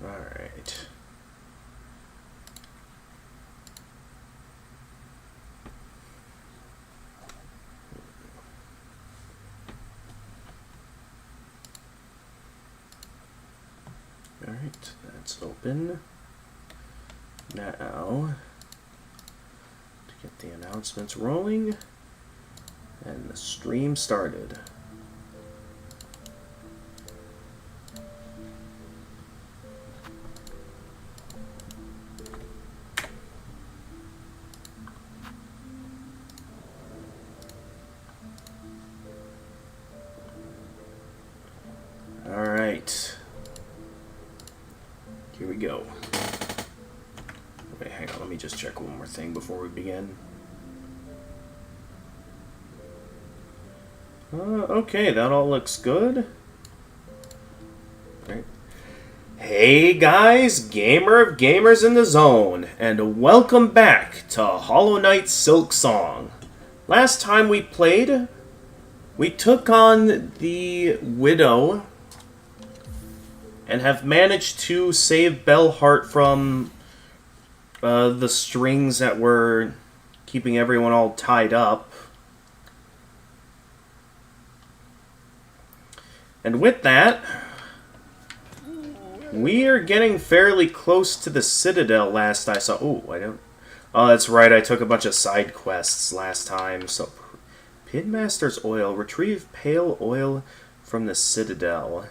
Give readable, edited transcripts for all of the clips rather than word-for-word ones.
Alright. Alright, that's open. Now, to get the announcements rolling, and the stream started. Alright. Here we go. Wait, hang on, let me just check one more thing before we begin. Okay, that all looks good. Right. Hey guys, gamer of gamers in the zone, and welcome back to Hollow Knight Silksong. Last time we played, we took on the Widow and have managed to save Bellheart from the strings that were keeping everyone all tied up. And with that, we are getting fairly close to the Citadel last I saw. Oh, that's right, I took a bunch of side quests last time. So, Pitmaster's Oil. Retrieve pale oil from the Citadel.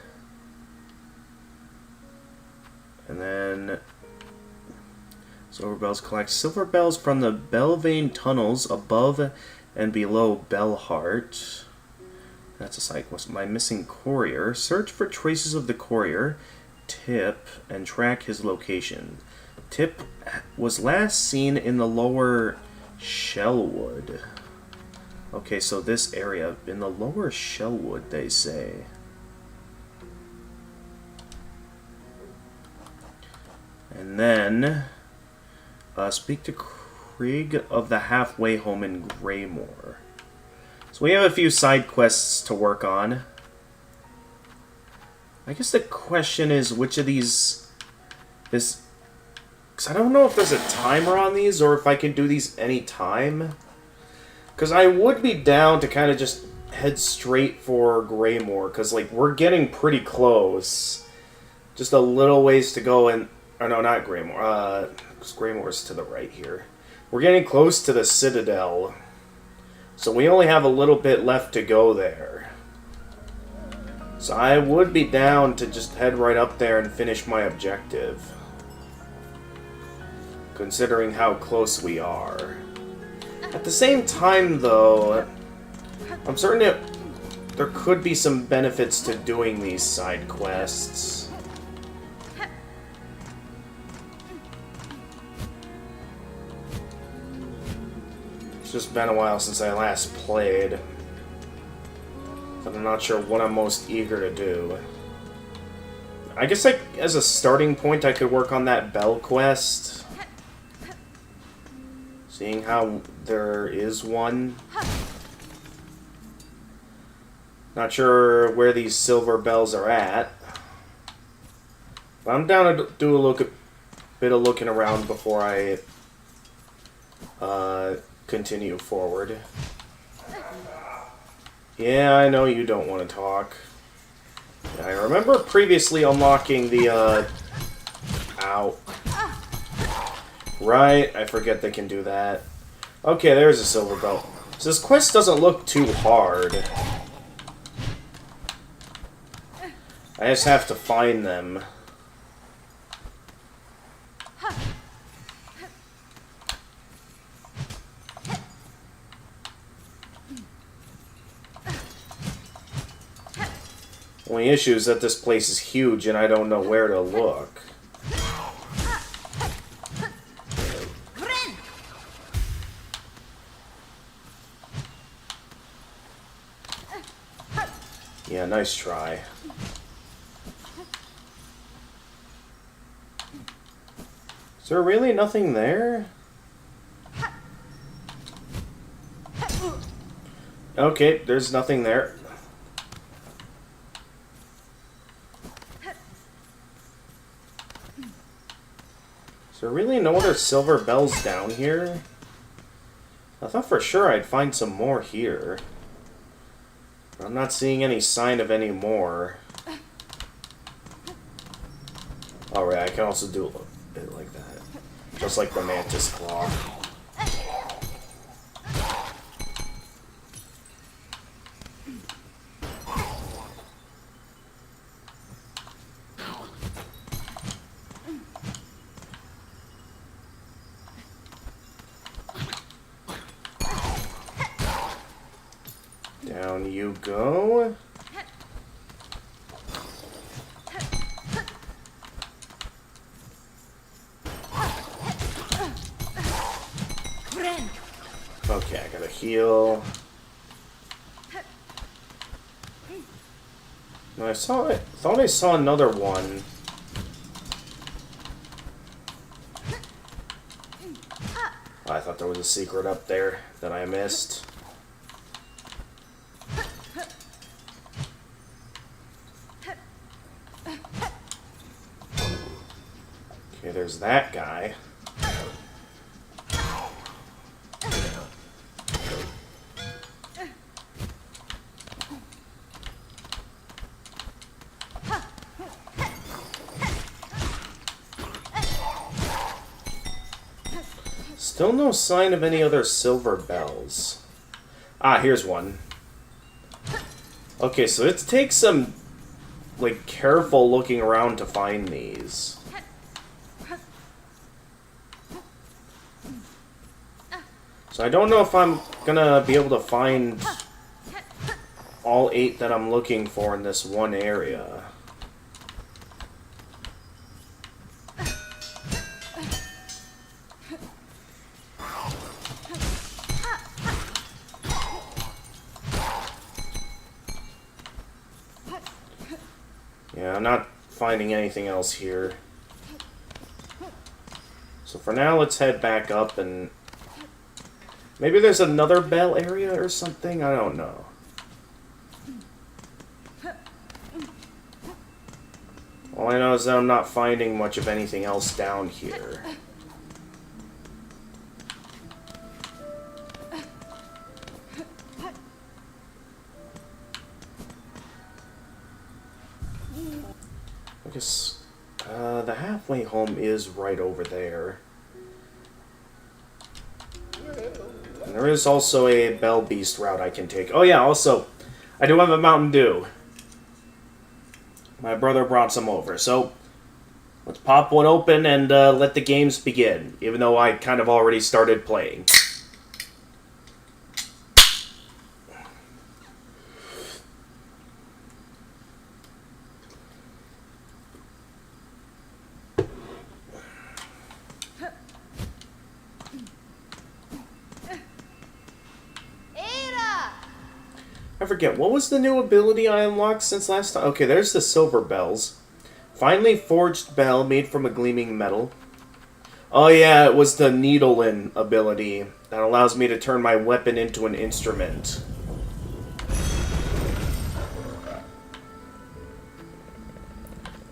And then Silver Bells. Collect silver bells from the Belvane tunnels above and below Bellheart. That's a side quest. My missing courier. Search for traces of the courier, Tip, and track his location. Tip was last seen in the lower Shellwood. Okay, so this area. In the lower Shellwood, they say. And then, speak to Krieg of the Halfway Home in Greymore. So we have a few side quests to work on. I guess the question is which of these is... Because I don't know if there's a timer on these or if I can do these any time. Because I would be down to kind of just head straight for Greymore. Because, like, we're getting pretty close. Just a little ways to go and... Oh, no, not Greymore. Greymore's to the right here. We're getting close to the Citadel. So we only have a little bit left to go there. So I would be down to just head right up there and finish my objective. Considering how close we are. At the same time, though, I'm certain that there could be some benefits to doing these side quests. It's just been a while since I last played. So I'm not sure what I'm most eager to do. I guess, like, as a starting point, I could work on that Bell quest. Seeing how there is one. Not sure where these silver bells are at. But I'm down to do a bit of looking around before I continue forward. Yeah, I know you don't want to talk. I remember previously unlocking the, Ow. Right, I forget they can do that. Okay, there's a silver belt. So this quest doesn't look too hard. I just have to find them. Only issue is that this place is huge and I don't know where to look. Yeah, nice try. Is there really nothing there? Okay, there's nothing there. Is there really no other silver bells down here? I thought for sure I'd find some more here. I'm not seeing any sign of any more. Alright, I can also do a bit like that. Just like the mantis claw. Down you go. Okay, I gotta heal. No, I saw it. Thought I saw another one. Oh, I thought there was a secret up there that I missed. Okay, there's that guy. Still no sign of any other silver bells. Ah, here's one. Okay, so it takes some, like, careful looking around to find these. So I don't know if I'm gonna be able to find all 8 that I'm looking for in this one area. Yeah, I'm not finding anything else here. So for now, let's head back up and... maybe there's another bell area or something? I don't know. All I know is that I'm not finding much of anything else down here. I guess the halfway home is right over there. And there is also a Bell Beast route I can take. Oh yeah, also, I do have a Mountain Dew. My brother brought some over, so let's pop one open and let the games begin, even though I kind of already started playing. I forget, what was the new ability I unlocked since last time? Okay, there's the silver bells. Finely forged bell made from a gleaming metal. Oh yeah, it was the Needle-in ability that allows me to turn my weapon into an instrument.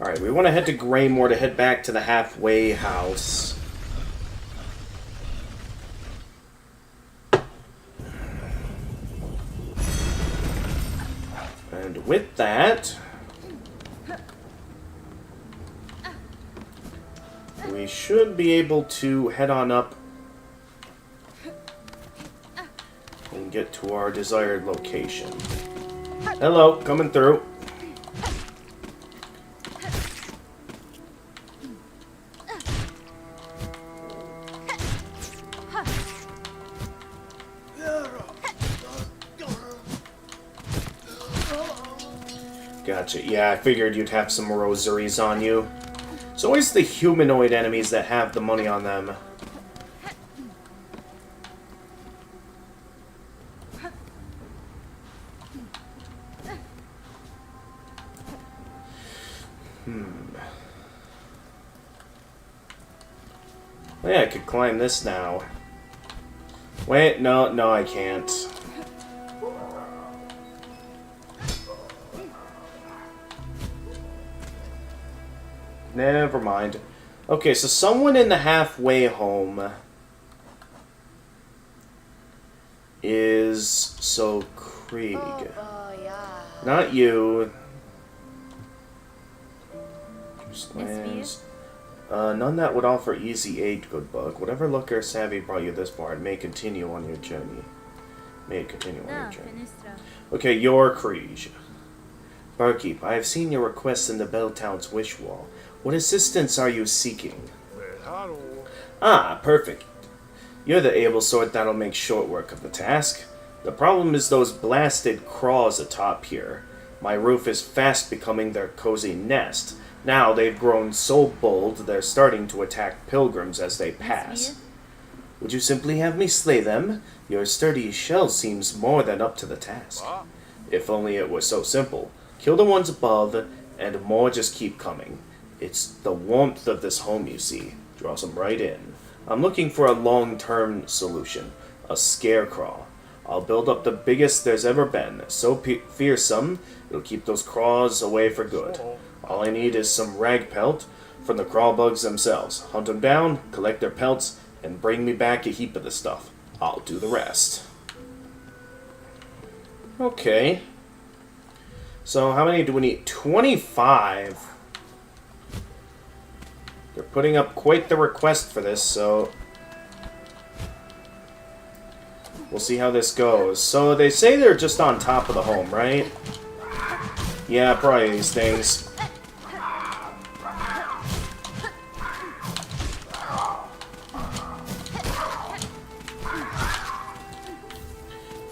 Alright, we want to head to Greymore to head back to the halfway house. And with that, we should be able to head on up and get to our desired location. Hello, coming through. Gotcha. Yeah, I figured you'd have some rosaries on you. It's always the humanoid enemies that have the money on them. Oh, yeah, I could climb this now. Wait, no, I can't. Never mind. Okay, so someone in the halfway home is so Krieg. Not you. None that would offer easy aid, good bug. Whatever luck or savvy brought you this far, it may continue on your journey. Okay, your Krieg. Barkeep, I have seen your request in the Belltown's wish wall. What assistance are you seeking? Ah, perfect. You're the able sort that'll make short work of the task. The problem is those blasted craws atop here. My roof is fast becoming their cozy nest. Now they've grown so bold they're starting to attack pilgrims as they pass. Would you simply have me slay them? Your sturdy shell seems more than up to the task. If only it were so simple. Kill the ones above, and more just keep coming. It's the warmth of this home, you see. Draws them right in. I'm looking for a long-term solution. A scarecrow. I'll build up the biggest there's ever been. So fearsome, it'll keep those craws away for good. All I need is some rag pelt from the crawl bugs themselves. Hunt them down, collect their pelts, and bring me back a heap of the stuff. I'll do the rest. Okay. So how many do we need? 25. They're putting up quite the request for this, so we'll see how this goes. So they say they're just on top of the home, right? Yeah, probably these things.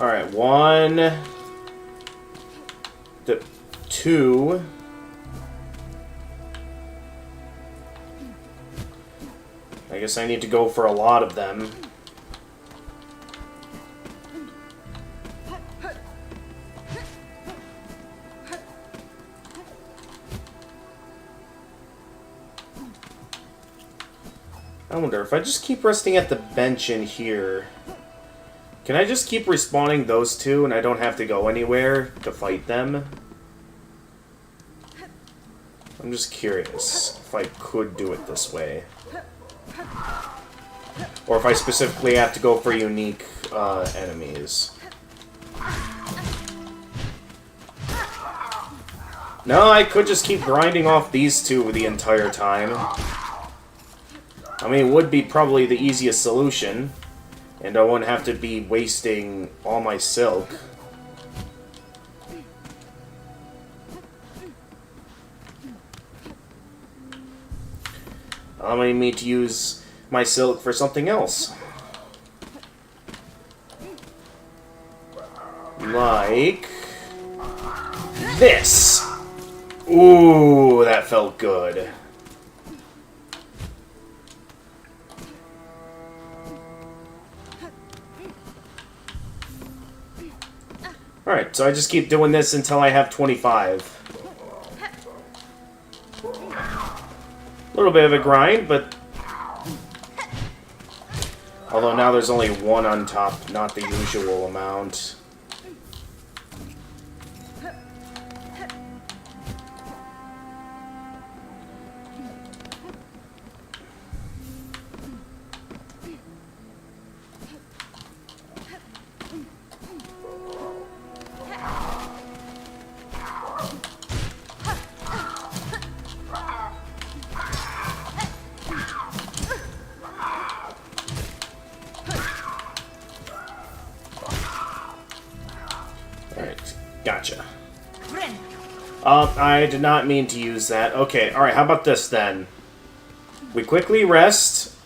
Alright, 1... 2... I guess I need to go for a lot of them. I wonder if I just keep resting at the bench in here, can I just keep respawning those two and I don't have to go anywhere to fight them? I'm just curious if I could do it this way. Or if I specifically have to go for unique enemies. No, I could just keep grinding off these two the entire time. I mean, it would be probably the easiest solution. And I wouldn't have to be wasting all my silk. I might need to use my silk for something else. Like this! Ooh, that felt good. Alright, so I just keep doing this until I have 25. A little bit of a grind, but... Although now there's only one on top, not the usual amount. Gotcha. I did not mean to use that. Okay, alright, how about this then? We quickly rest.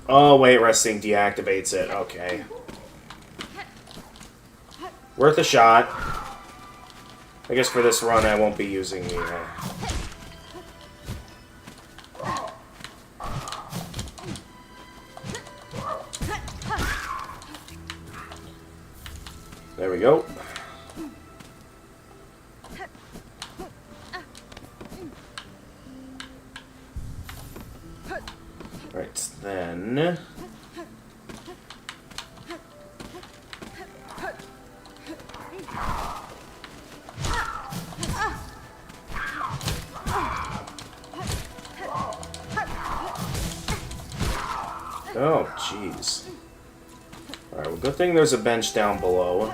Oh, wait, resting deactivates it. Okay. Worth a shot. I guess for this run I won't be using the... There we go. Right, then... Oh, jeez. Alright, well, good thing there's a bench down below.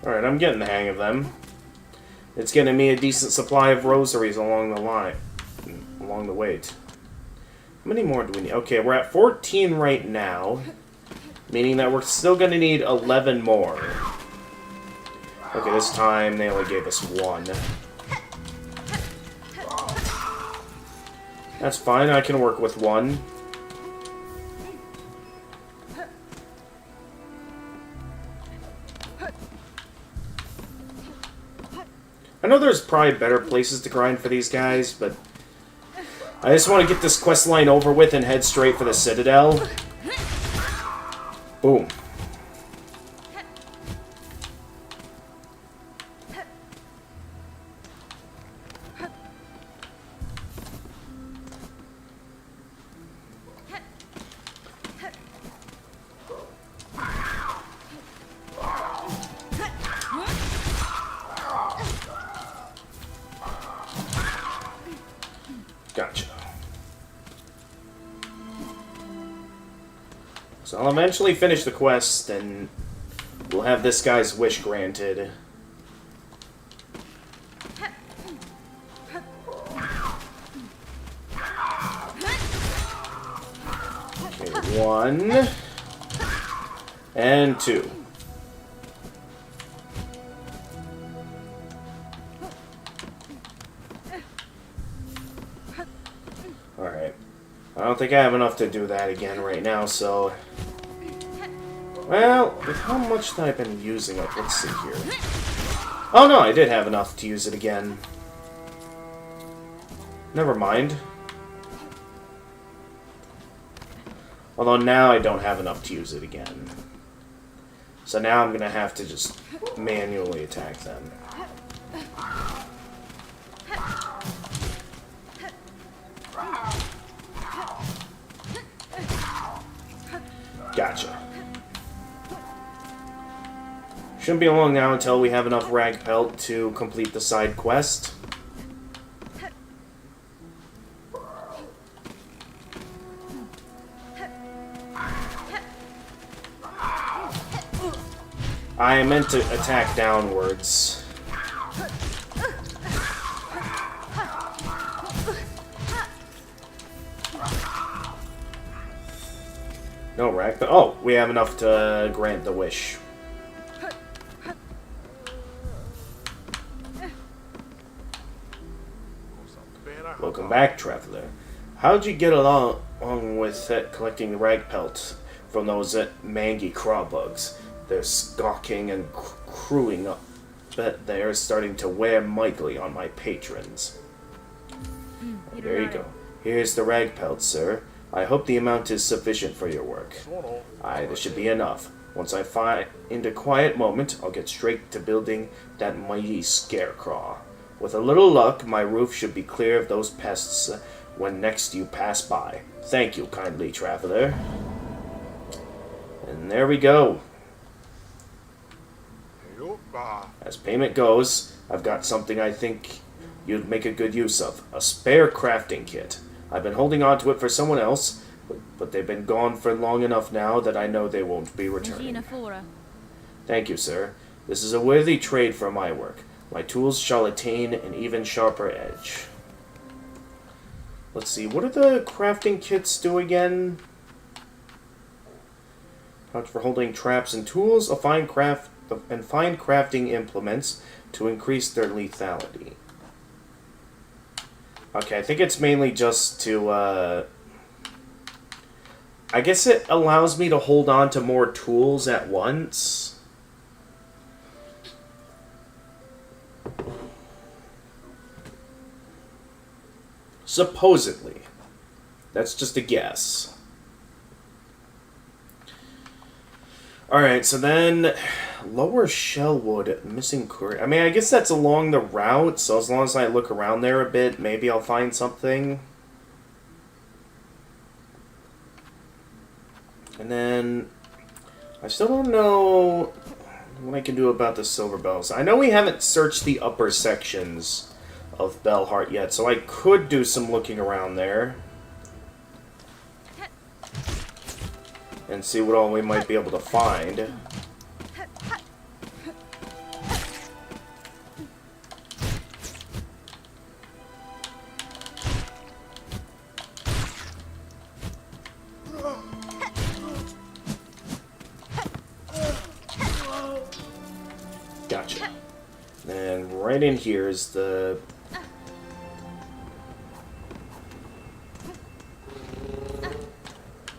Alright, I'm getting the hang of them. It's getting me a decent supply of rosaries along the line. Along the way. How many more do we need? Okay, we're at 14 right now. Meaning that we're still going to need 11 more. Okay, this time they only gave us 1. That's fine, I can work with 1. I know there's probably better places to grind for these guys, but I just want to get this quest line over with and head straight for the Citadel. Boom. Gotcha. So I'll eventually finish the quest, and we'll have this guy's wish granted. Okay, 1 and 2. Alright. I don't think I have enough to do that again right now, so... Well, with how much that I've been using it, let's see here. Oh no, I did have enough to use it again. Never mind. Although now I don't have enough to use it again. So now I'm gonna have to just manually attack them. Gotcha. Shouldn't be long now until we have enough rag pelt to complete the side quest. I meant to attack downwards. No rag pelt. Oh, we have enough to grant the wish. Welcome back, traveler. How'd you get along with collecting the rag pelt from those mangy craw bugs? They're skulking and crewing up. Bet they're starting to wear mightily on my patrons. There you go. Here's the rag pelt, sir. I hope the amount is sufficient for your work. Aye, this should be enough. Once I find a quiet moment, I'll get straight to building that mighty scarecrow. With a little luck, my roof should be clear of those pests when next you pass by. Thank you, kindly traveler. And there we go. As payment goes, I've got something I think you'd make a good use of. A spare crafting kit. I've been holding on to it for someone else, but they've been gone for long enough now that I know they won't be returning. Thank you, sir. This is a worthy trade for my work. My tools shall attain an even sharper edge. Let's see, what do the crafting kits do again? Pouch for holding traps and tools, a fine crafting implements to increase their lethality. Okay, I think it's mainly just to, I guess it allows me to hold on to more tools at once. Supposedly. That's just a guess. Alright, so then Lower Shellwood, missing quarry. I mean, I guess that's along the route, so as long as I look around there a bit, maybe I'll find something. And then, I still don't know what I can do about the silver bells. I know we haven't searched the upper sections of Bellheart yet, so I could do some looking around there. And see what all we might be able to find. Gotcha. And right in here is the...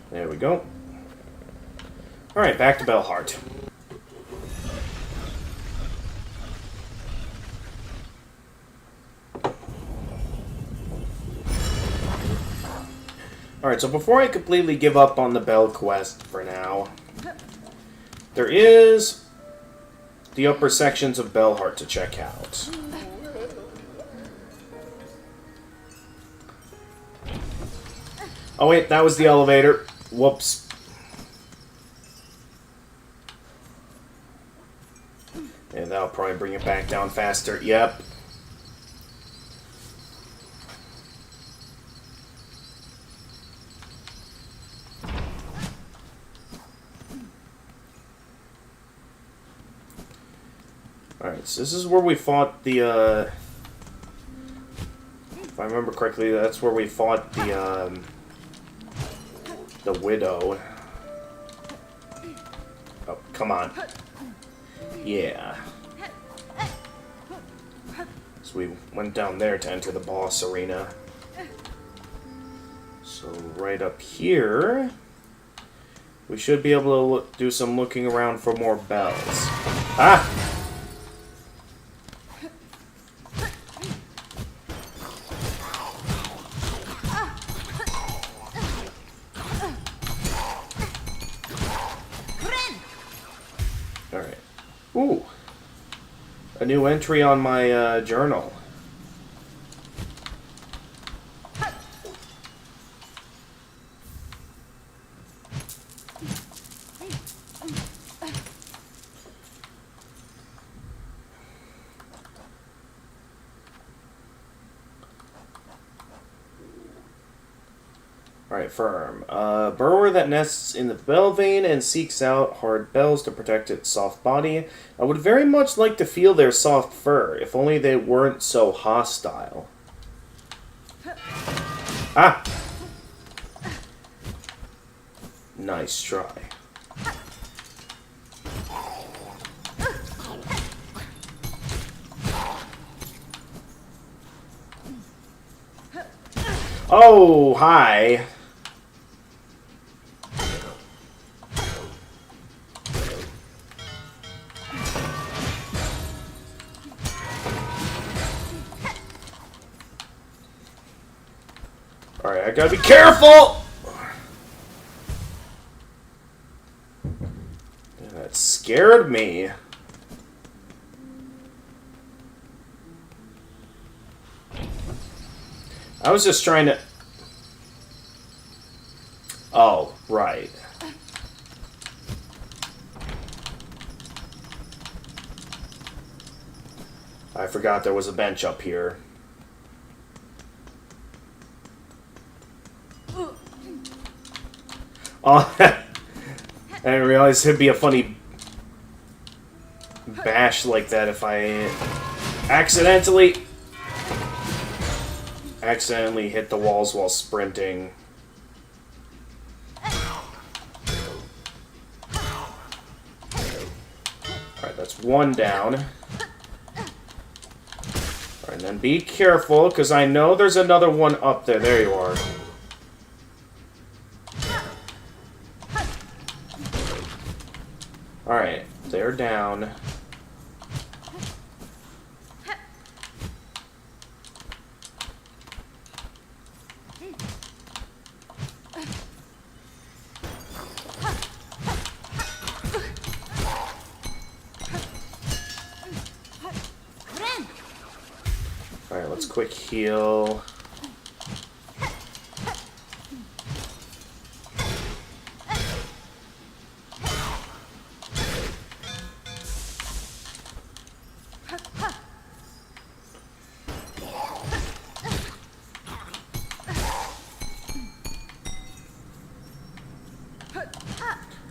There we go. Alright, back to Bellheart. Alright, so before I completely give up on the Bell quest for now, there is the upper sections of Bellheart to check out. Oh wait, that was the elevator. Whoops. Yeah, that'll probably bring it back down faster. Yep. Alright, so this is where we fought the, if I remember correctly, that's where we fought the Widow. Oh, come on. Yeah. So we went down there to enter the boss arena. So right up here, we should be able to do some looking around for more bells. Ah! Alright. Ooh. A new entry on my journal. Alright, firm. Burrower that nests in the bell vein and seeks out hard bells to protect its soft body. I would very much like to feel their soft fur, if only they weren't so hostile. Ah! Nice try. Oh, hi. Alright, I gotta be careful! That scared me. I was just trying to... Oh, right. I forgot there was a bench up here. Oh, I didn't realize it'd be a funny bash like that if I accidentally hit the walls while sprinting. Alright, that's one down. Alright, and then be careful, because I know there's another one up there. There you are. Alright, they're down. Alright, let's quick heal.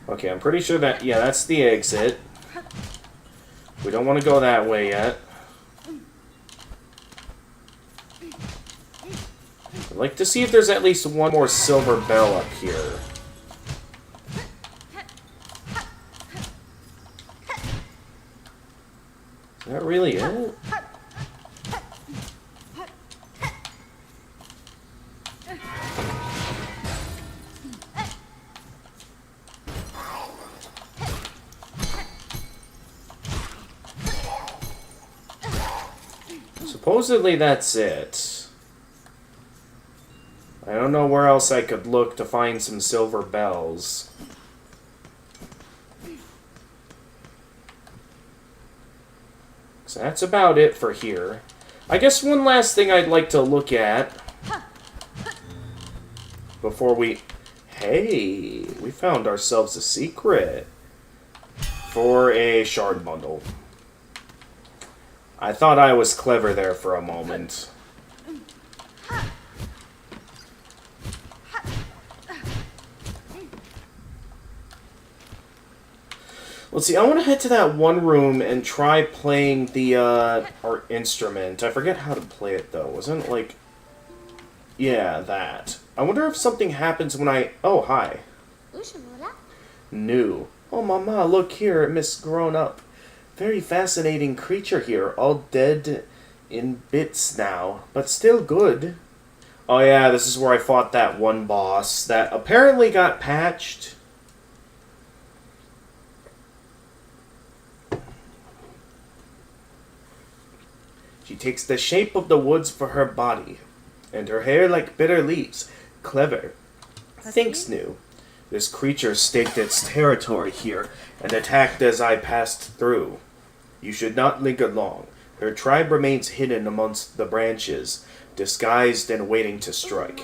Okay, I'm pretty sure that, yeah, that's the exit. We don't want to go that way yet. I'd like to see if there's at least one more silver bell up here. Is that really it? Supposedly that's it. I don't know where else I could look to find some silver bells. So that's about it for here. I guess one last thing I'd like to look at before we... Hey, we found ourselves a secret for a shard bundle. I thought I was clever there for a moment. Let's see, I want to head to that one room and try playing the art instrument. I forget how to play it, though. Wasn't it like... Yeah, that. I wonder if something happens when I... Oh, hi. New. Oh, mama, look here, Miss Grown Up. Very fascinating creature here, all dead in bits now, but still good. Oh yeah, this is where I fought that one boss that apparently got patched. She takes the shape of the woods for her body, and her hair like bitter leaves. Clever. Thanks, New. This creature staked its territory here, and attacked as I passed through. You should not linger long. Her tribe remains hidden amongst the branches, disguised and waiting to strike.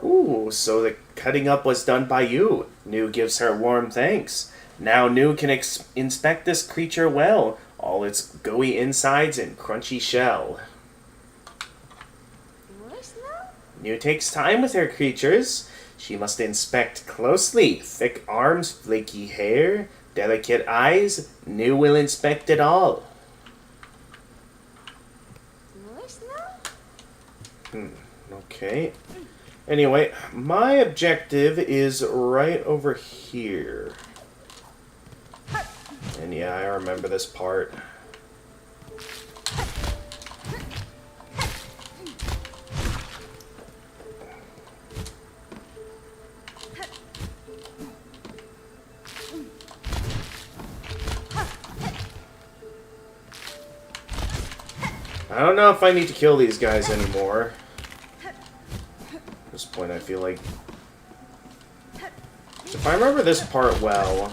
Ooh, so the cutting up was done by you. New gives her warm thanks. Now New can inspect this creature well, all its gooey insides and crunchy shell. New takes time with her creatures. She must inspect closely. Thick arms, flaky hair, delicate eyes. New will inspect it all. Okay. Anyway, my objective is right over here. And yeah, I remember this part. I don't know if I need to kill these guys anymore. At this point, I feel like... If I remember this part well...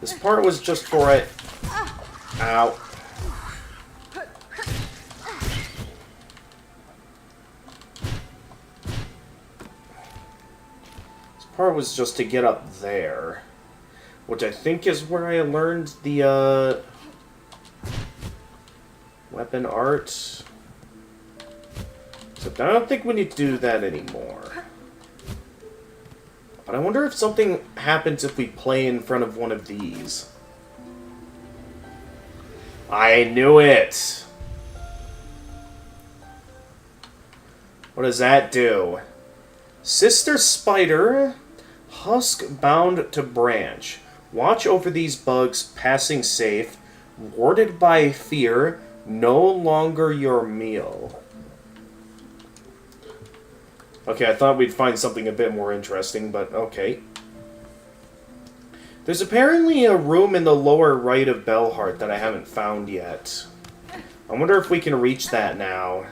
This part was just for it... Ow. This part was just to get up there. Which I think is where I learned the, weapon art. Except I don't think we need to do that anymore. But I wonder if something happens if we play in front of one of these. I knew it! What does that do? Sister Spider, husk bound to branch. Watch over these bugs passing safe, warded by fear, no longer your meal. Okay, I thought we'd find something a bit more interesting, but okay. There's apparently a room in the lower right of Bellheart that I haven't found yet. I wonder if we can reach that now.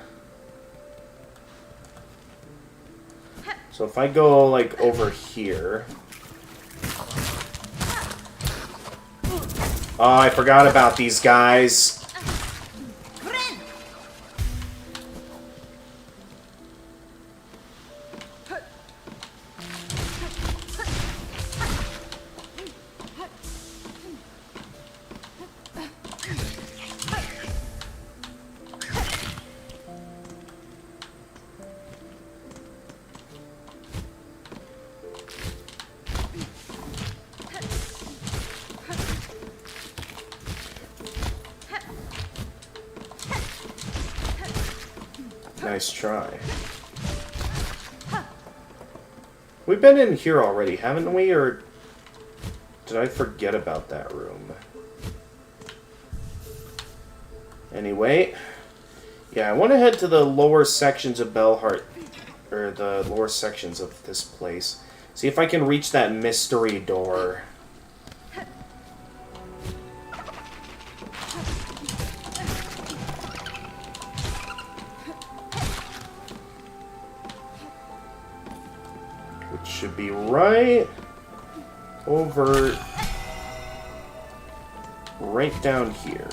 So if I go, like, over here... Oh, I forgot about these guys. Nice try. We've been in here already, haven't we? Or did I forget about that room? Anyway, yeah, I want to head to the lower sections of Bellheart, or the lower sections of this place. See if I can reach that mystery door. Which should be right over, right down here.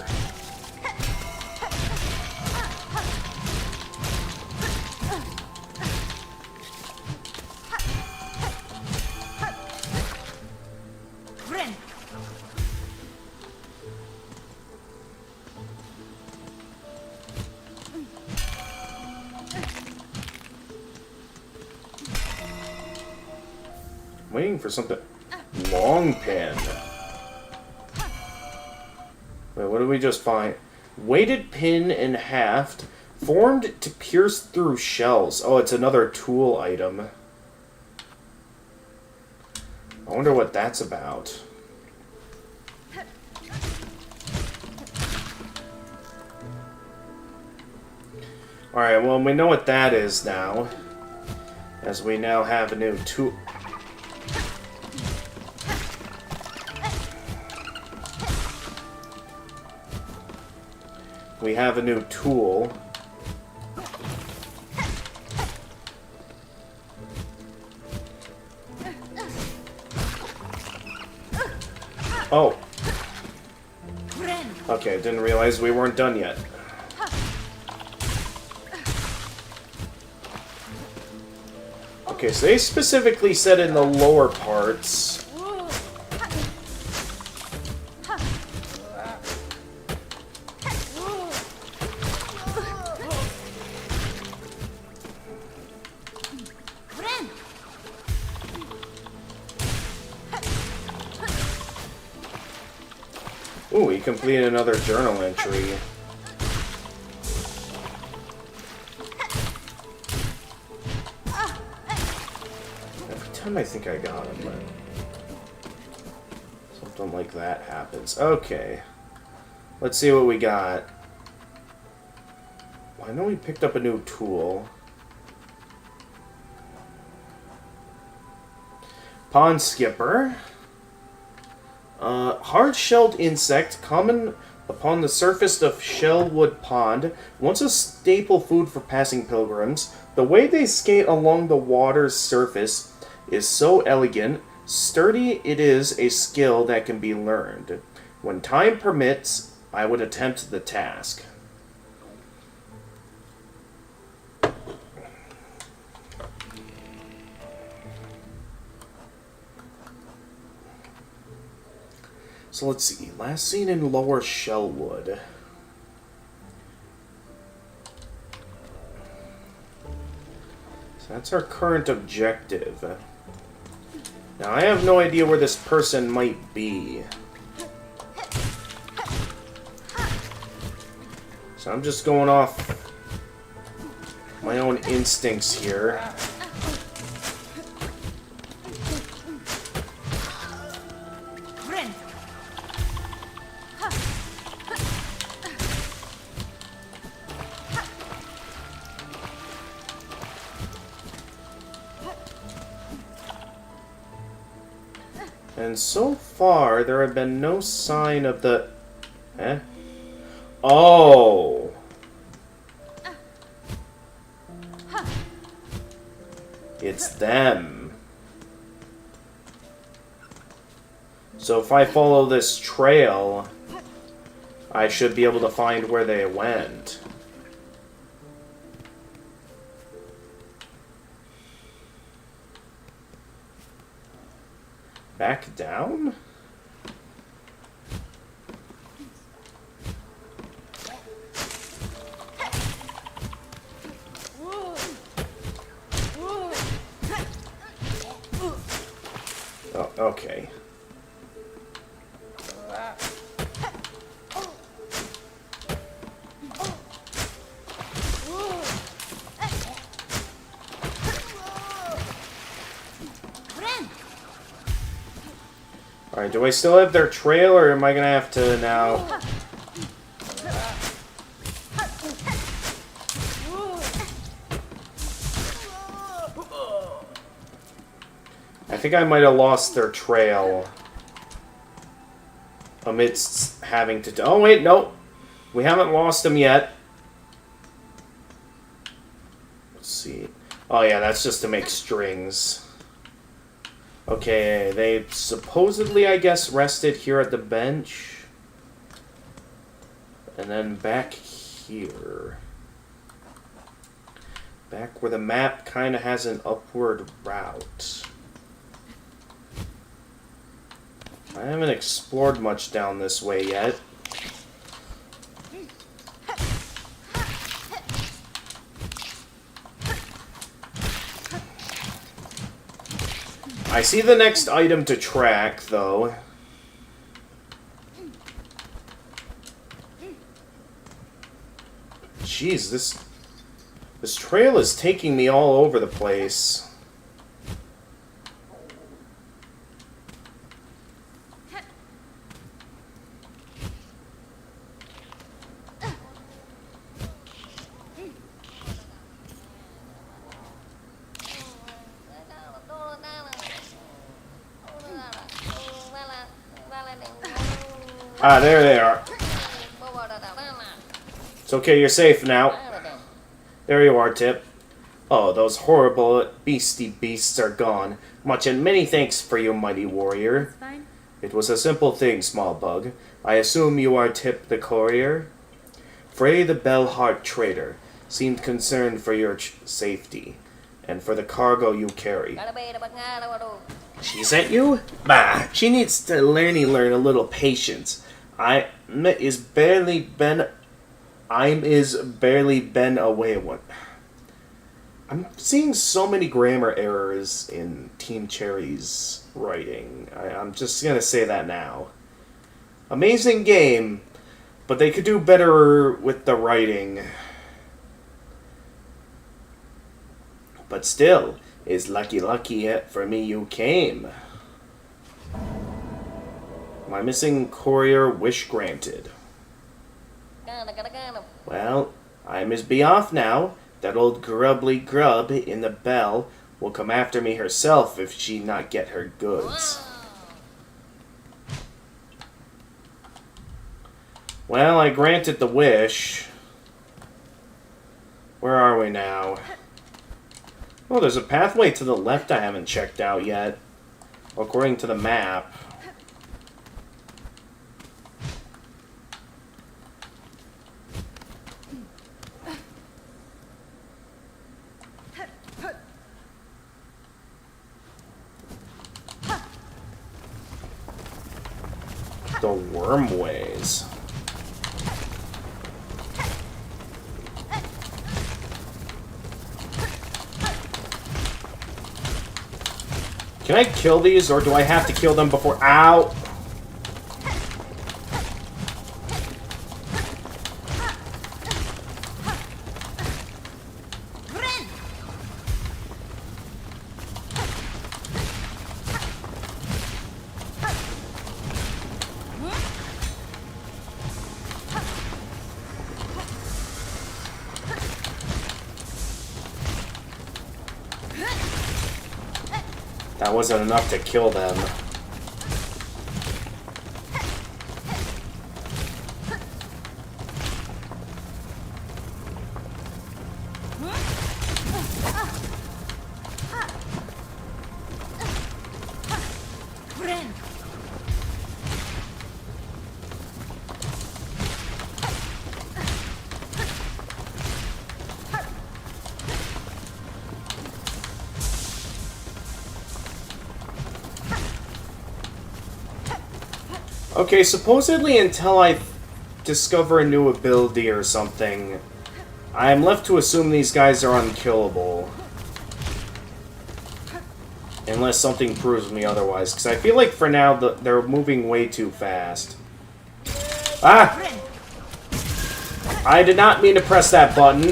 Waiting for something. Long pin. Wait, what did we just find? Weighted pin and haft formed to pierce through shells. Oh, it's another tool item. I wonder what that's about. Alright, well, we know what that is now. As we now have a new tool. We have a new tool. Oh. Okay, didn't realize we weren't done yet. Okay, so they specifically said in the lower parts. Ooh, he completed another journal entry. Every time I think I got him, something like that happens. Okay. Let's see what we got. Well, I know we picked up a new tool. Pond skipper. Hard-shelled insect, common upon the surface of Shellwood Pond, once a staple food for passing pilgrims. The way they skate along the water's surface is so elegant, sturdy. It is a skill that can be learned. When time permits, I would attempt the task. So let's see. Last seen in Lower Shellwood. So that's our current objective. Now I have no idea where this person might be. So I'm just going off my own instincts here. And so far, there have been no sign of the... Eh? Oh! It's them. So if I follow this trail, I should be able to find where they went. Back down? Oh, okay. Alright, do I still have their trail, or am I gonna have to now... I think I might have lost their trail amidst having to... Oh, wait, no. We haven't lost them yet. Let's see. Oh, yeah, that's just to make strings. Okay, they supposedly, I guess, rested here at the bench. And then back here. Back where the map kind of has an upward route. I haven't explored much down this way yet. I see the next item to track, though. Jeez, this trail is taking me all over the place. Ah, there they are. It's okay, you're safe now. There you are, Tip. Oh, those horrible beastie beasts are gone. Much and many thanks for you, mighty warrior. It was a simple thing, small bug. I assume you are Tip the courier? Frey the Bellheart trader seemed concerned for your safety, and for the cargo you carry. She sent you? Bah, she needs to learn a little patience. I'm is barely been away one. I'm seeing so many grammar errors in Team Cherry's writing. I'm just gonna say that now. Amazing game, but they could do better with the writing. But still, it's lucky for me you came. My missing courier wish granted. Well, I must be off now. That old grubbly grub in the bell will come after me herself if she not get her goods. Well, I granted the wish. Where are we now? Oh, there's a pathway to the left I haven't checked out yet, according to the map. The wormways. Can I kill these, or do I have to kill them before... Ow! That wasn't enough to kill them. Okay, supposedly until I discover a new ability or something, I'm left to assume these guys are unkillable. Unless something proves me otherwise, because I feel like for now they're moving way too fast. Ah! I did not mean to press that button.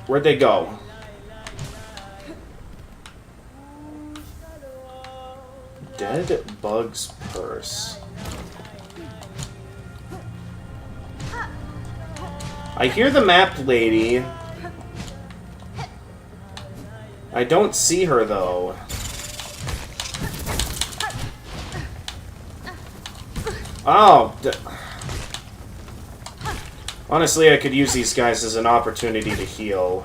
Where'd they go? Dead bug's purse. I hear the map lady. I don't see her, though. Oh. Honestly, I could use these guys as an opportunity to heal.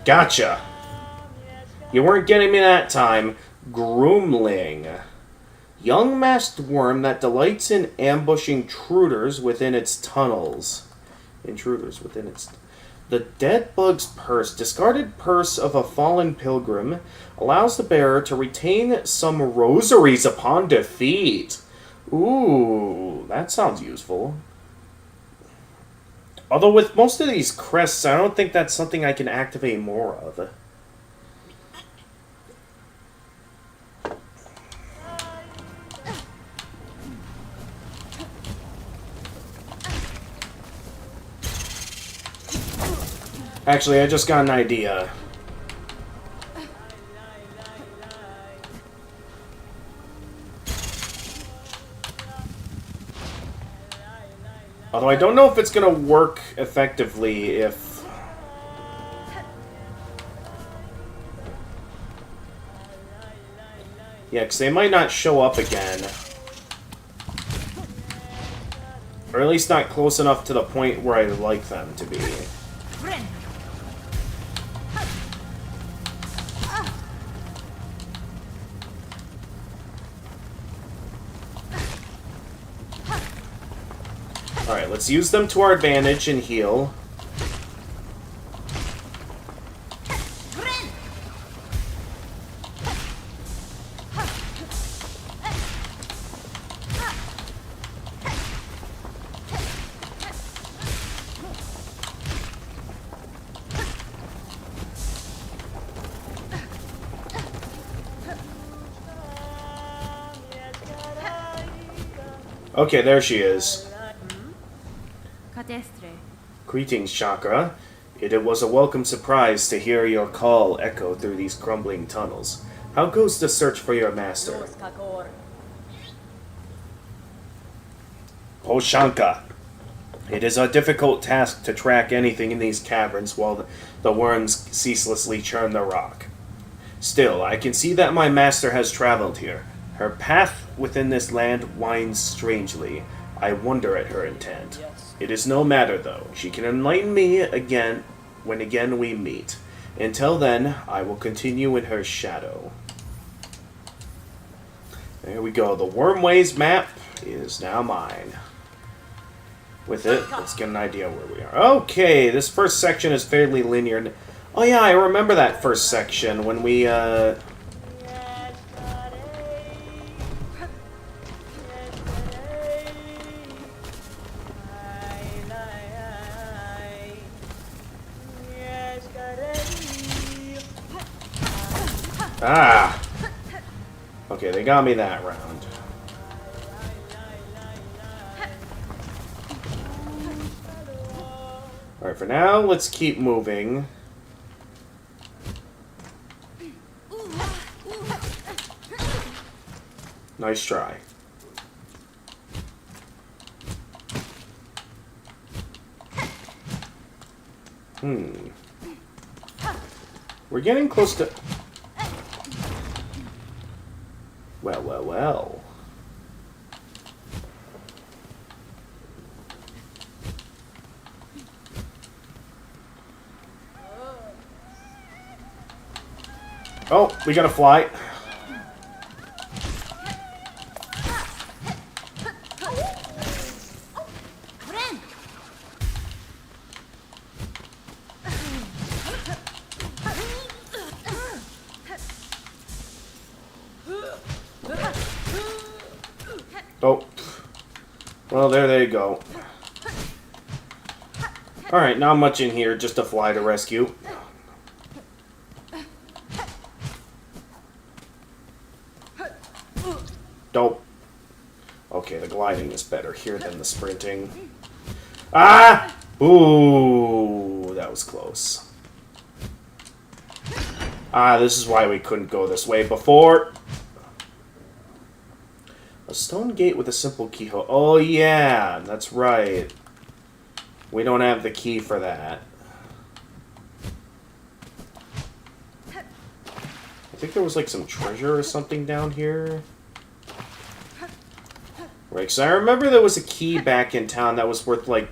Gotcha. You weren't getting me that time. Groomling. Young masked worm that delights in ambushing intruders within its tunnels. The dead bug's purse. Discarded purse of a fallen pilgrim allows the bearer to retain some rosaries upon defeat. Ooh, that sounds useful. Although with most of these crests, I don't think that's something I can activate more of. Actually, I just got an idea. Although I don't know if it's going to work effectively if... Yeah, because they might not show up again. Or at least not close enough to the point where I'd like them to be. Alright, let's use them to our advantage and heal. Okay, there she is. Greetings, Chakra. It was a welcome surprise to hear your call echo through these crumbling tunnels. How goes the search for your master? Oh, Shanka. It is a difficult task to track anything in these caverns while the worms ceaselessly churn the rock. Still, I can see that my master has traveled here. Her path within this land winds strangely. I wonder at her intent. It is no matter, though. She can enlighten me again when again we meet. Until then, I will continue in her shadow. There we go. The Wormways map is now mine. With it, let's get an idea where we are. Okay, this first section is fairly linear. Oh yeah, I remember that first section when we, Ah! Okay, they got me that round. Alright, for now, let's keep moving. Nice try. We're getting close to... Well, well, well. Oh, we gotta fly. Oh. Well, there they go. Alright, not much in here, just a fly to rescue. Dope. Okay, the gliding is better here than the sprinting. Ah! Ooh, that was close. Ah, this is why we couldn't go this way before. A stone gate with a simple keyhole. Oh, yeah, that's right. We don't have the key for that. I think there was like some treasure or something down here. Right, because I remember there was a key back in town that was worth like...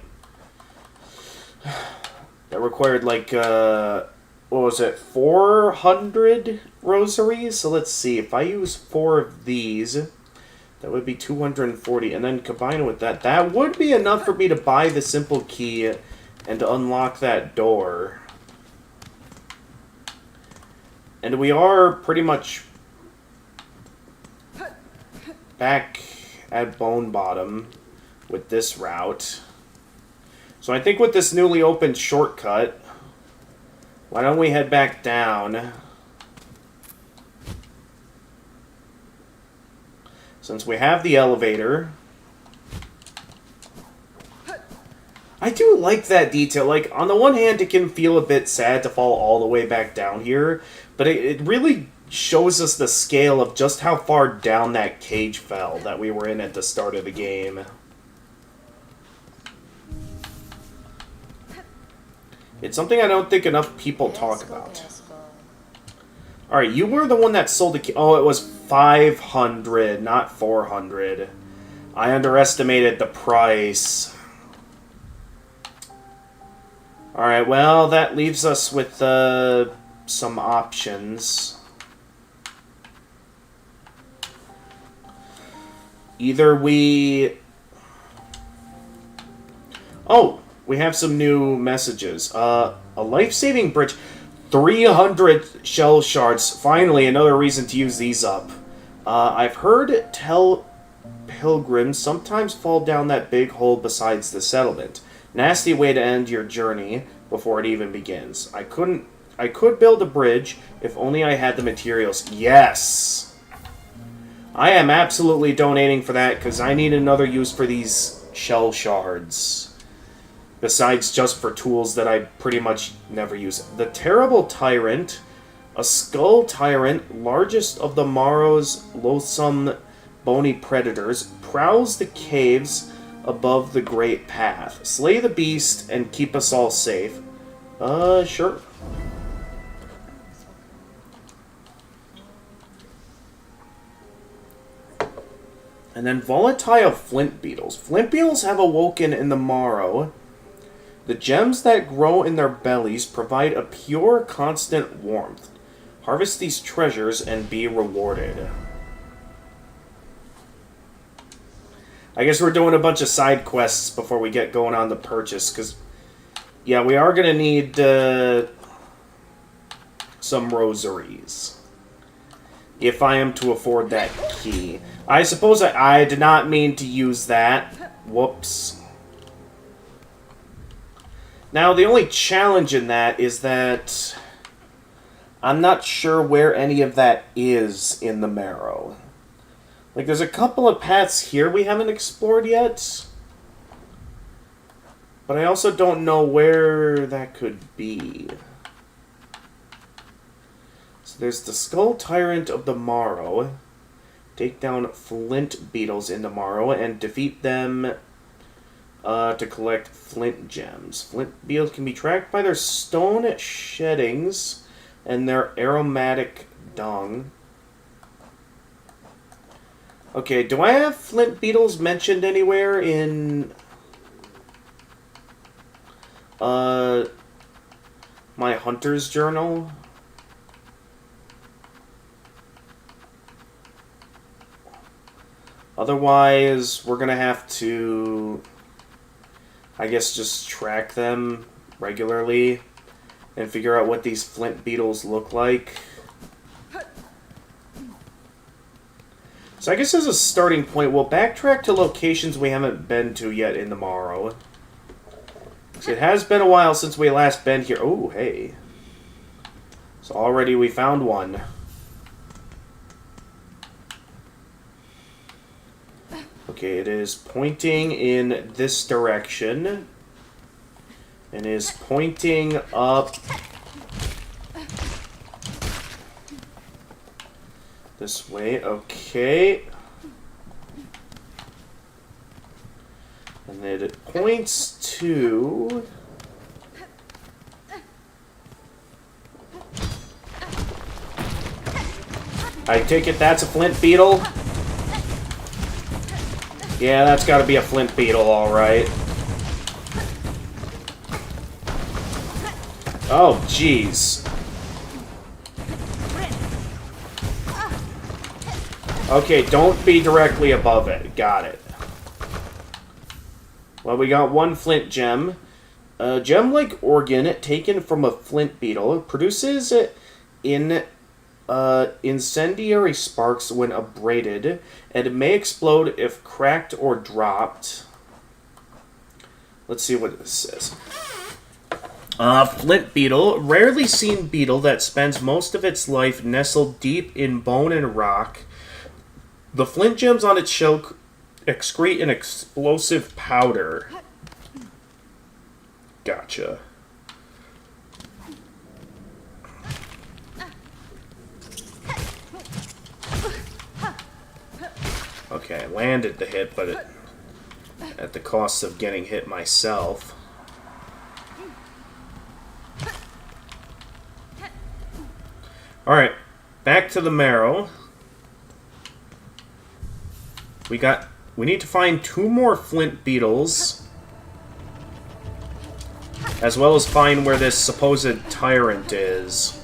that required like, what was it, 400 rosaries? So let's see, if I use 4 of these, that would be 240, and then combine it with that, that would be enough for me to buy the simple key and to unlock that door. And we are pretty much back at Bone Bottom with this route. So I think with this newly opened shortcut, why don't we head back down? Since we have the elevator. I do like that detail. Like, on the one hand, it can feel a bit sad to fall all the way back down here, but it really shows us the scale of just how far down that cage fell that we were in at the start of the game. It's something I don't think enough people talk about. Alright, you were the one that sold the key. Oh, it was 500, not 400. I underestimated the price. Alright, well, that leaves us with some options. Either we... Oh, we have some new messages. A life-saving bridge. 300 shell shards. Finally, another reason to use these up. I've heard tell pilgrims sometimes fall down that big hole besides the settlement. Nasty way to end your journey before it even begins. I could build a bridge if only I had the materials. Yes! I am absolutely donating for that because I need another use for these shell shards. Besides just for tools that I pretty much never use. The Terrible Tyrant, a skull tyrant, largest of the Morrow's loathsome bony predators, prowls the caves above the Great Path. Slay the beast and keep us all safe. Sure. And then volatile flint beetles. Flint beetles have awoken in the Morrow. The gems that grow in their bellies provide a pure, constant warmth. Harvest these treasures and be rewarded. I guess we're doing a bunch of side quests before we get going on the purchase, because, yeah, we are going to need some rosaries. If I am to afford that key. I suppose I did not mean to use that. Whoops. Now, the only challenge in that is that I'm not sure where any of that is in the Marrow. Like, there's a couple of paths here we haven't explored yet. But I also don't know where that could be. So there's the Skull Tyrant of the Morrow. Take down flint beetles in the Morrow and defeat them to collect flint gems. Flint beetles can be tracked by their stone sheddings and their aromatic dung. Okay, do I have flint beetles mentioned anywhere in my hunter's journal? Otherwise, we're gonna have to, I guess, just track them regularly and figure out what these flint beetles look like. So So I guess as a starting point, we'll backtrack to locations we haven't been to yet in the Morrow. It has been a while since we last been here. Oh, hey. So already we found one. Okay, it is pointing in this direction. And is pointing up this way. Okay. And then it points to... I take it that's a flint beetle? Yeah, that's gotta be a flint beetle, alright. Oh, jeez. Okay, don't be directly above it. Got it. Well, we got one flint gem. A gem-like organ taken from a flint beetle produces incendiary sparks when abraded, and it may explode if cracked or dropped. Let's see what this says. Flint beetle, rarely seen beetle that spends most of its life nestled deep in bone and rock. The flint gems on its shell excrete an explosive powder. Gotcha. Okay, I landed the hit, but at the cost of getting hit myself. Alright, back to the marrow. We need to find 2 more flint beetles. As well as find where this supposed tyrant is.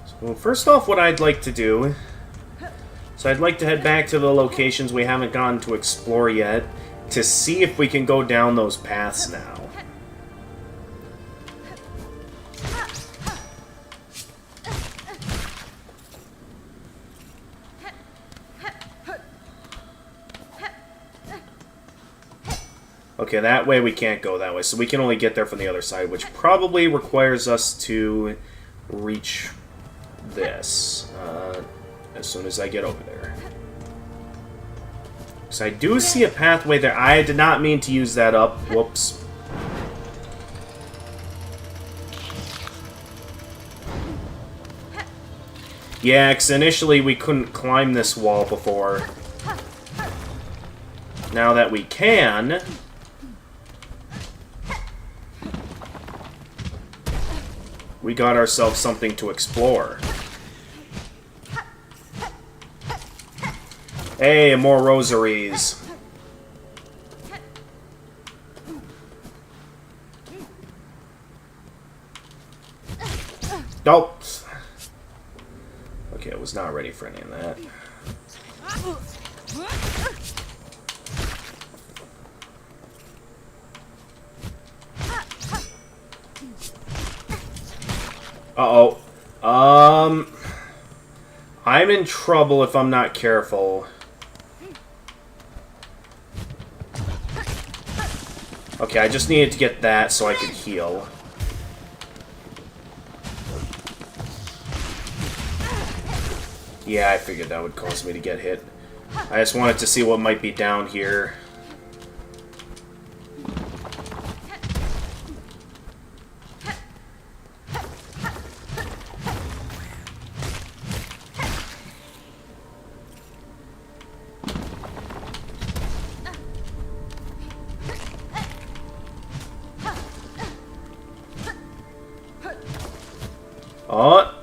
So, first off, what I'd like to do... So I'd like to head back to the locations we haven't gotten to explore yet, to see if we can go down those paths now. Okay, that way we can't go that way, so we can only get there from the other side, which probably requires us to reach this as soon as I get over there. So I do see a pathway there. I did not mean to use that up. Whoops. Yeah, because initially we couldn't climb this wall before. Now that we can... we got ourselves something to explore. Hey, more rosaries. Nope. Okay, I was not ready for any of that. Uh-oh. I'm in trouble if I'm not careful. Okay, I just needed to get that so I could heal. Yeah, I figured that would cause me to get hit. I just wanted to see what might be down here. Oh!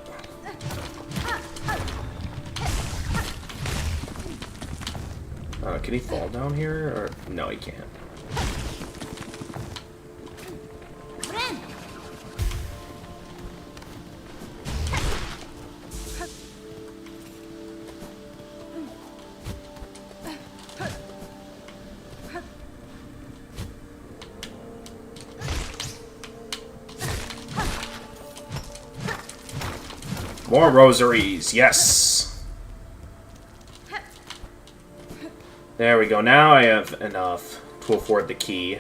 Can he fall down here? Or no, he can't. More rosaries, yes. There we go. Now I have enough to afford the key.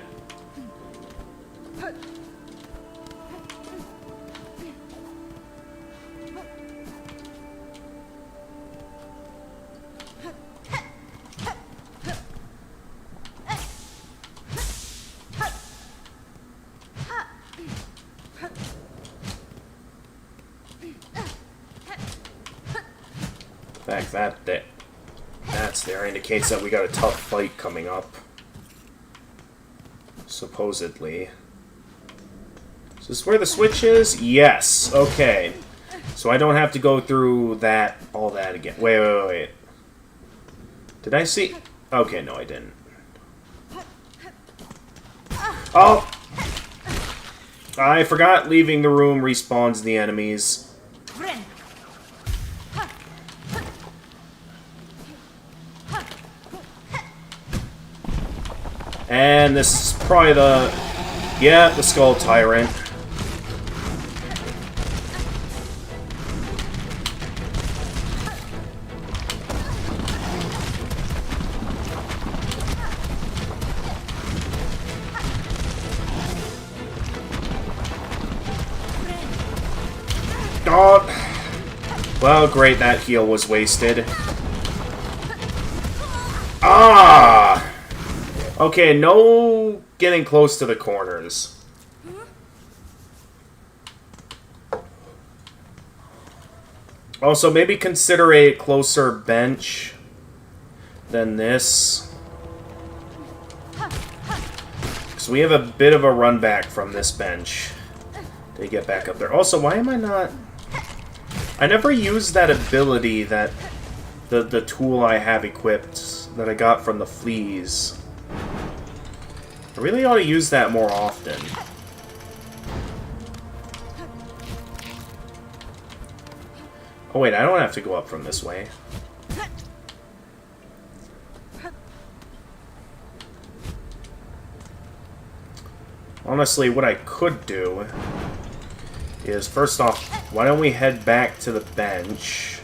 In fact, that's there indicates that we got a tough fight coming up. Supposedly. Is this where the switch is? Yes. Okay. So I don't have to go through all that again. Wait. Did I see? Okay, no, I didn't. Oh! I forgot leaving the room respawns the enemies. And this is probably the Skull Tyrant. Oh! Well, great, that heal was wasted. Ah! Okay, no getting close to the corners. Also, maybe consider a closer bench than this. Because we have a bit of a run back from this bench to get back up there. Also, why am I not... I never used that ability that... The tool I have equipped that I got from the fleas. I really ought to use that more often. Oh wait, I don't have to go up from this way. Honestly, what I could do is, first off, why don't we head back to the bench?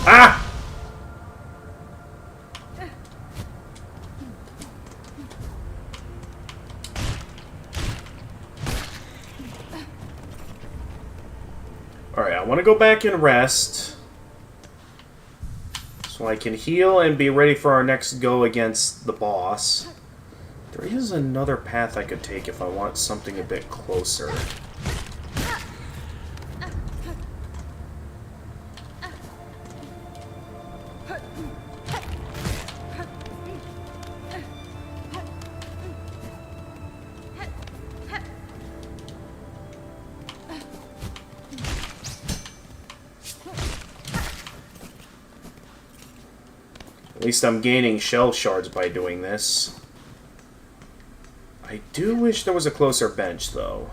Ah! Alright, I want to go back and rest. So I can heal and be ready for our next go against the boss. There is another path I could take if I want something a bit closer. At least I'm gaining shell shards by doing this. I do wish there was a closer bench, though.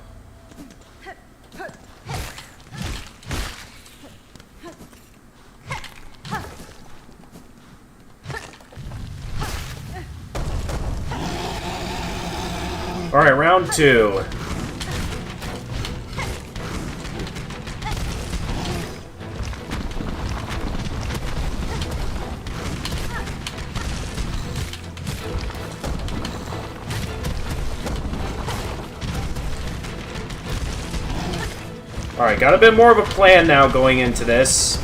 Alright, round 2. Alright, got a bit more of a plan now going into this.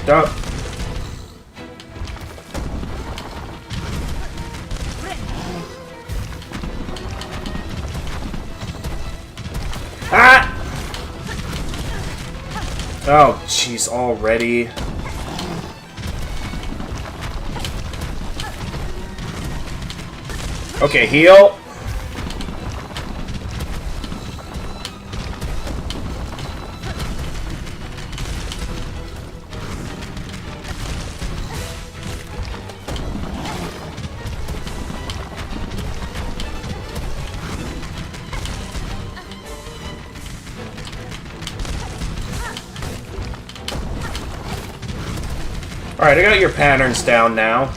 Duh. Ah! Oh, jeez, already. Okay, heal. Alright, I got your patterns down now.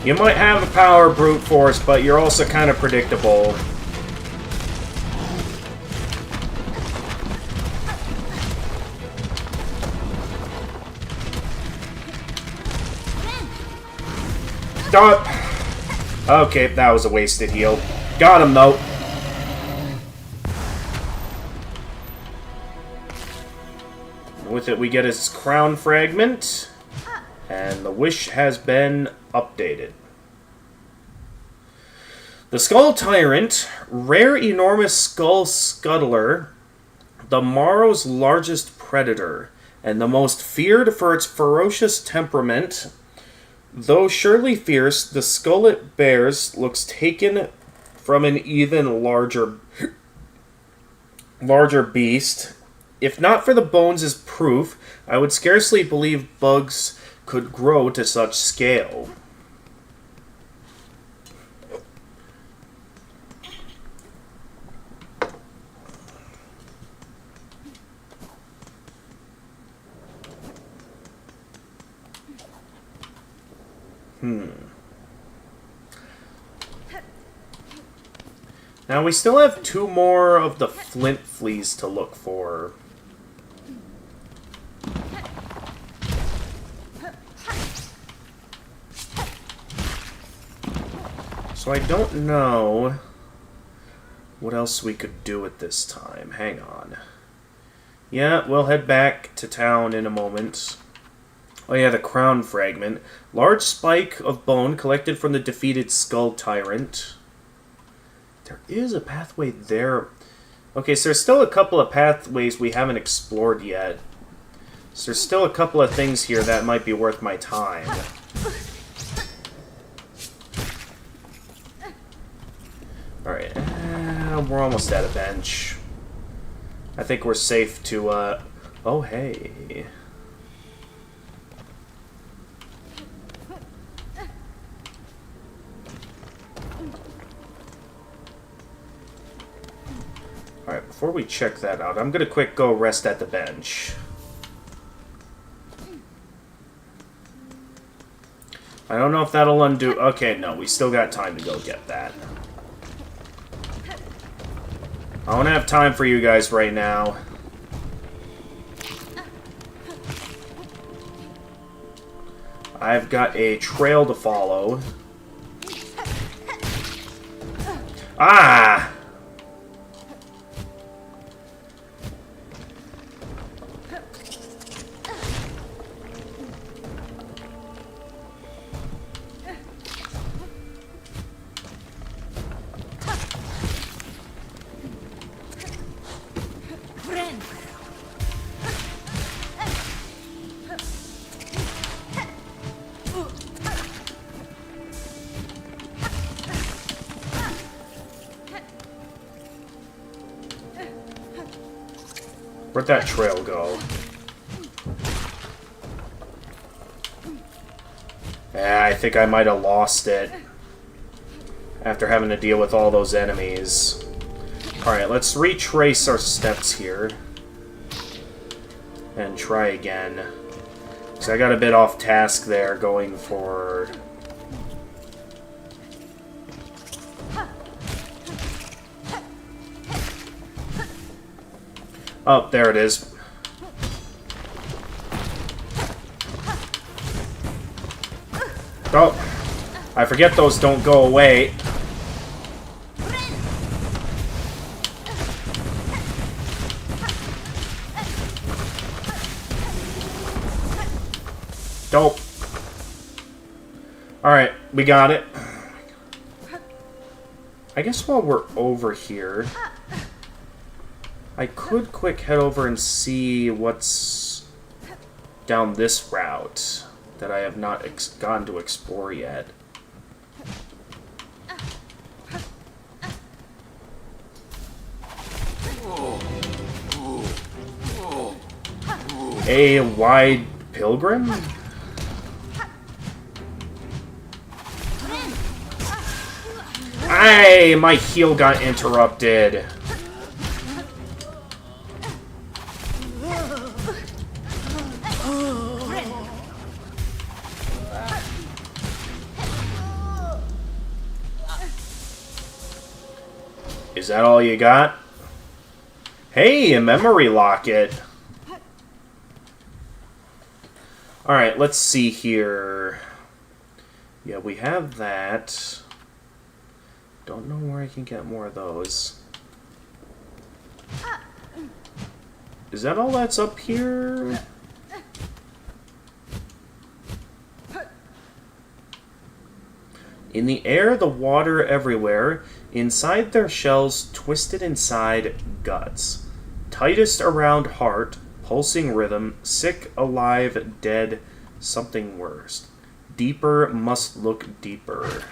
You might have a power brute force, but you're also kind of predictable. Stop! Okay, that was a wasted heal. Got him, though. With it, we get his crown fragment. And the wish has been updated. The Skull Tyrant, rare enormous skull scuttler, the Morrow's largest predator, and the most feared for its ferocious temperament. Though surely fierce, the skull it bears looks taken from an even larger beast. If not for the bones as proof, I would scarcely believe bugs could grow to such scale. Now we still have 2 more of the flint fleas to look for. So I don't know what else we could do at this time. Hang on. Yeah, we'll head back to town in a moment. Oh yeah, the crown fragment. Large spike of bone collected from the defeated Skull Tyrant. There is a pathway there. Okay, so there's still a couple of pathways we haven't explored yet. So there's still a couple of things here that might be worth my time. Alright, we're almost at a bench. I think we're safe to, oh, hey. Alright, before we check that out, I'm gonna quick go rest at the bench. I don't know if that'll undo... Okay, no, we still got time to go get that. I don't have time for you guys right now. I've got a trail to follow. Ah! Where'd that trail go? I think I might have lost it after having to deal with all those enemies. Alright, let's retrace our steps here and try again. So I got a bit off task there going for... Oh, there it is. Oh, I forget those don't go away. Dope. Alright, we got it. I guess while we're over here, I could quick head over and see what's down this route that I have not gotten to explore yet. A wide pilgrim? Aye, my heal got interrupted. Is that all you got? Hey, a memory locket. Alright, let's see here. Yeah, we have that. Don't know where I can get more of those. Is that all that's up here? In the air, the water everywhere. Inside their shells, twisted inside guts. Tightest around heart, pulsing rhythm, sick, alive, dead, something worse. Deeper must look deeper.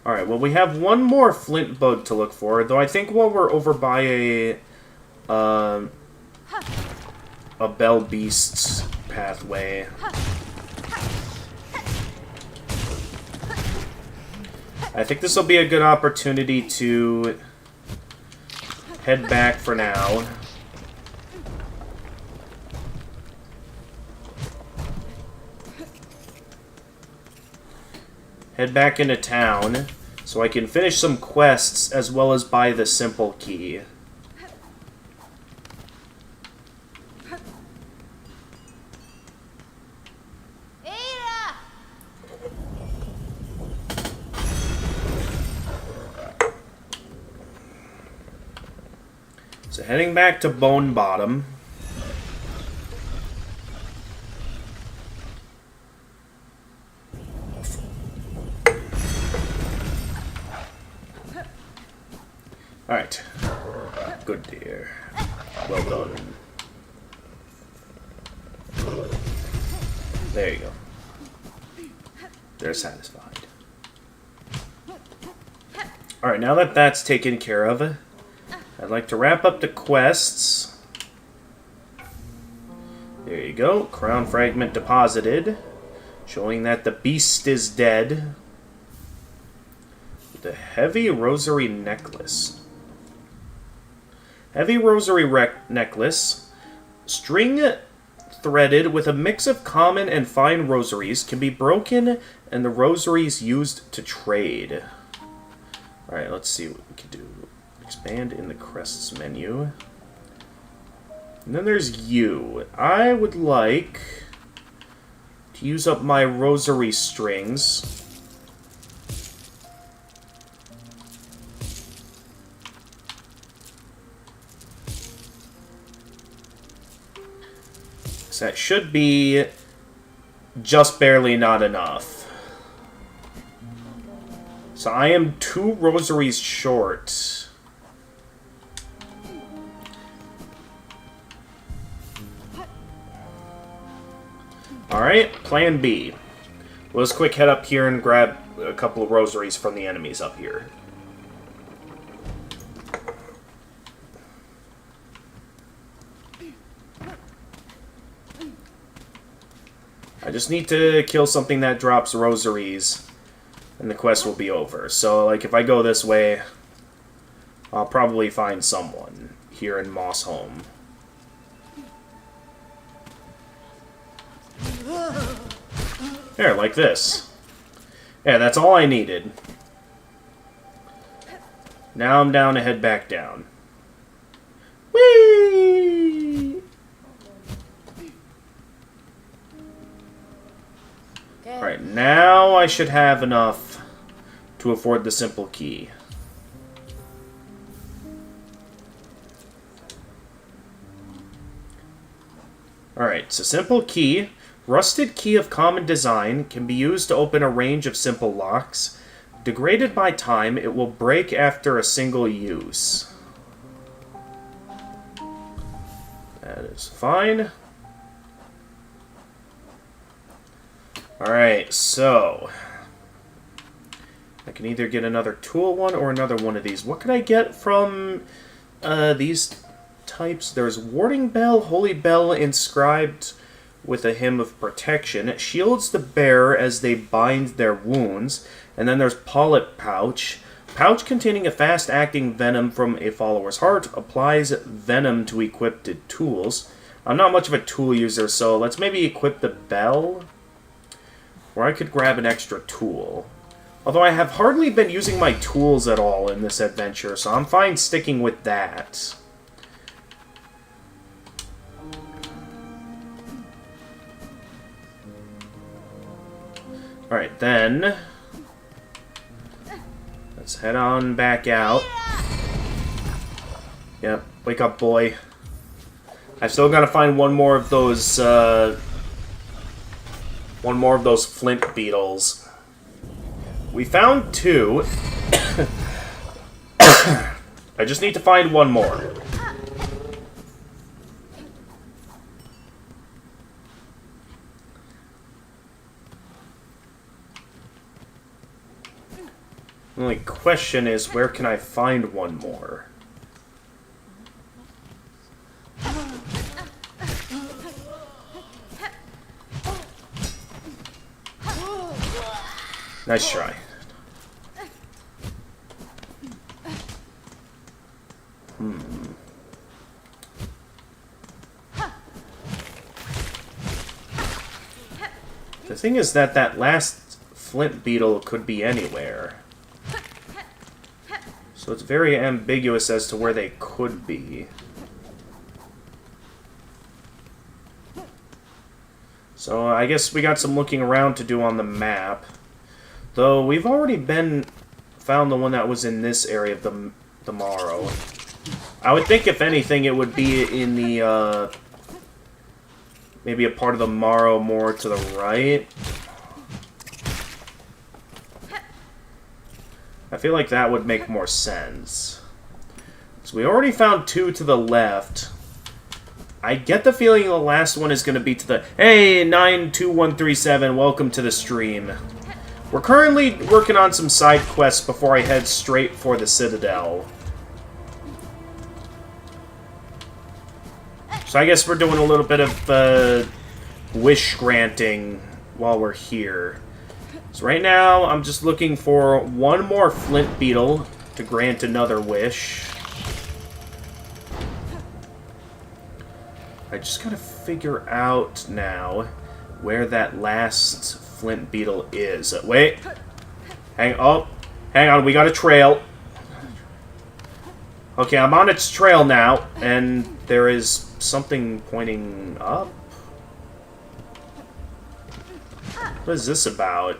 Alright, well we have one more flint bug to look for, though I think while we're over by a bell beast's pathway. I think this will be a good opportunity to head back for now. Head back into town so I can finish some quests as well as buy the simple key. So heading back to Bone Bottom. Alright. Good dear. Well done. There you go. They're satisfied. Alright, now that that's taken care of, I'd like to wrap up the quests. There you go. Crown fragment deposited. Showing that the beast is dead. The heavy rosary necklace. Heavy rosary necklace. String threaded with a mix of common and fine rosaries can be broken and the rosaries used to trade. Alright, let's see what we can do. Expand in the crests menu. And then there's you. I would like to use up my rosary strings. So that should be just barely not enough. So I am 2 rosaries short. Alright, plan B. Let's quick head up here and grab a couple of rosaries from the enemies up here. I just need to kill something that drops rosaries, and the quest will be over. So, like, if I go this way, I'll probably find someone here in Moss Home. There, like this. Yeah, that's all I needed. Now I'm down to head back down. Whee! Alright, now I should have enough to afford the simple key. Alright, so simple key. Rusted key of common design can be used to open a range of simple locks. Degraded by time, it will break after a single use. That is fine. Alright, so I can either get another tool one or another one of these. What can I get from these types? There's Warding Bell, Holy Bell inscribed with a hymn of protection. It shields the bearer as they bind their wounds. And then there's Polyp Pouch. Pouch containing a fast-acting venom from a follower's heart. Applies venom to equipped tools. I'm not much of a tool user, so let's maybe equip the bell. Or I could grab an extra tool. Although I have hardly been using my tools at all in this adventure, so I'm fine sticking with that. Alright, then... let's head on back out. Yep, wake up, boy. I still gotta find one more of those flint beetles. We found 2. I just need to find one more. The only question is, where can I find one more? Nice try. The thing is that last flint beetle could be anywhere. So it's very ambiguous as to where they could be. So I guess we got some looking around to do on the map. Though we've already found the one that was in this area of the Morrow. I would think, if anything, it would be in the, maybe a part of the Morrow more to the right. I feel like that would make more sense. So we already found 2 to the left. I get the feeling the last one is going to be to the... Hey, 92137, welcome to the stream. We're currently working on some side quests before I head straight for the Citadel. So I guess we're doing a little bit of wish granting while we're here. So right now, I'm just looking for one more flint beetle to grant another wish. I just gotta figure out now where that last flint beetle is. Wait. Hang on, we got a trail. Okay, I'm on its trail now, and there is something pointing up. What is this about?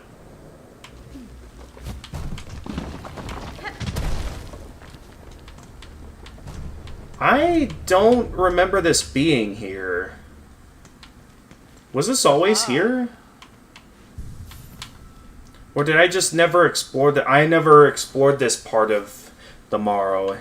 I don't remember this being here. Was this always here? Or did I just never explore that? I never explored this part of the Morrow.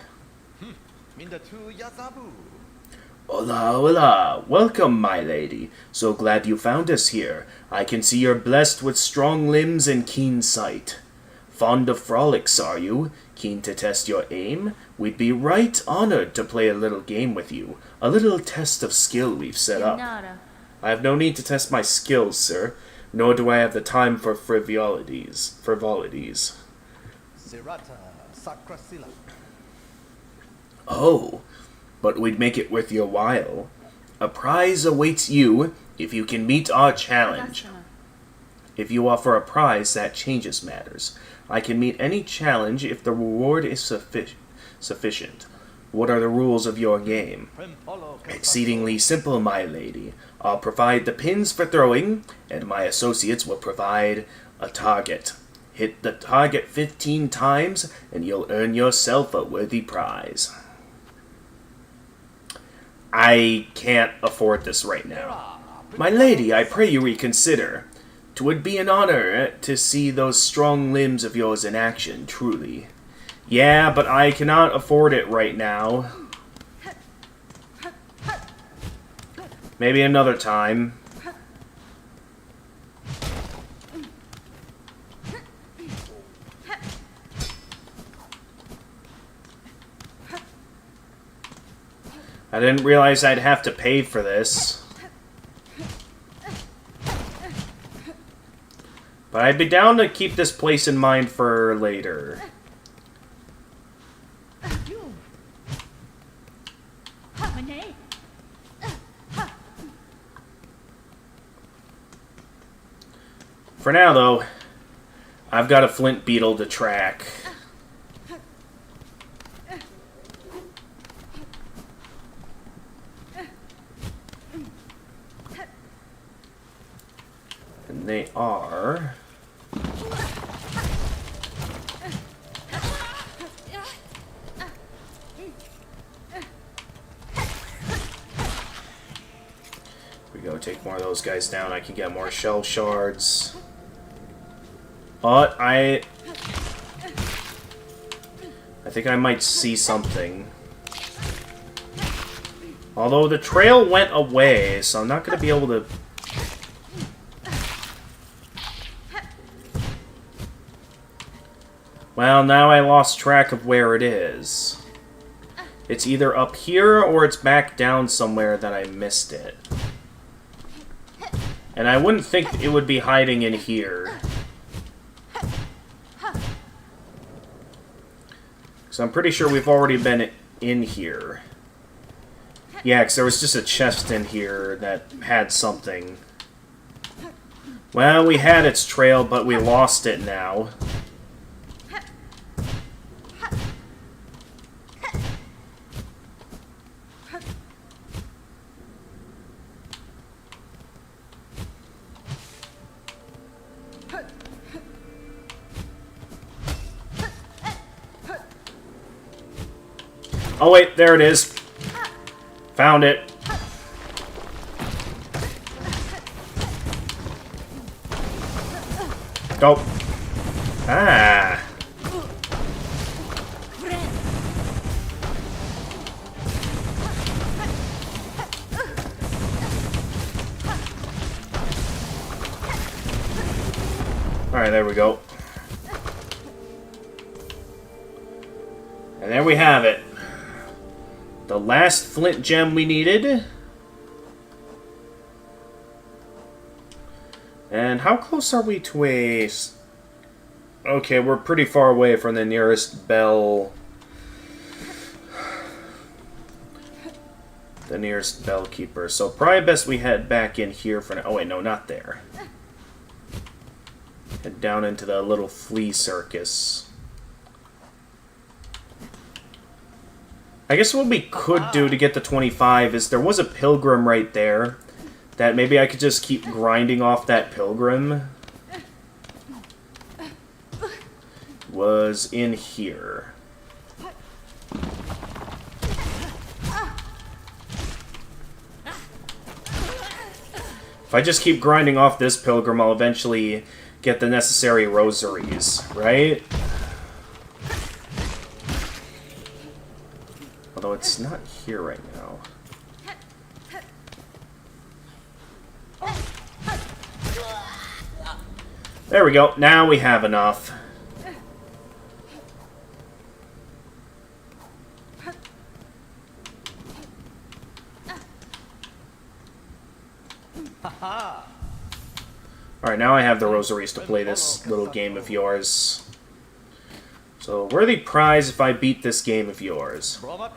Hola, hola. Welcome, my lady. So glad you found us here. I can see you're blessed with strong limbs and keen sight. Fond of frolics, are you? Keen to test your aim? We'd be right honored to play a little game with you. A little test of skill we've set up. I have no need to test my skills, sir. Nor do I have the time for frivolities. Oh, but we'd make it worth your while. A prize awaits you if you can meet our challenge. If you offer a prize, that changes matters. I can meet any challenge if the reward is sufficient. What are the rules of your game? Exceedingly simple, my lady. I'll provide the pins for throwing, and my associates will provide a target. Hit the target 15 times, and you'll earn yourself a worthy prize. I can't afford this right now. My lady, I pray you reconsider. 'Twould be an honor to see those strong limbs of yours in action, truly. Yeah, but I cannot afford it right now. Maybe another time. I didn't realize I'd have to pay for this. But I'd be down to keep this place in mind for later. For now, though, I've got a flint beetle to track. And they are... Go take more of those guys down. I can get more shell shards. But I think I might see something. Although the trail went away, so I'm not going to be able to... Well, now I lost track of where it is. It's either up here or it's back down somewhere that I missed it. And I wouldn't think it would be hiding in here. Because I'm pretty sure we've already been in here. Yeah, because there was just a chest in here that had something. Well, we had its trail, but we lost it now. Oh wait, there it is. Found it. Go. Ah. Alright, there we go. And there we have it. The last flint gem we needed. And how close are we to a... Okay, we're pretty far away from the nearest bell. The nearest bell keeper. So probably best we head back in here for now. Oh wait, no, not there. Head down into the little flea circus. I guess what we could do to get to 25 is there was a pilgrim right there that maybe I could just keep grinding off that pilgrim. Was in here. If I just keep grinding off this pilgrim, I'll eventually get the necessary rosaries, right? Although it's not here right now. There we go. Now we have enough. Alright, now I have the rosaries to play this little game of yours. So, worthy prize if I beat this game of yours. Hola,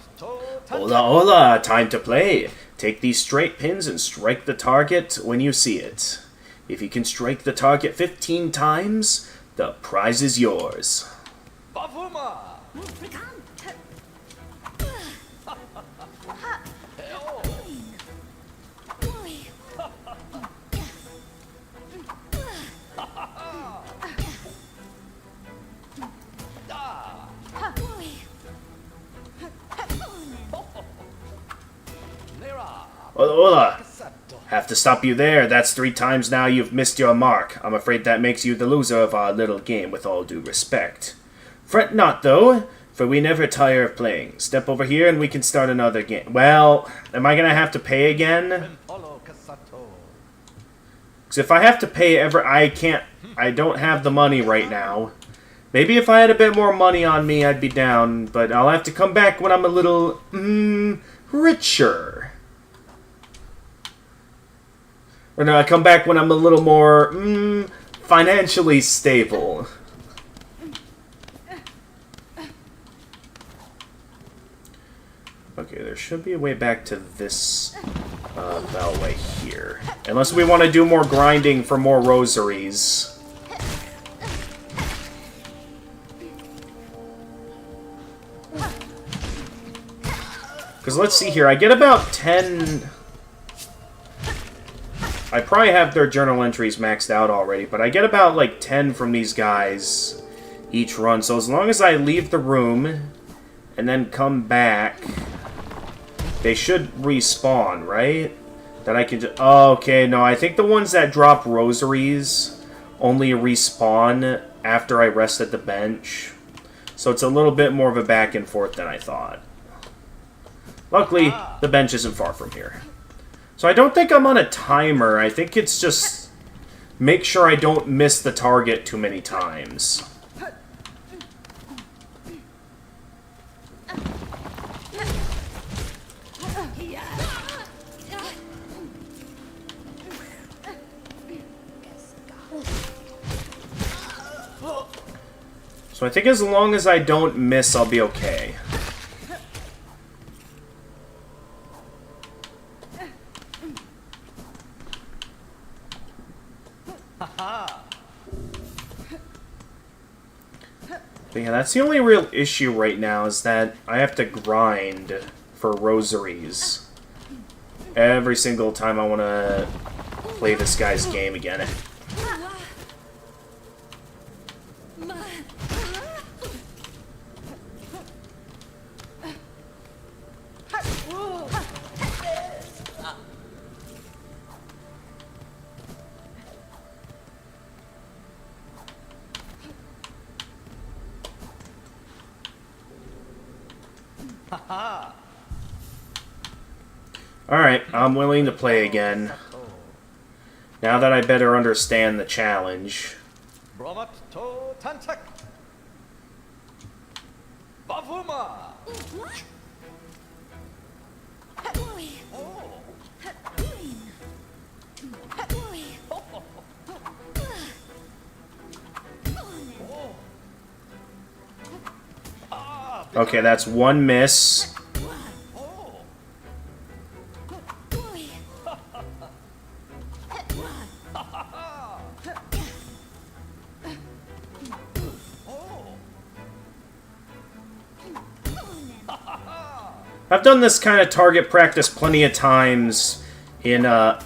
hola! Time to play! Take these straight pins and strike the target when you see it. If you can strike the target 15 times, the prize is yours. Hola, hola! Have to stop you there. That's 3 times now you've missed your mark. I'm afraid that makes you the loser of our little game, with all due respect. Fret not, though, for we never tire of playing. Step over here and we can start another game. Well, am I gonna have to pay again? Because if I have to pay I don't have the money right now. Maybe if I had a bit more money on me, I'd be down, but I'll have to come back when I'm a little, richer. Or no, I come back when I'm a little more, financially stable. Okay, there should be a way back to this bellway here. Unless we want to do more grinding for more rosaries. Because let's see here. I get about 10... I probably have their journal entries maxed out already, but I get about, like, 10 from these guys each run. So as long as I leave the room and then come back, they should respawn, right? That I can just... Oh, okay, no, I think the ones that drop rosaries only respawn after I rest at the bench. So it's a little bit more of a back and forth than I thought. Luckily, the bench isn't far from here. So I don't think I'm on a timer. I think it's just make sure I don't miss the target too many times. So I think as long as I don't miss, I'll be okay. But yeah, that's the only real issue right now, is that I have to grind for rosaries every single time I want to play this guy's game again. Alright, I'm willing to play again. Now that I better understand the challenge. Okay, that's one miss. I've done this kind of target practice plenty of times in, had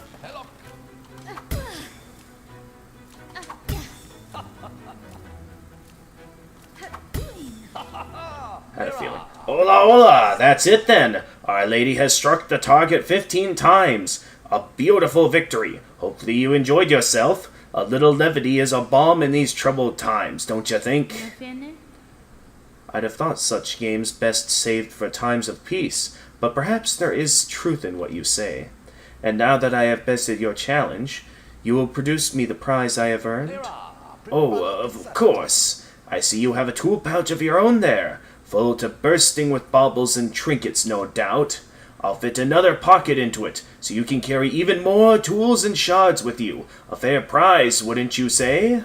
a feeling. Hola, hola! That's it then! Our Lady has struck the target 15 times. A beautiful victory. Hopefully you enjoyed yourself. A little levity is a balm in these troubled times, don't you think? I'd have thought such games best saved for times of peace, but perhaps there is truth in what you say. And now that I have bested your challenge, you will produce me the prize I have earned? Oh, of course. I see you have a tool pouch of your own there, full to bursting with baubles and trinkets, no doubt. I'll fit another pocket into it, so you can carry even more tools and shards with you. A fair prize, wouldn't you say?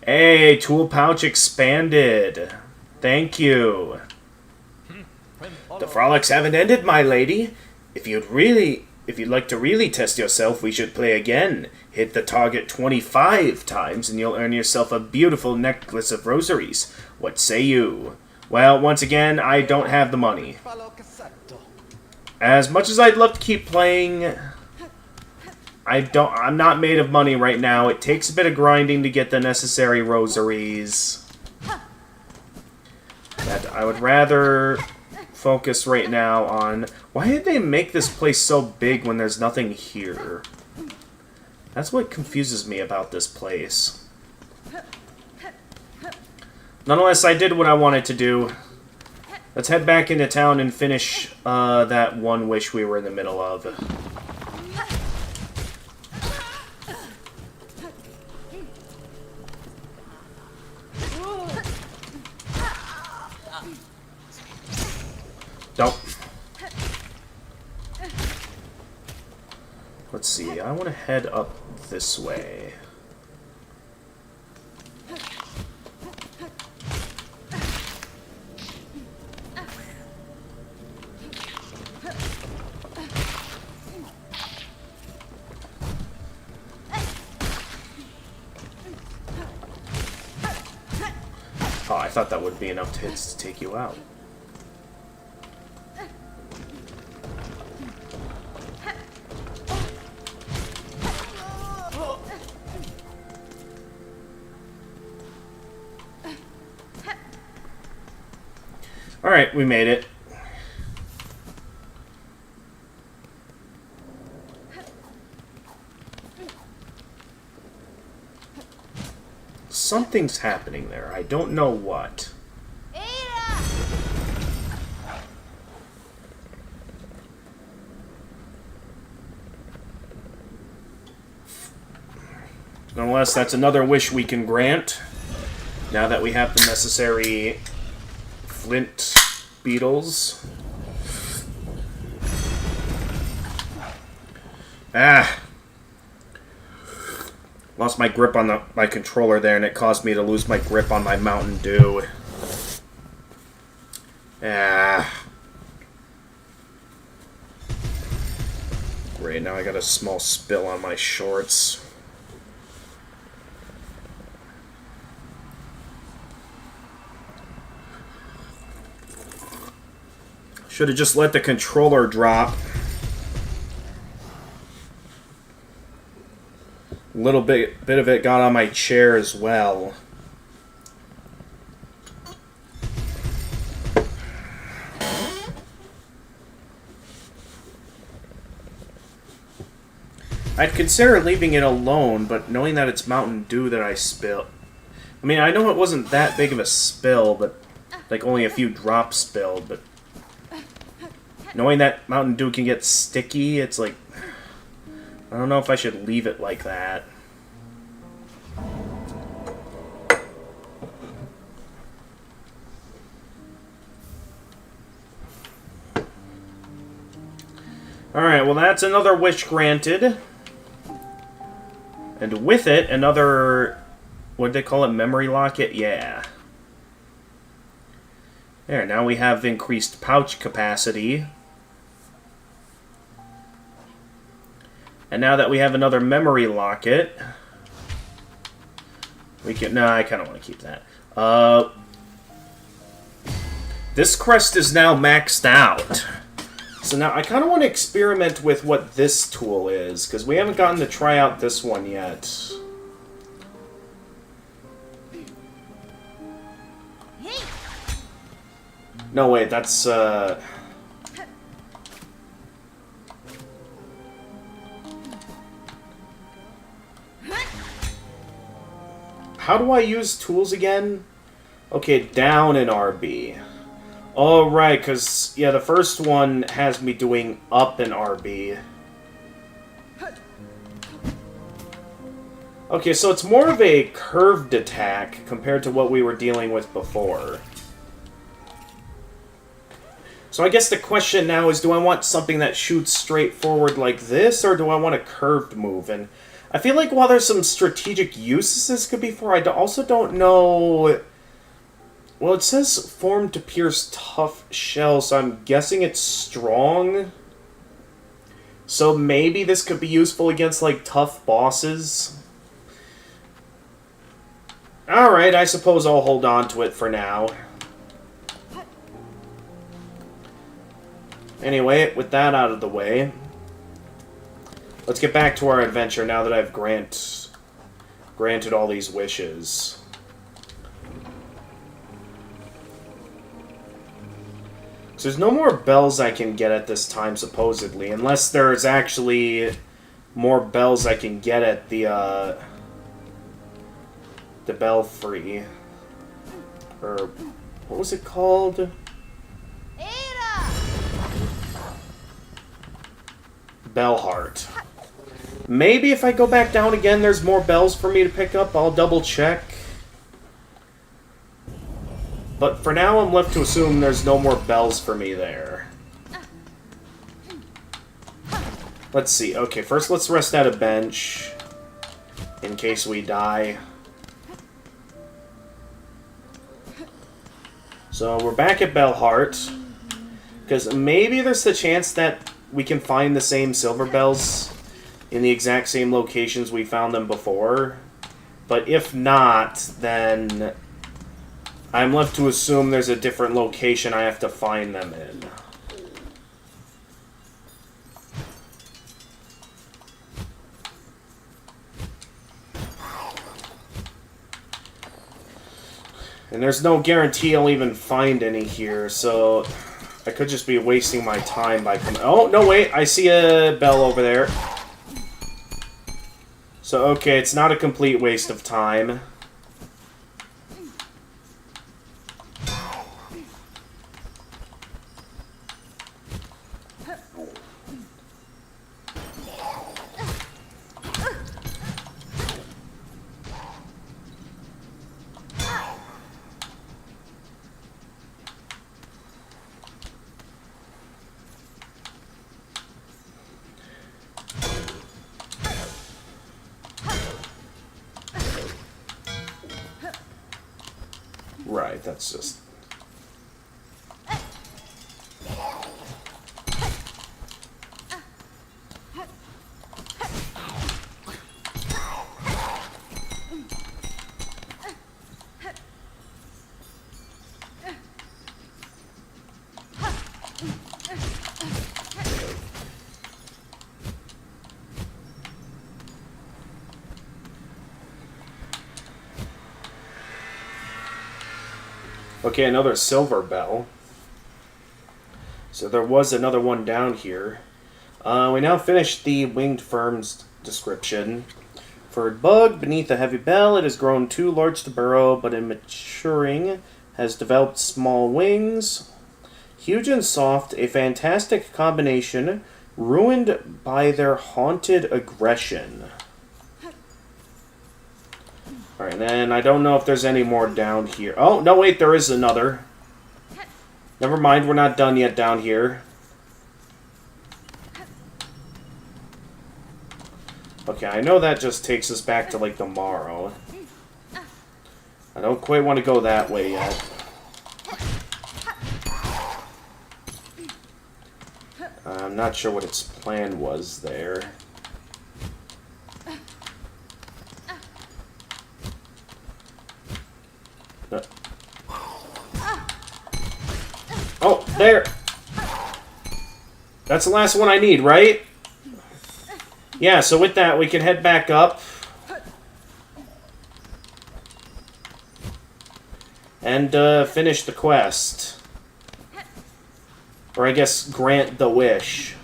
Hey, tool pouch expanded. Thank you. The frolics haven't ended, my lady. If you'd like to really test yourself, we should play again. Hit the target 25 times and you'll earn yourself a beautiful necklace of rosaries. What say you? Well, once again, I don't have the money. As much as I'd love to keep playing, I'm not made of money right now. It takes a bit of grinding to get the necessary rosaries. That I would rather focus right now on... Why did they make this place so big when there's nothing here? That's what confuses me about this place. Nonetheless, I did what I wanted to do. Let's head back into town and finish that one wish we were in the middle of. Don't. Let's see, I want to head up this way. Oh, I thought that would be enough hits to take you out. Alright, we made it. Something's happening there. I don't know what. Unless that's another wish we can grant. Now that we have the necessary flint beetles. Ah! Lost my grip on my controller there, and it caused me to lose my grip on my Mountain Dew. Ah. Great, now I got a small spill on my shorts. Should have just let the controller drop. A little bit of it got on my chair as well. I'd consider leaving it alone, but knowing that it's Mountain Dew that I spilled... I mean, I know it wasn't that big of a spill, but... like, only a few drops spilled, but... knowing that Mountain Dew can get sticky, it's like... I don't know if I should leave it like that. Alright, well that's another wish granted. And with it, another... what did they call it? Memory locket? Yeah. There, now we have increased pouch capacity. And now that we have another memory locket, we can... no, I kind of want to keep that. This crest is now maxed out. So now I kind of want to experiment with what this tool is, because we haven't gotten to try out this one yet. No, wait, that's... how do I use tools again? Okay, down in RB. Oh, right, because, yeah, the first one has me doing up in RB. Okay, so it's more of a curved attack compared to what we were dealing with before. So I guess the question now is, do I want something that shoots straight forward like this, or do I want a curved move? And I feel like while there's some strategic uses this could be for, I also don't know... well, it says formed to pierce tough shells, so I'm guessing it's strong. So maybe this could be useful against, like, tough bosses. Alright, I suppose I'll hold on to it for now. Anyway, with that out of the way, let's get back to our adventure now that I've granted all these wishes. So there's no more bells I can get at this time, supposedly, unless there's actually more bells I can get at the belfry. Or, what was it called? Bellheart. Maybe if I go back down again, there's more bells for me to pick up. I'll double check. But for now, I'm left to assume there's no more bells for me there. Let's see. Okay, first let's rest at a bench. In case we die. So we're back at Bellheart. Because maybe there's the chance that we can find the same silver bells in the exact same locations we found them before. But if not, then I'm left to assume there's a different location I have to find them in. And there's no guarantee I'll even find any here, so I could just be wasting my time by coming... Oh, no, wait, I see a bell over there. So, okay, it's not a complete waste of time. Right, that's just... Okay, another silver bell. So there was another one down here. We now finished the winged firm's description. Furred bug, beneath a heavy bell, it has grown too large to burrow, but in maturing has developed small wings. Huge and soft, a fantastic combination, ruined by their haunted aggression. Alright, then I don't know if there's any more down here. Oh, no, wait, there is another. Never mind, we're not done yet down here. Okay, I know that just takes us back to, like, tomorrow. I don't quite want to go that way yet. I'm not sure what its plan was there. Oh, there! That's the last one I need, right? Yeah, so with that, we can head back up. And finish the quest. Or I guess grant the wish.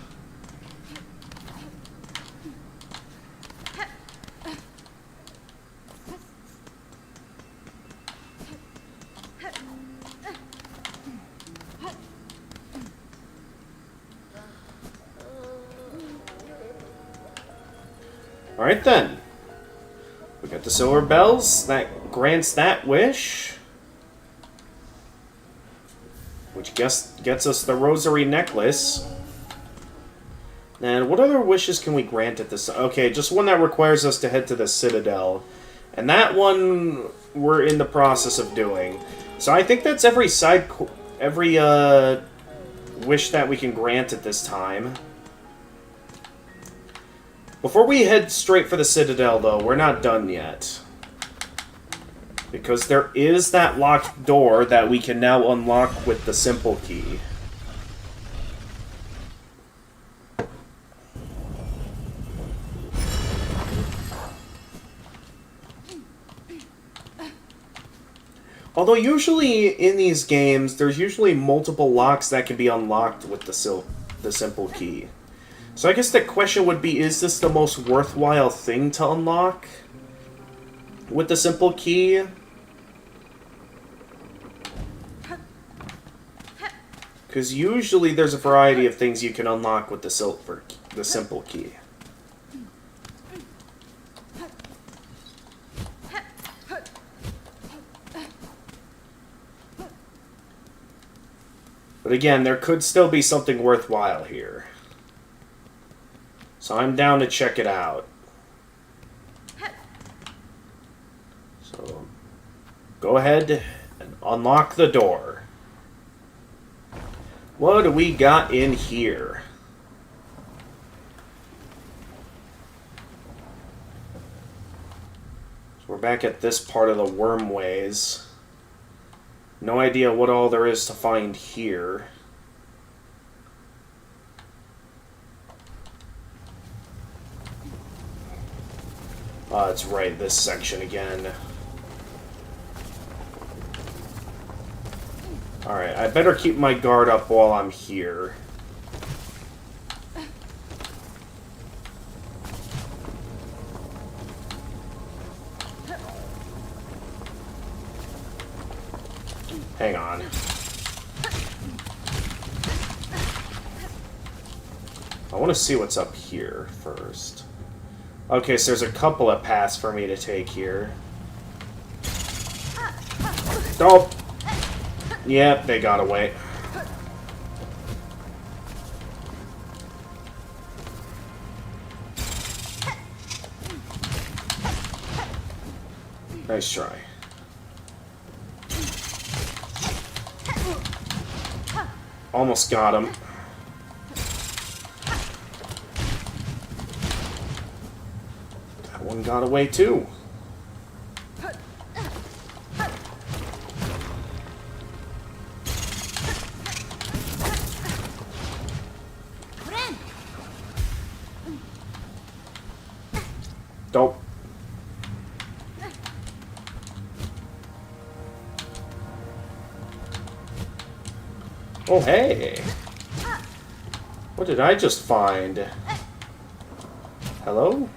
Alright then. We got the silver bells. That grants that wish. Which gets us the rosary necklace. And what other wishes can we grant at this? Okay, just one that requires us to head to the Citadel. And that one we're in the process of doing. So I think that's every wish that we can grant at this time. Before we head straight for the Citadel, though, we're not done yet. Because there is that locked door that we can now unlock with the simple key. Although usually in these games, there's usually multiple locks that can be unlocked with the simple key. So I guess the question would be, is this the most worthwhile thing to unlock with the simple key? Because usually there's a variety of things you can unlock with the simple key. But again, there could still be something worthwhile here. So I'm down to check it out. So, go ahead and unlock the door. What do we got in here? So we're back at this part of the wormways. No idea what all there is to find here. Oh, that's right, this section again. Alright, I better keep my guard up while I'm here. Hang on. I want to see what's up here first. Okay, so there's a couple of paths for me to take here. Oh! Yep, they got away. Nice try. Almost got him. That one got away too. Dope. Oh, hey! What did I just find? Hello?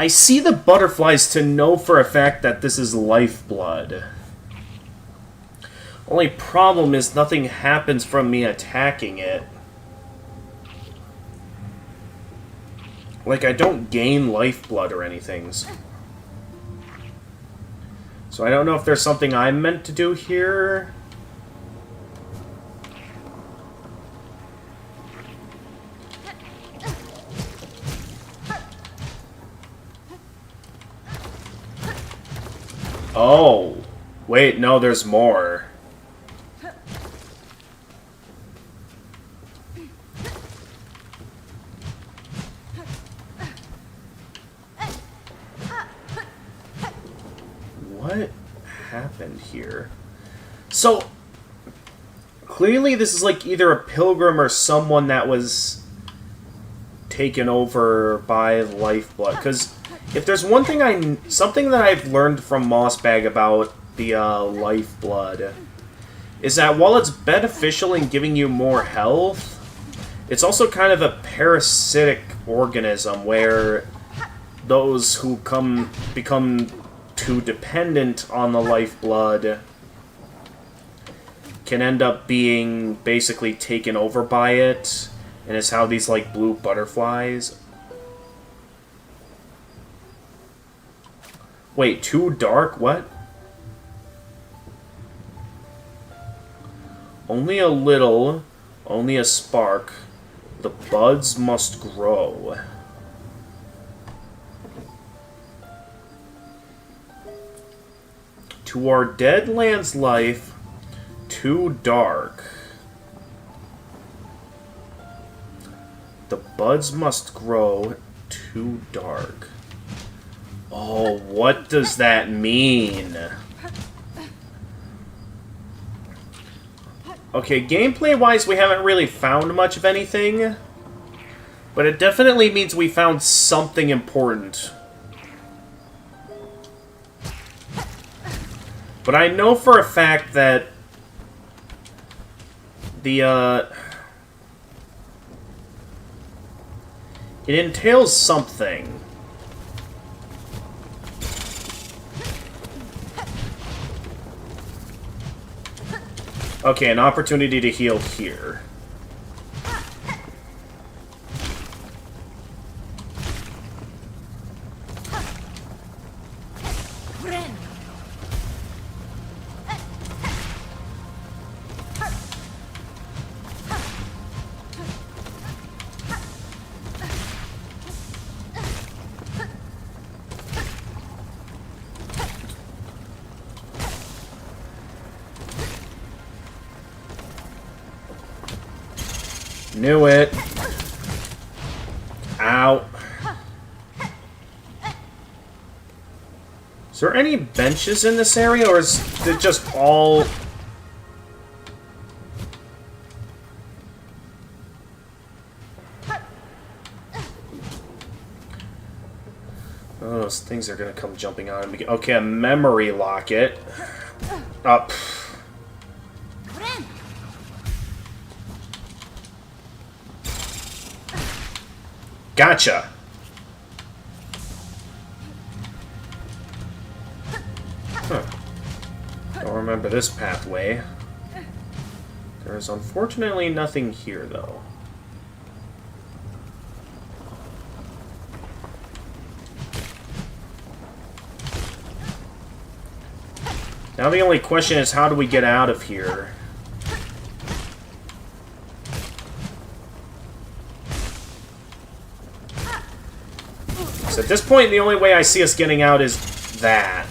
I see the butterflies to know for a fact that this is lifeblood. Only problem is nothing happens from me attacking it. Like, I don't gain lifeblood or anything. So I don't know if there's something I'm meant to do here. Oh, wait, no, there's more. What happened here? So, clearly this is like either a pilgrim or someone that was taken over by lifeblood, because if there's one thing something that I've learned from Mossbag about the lifeblood is that while it's beneficial in giving you more health, it's also kind of a parasitic organism where those who become too dependent on the lifeblood can end up being basically taken over by it, and it's how these like blue butterflies. Wait, too dark? What? Only a little, only a spark. The buds must grow. To our dead land's life, too dark. The buds must grow, too dark. Oh, what does that mean? Okay, gameplay-wise, we haven't really found much of anything. But it definitely means we found something important. But I know for a fact that the, it entails something. Okay, an opportunity to heal here. Knew it. Ow. Is there any benches in this area, or is it just all... Oh, those things are gonna come jumping on me. Okay, a memory locket. Up. Gotcha. Huh. Don't remember this pathway. There is unfortunately nothing here, though. Now the only question is, how do we get out of here? So at this point, the only way I see us getting out is that.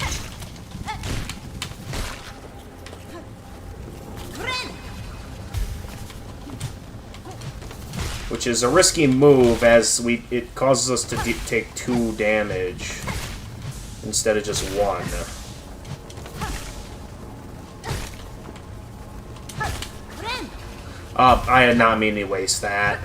Which is a risky move, as it causes us to take 2 damage instead of just 1. I did not mean to waste that.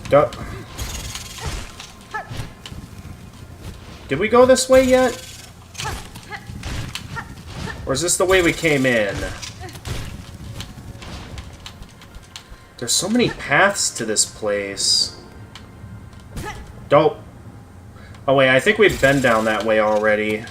Duh. Did we go this way yet? Or is this the way we came in? There's so many paths to this place. Dope. Oh wait, I think we've been down that way already.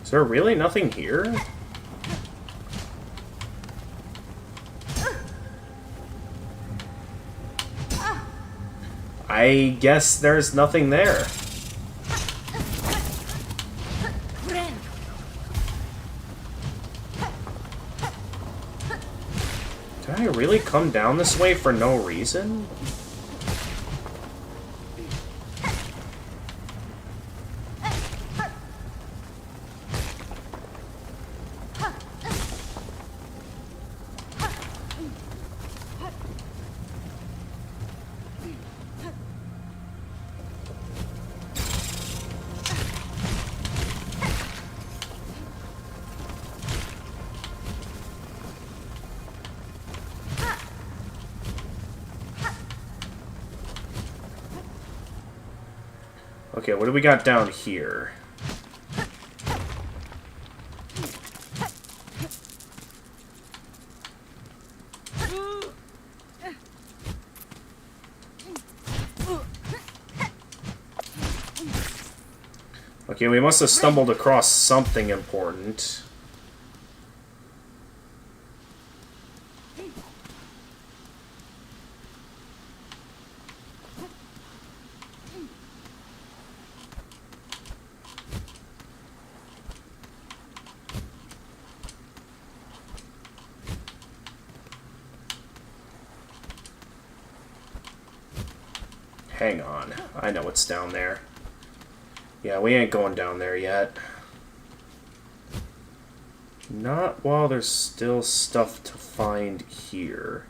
Is there really nothing here? I guess there's nothing there. Did I really come down this way for no reason? Okay, what do we got down here? Okay, we must have stumbled across something important. Hang on. I know what's down there. Yeah, we ain't going down there yet. Not while there's still stuff to find here.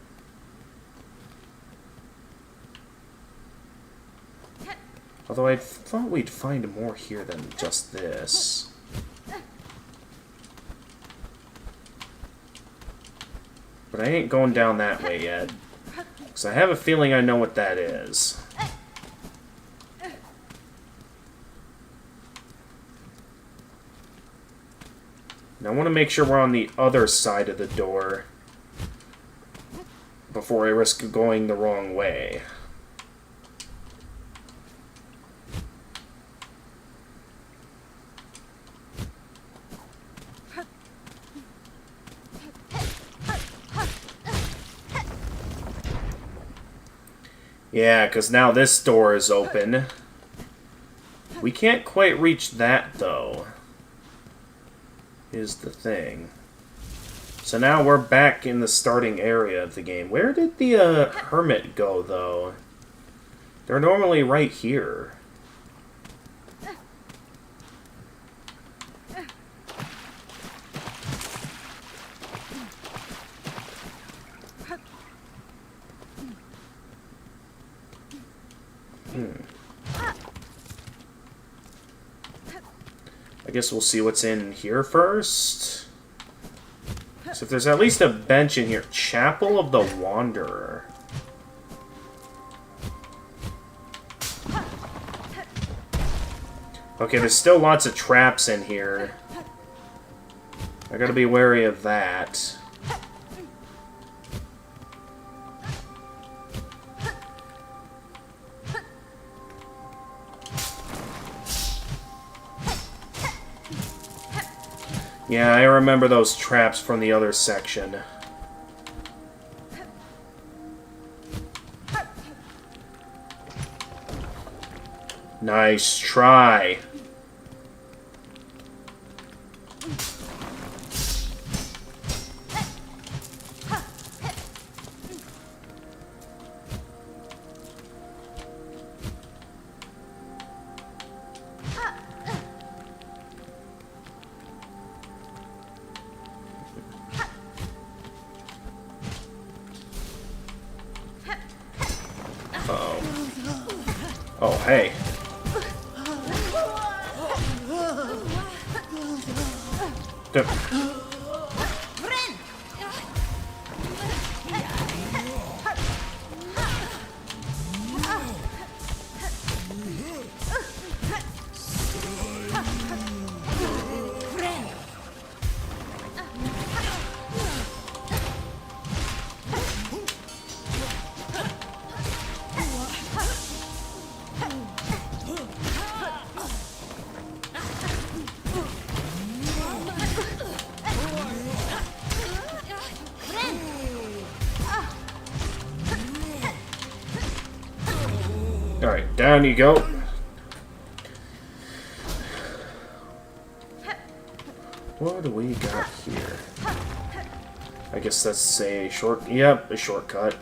Although I thought we'd find more here than just this. But I ain't going down that way yet. Because I have a feeling I know what that is. Now I want to make sure we're on the other side of the door before I risk going the wrong way. Yeah, because now this door is open. We can't quite reach that, though. Is the thing. So now we're back in the starting area of the game. Where did the hermit go, though? They're normally right here. I guess we'll see what's in here first. So if there's at least a bench in here. Chapel of the Wanderer. Okay, there's still lots of traps in here. I gotta be wary of that. Yeah, I remember those traps from the other section. Nice try. Oh, hey. Alright, down you go. What do we got here? I guess that's a short... Yep, a shortcut.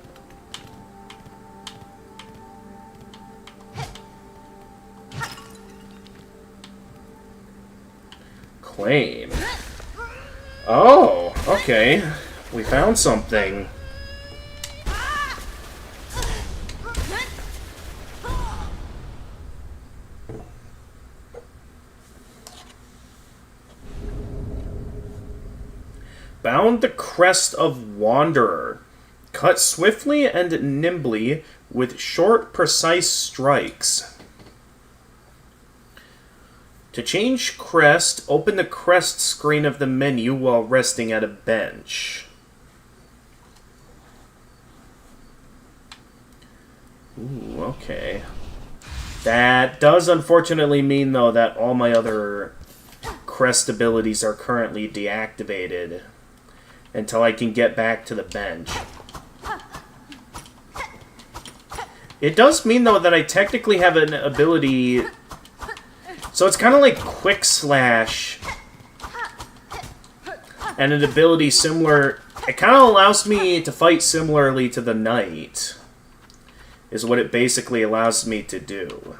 Claim. Oh, okay. We found something. Bound the crest of Wanderer. Cut swiftly and nimbly with short, precise strikes. To change crest, open the crest screen of the menu while resting at a bench. Ooh, okay. That does unfortunately mean, though, that all my other crest abilities are currently deactivated until I can get back to the bench. It does mean, though, that I technically have an ability... So it's kind of like Quick Slash and an ability similar... It kind of allows me to fight similarly to the Knight, is what it basically allows me to do.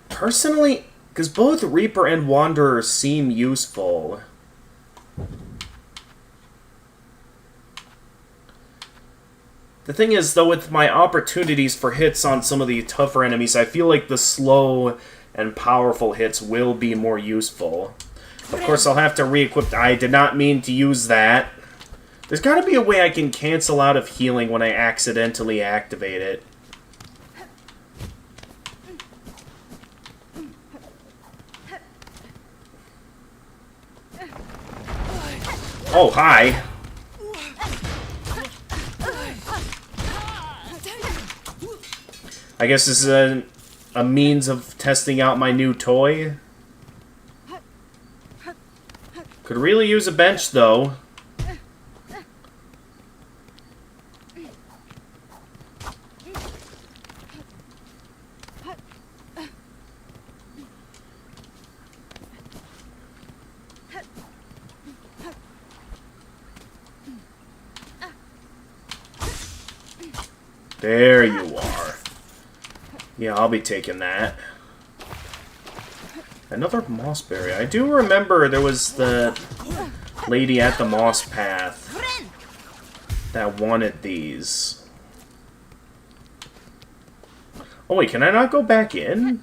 Personally, Because both Reaper and Wanderer seem useful. The thing is, though, with my opportunities for hits on some of the tougher enemies, I feel like the slow and powerful hits will be more useful. Of course, I'll have to re-equip... I did not mean to use that. There's got to be a way I can cancel out of healing when I accidentally activate it. Oh, hi. I guess this is a means of testing out my new toy. Could really use a bench, though. There you are. Yeah, I'll be taking that. Another mossberry. I do remember there was the lady at the moss path that wanted these. Oh wait, can I not go back in?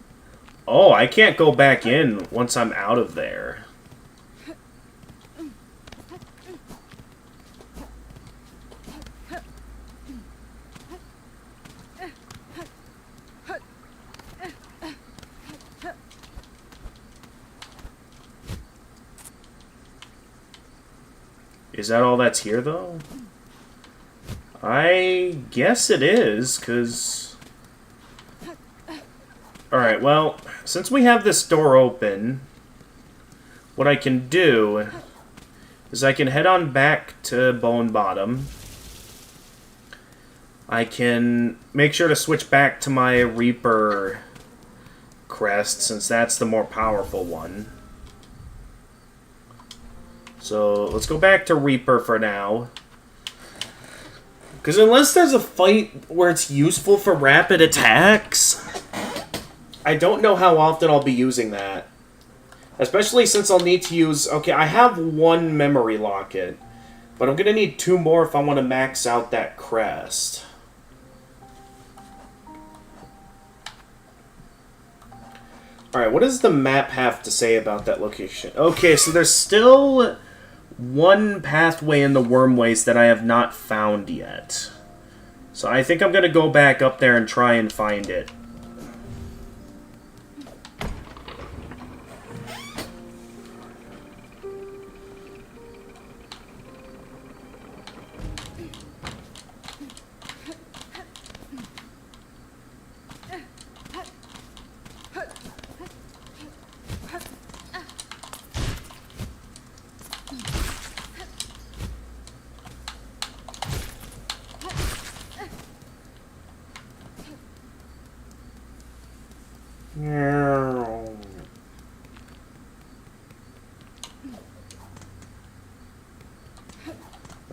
Oh, I can't go back in once I'm out of there. Is that all that's here, though? I guess it is, because... Alright, well, since we have this door open, what I can do is I can head on back to Bone Bottom. I can make sure to switch back to my Reaper crest, since that's the more powerful one. So, let's go back to Reaper for now. Because unless there's a fight where it's useful for rapid attacks, I don't know how often I'll be using that. Especially since I'll need to use... Okay, I have one memory locket, but I'm going to need 2 more if I want to max out that crest. Alright, what does the map have to say about that location? Okay, so there's still... one pathway in the Wormways that I have not found yet. So I think I'm going to go back up there and try and find it.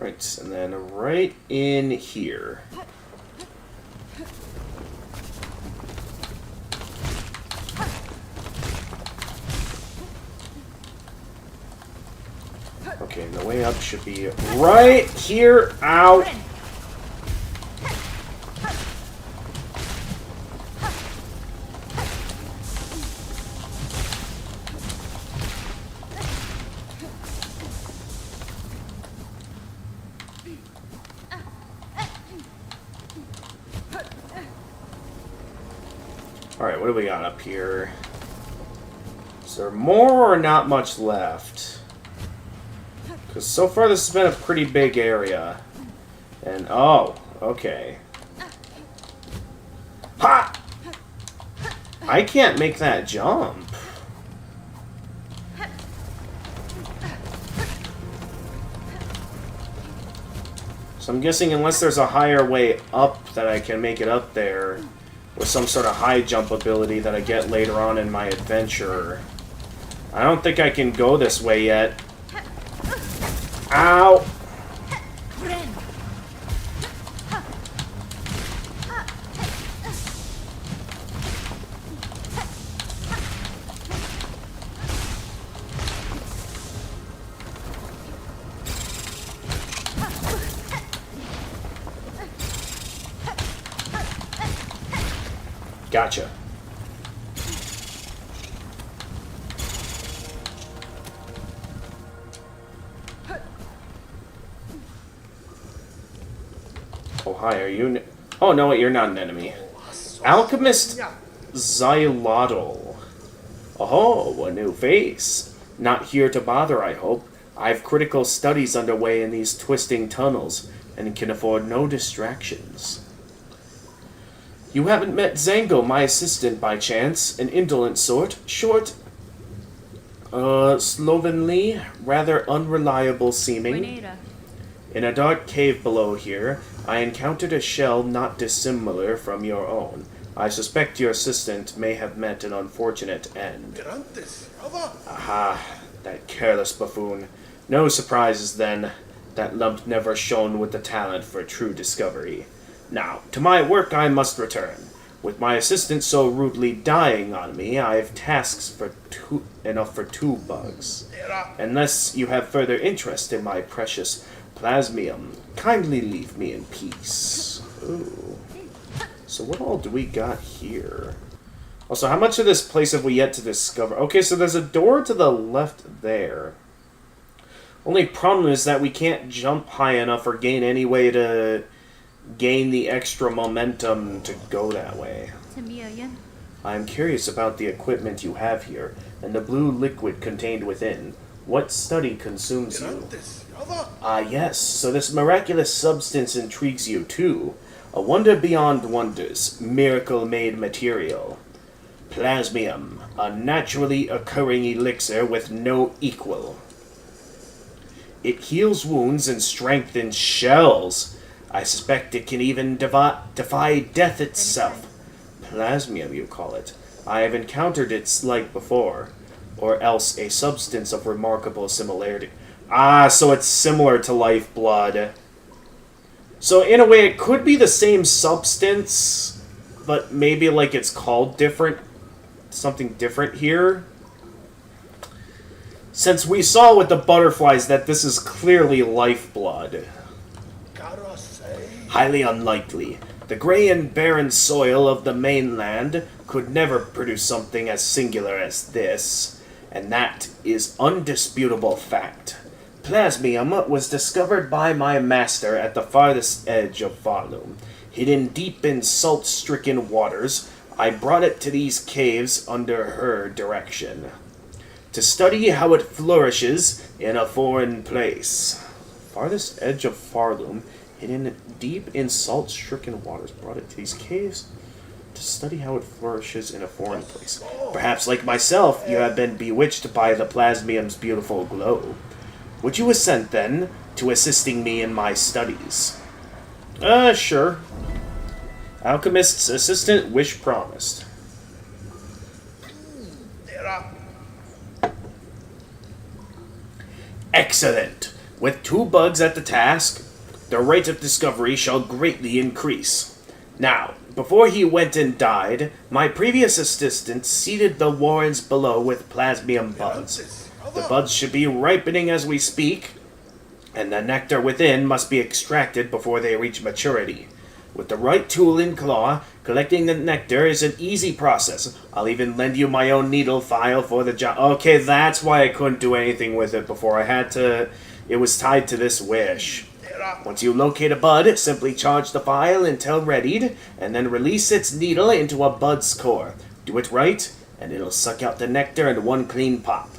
Right, and then right in here. Okay, the way up should be right here. Ow! Alright, what do we got up here? Is there more or not much left? Because so far this has been a pretty big area. And, oh, okay. Ha! I can't make that jump. So I'm guessing unless there's a higher way up that I can make it up there, with some sort of high jump ability that I get later on in my adventure. I don't think I can go this way yet. Ow! Gotcha. Oh, hi, are you... Oh, no, wait, you're not an enemy. Alchemist Xylotl. Oh, a new face. Not here to bother, I hope. I've critical studies underway in these twisting tunnels, and can afford no distractions. You haven't met Zango, my assistant, by chance? An indolent sort. Short, slovenly, rather unreliable seeming. In a dark cave below here, I encountered a shell not dissimilar from your own. I suspect your assistant may have met an unfortunate end. Aha, that careless buffoon. No surprises, then. That lump never shone with the talent for true discovery. Now, to my work I must return. With my assistant so rudely dying on me, I have tasks enough for 2 bugs. Unless you have further interest in my precious plasmium, kindly leave me in peace. Ooh. So what all do we got here? Also, how much of this place have we yet to discover? Okay, so there's a door to the left there. Only problem is that we can't jump high enough or gain any way to gain the extra momentum to go that way. I am curious about the equipment you have here, and the blue liquid contained within. What study consumes you? Ah, yes, so this miraculous substance intrigues you too. A wonder beyond wonders, miracle-made material. Plasmium, a naturally occurring elixir with no equal. It heals wounds and strengthens shells. I suspect it can even defy death itself. Plasmium, you call it. I have encountered its like before. Or else a substance of remarkable similarity. Ah, so it's similar to lifeblood. So in a way, it could be the same substance, but maybe like it's called different, something different here. Since we saw with the butterflies that this is clearly lifeblood. Highly unlikely. The grey and barren soil of the mainland could never produce something as singular as this, and that is undisputable fact. Plasmium was discovered by my master at the farthest edge of Farloom. Hidden deep in salt-stricken waters, I brought it to these caves under her direction, to study how it flourishes in a foreign place. Farthest edge of Farloom, hidden deep in salt-stricken waters, brought it to these caves to study how it flourishes in a foreign place. Perhaps, like myself, you have been bewitched by the plasmium's beautiful glow. Would you assent, then, to assisting me in my studies? Sure. Alchemist's assistant, wish promised. Excellent! With 2 bugs at the task, the rate of discovery shall greatly increase. Now, before he went and died, my previous assistant seeded the warrens below with plasmium buds. The buds should be ripening as we speak, and the nectar within must be extracted before they reach maturity. With the right tool and claw, collecting the nectar is an easy process. I'll even lend you my own needle file for the job. Okay, that's why I couldn't do anything with it before. It was tied to this wish. Once you locate a bud, simply charge the file until readied, and then release its needle into a bud's core. Do it right, and it'll suck out the nectar in one clean pop.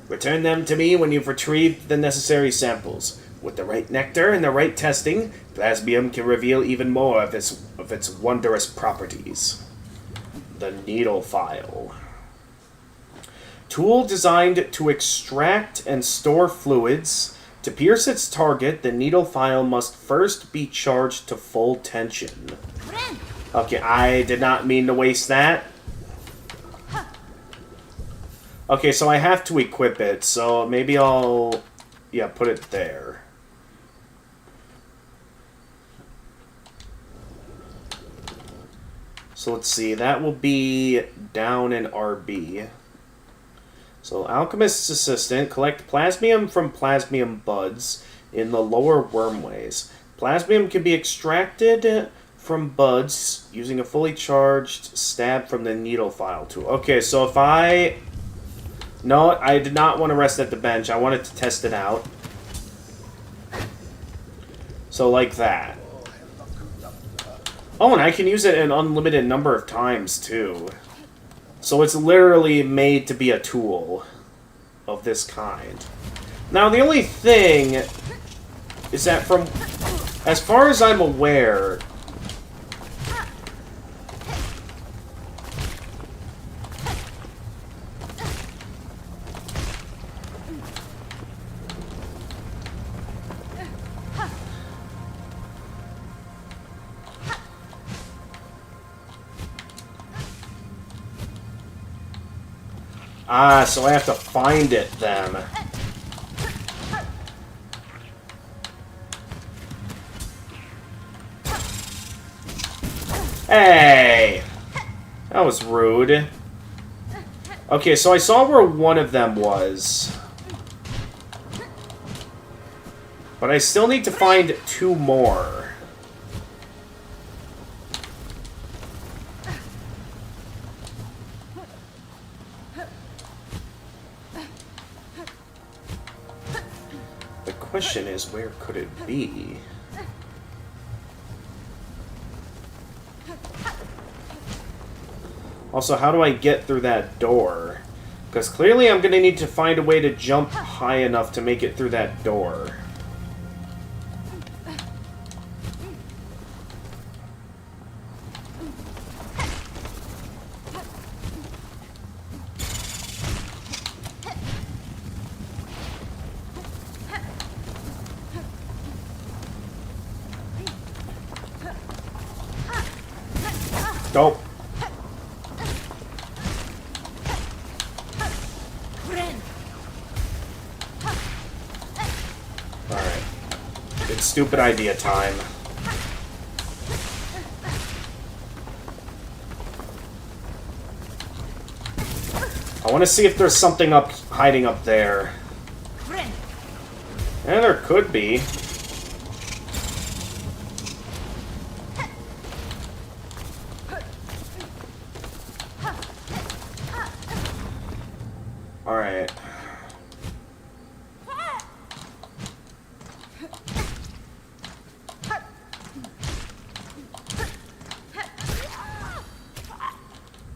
Return them to me when you've retrieved the necessary samples. With the right nectar and the right testing, plasmium can reveal even more of its wondrous properties. The needle file. Tool designed to extract and store fluids. To pierce its target, the needle file must first be charged to full tension. Okay, I did not mean to waste that. Okay, so I have to equip it, so maybe I'll... yeah, put it there. So let's see, that will be down in RB. So Alchemist's Assistant, collect plasmium from plasmium buds in the lower wormways. Plasmium can be extracted from buds using a fully charged stab from the needle file tool. Okay, so if I... No, I did not want to rest at the bench. I wanted to test it out. So like that. Oh, and I can use it an unlimited number of times, too. So it's literally made to be a tool of this kind. Now, the only thing is that from... As far as I'm aware... Ah, so I have to find it then. Hey! That was rude. Okay, so I saw where one of them was. But I still need to find 2 more. The question is, where could it be? Also, how do I get through that door? Because clearly I'm going to need to find a way to jump high enough to make it through that door. Nope. Alright. It's stupid idea time. I want to see if there's something hiding up there. And there could be. Alright.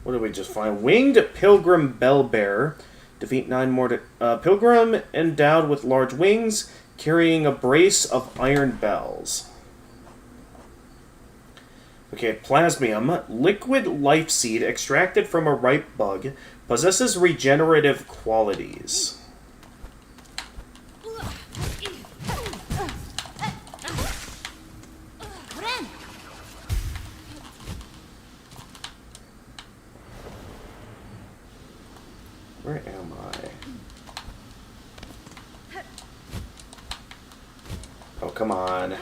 What did we just find? Winged Pilgrim Bellbearer. Defeat 9 more... Pilgrim endowed with large wings, carrying a brace of iron bells. Okay, Plasmium. Liquid life seed extracted from a ripe bug. Possesses regenerative qualities. Where am I? Oh, come on.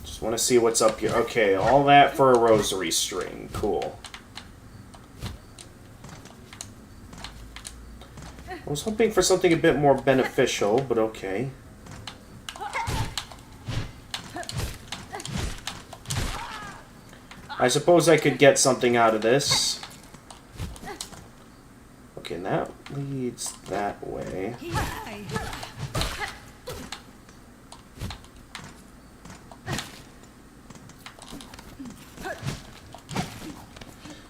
Just want to see what's up here. Okay, all that for a rosary string. Cool. I was hoping for something a bit more beneficial, but okay. I suppose I could get something out of this. Okay, and that leads that way.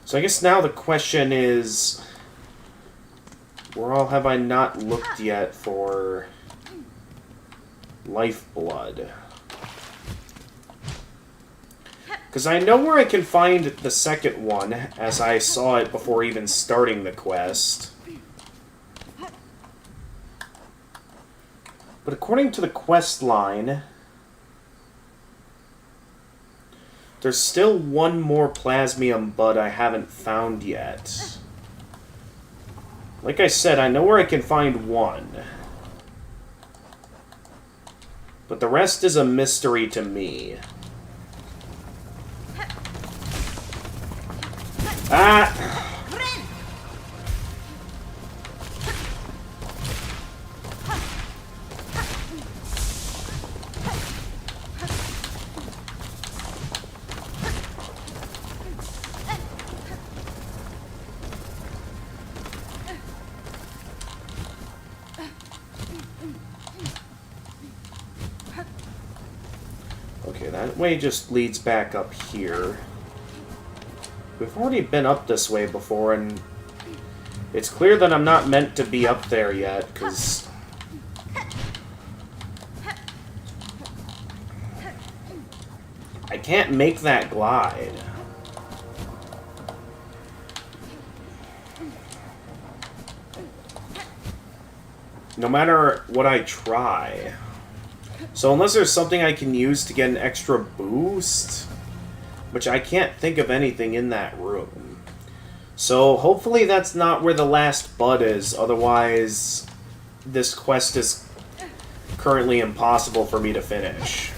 So I guess now the question is, where all have I not looked yet for lifeblood? Because I know where I can find the second one, as I saw it before even starting the quest. But according to the quest line, there's still one more Plasmium bud I haven't found yet. Like I said, I know where I can find one. But the rest is a mystery to me. Ah! that way just leads back up here. We've already been up this way before, and it's clear that I'm not meant to be up there yet, because I can't make that glide. No matter what I try. So unless there's something I can use to get an extra boost, which I can't think of anything in that room. So hopefully that's not where the last bud is, otherwise this quest is currently impossible for me to finish.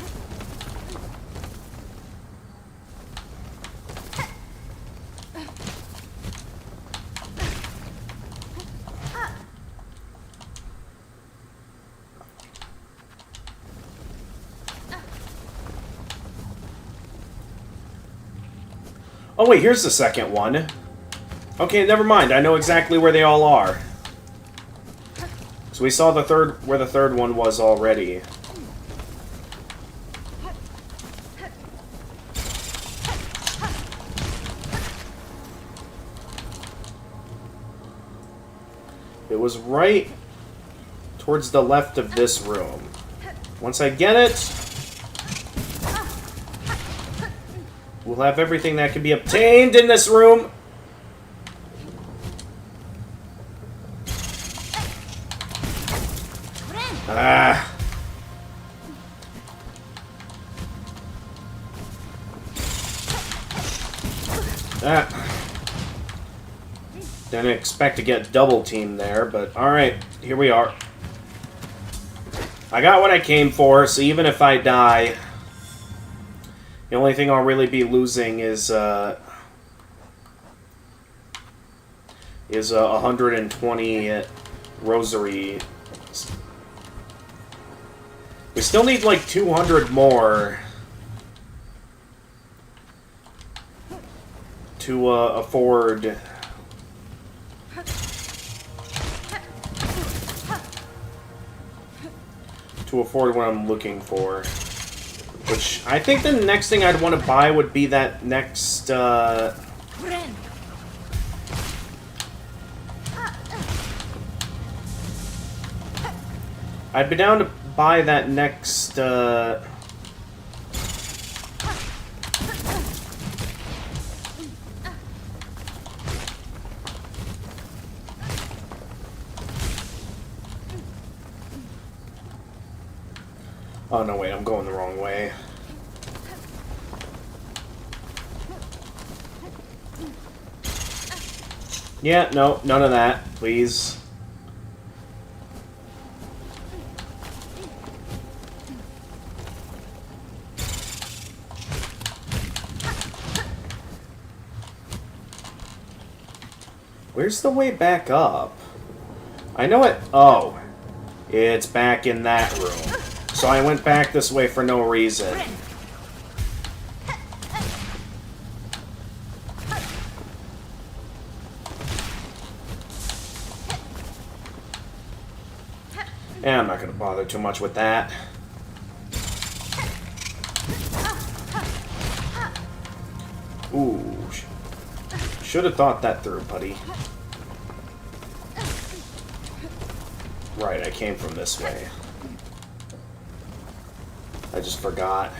Oh wait, here's the second one. Okay, never mind. I know exactly where they all are. So we saw the third, where the third one was already. It was right towards the left of this room. Once I get it, we'll have everything that can be obtained in this room. Ah. Didn't expect to get double teamed there, but alright, here we are. I got what I came for, so even if I die, the only thing I'll really be losing is 120 rosary. We still need like 200 more to afford what I'm looking for. Which, I think the next thing I'd want to buy would be that next, I'd be down to buy that next, Oh, no, wait, I'm going the wrong way. Yeah, no, none of that, please. Where's the way back up? I know it... Oh. It's back in that room. So I went back this way for no reason. Yeah, I'm not going to bother too much with that. Ooh. Should have thought that through, buddy. Right, I came from this way. I just forgot.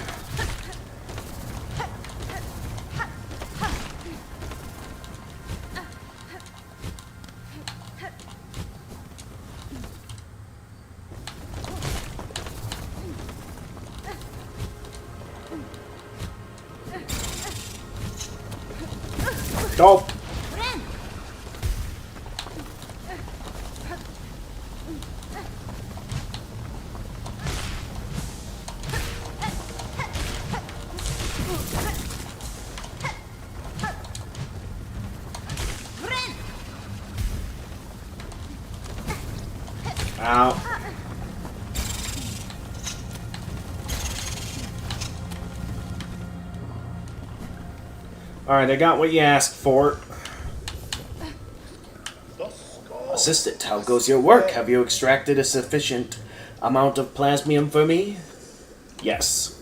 Nope. Ow. Alright, I got what you asked for. Assistant, how goes your work? Have you extracted a sufficient amount of plasmium for me? Yes.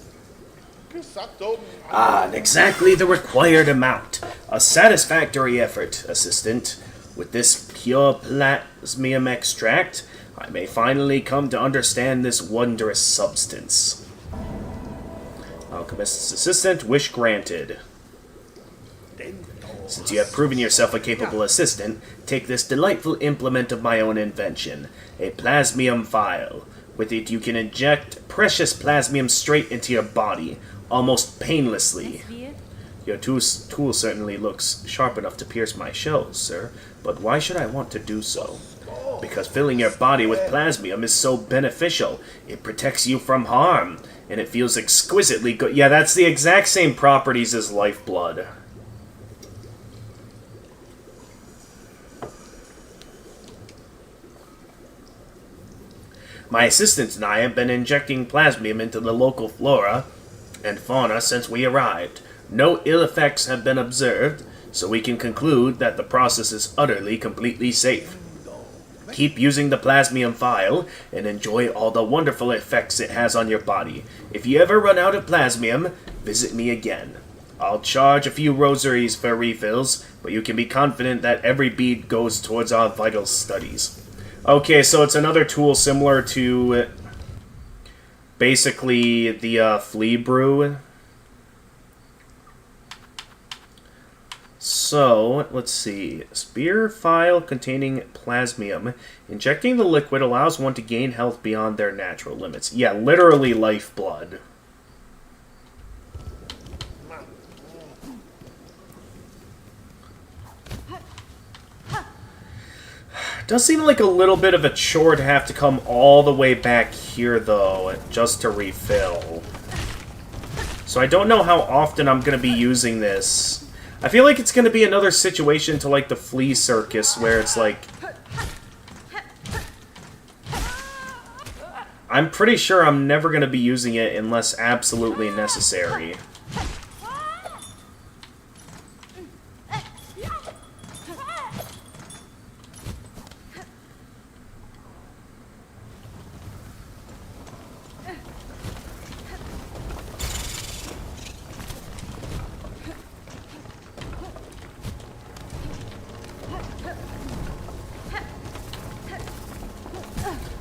Ah, exactly the required amount. A satisfactory effort, Assistant. With this pure plasmium extract, I may finally come to understand this wondrous substance. Alchemist's Assistant, wish granted. Since you have proven yourself a capable assistant, take this delightful implement of my own invention, a plasmium vial. With it you can inject precious plasmium straight into your body, almost painlessly. Your tool certainly looks sharp enough to pierce my shells, sir, but why should I want to do so? Because filling your body with plasmium is so beneficial. It protects you from harm, and it feels exquisitely good. Yeah, that's the exact same properties as lifeblood. My assistant and I have been injecting plasmium into the local flora and fauna since we arrived. No ill effects have been observed, so we can conclude that the process is utterly, completely safe. Keep using the plasmium vial and enjoy all the wonderful effects it has on your body. If you ever run out of plasmium, visit me again. I'll charge a few rosaries for refills, but you can be confident that every bead goes towards our vital studies. Okay, so it's another tool similar to basically the flea brew. So, let's see. Spear vial containing plasmium. Injecting the liquid allows one to gain health beyond their natural limits. Yeah, literally lifeblood. Does seem like a little bit of a chore to have to come all the way back here, though, just to refill. So I don't know how often I'm going to be using this. I feel like it's going to be another situation to, like, the flea circus, where it's like... I'm pretty sure I'm never going to be using it unless absolutely necessary.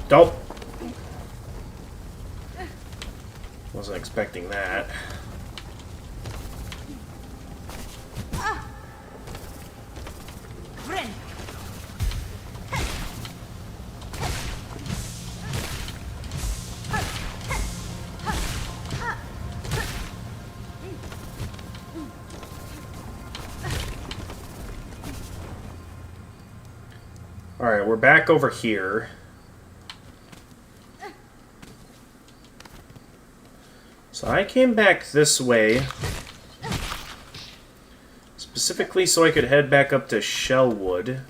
Nope. Wasn't expecting that. Alright, we're back over here. So I came back this way, specifically so I could head back up to Shellwood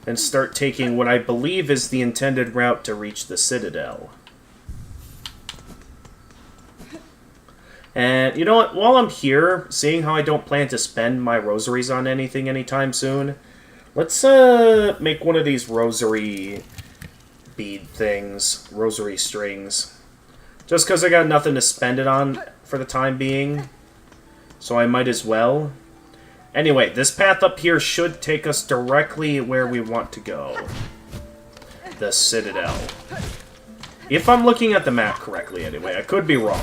and start taking what I believe is the intended route to reach the Citadel. And you know what, while I'm here, seeing how I don't plan to spend my rosaries on anything anytime soon, let's make one of these rosary bead things, rosary strings. Just because I got nothing to spend it on for the time being. So I might as well. Anyway, this path up here should take us directly where we want to go. The Citadel. If I'm looking at the map correctly, anyway. I could be wrong.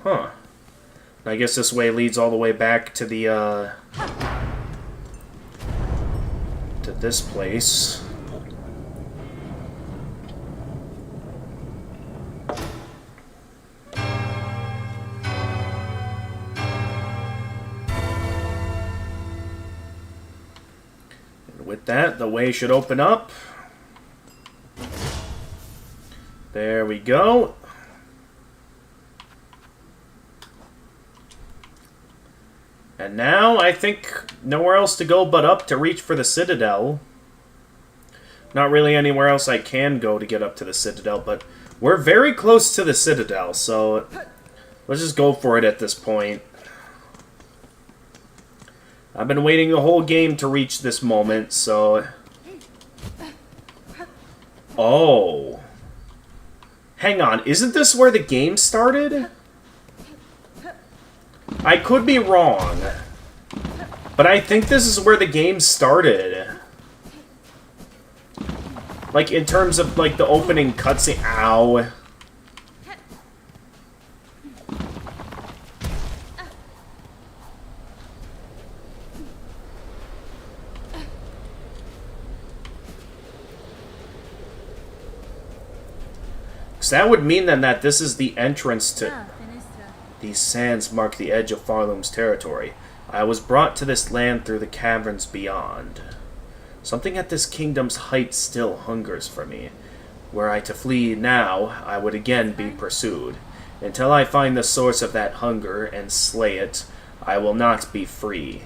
Huh. I guess this way leads all the way back to the, to this place. And with that, the way should open up. There we go. And now, I think, nowhere else to go but up to reach for the Citadel. Not really anywhere else I can go to get up to the Citadel, but we're very close to the Citadel, so let's just go for it at this point. I've been waiting the whole game to reach this moment, so... Oh. Hang on, isn't this where the game started? I could be wrong, but I think this is where the game started. Like, in terms of, like, the opening cutscene. Ow. So that would mean then that this is the entrance to... These sands mark the edge of Farloom's territory. I was brought to this land through the caverns beyond. Something at this kingdom's height still hungers for me. Were I to flee now, I would again be pursued. Until I find the source of that hunger and slay it, I will not be free.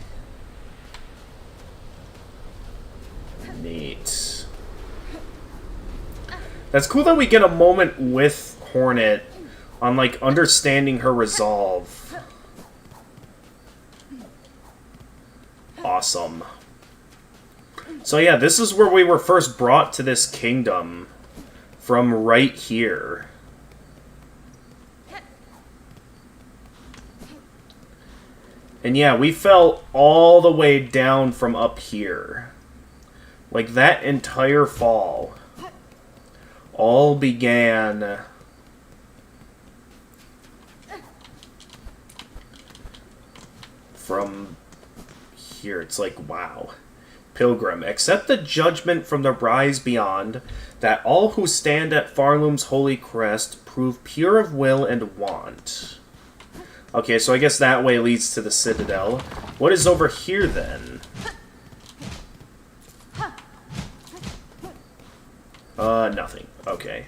Neat. That's cool that we get a moment with Hornet on, like, understanding her resolve. Awesome. So yeah, this is where we were first brought to this kingdom. From right here. And yeah, we fell all the way down from up here. Like, that entire fall all began... from here. It's like, wow. Pilgrim, accept the judgment from the rise beyond, that all who stand at Farloom's holy crest prove pure of will and want. Okay, so I guess that way leads to the Citadel. What is over here, then? Nothing. Okay.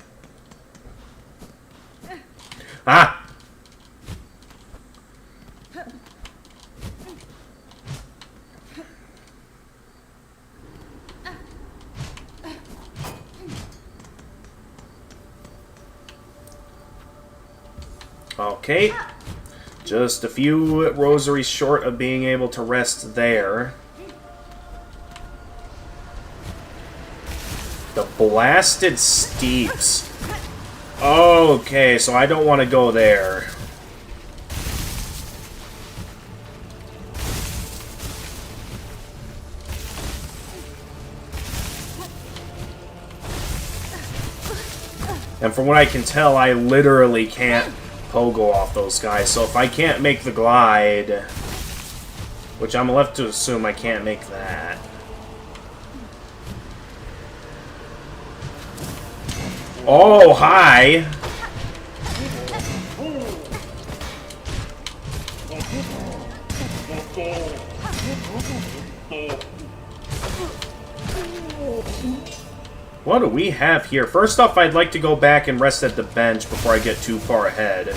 Ah! Okay. Just a few rosaries short of being able to rest there. The Blasted Steeps. Okay, so I don't want to go there. And from what I can tell, I literally can't pogo off those guys. So if I can't make the glide, which I'm left to assume I can't make that. Oh, hi! What do we have here? First off, I'd like to go back and rest at the bench before I get too far ahead.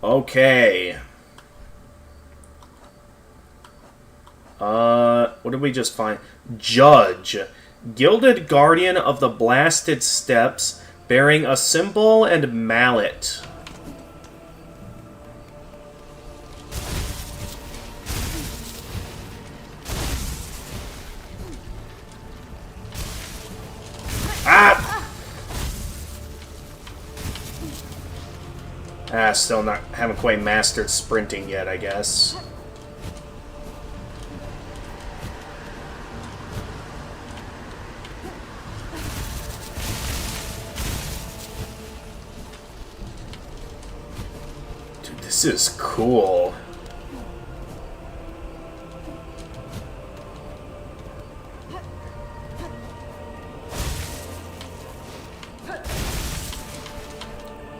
Okay. What did we just find? Judge. Gilded Guardian of the Blasted Steps, bearing a symbol and mallet. Ah! Still haven't quite mastered sprinting yet, I guess. Dude, this is cool.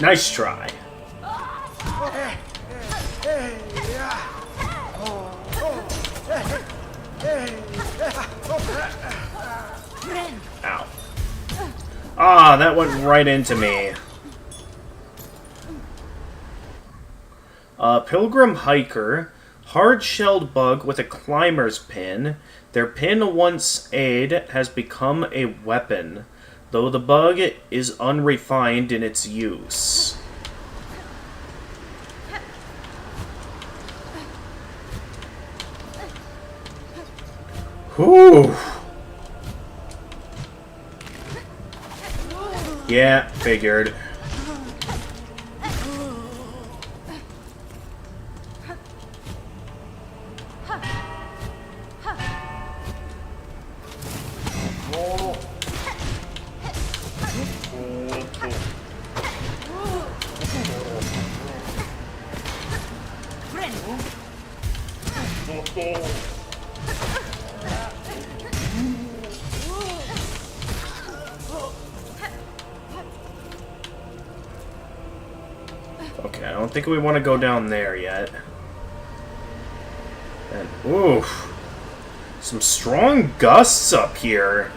Nice try. Ow. Ah, that went right into me. Pilgrim hiker. Hard-shelled bug with a climber's pin. Their pin, once aid, has become a weapon, though the bug is unrefined in its use. Whew. Yeah, figured. Okay, I don't think we want to go down there yet. And, oof. Some strong gusts up here.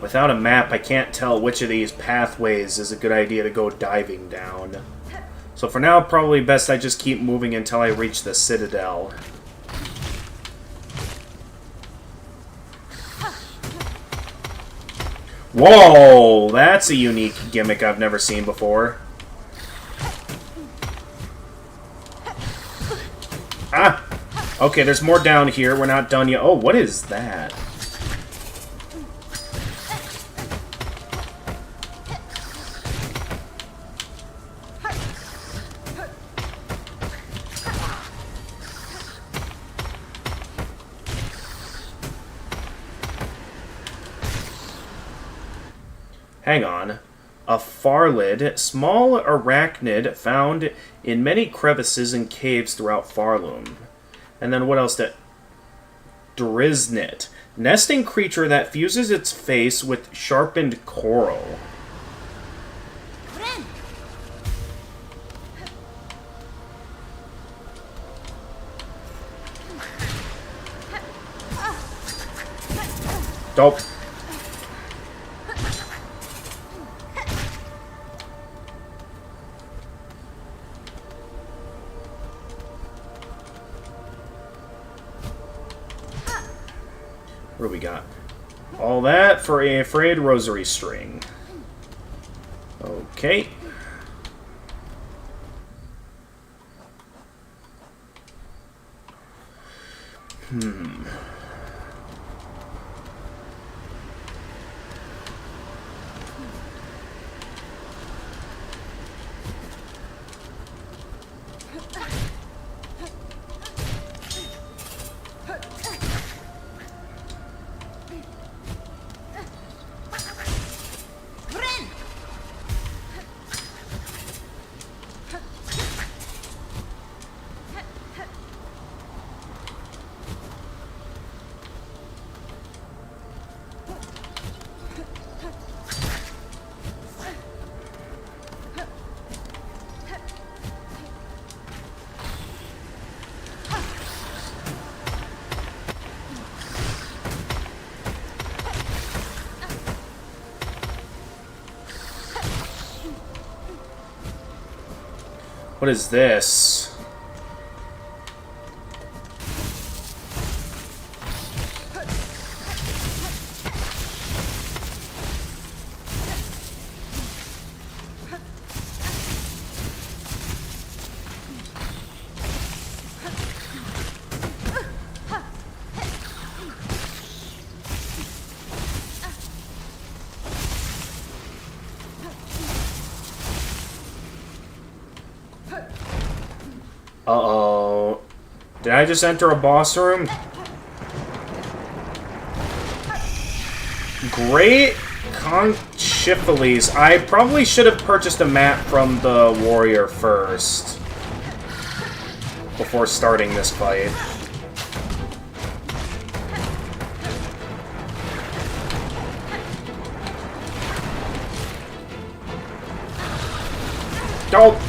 Without a map, I can't tell which of these pathways is a good idea to go diving down. So for now, probably best I just keep moving until I reach the Citadel. Whoa! That's a unique gimmick I've never seen before. Ah! Okay, there's more down here. We're not done yet. Oh, what is that? Hang on. A Farlid, small arachnid found in many crevices and caves throughout Farloom. And then what else? That Driznit, nesting creature that fuses its face with sharpened coral. Dope. What do we got? All that for a frayed rosary string. Okay. What is this? Uh-oh. Did I just enter a boss room? Great Conchiphales. I probably should have purchased a map from the warrior first. Before starting this fight. Dope.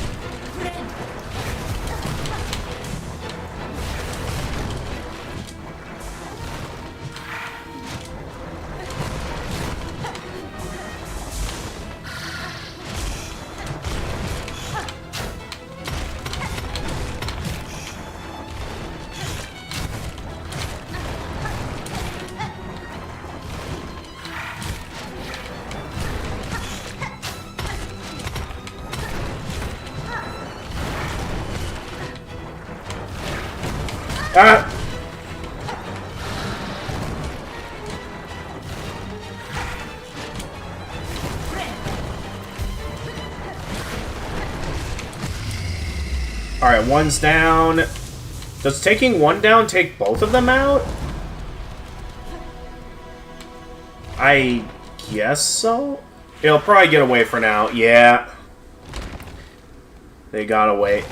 Ah! Alright, one's down. Does taking one down take both of them out? I guess so? It'll probably get away for now. Yeah. They got away.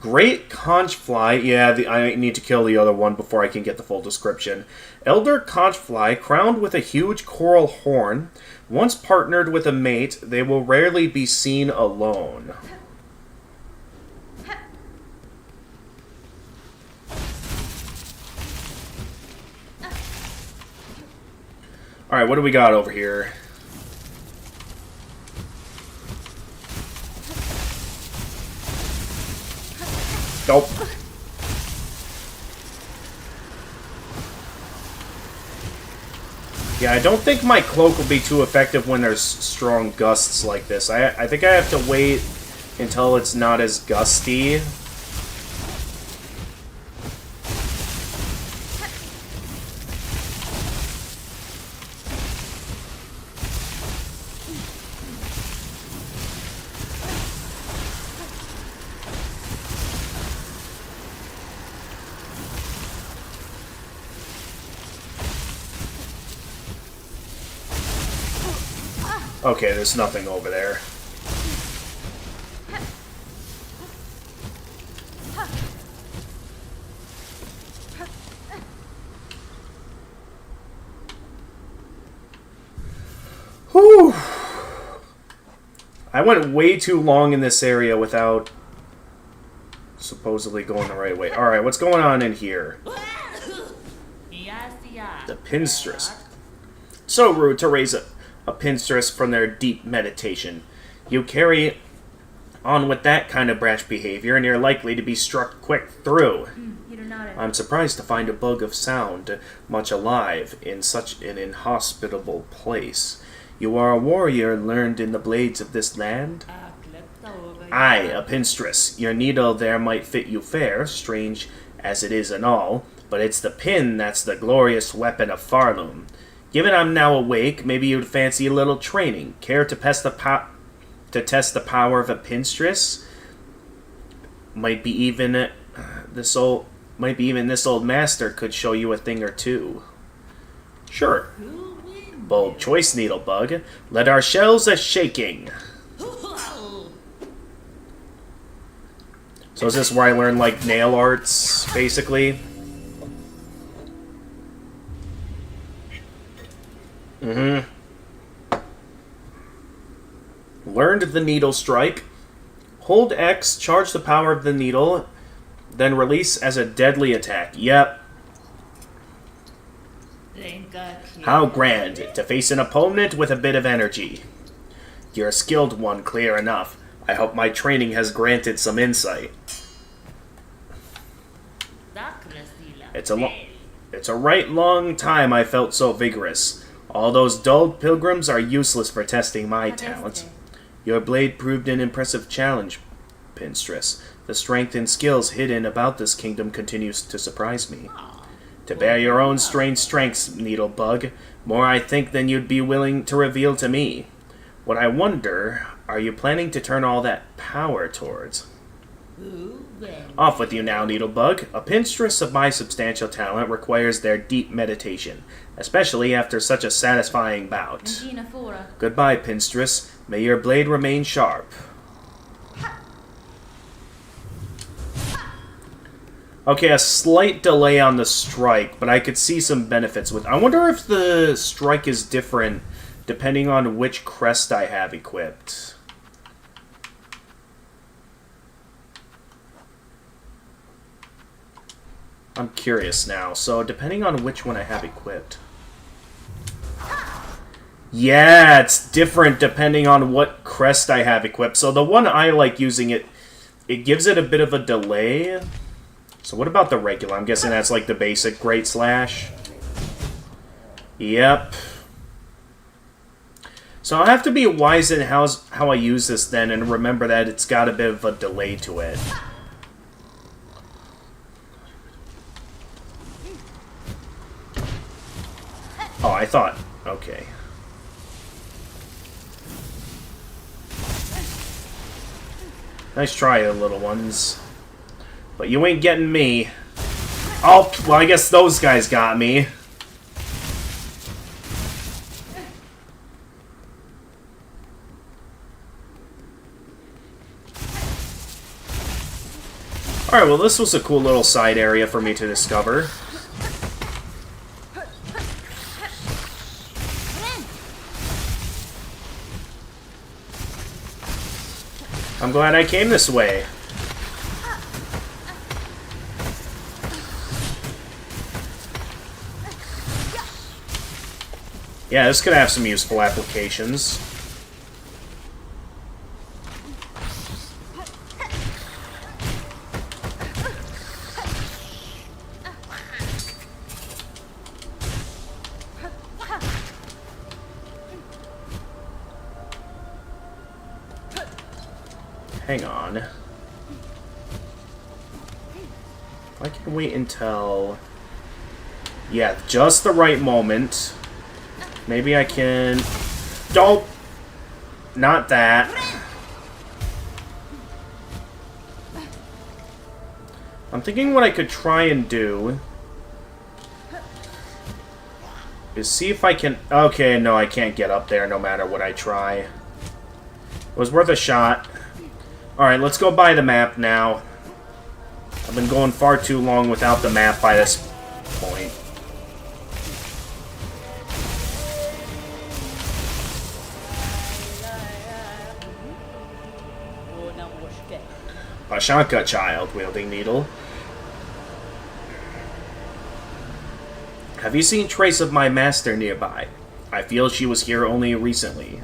Great conch fly. Yeah, I need to kill the other one before I can get the full description. Elder conch fly, crowned with a huge coral horn. Once partnered with a mate, they will rarely be seen alone. Alright, what do we got over here? Nope. Yeah, I don't think my cloak will be too effective when there's strong gusts like this. I think I have to wait until it's not as gusty. Okay, there's nothing over there. Whew. I went way too long in this area without supposedly going the right way. Alright, what's going on in here? The pinstress. So rude to raise a pinstress from their deep meditation. You carry on with that kind of brash behavior and you're likely to be struck quick through. I'm surprised to find a bug of sound much alive in such an inhospitable place. You are a warrior learned in the blades of this land? Aye, a pinstress. Your needle there might fit you fair, strange as it is and all, but it's the pin that's the glorious weapon of Farloom. Given I'm now awake, maybe you'd fancy a little training. Care to test the power of a pinstress? Might be even this old master could show you a thing or two. Sure. Bold choice, Needlebug. Let our shells a-shaking. So is this where I learn, like, nail arts, basically? Learned the needle strike. Hold X, charge the power of the needle, then release as a deadly attack. Yep. How grand to face an opponent with a bit of energy. You're a skilled one, clear enough. I hope my training has granted some insight. It's a right long time I felt so vigorous. All those dull pilgrims are useless for testing my talents. Your blade proved an impressive challenge, Pinstress. The strength and skills hidden about this kingdom continues to surprise me. To bear your own strange strengths, Needlebug, more I think than you'd be willing to reveal to me. What I wonder, are you planning to turn all that power towards? Off with you now, Needlebug. A pinstress of my substantial talent requires their deep meditation, especially after such a satisfying bout. Goodbye, pinstress. May your blade remain sharp. Okay, a slight delay on the strike, but I could see some benefits with. I wonder if the strike is different depending on which crest I have equipped. I'm curious now. So, depending on which one I have equipped. Yeah, it's different depending on what crest I have equipped. So, the one I like using, it gives it a bit of a delay. So, what about the regular? I'm guessing that's like the basic Great Slash. Yep. So I'll have to be wise in how I use this then, and remember that it's got a bit of a delay to it. Oh, I thought... Okay. Nice try, the little ones. But you ain't getting me. Oh, well, I guess those guys got me. Alright, well, this was a cool little side area for me to discover. I'm glad I came this way. Yeah, this could have some useful applications. Hang on. I can wait until... Yeah, just the right moment. Maybe I can... Don't! Not that. I'm thinking what I could try and do is see if I can... Okay, no, I can't get up there no matter what I try. It was worth a shot. Alright, let's go buy the map now. I've been going far too long without the map by this point. Pashanka child wielding needle. Have you seen trace of my master nearby? I feel she was here only recently.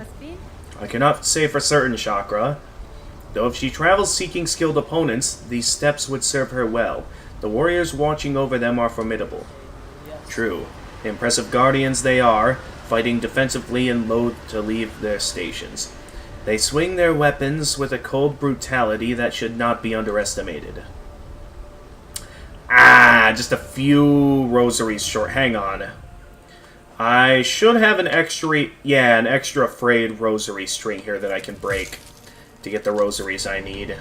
I cannot say for certain, Chakra. Though if she travels seeking skilled opponents, these steps would serve her well. The warriors watching over them are formidable. True. Impressive guardians they are, fighting defensively and loath to leave their stations. They swing their weapons with a cold brutality that should not be underestimated. Ah, just a few rosaries short. Hang on. I should have an extra frayed rosary string here that I can break to get the rosaries I need.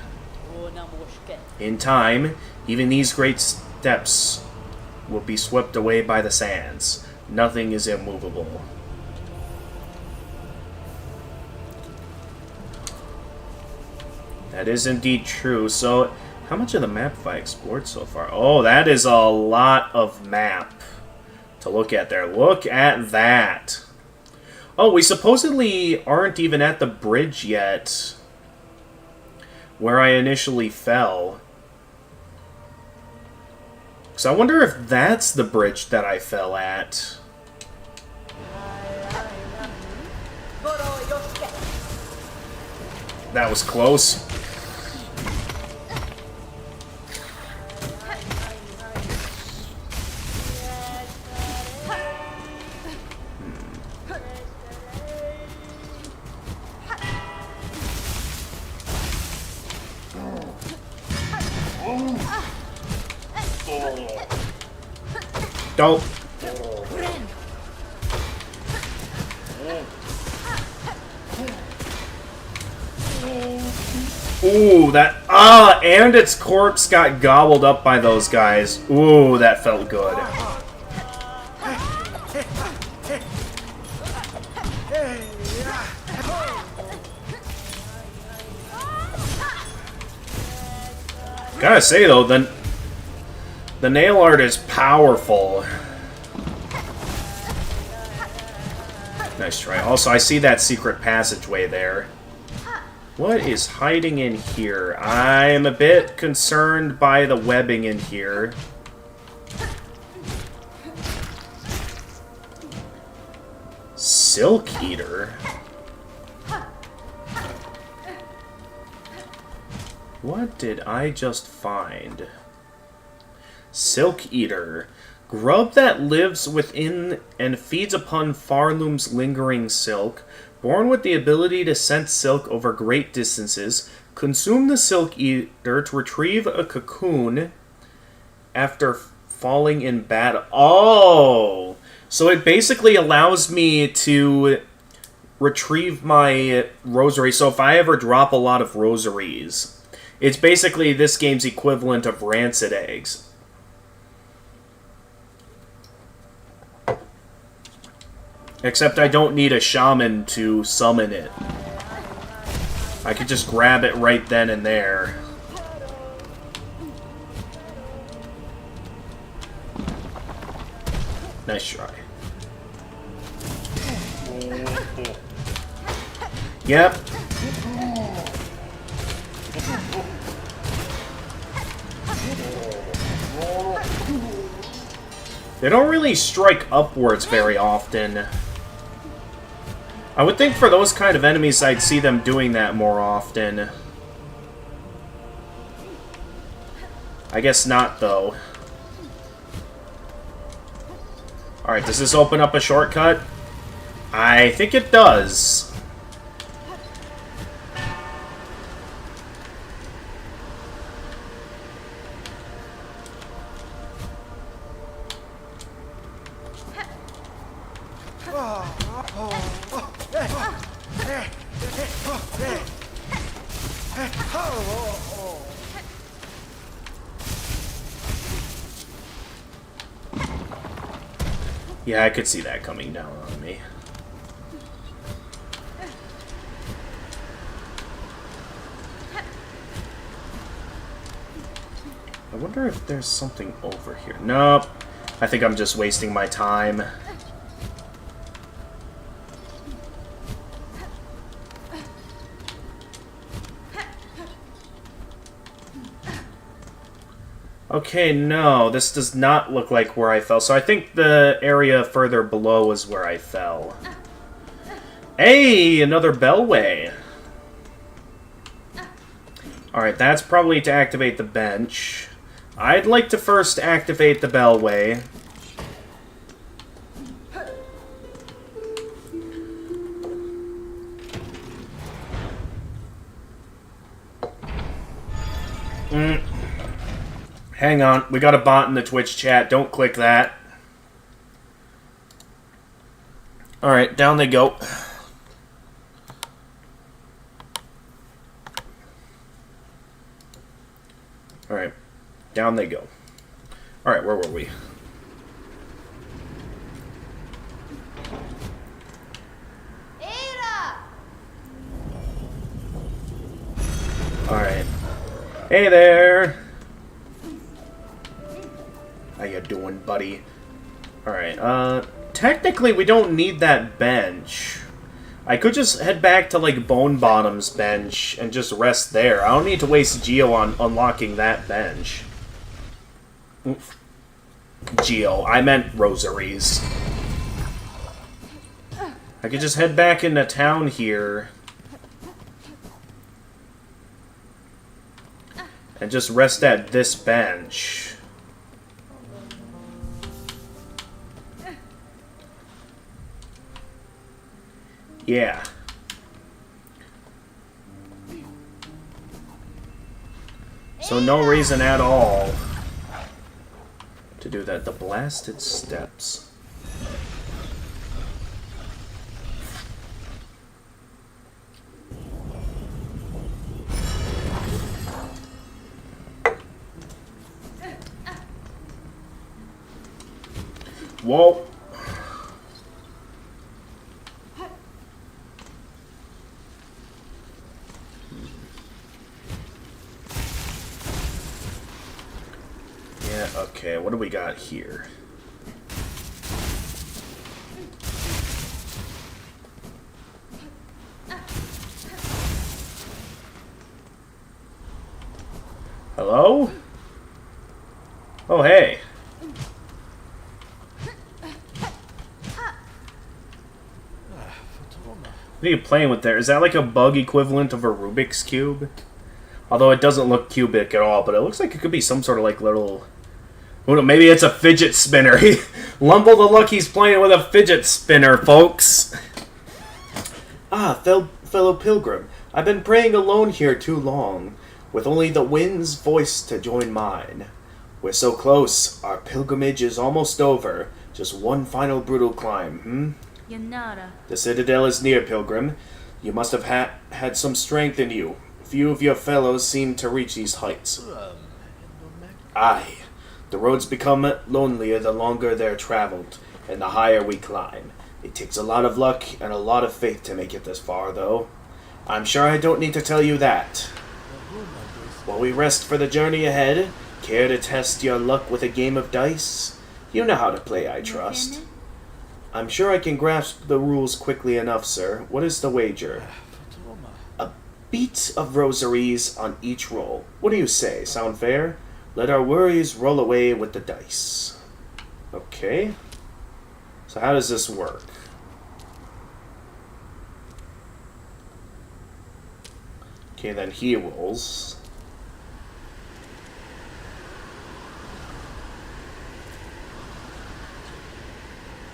In time, even these great steps will be swept away by the sands. Nothing is immovable. That is indeed true. So, how much of the map have I explored so far? Oh, that is a lot of map to look at there. Look at that. Oh, we supposedly aren't even at the bridge yet where I initially fell. So I wonder if that's the bridge that I fell at. That was close. Don't. Ooh, that... Ah, and its corpse got gobbled up by those guys. Ooh, that felt good. Gotta say, though, the nail art is powerful. Nice try. Also, I see that secret passageway there. What is hiding in here? I am a bit concerned by the webbing in here. Silk Eater? What did I just find? Silk Eater. Grub that lives within and feeds upon Farloom's lingering silk. Born with the ability to sense silk over great distances, consume the silk eater to retrieve a cocoon after falling in battle. Oh! So it basically allows me to retrieve my rosary. So if I ever drop a lot of rosaries, it's basically this game's equivalent of rancid eggs. Except I don't need a shaman to summon it. I could just grab it right then and there. Nice try. Yep. They don't really strike upwards very often. I would think for those kind of enemies, I'd see them doing that more often. I guess not, though. Alright, does this open up a shortcut? I think it does. Yeah, I could see that coming down on me. I wonder if there's something over here. Nope. I think I'm just wasting my time. Okay, no, this does not look like where I fell. So I think the area further below is where I fell. Hey, another bellway. Alright, that's probably to activate the bench. I'd like to first activate the bellway. Hang on, we got a bot in the Twitch chat. Don't click that. Alright, down they go. Alright, down they go. Alright, where were we? Alright. Hey there! How you doing, buddy? Alright, technically we don't need that bench. I could just head back to, like, Bone Bottom's bench and just rest there. I don't need to waste Geo on unlocking that bench. Oof. Geo, I meant rosaries. I could just head back into town here. And just rest at this bench. Yeah. So no reason at all to do that. The blasted steps. Whoa. Yeah, okay, what do we got here? Hello? Oh, hey. What are you playing with there? Is that like a bug equivalent of a Rubik's Cube? Although it doesn't look cubic at all, but it looks like it could be some sort of like little... Well, maybe it's a fidget spinner. Lumble the Lucky's playing with a fidget spinner, folks. Ah, fellow pilgrim, I've been praying alone here too long, with only the wind's voice to join mine. We're so close, our pilgrimage is almost over. Just one final brutal climb, Yanara. The Citadel is near, pilgrim. You must have had some strength in you. Few of your fellows seem to reach these heights. Aye. The roads become lonelier the longer they're traveled, and the higher we climb. It takes a lot of luck and a lot of faith to make it this far, though. I'm sure I don't need to tell you that. While we rest for the journey ahead, care to test your luck with a game of dice? You know how to play, I trust. I'm sure I can grasp the rules quickly enough, sir. What is the wager? A beat of rosaries on each roll. What do you say? Sound fair? Let our worries roll away with the dice. Okay. So how does this work? Okay, then he rolls.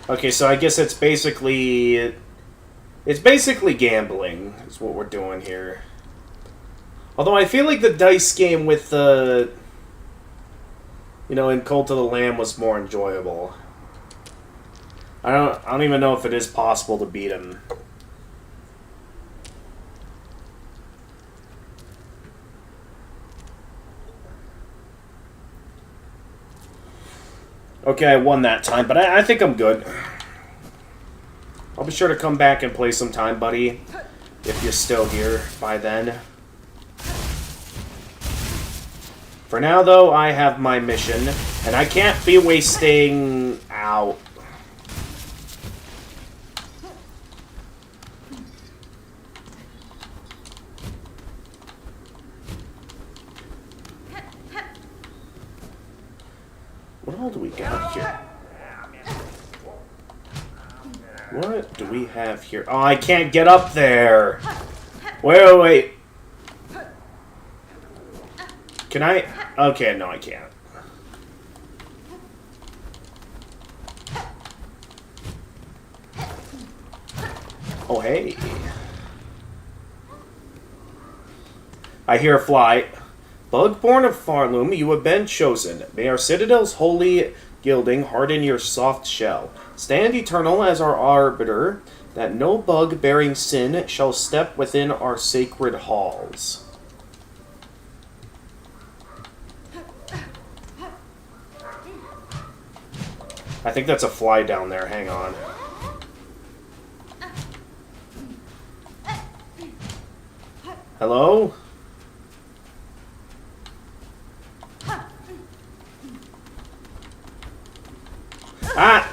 Okay, so I guess it's basically gambling is what we're doing here. Although I feel like the dice game with the in Cult of the Lamb was more enjoyable. I don't even know if it is possible to beat him. Okay, I won that time, but I think I'm good. I'll be sure to come back and play sometime, buddy, if you're still here by then. For now, though, I have my mission, and I can't be wasting out. What all do we got here? What do we have here? Oh, I can't get up there! Wait. Can I? Okay, no, I can't. Oh, hey. I hear a fly. Bug-born of Farloom, you have been chosen. May our Citadel's holy gilding harden your soft shell. Stand eternal as our arbiter, that no bug-bearing sin shall step within our sacred halls. I think that's a fly down there. Hang on. Hello? Ah!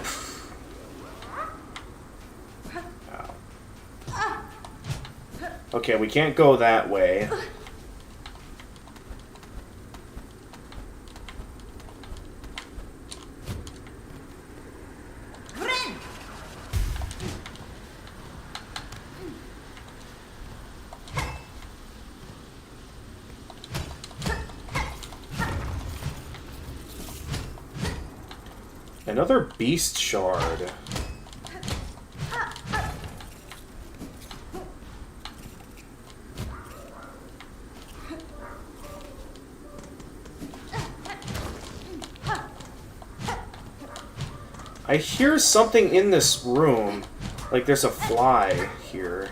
Ow. Okay, we can't go that way. Another beast shard. I hear something in this room. Like there's a fly here.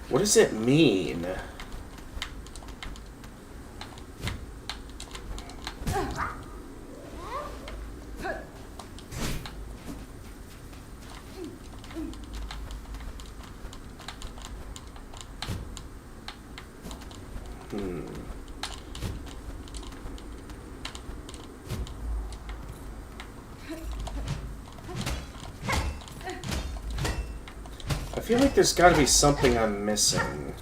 What does it mean? I feel like there's got to be something I'm missing.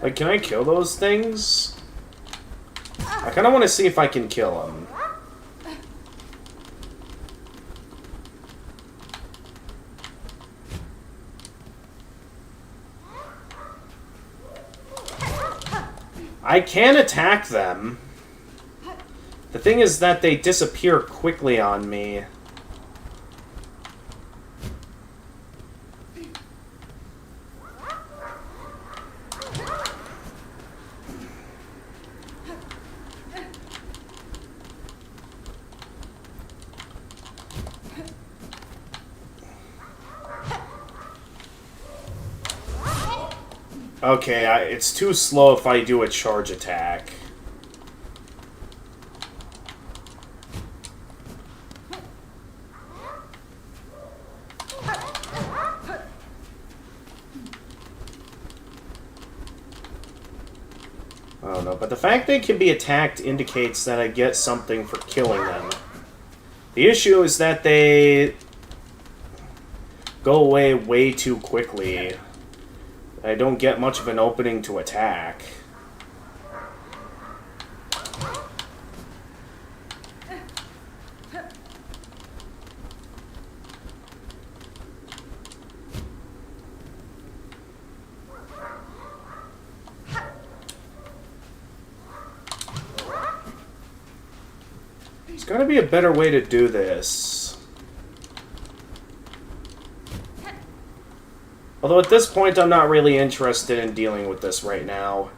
Like, can I kill those things? I kind of want to see if I can kill them. I can attack them. The thing is that they disappear quickly on me. Okay, it's too slow if I do a charge attack. I don't know, but the fact they can be attacked indicates that I get something for killing them. The issue is that they go away way too quickly. I don't get much of an opening to attack. There's gotta be a better way to do this. Although at this point, I'm not really interested in dealing with this right now.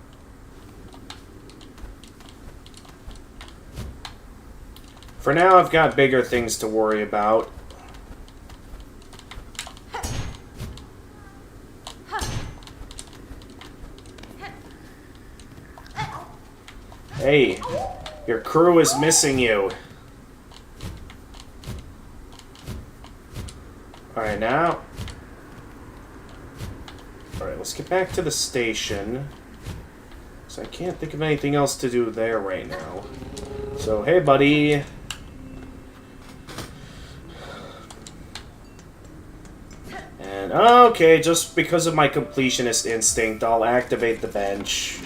For now, I've got bigger things to worry about. Hey, your crew is missing you. Alright, now... Alright, let's get back to the station. So I can't think of anything else to do there right now. So, hey buddy. And, okay, just because of my completionist instinct, I'll activate the bench.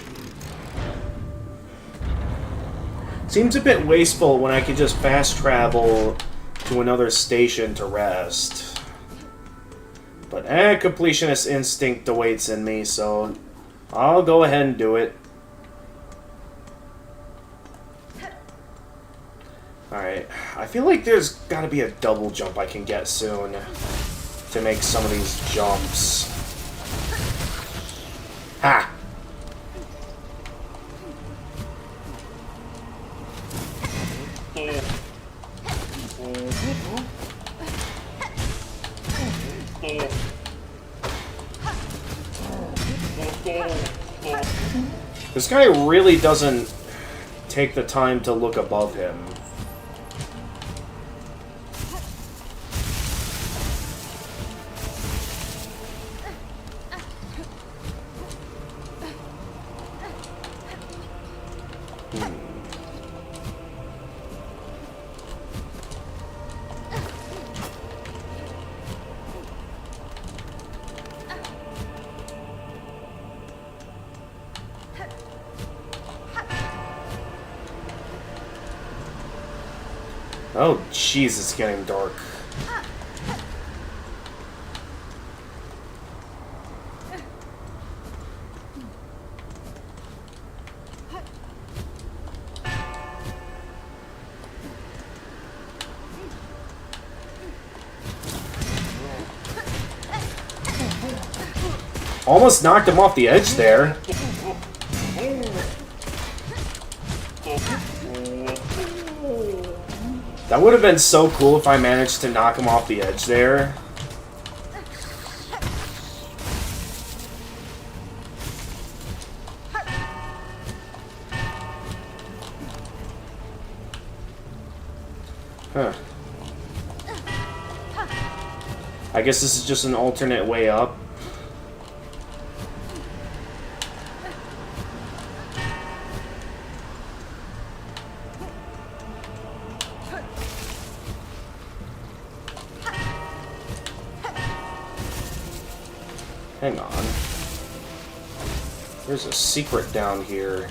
Seems a bit wasteful when I could just fast travel to another station to rest. But, completionist instinct awaits in me, so I'll go ahead and do it. Alright, I feel like there's gotta be a double jump I can get soon to make some of these jumps. Ha! This guy really doesn't take the time to look above him. Oh, jeez, it's getting dark. Almost knocked him off the edge there. That would have been so cool if I managed to knock him off the edge there. Huh. I guess this is just an alternate way up. Hang on. There's a secret down here.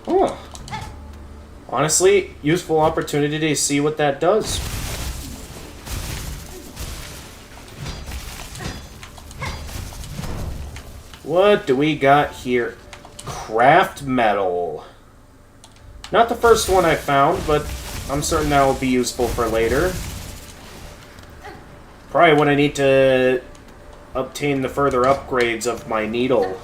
Oh. Honestly, useful opportunity to see what that does. What do we got here? Craft metal. Not the first one I found, but I'm certain that will be useful for later. Probably when I need to obtain the further upgrades of my needle.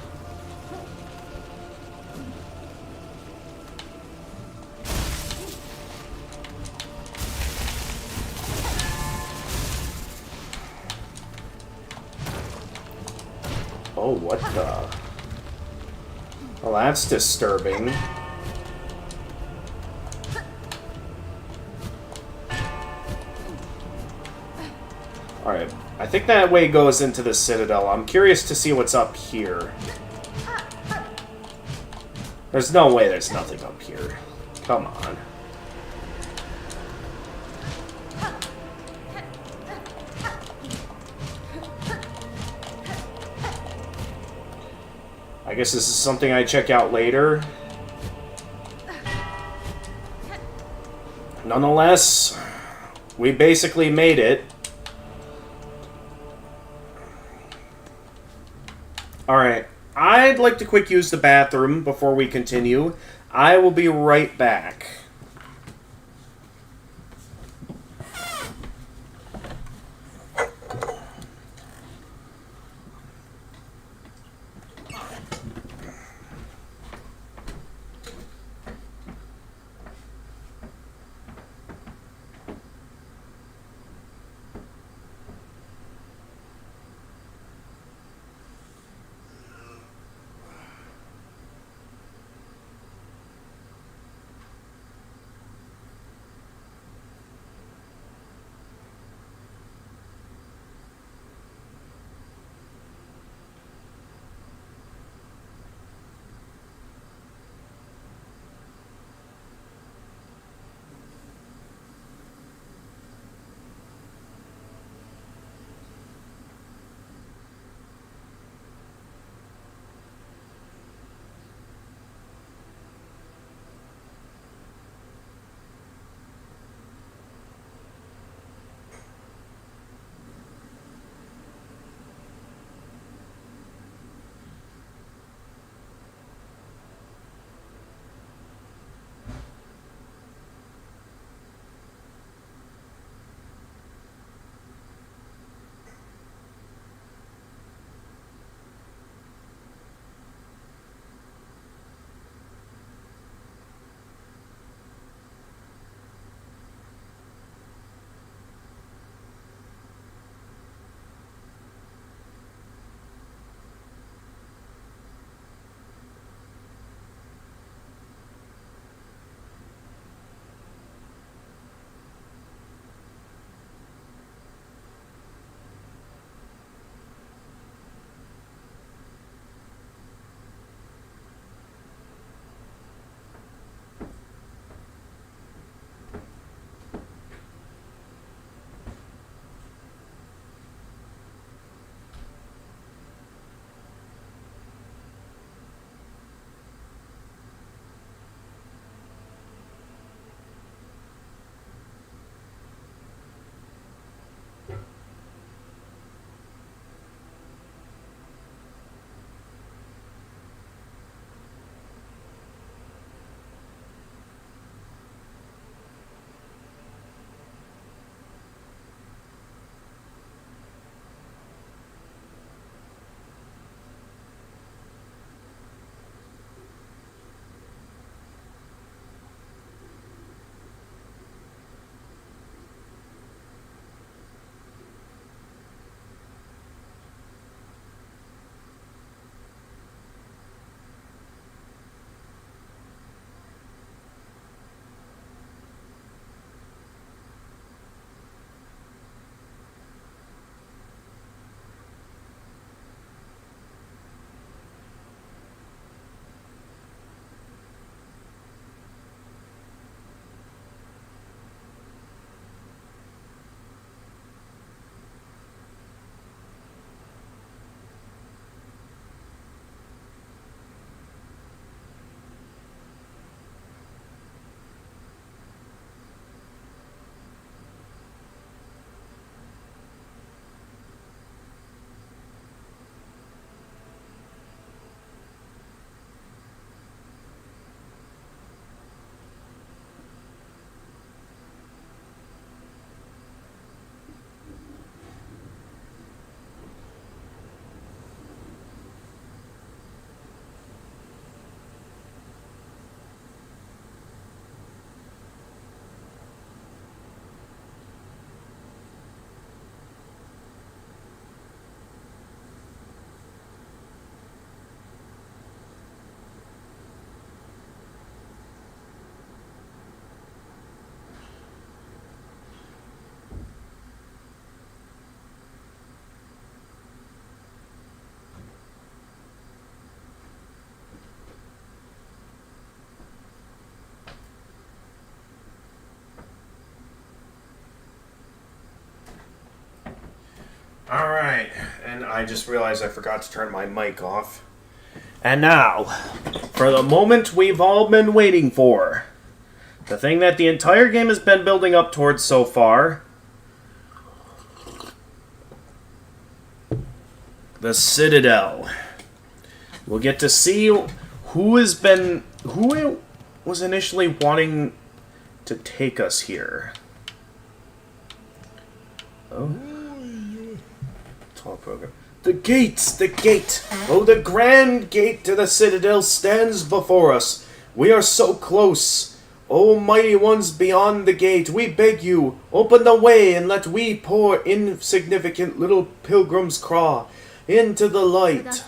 Oh, what the... Well, that's disturbing. Alright, I think that way goes into the Citadel. I'm curious to see what's up here. There's no way there's nothing up here. Come on. I guess this is something I check out later. Nonetheless, we basically made it. Alright, I'd like to quick use the bathroom before we continue. I will be right back. Alright, and I just realized I forgot to turn my mic off. And now, for the moment we've all been waiting for. The thing that the entire game has been building up towards so far. The Citadel. We'll get to see who was initially wanting to take us here. Oh. Talk program. The gates! The gate! Oh, the grand gate to the Citadel stands before us. We are so close. O mighty ones beyond the gate, we beg you, open the way and let we poor insignificant little pilgrims crawl into the light.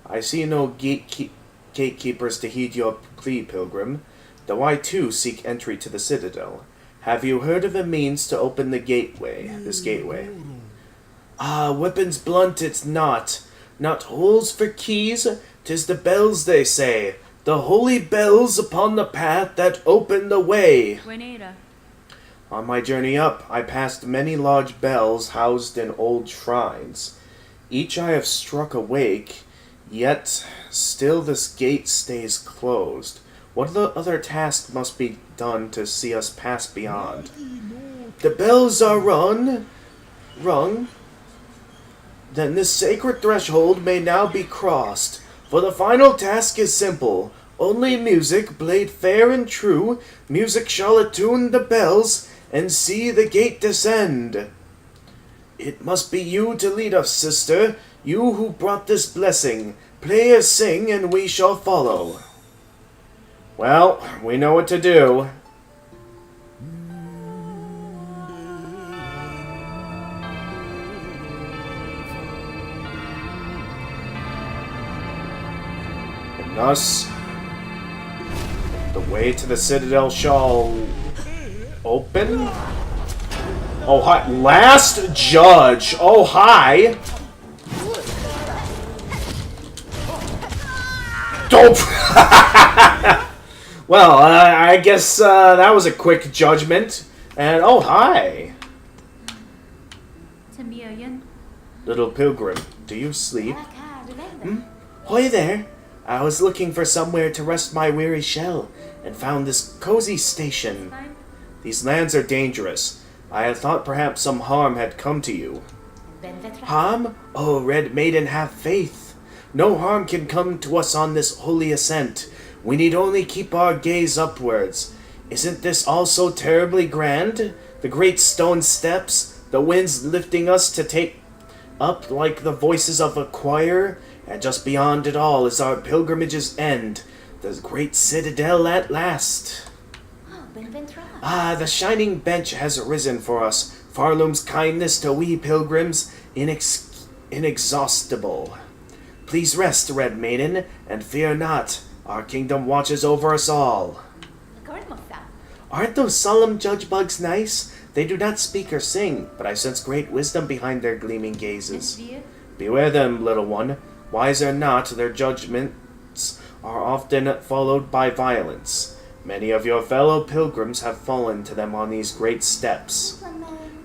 I see no gatekeepers to heed your plea, pilgrim, though I too seek entry to the Citadel. Have you heard of a means to open the this gateway? Ah, weapons blunt it's not holes for keys, 'tis the bells they say, the holy bells upon the path that open the way. On my journey up, I passed many large bells housed in old shrines. Each I have struck awake, yet still this gate stays closed. What other task must be done to see us pass beyond? The bells are rung. Then this sacred threshold may now be crossed. For the final task is simple. Only music, played fair and true, music shall attune the bells, and see the gate descend. It must be you to lead us, sister, you who brought this blessing. Play or sing, and we shall follow. Well, we know what to do. And thus, the way to the Citadel shall open. Oh, hi. Last Judge. Oh, hi. Dope. Well, I guess that was a quick judgment. And, oh, hi. Little pilgrim, do you sleep? Hoy there. I was looking for somewhere to rest my weary shell, and found this cozy station. These lands are dangerous. I had thought perhaps some harm had come to you. Harm? Oh, Red Maiden, have faith. No harm can come to us on this holy ascent. We need only keep our gaze upwards. Isn't this all so terribly grand? The great stone steps, the winds lifting us to take up like the voices of a choir, and just beyond it all is our pilgrimage's end, the great Citadel at last. Ah, the shining bench has arisen for us. Farloom's kindness to we pilgrims, inexhaustible. Please rest, Red Maiden, and fear not. Our kingdom watches over us all. Aren't those solemn judge bugs nice? They do not speak or sing, but I sense great wisdom behind their gleaming gazes. Beware them, little one. Wise or not, their judgments are often followed by violence. Many of your fellow pilgrims have fallen to them on these great steps.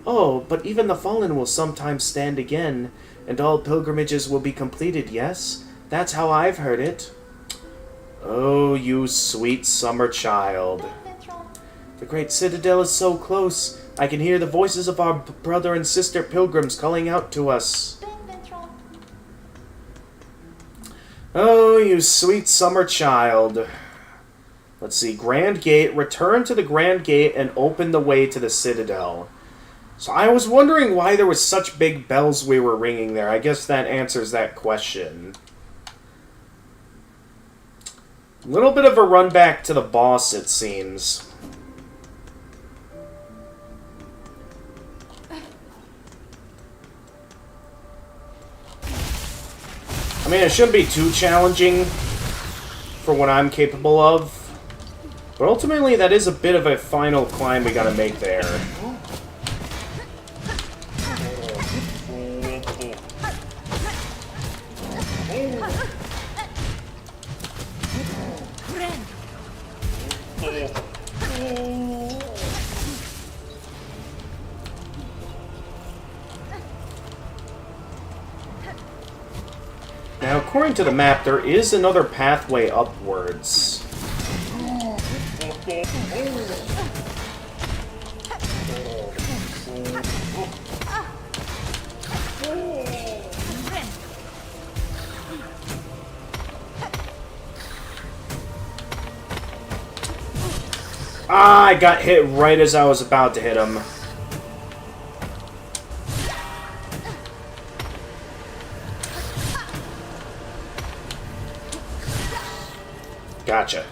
Oh, but even the fallen will sometimes stand again, and all pilgrimages will be completed, yes? That's how I've heard it. Oh, you sweet summer child. The great Citadel is so close. I can hear the voices of our brother and sister pilgrims calling out to us. Oh, you sweet summer child. Let's see, Grand Gate. Return to the Grand Gate and open the way to the Citadel. So I was wondering why there was such big bells we were ringing there. I guess that answers that question. A little bit of a run back to the boss, it seems. I mean, it shouldn't be too challenging for what I'm capable of. But ultimately, that is a bit of a final climb we gotta make there. Now, according to the map, there is another pathway upwards. Ah, I got hit right as I was about to hit him. Gotcha.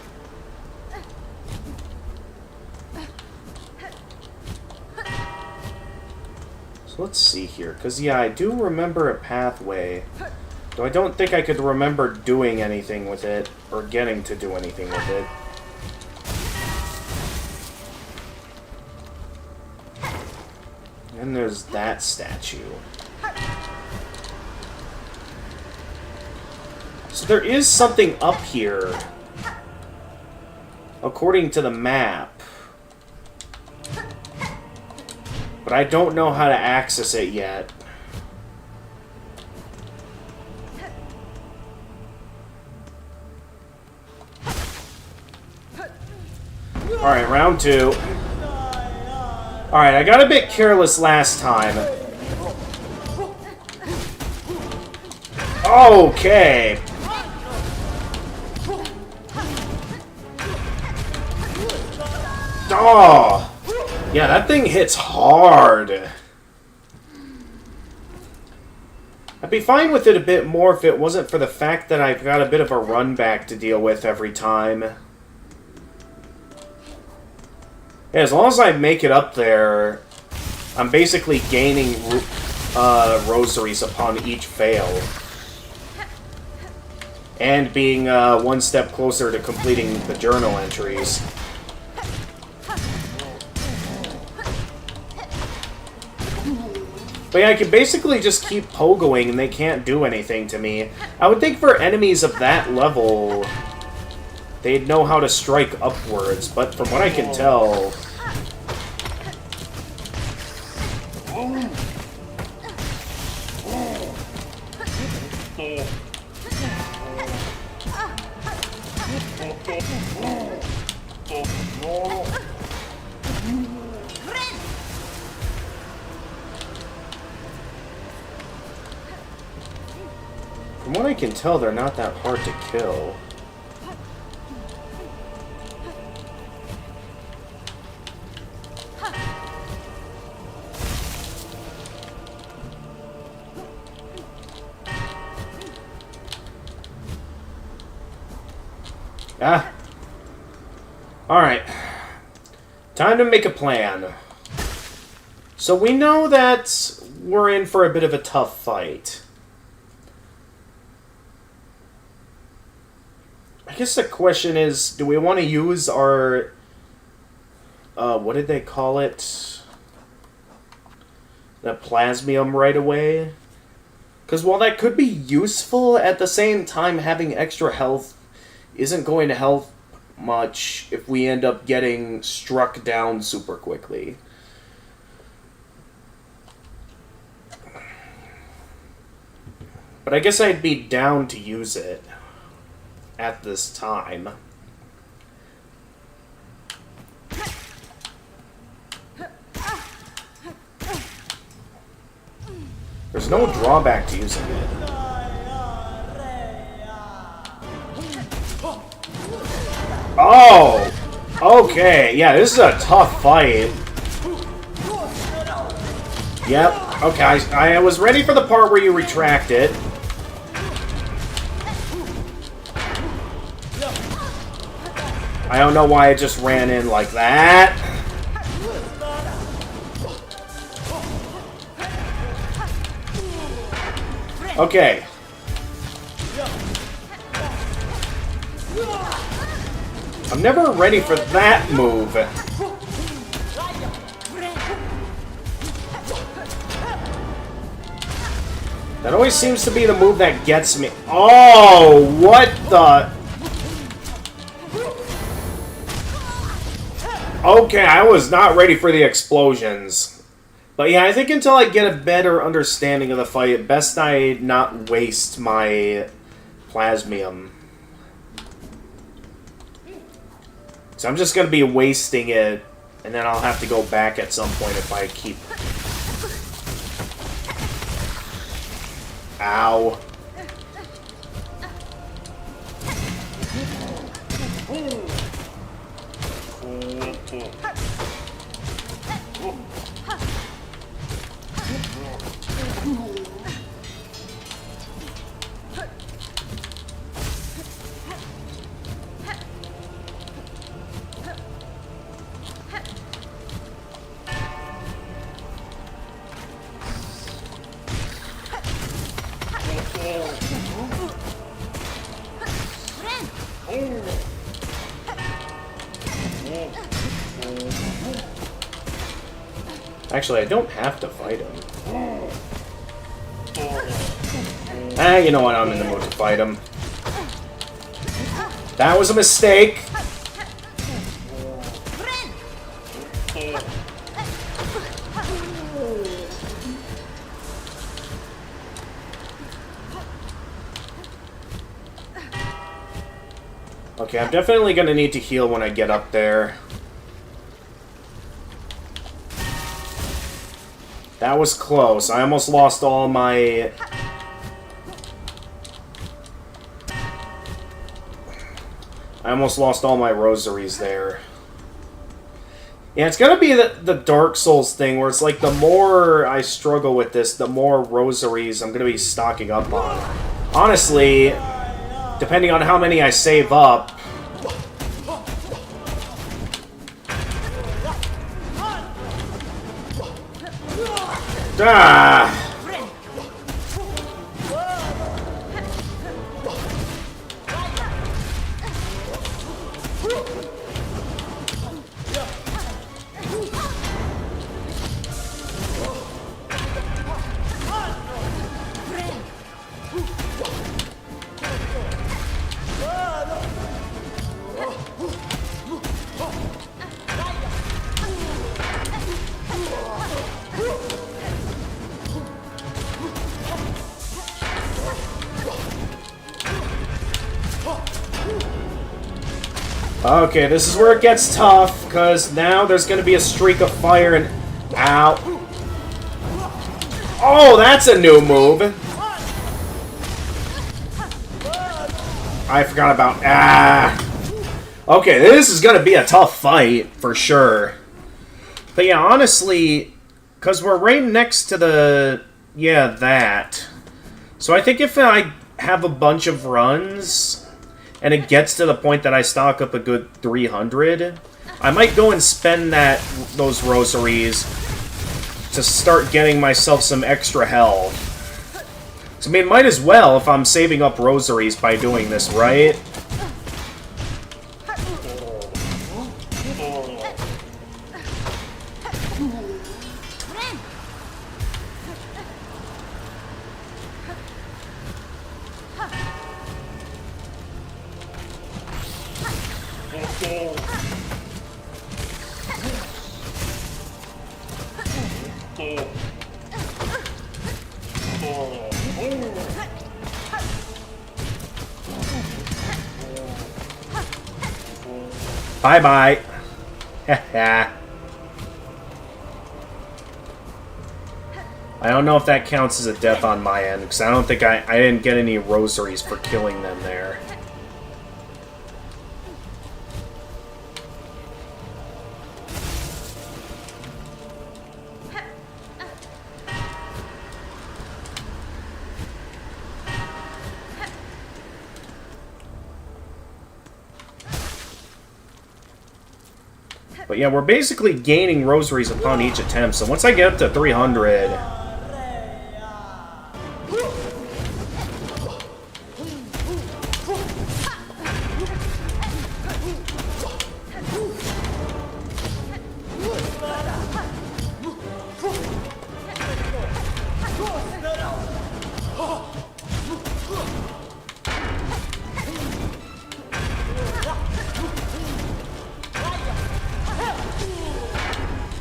So let's see here, because yeah, I do remember a pathway. Though I don't think I could remember doing anything with it, or getting to do anything with it. And there's that statue. So there is something up here, according to the map. But I don't know how to access it yet. Alright, round 2. Alright, I got a bit careless last time. Okay. Oh! Yeah, that thing hits hard. I'd be fine with it a bit more if it wasn't for the fact that I've got a bit of a run back to deal with every time. Yeah, as long as I make it up there, I'm basically gaining rosaries upon each fail. And being one step closer to completing the journal entries. But yeah, I can basically just keep pogoing and they can't do anything to me. I would think for enemies of that level, they'd know how to strike upwards, but from what I can tell... From what I can tell, they're not that hard to kill. Ah. Alright. Time to make a plan. So we know that we're in for a bit of a tough fight. I guess the question is, do we want to use our... what did they call it? The plasmium right away? Because while that could be useful, at the same time having extra health isn't going to help much if we end up getting struck down super quickly. But I guess I'd be down to use it at this time. There's no drawback to using it. Oh! Okay, yeah, this is a tough fight. Yep, okay, I was ready for the part where you retract it. I don't know why it just ran in like that. Okay. I'm never ready for that move. That always seems to be the move that gets me. Oh, what the... Okay, I was not ready for the explosions. But yeah, I think until I get a better understanding of the fight, best I not waste my plasmium. So I'm just going to be wasting it, and then I'll have to go back at some point if I keep... Ow. Actually, I don't have to fight him. You know what? I'm in the mood to fight him. That was a mistake! Okay, I'm definitely gonna need to heal when I get up there. That was close. I almost lost all my... I almost lost all my rosaries there. Yeah, it's gonna be the Dark Souls thing, where it's like the more I struggle with this, the more rosaries I'm gonna be stocking up on. Honestly, depending on how many I save up... Ah! Okay, this is where it gets tough, because now there's going to be a streak of fire and... Ow. Oh, that's a new move! I forgot about... Ah! Okay, this is going to be a tough fight, for sure. But yeah, honestly, because we're right next to the... Yeah, that. So I think if I have a bunch of runs... and it gets to the point that I stock up a good 300, I might go and spend those rosaries to start getting myself some extra health. So, I mean, might as well if I'm saving up rosaries by doing this, right? Bye-bye. I don't know if that counts as a death on my end, because I don't think I didn't get any rosaries for killing them there. But yeah, we're basically gaining rosaries upon each attempt, so once I get up to 300...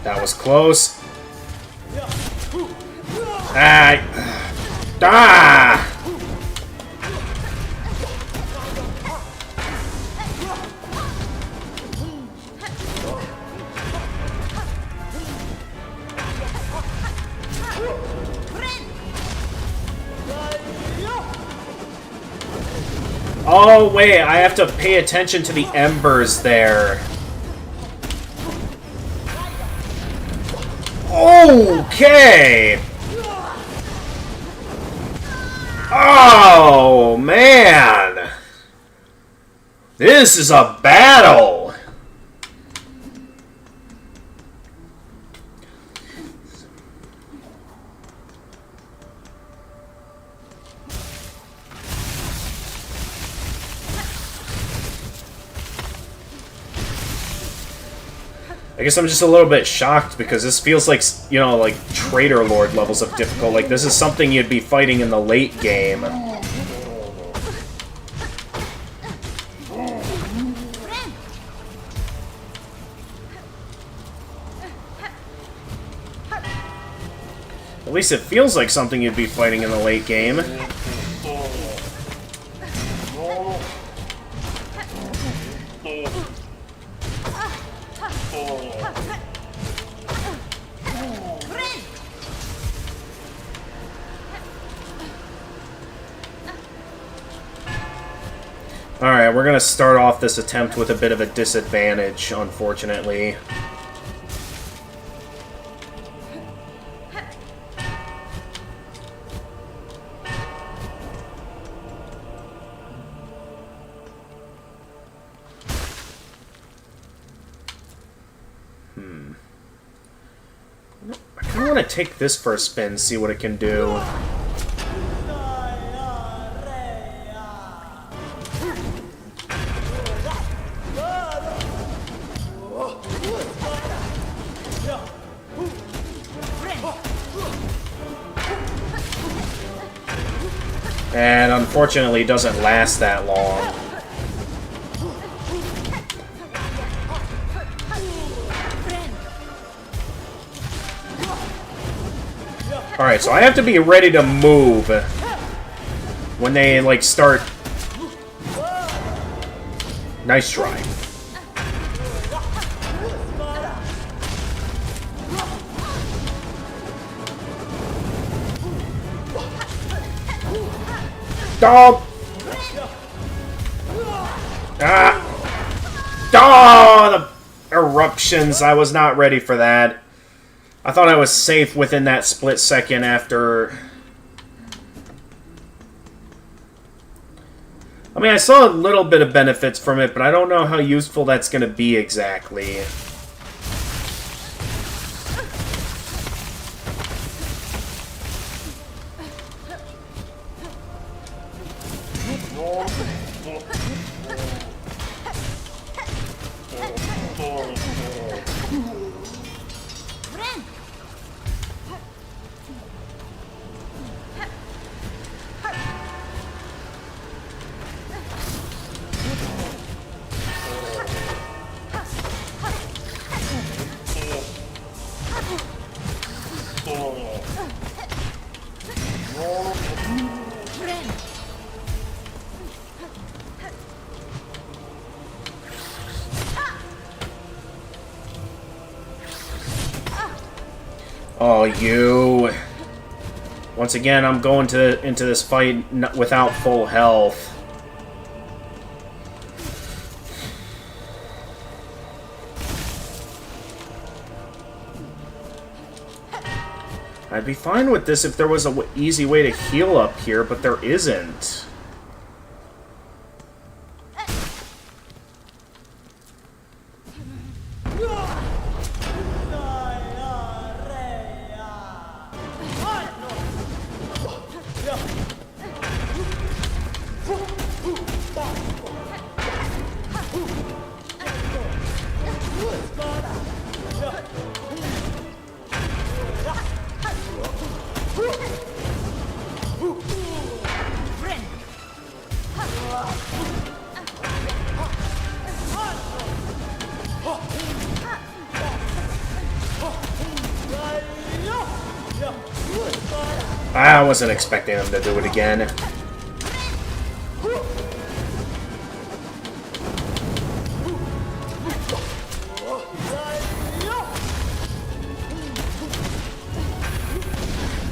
That was close. Ah! Oh, wait, I have to pay attention to the embers there. Okay! Oh, man! This is a battle! I guess I'm just a little bit shocked because this feels like, you know, like Traitor Lord levels of difficult. Like, this is something you'd be fighting in the late game. At least it feels like something you'd be fighting in the late game. Alright, we're gonna start off this attempt with a bit of a disadvantage, unfortunately. I kinda wanna take this for a spin, see what it can do. And unfortunately, it doesn't last that long. Alright, so I have to be ready to move when they, like, start. Nice try. Stop! Ah! Oh, the eruptions. I was not ready for that. I thought I was safe within that split second after. I mean, I saw a little bit of benefits from it, but I don't know how useful that's going to be exactly. Oh, you. Once again, I'm going into this fight without full health. I'd be fine with this if there was an easy way to heal up here, but there isn't. I wasn't expecting them to do it again.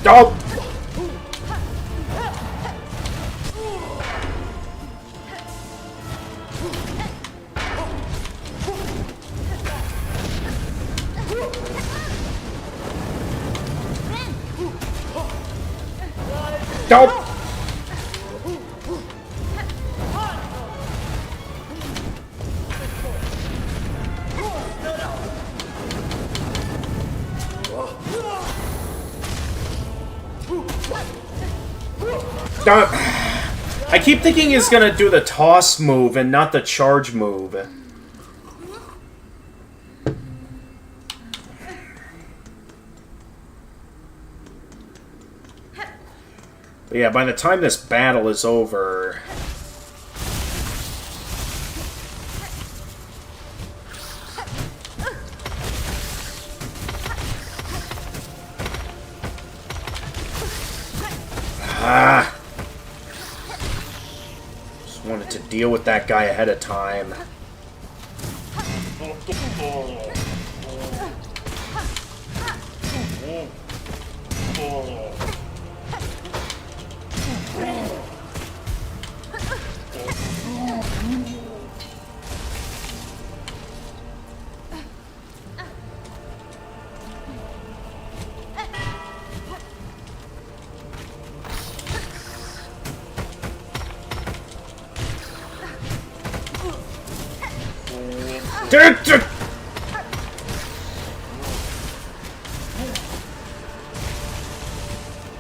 Oh! Nope. I keep thinking he's gonna do the toss move and not the charge move. But yeah, by the time this battle is over... Just wanted to deal with that guy ahead of time.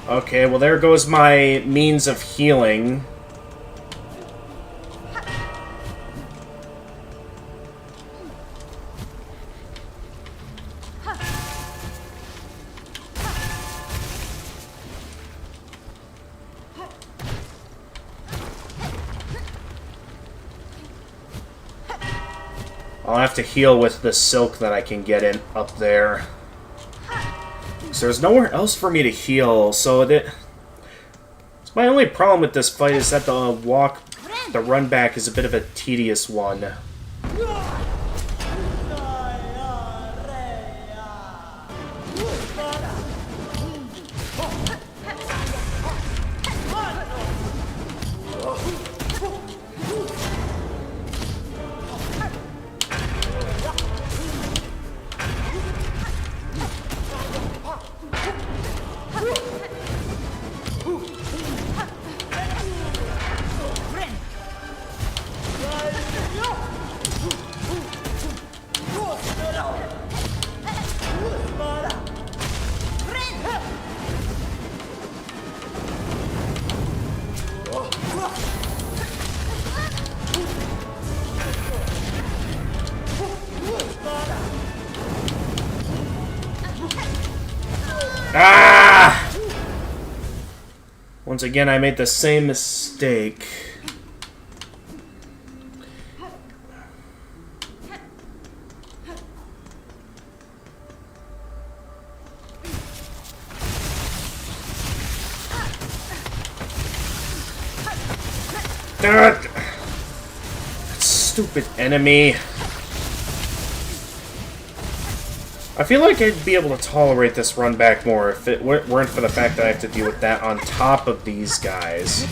Okay, well there goes my means of healing. I'll have to heal with the silk that I can get in up there. So there's nowhere else for me to heal, so it's my only problem with this fight is that the run back is a bit of a tedious one. Ah! Once again, I made the same mistake. That stupid enemy. I feel like I'd be able to tolerate this run back more if it weren't for the fact that I have to deal with that on top of these guys.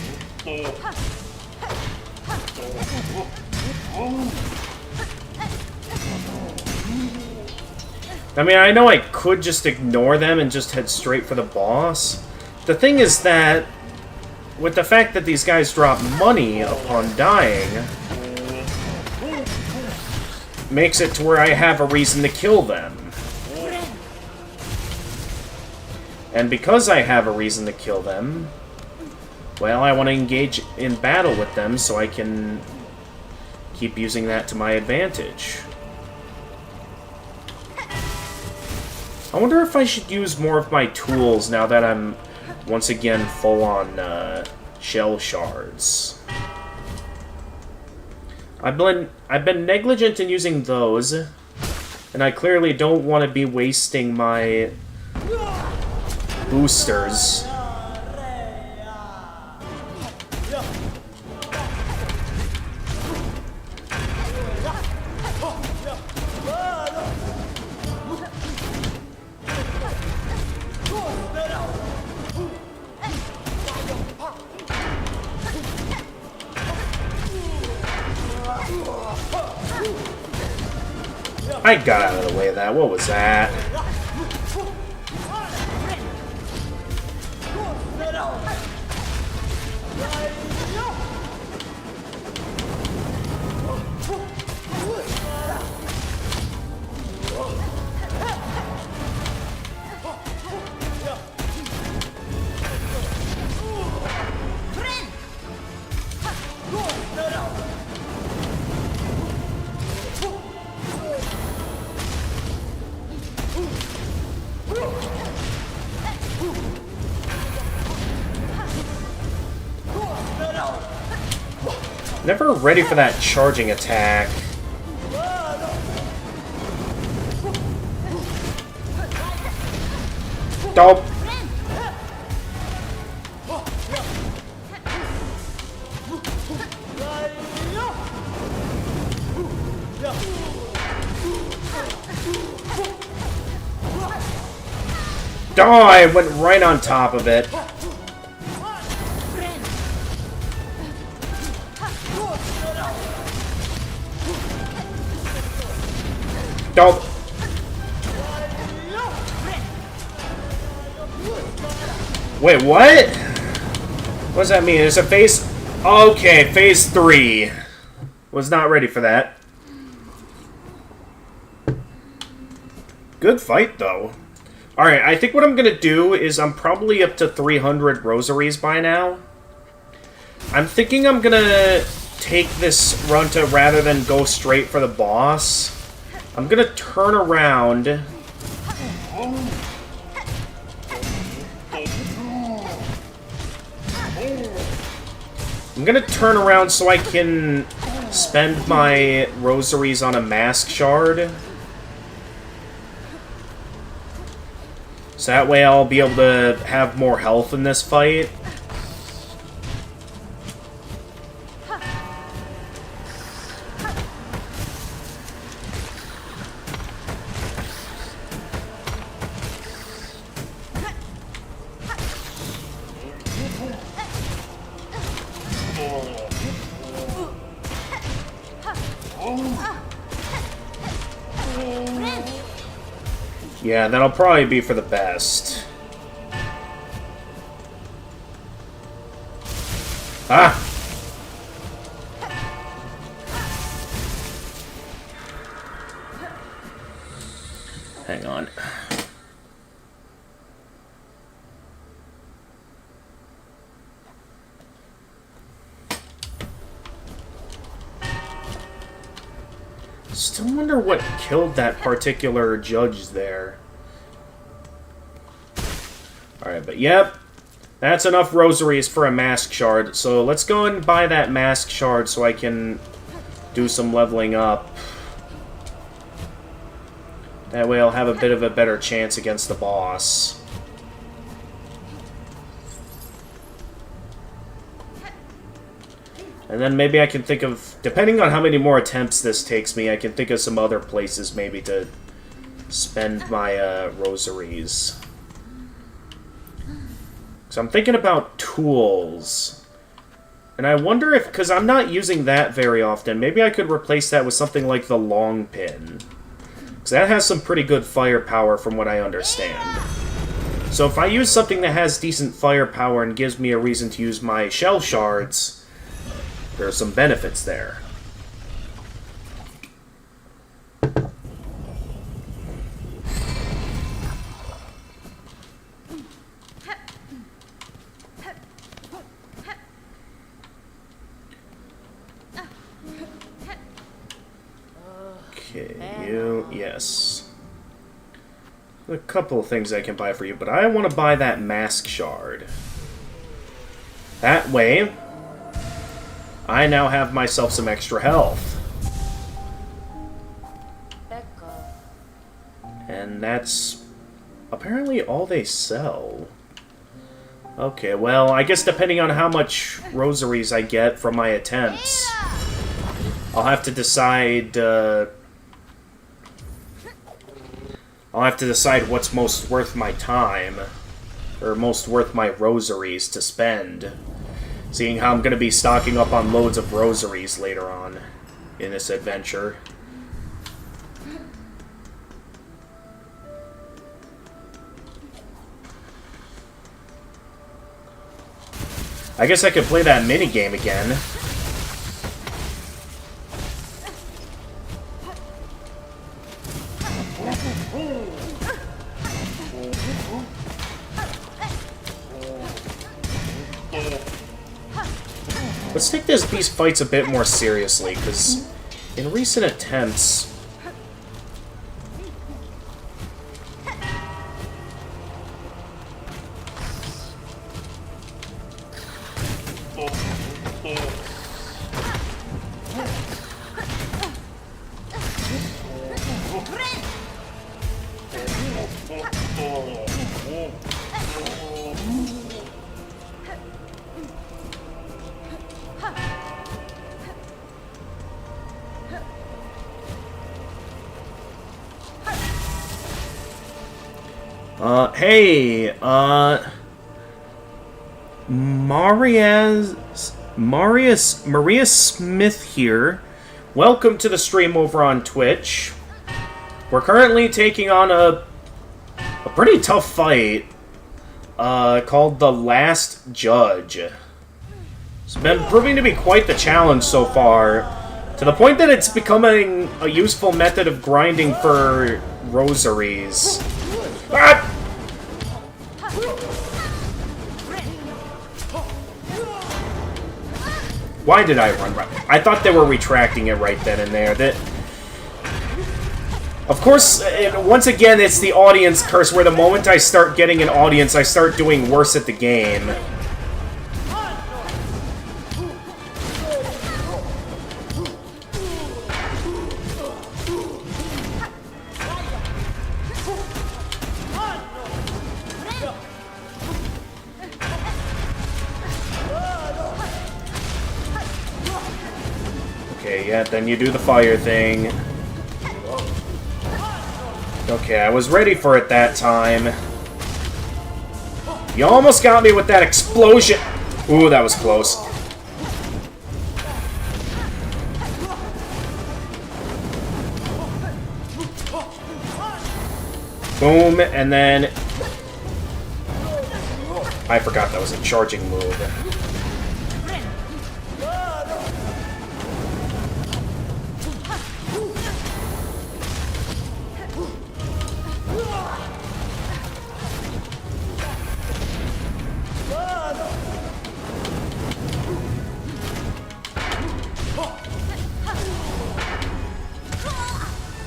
I mean, I know I could just ignore them and just head straight for the boss. The thing is that, with the fact that these guys drop money upon dying, makes it to where I have a reason to kill them. And because I have a reason to kill them, well, I want to engage in battle with them so I can keep using that to my advantage. I wonder if I should use more of my tools now that I'm once again full on shell shards. I've been negligent in using those, and I clearly don't want to be wasting my boosters. I got out of the way of that. What was that? Never ready for that charging attack. Dope. Oh, I went right on top of it. Dope. Wait, what? What does that mean? It's a phase... Okay, phase 3. Was not ready for that. Good fight, though. Alright, I think what I'm gonna do is I'm probably up to 300 rosaries by now. I'm thinking I'm gonna take this run to, rather than go straight for the boss, I'm gonna turn around. I'm gonna turn around so I can spend my rosaries on a mask shard. So that way I'll be able to have more health in this fight. Yeah, that'll probably be for the best. Ah! Hang on. Still wonder what killed that particular judge there. Alright, but yep. That's enough rosaries for a mask shard. So let's go and buy that mask shard so I can do some leveling up. That way I'll have a bit of a better chance against the boss. And then maybe I can think of, depending on how many more attempts this takes me, I can think of some other places maybe to spend my rosaries. So I'm thinking about tools. And I wonder if, because I'm not using that very often, maybe I could replace that with something like the long pin. Because that has some pretty good firepower from what I understand. So if I use something that has decent firepower and gives me a reason to use my shell shards, there are some benefits there. Okay, you... yes. A couple of things I can buy for you, but I want to buy that mask shard. That way, I now have myself some extra health. And that's apparently all they sell. Okay, well, I guess depending on how much rosaries I get from my attempts, I'll have to decide, I'll have to decide what's most worth my time, or most worth my rosaries to spend. Seeing how I'm going to be stocking up on loads of rosaries later on in this adventure. I guess I could play that minigame again. Let's take these fights a bit more seriously, because in recent attempts... Hey, Maria Smith here. Welcome to the stream over on Twitch. We're currently taking on a pretty tough fight, called The Last Judge. It's been proving to be quite the challenge so far, to the point that it's becoming a useful method of grinding for rosaries. Ah! Why did I run right? I thought they were retracting it right then and there. Of course, once again, it's the audience curse, where the moment I start getting an audience, I start doing worse at the game. Okay, yeah, then you do the fire thing. Okay, I was ready for it that time. You almost got me with that explosion! Ooh, that was close. Boom, and then... I forgot that was a charging move.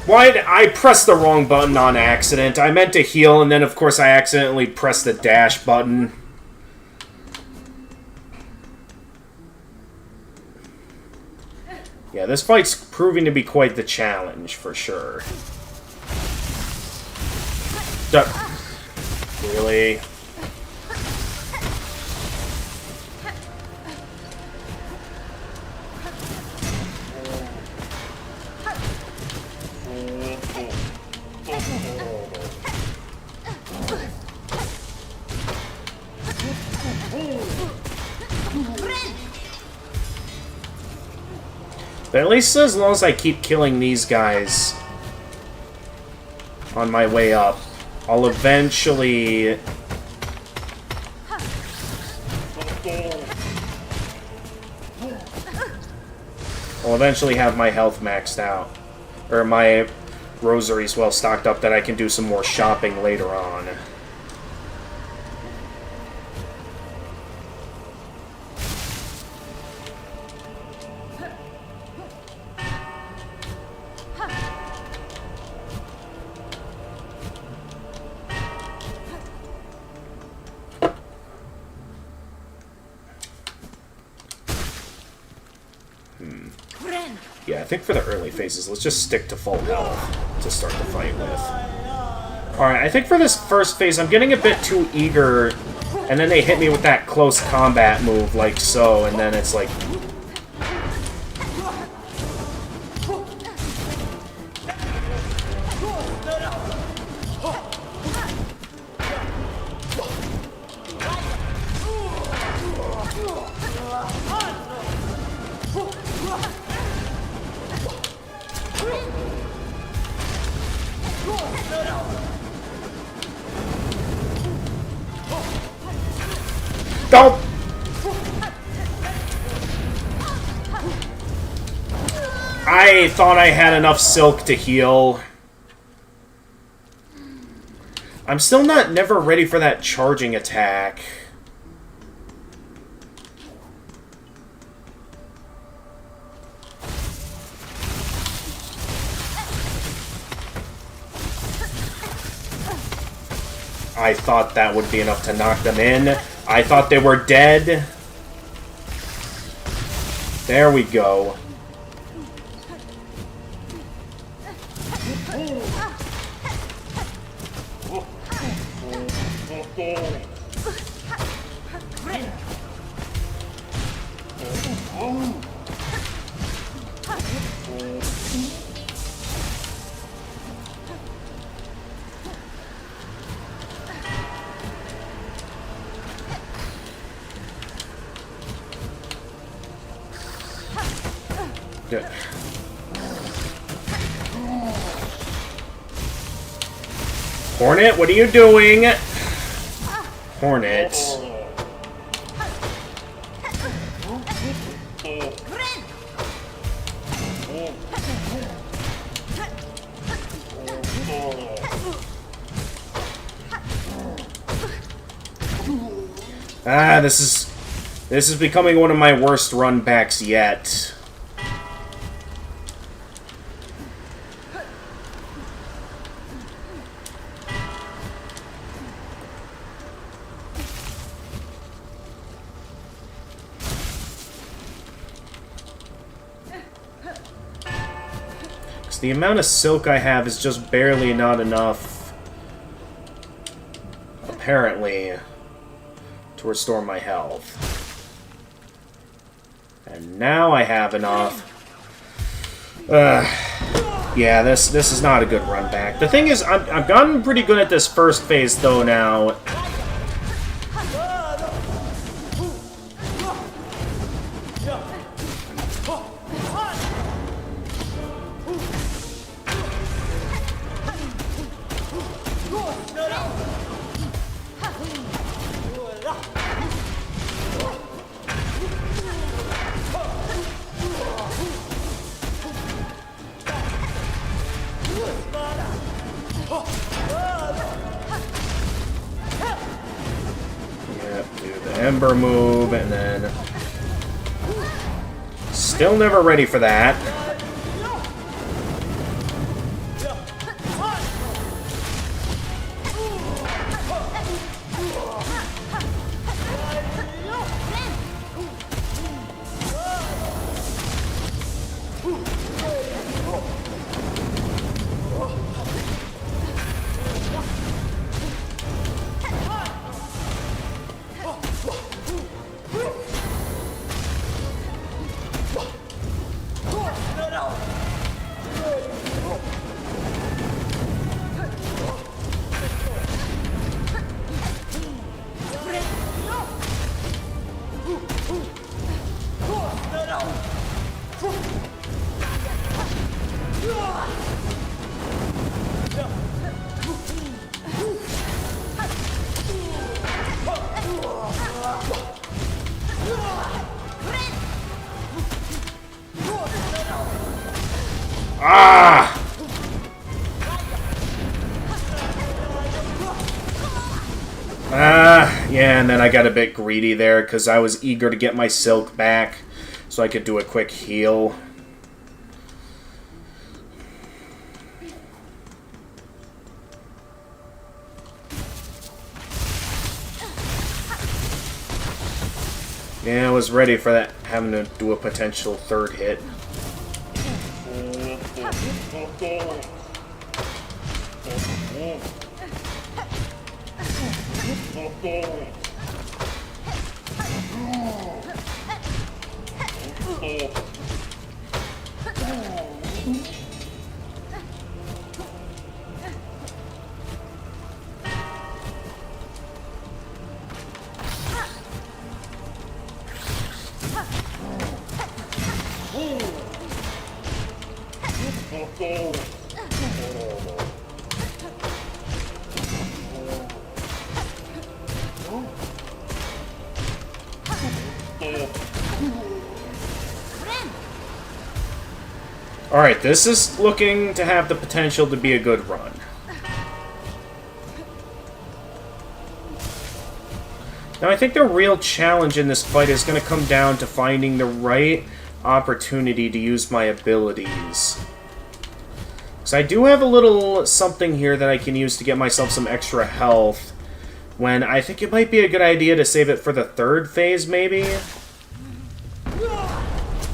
Why did I press the wrong button on accident? I meant to heal, and then of course I accidentally pressed the dash button. Yeah, this fight's proving to be quite the challenge, for sure. Really? But at least as long as I keep killing these guys on my way up, I'll eventually... have my health maxed out. Or my rosaries well stocked up, that I can do some more shopping later on. Yeah, I think for the early phases, let's just stick to full health to start the fight with. Alright, I think for this first phase, I'm getting a bit too eager, and then they hit me with that close combat move, like so, and then it's like... Don't! I thought I had enough silk to heal. I'm still never ready for that charging attack. I thought that would be enough to knock them in. I thought they were dead. There we go. Good. Hornet, what are you doing? Hornet. Ah, this is becoming one of my worst run backs yet. The amount of silk I have is just barely not enough, apparently, to restore my health. And now I have enough. Yeah, this is not a good run back. The thing is, I've gotten pretty good at this first phase, though, now. Ember move, and then... Still never ready for that. Ah! Yeah, and then I got a bit greedy there because I was eager to get my silk back so I could do a quick heal. Yeah, I was ready for that, having to do a potential third hit. Alright, this is looking to have the potential to be a good run. Now, I think the real challenge in this fight is going to come down to finding the right opportunity to use my abilities. Because I do have a little something here that I can use to get myself some extra health, when I think it might be a good idea to save it for the third phase, maybe?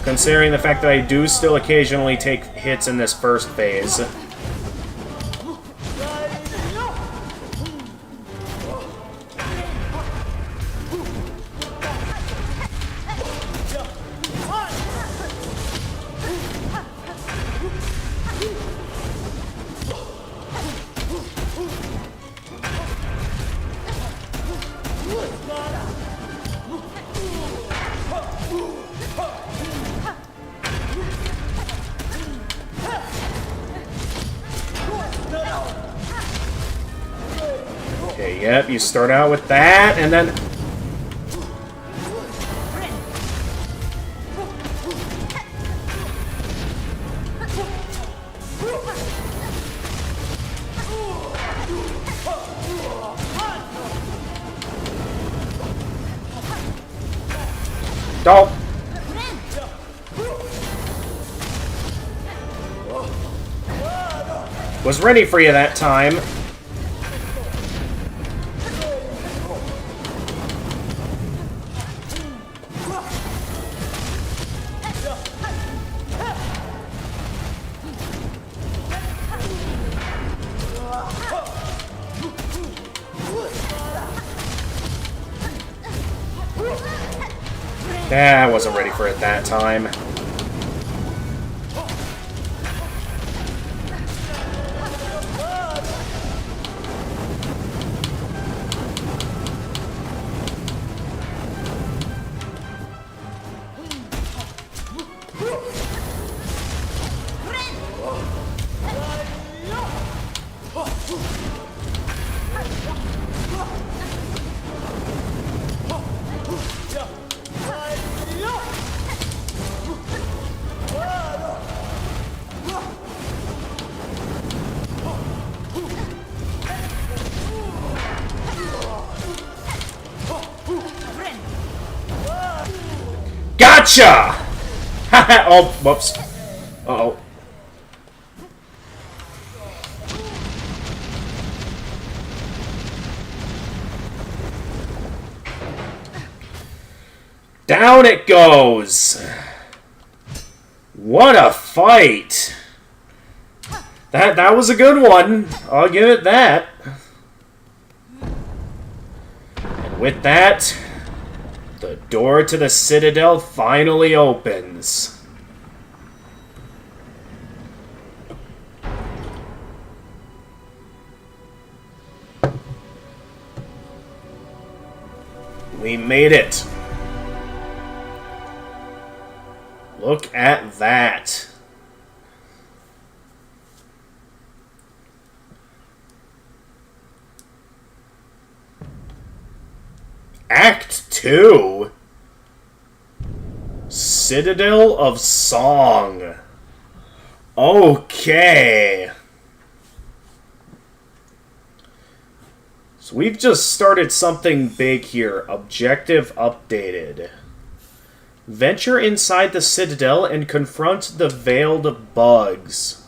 Considering the fact that I do still occasionally take hits in this first phase. Okay, yep, you start out with that, and then... Don't! Was ready for you that time. I wasn't ready for it that time. Gotcha! Oh, whoops. Uh-oh. Down it goes! What a fight! That was a good one. I'll give it that. And with that, the door to the Citadel finally opens. We made it. Look at that. Act 2? Citadel of Song. Okay. So we've just started something big here. Objective updated. Venture inside the Citadel and confront the Veiled Bugs.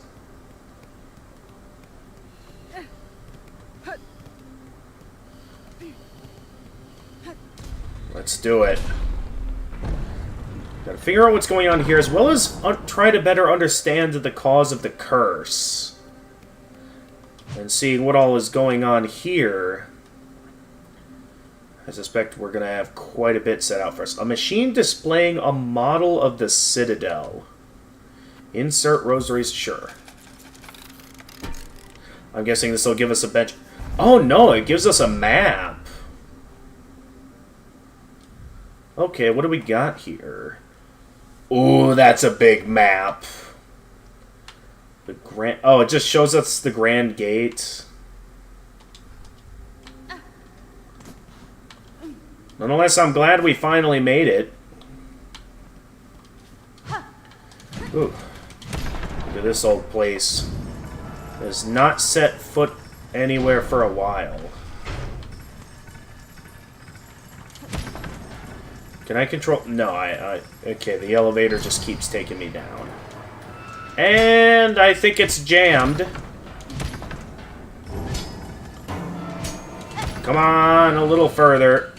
Let's do it. Gotta figure out what's going on here, as well as try to better understand the cause of the curse. And seeing what all is going on here, I suspect we're going to have quite a bit set out for us. A machine displaying a model of the Citadel. Insert rosaries, sure. I'm guessing this will give us a bench. Oh no, it gives us a map. Okay, what do we got here? Ooh, that's a big map. The Grand... Oh, it just shows us the Grand Gate. Nonetheless, I'm glad we finally made it. Ooh. to this old place. Has not set foot anywhere for a while. Can I control... No, okay, the elevator just keeps taking me down. And I think it's jammed. Come on, a little further.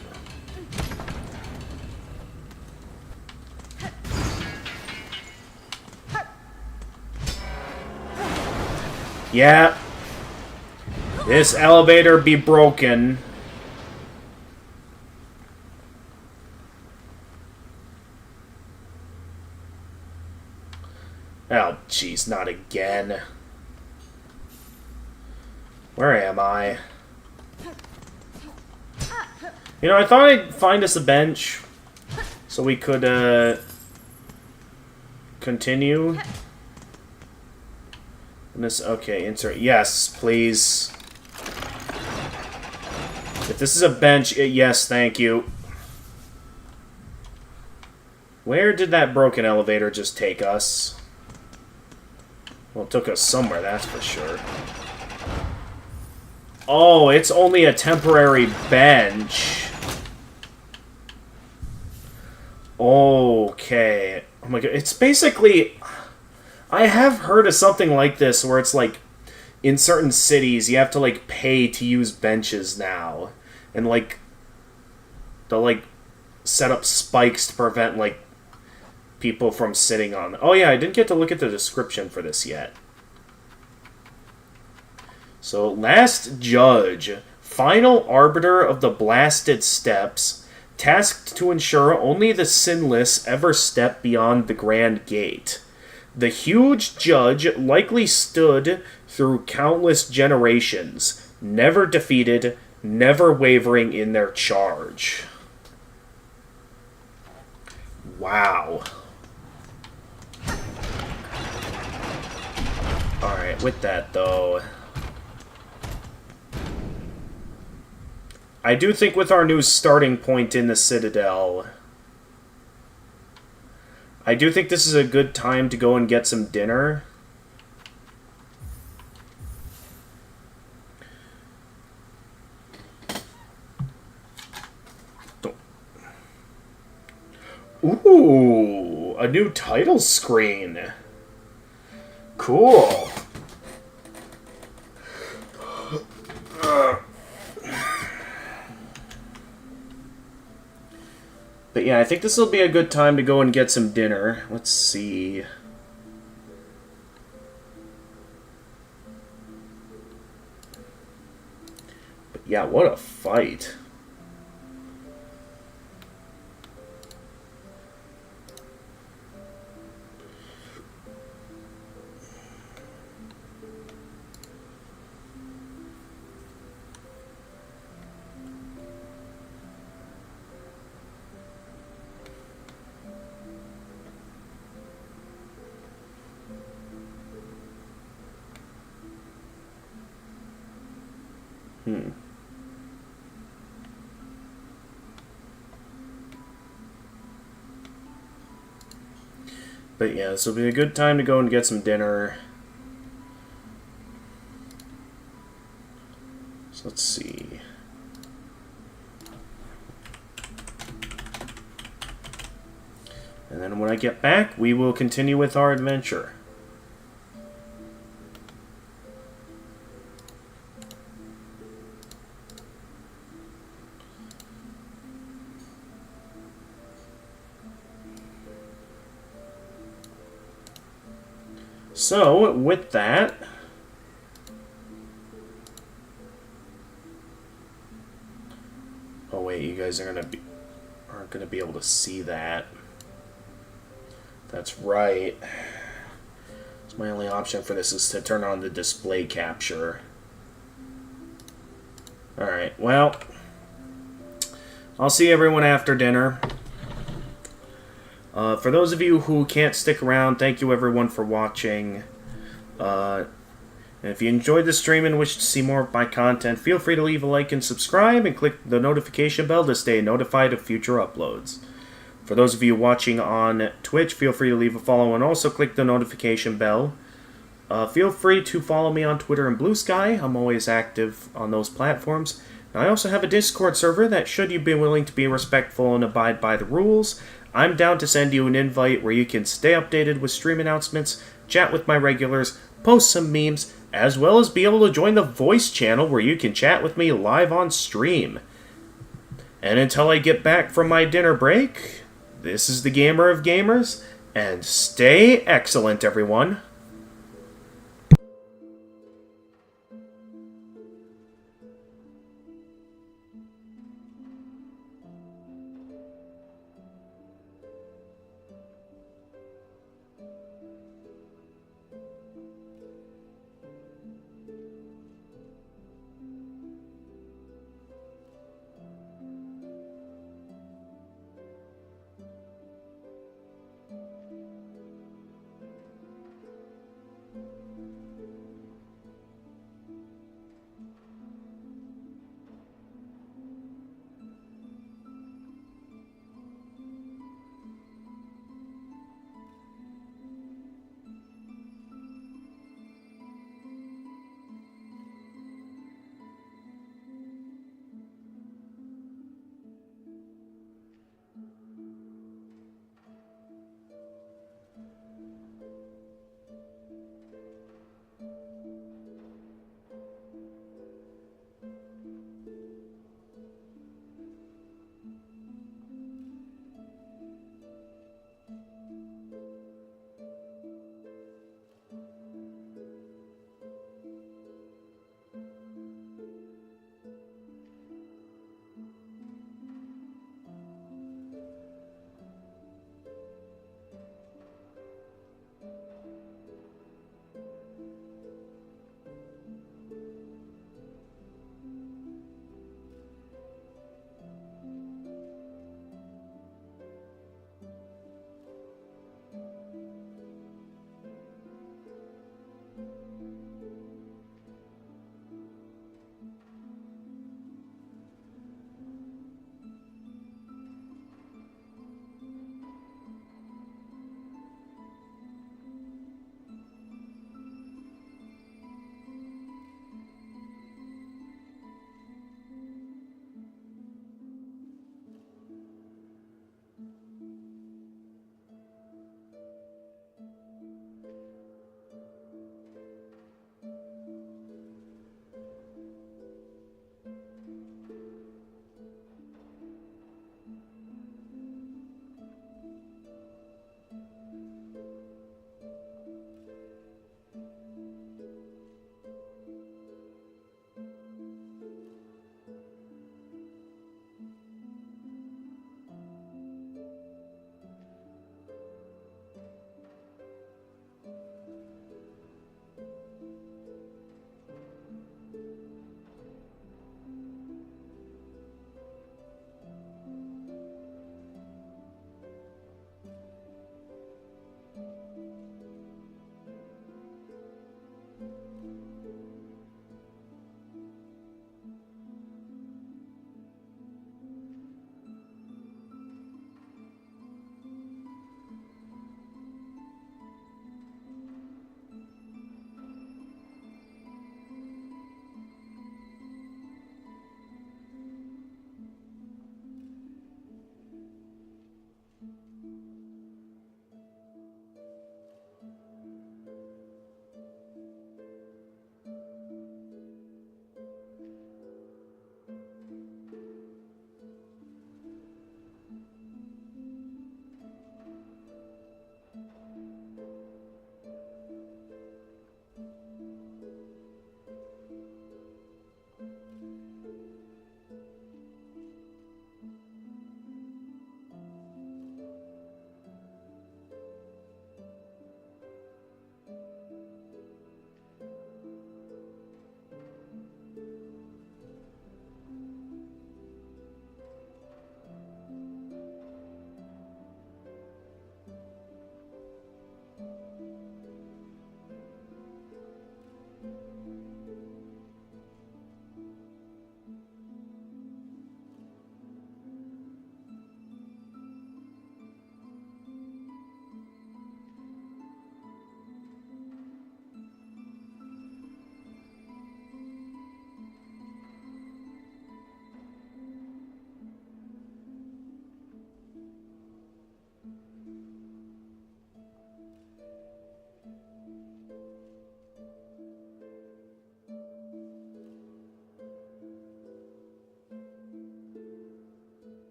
Yeah. This elevator be broken. Oh, jeez, not again. Where am I? You know, I thought I'd find us a bench so we could, continue. And this, okay, insert. Yes, please. If this is a bench, yes, thank you. Where did that broken elevator just take us? Well, it took us somewhere, that's for sure. Oh, it's only a temporary bench. Okay. Oh my god, it's basically... I have heard of something like this where it's like, in certain cities, you have to like pay to use benches now. And like, they'll like set up spikes to prevent like people from sitting on. Oh yeah, I didn't get to look at the description for this yet. So, last judge, final arbiter of the blasted steps, tasked to ensure only the sinless ever step beyond the grand gate. The huge judge likely stood through countless generations, never defeated, never wavering in their charge. Wow. Alright, with that though, I do think with our new starting point in the Citadel, I do think this is a good time to go and get some dinner. Ooh, a new title screen. Cool. But yeah, I think this will be a good time to go and get some dinner. Let's see. But yeah, what a fight. But yeah, this will be a good time to go and get some dinner. So let's see. And then when I get back, we will continue with our adventure. So, with that, oh wait, you guys aren't gonna be able to see that. That's right. So my only option for this is to turn on the display capture. Alright, well, I'll see everyone after dinner. For those of you who can't stick around, thank you everyone for watching. And if you enjoyed the stream and wish to see more of my content, feel free to leave a like and subscribe, and click the notification bell to stay notified of future uploads. For those of you watching on Twitch, feel free to leave a follow and also click the notification bell. Feel free to follow me on Twitter and Blue Sky. I'm always active on those platforms. I also have a Discord server that, should you be willing to be respectful and abide by the rules, I'm down to send you an invite where you can stay updated with stream announcements, chat with my regulars, post some memes, as well as be able to join the voice channel where you can chat with me live on stream. And until I get back from my dinner break, this is the Gamer of Gamers, and stay excellent, everyone.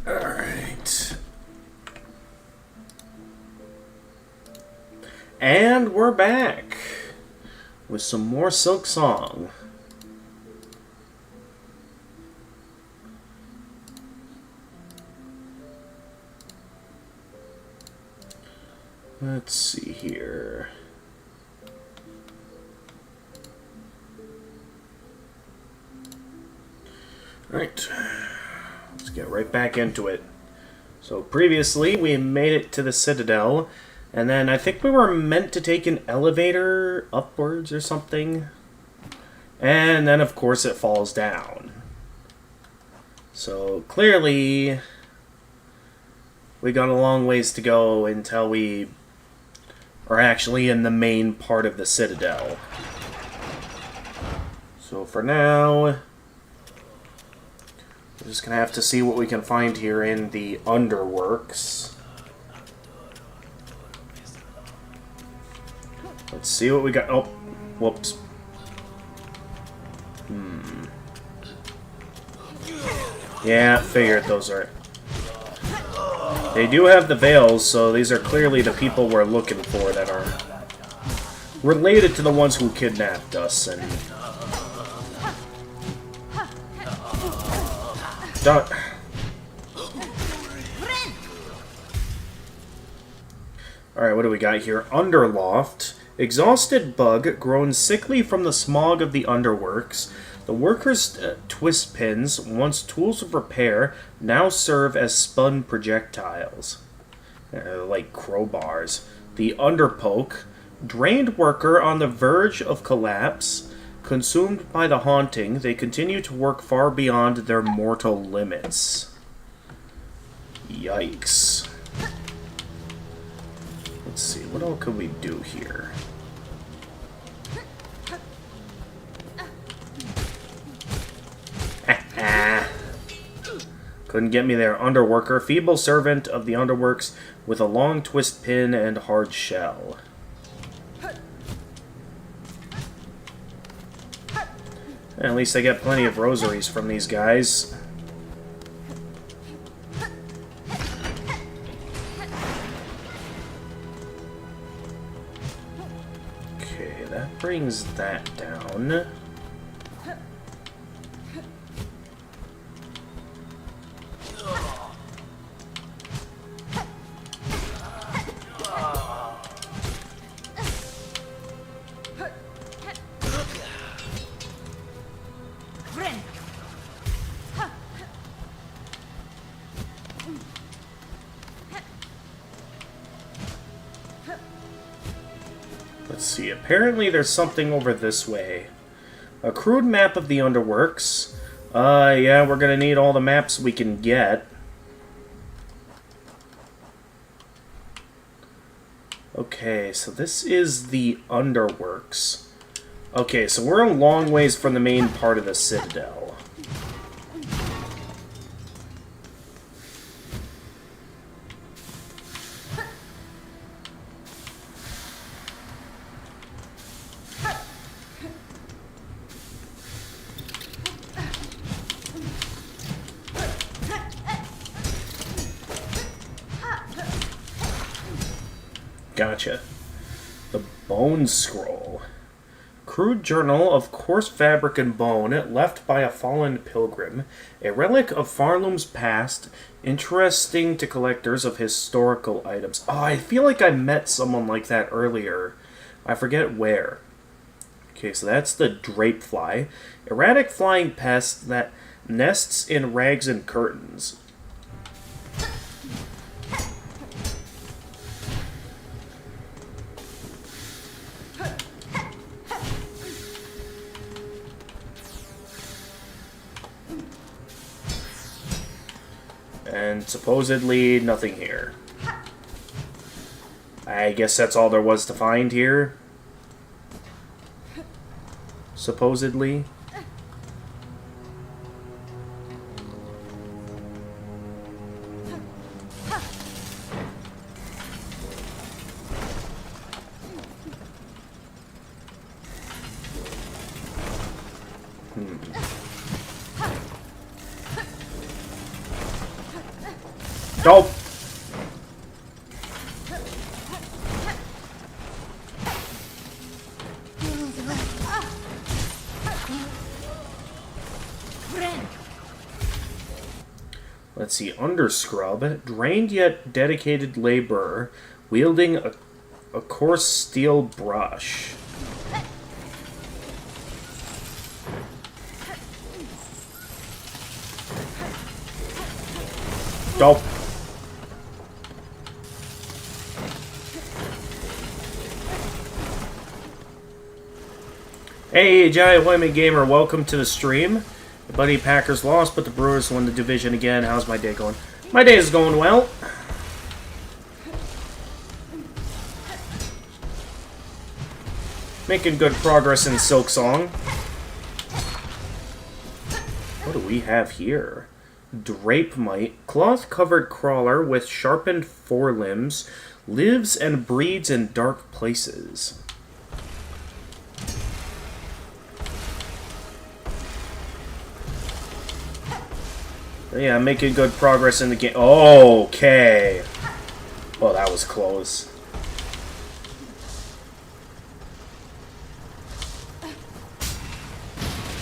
Alright. And we're back with some more Silksong. Let's see here. Alright. Let's get right back into it. So previously we made it to the Citadel, and then I think we were meant to take an elevator upwards or something. And then of course it falls down. So clearly we got a long ways to go until we are actually in the main part of the Citadel. So for now, we're just going to have to see what we can find here in the underworks. Let's see what we got. Oh, whoops. Yeah, figured those are... They do have the veils, so these are clearly the people we're looking for that are related to the ones who kidnapped us and... Alright, what do we got here? Underloft. Exhausted bug, grown sickly from the smog of the underworks. The workers' twist pins, once tools of repair, now serve as spun projectiles. Like crowbars. The underpoke. Drained worker on the verge of collapse. Consumed by the haunting, they continue to work far beyond their mortal limits. Yikes. Let's see, what all could we do here? Couldn't get me there. Underworker, feeble servant of the underworks with a long twist pin and hard shell. At least I get plenty of rosaries from these guys. Okay, that brings that down. Let's see, apparently there's something over this way. A crude map of the underworks. Yeah, we're gonna need all the maps we can get. Okay, so this is the underworks. Okay, so we're a long ways from the main part of the Citadel. Gotcha. The Bone Scroll. Crude journal of coarse fabric and bone left by a fallen pilgrim. A relic of Farloom's past, interesting to collectors of historical items. Oh, I feel like I met someone like that earlier. I forget where. Okay, so that's the drapefly. Erratic flying pest that nests in rags and curtains. And supposedly nothing here. I guess that's all there was to find here. Supposedly. Oh! Let's see, Underscrub, drained yet dedicated laborer, wielding a coarse steel brush. Dope. Hey, Giant Women Gamer, welcome to the stream. The Buddy Packers lost, but the Brewers won the division again. How's my day going? My day is going well. Making good progress in Silksong. What do we have here? Drape Mite, cloth-covered crawler with sharpened forelimbs, lives and breeds in dark places. Yeah, I'm making good progress in the game. Oh, okay. Oh, that was close.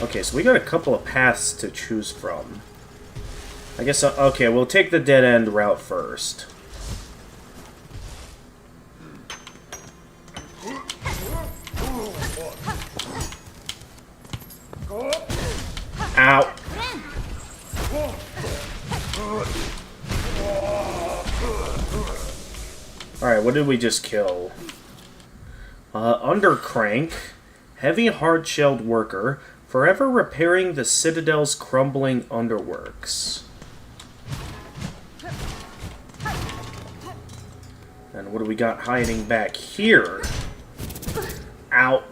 Okay, so we got a couple of paths to choose from. I guess, okay, we'll take the dead-end route first. Ow. Alright, what did we just kill? Undercrank, heavy hard-shelled worker, forever repairing the Citadel's crumbling underworks. And what do we got hiding back here? Ow.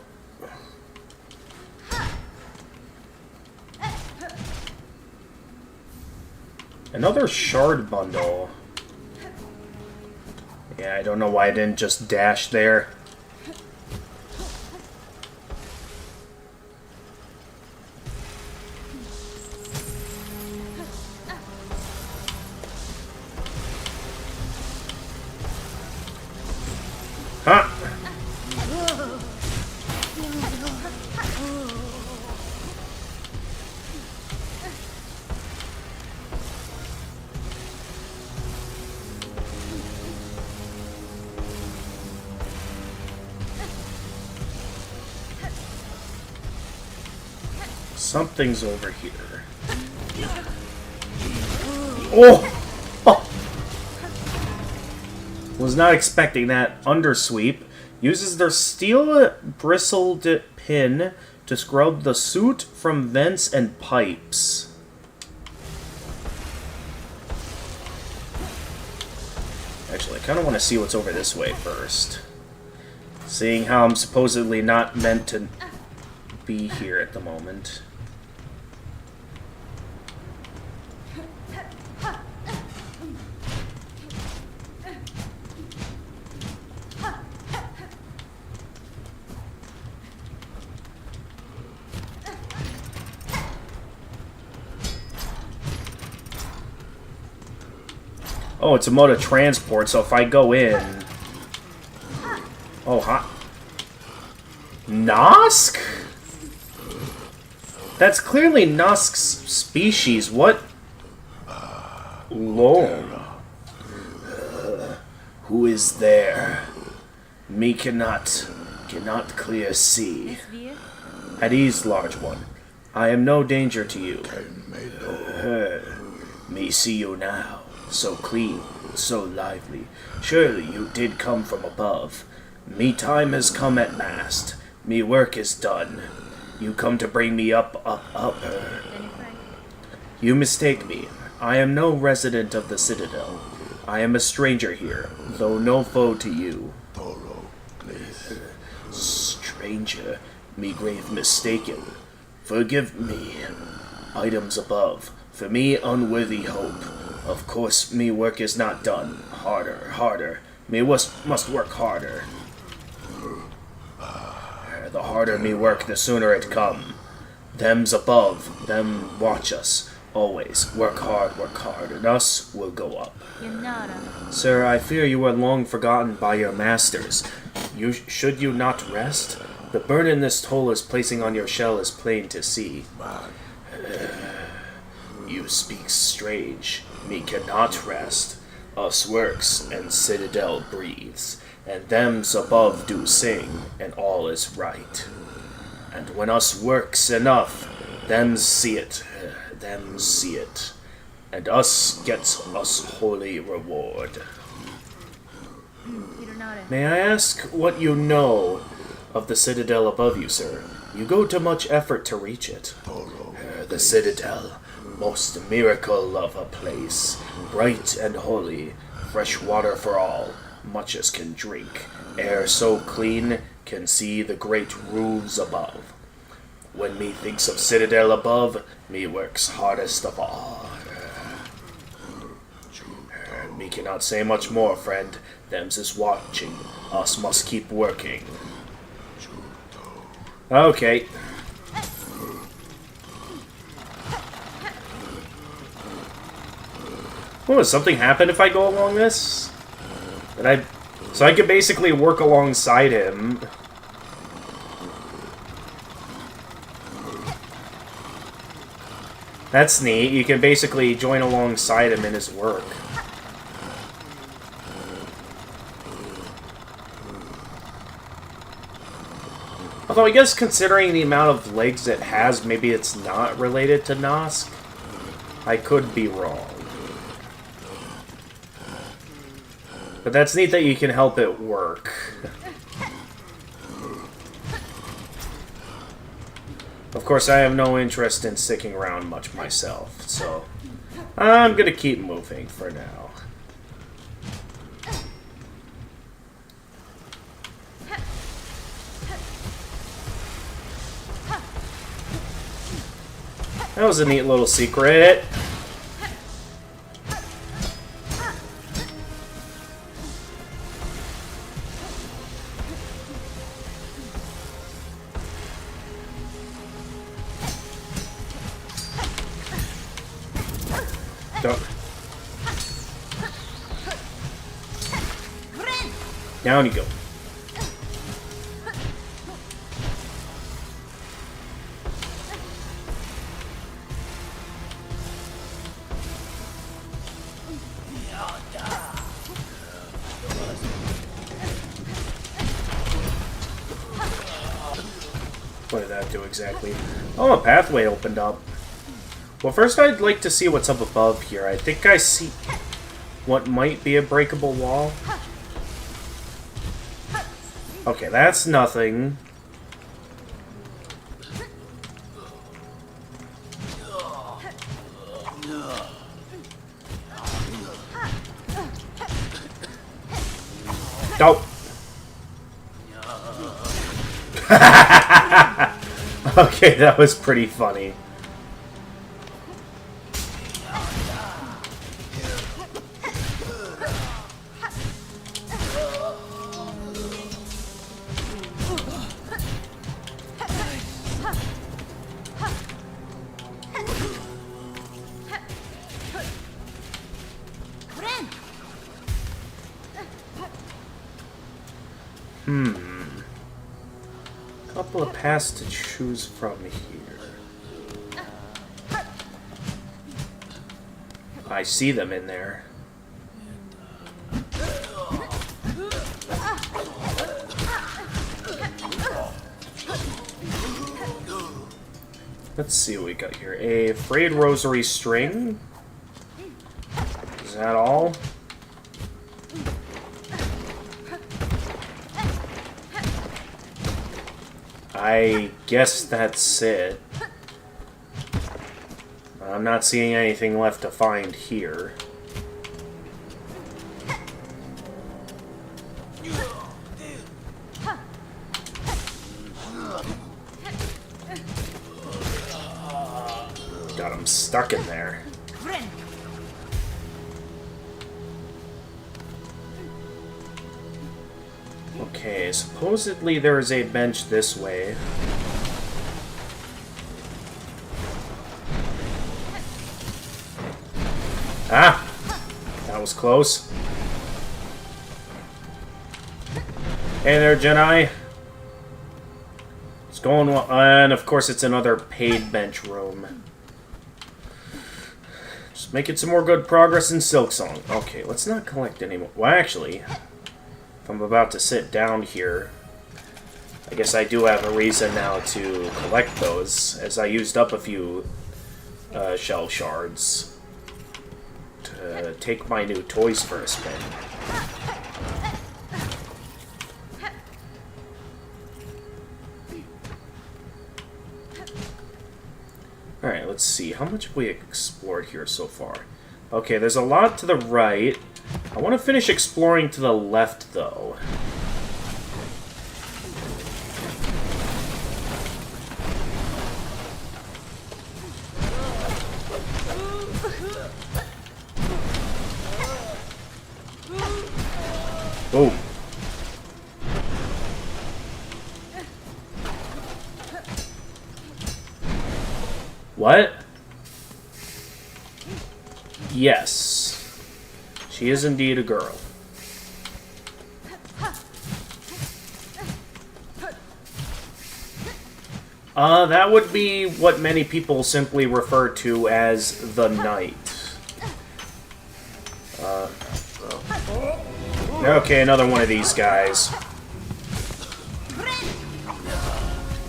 Another shard bundle. Yeah, I don't know why I didn't just dash there. Huh? Something's over here. Oh! Oh! Was not expecting that. Undersweep uses their steel bristled pin to scrub the soot from vents and pipes. Actually, I kind of want to see what's over this way first. Seeing how I'm supposedly not meant to be here at the moment. Oh, it's a mode of transport, so if I go in... Oh, hot. Nosk? That's clearly Nosk's species. What? Lord. Who is there? Me cannot clear see. At ease, large one. I am no danger to you. Me see you now. So clean, so lively. Surely you did come from above. Me time has come at last. Me work is done. You come to bring me up. You mistake me. I am no resident of the Citadel. I am a stranger here, though no foe to you. Stranger, me grave mistaken. Forgive me. Items above. For me unworthy hope. Of course, me work is not done. Harder. Me must work harder. The harder me work, the sooner it come. Them's above, them watch us. Always, work hard, and us will go up. Sir, I fear you are long forgotten by your masters. Should you not rest? The burden this toll is placing on your shell is plain to see. You speak strange. Me cannot rest. Us works, and Citadel breathes, and thems above do sing, and all is right. And when us works enough, them see it, and us gets us holy reward. May I ask what you know of the Citadel above you, sir? You go to much effort to reach it. The Citadel, most miracle of a place, bright and holy, fresh water for all, much as can drink, air so clean, can see the great roofs above. When me thinks of Citadel above, me works hardest of all. Me cannot say much more, friend. Thems is watching. Us must keep working. Okay. Oh, does something happen if I go along this? So I could basically work alongside him. That's neat. You can basically join alongside him in his work. Although I guess considering the amount of legs it has, maybe it's not related to Nosk. I could be wrong. But that's neat that you can help it work. Of course, I have no interest in sticking around much myself, so I'm gonna keep moving for now. That was a neat little secret. Down you go. What did that do exactly? Oh, a pathway opened up. Well, first I'd like to see what's up above here. I think I see what might be a breakable wall. Okay, that's nothing. Oh. Okay, that was pretty funny. Couple of paths to choose from here. I see them in there. Let's see what we got here. A frayed rosary string. Is that all? I guess that's it. I'm not seeing anything left to find here. Got him stuck in there. Okay, supposedly there is a bench this way. Ah! That was close. Hey there, Jedi. It's going well. And of course, it's another paid bench room. Just making some more good progress in Silksong. Okay, let's not collect any more. Well, actually, if I'm about to sit down here, I guess I do have a reason now to collect those, as I used up a few shell shards to take my new toys for a spin. Alright, let's see. How much have we explored here so far? Okay, there's a lot to the right. I want to finish exploring to the left, though. Oh. What? Yes. She is indeed a girl. That would be what many people simply refer to as the Knight. Okay, another one of these guys.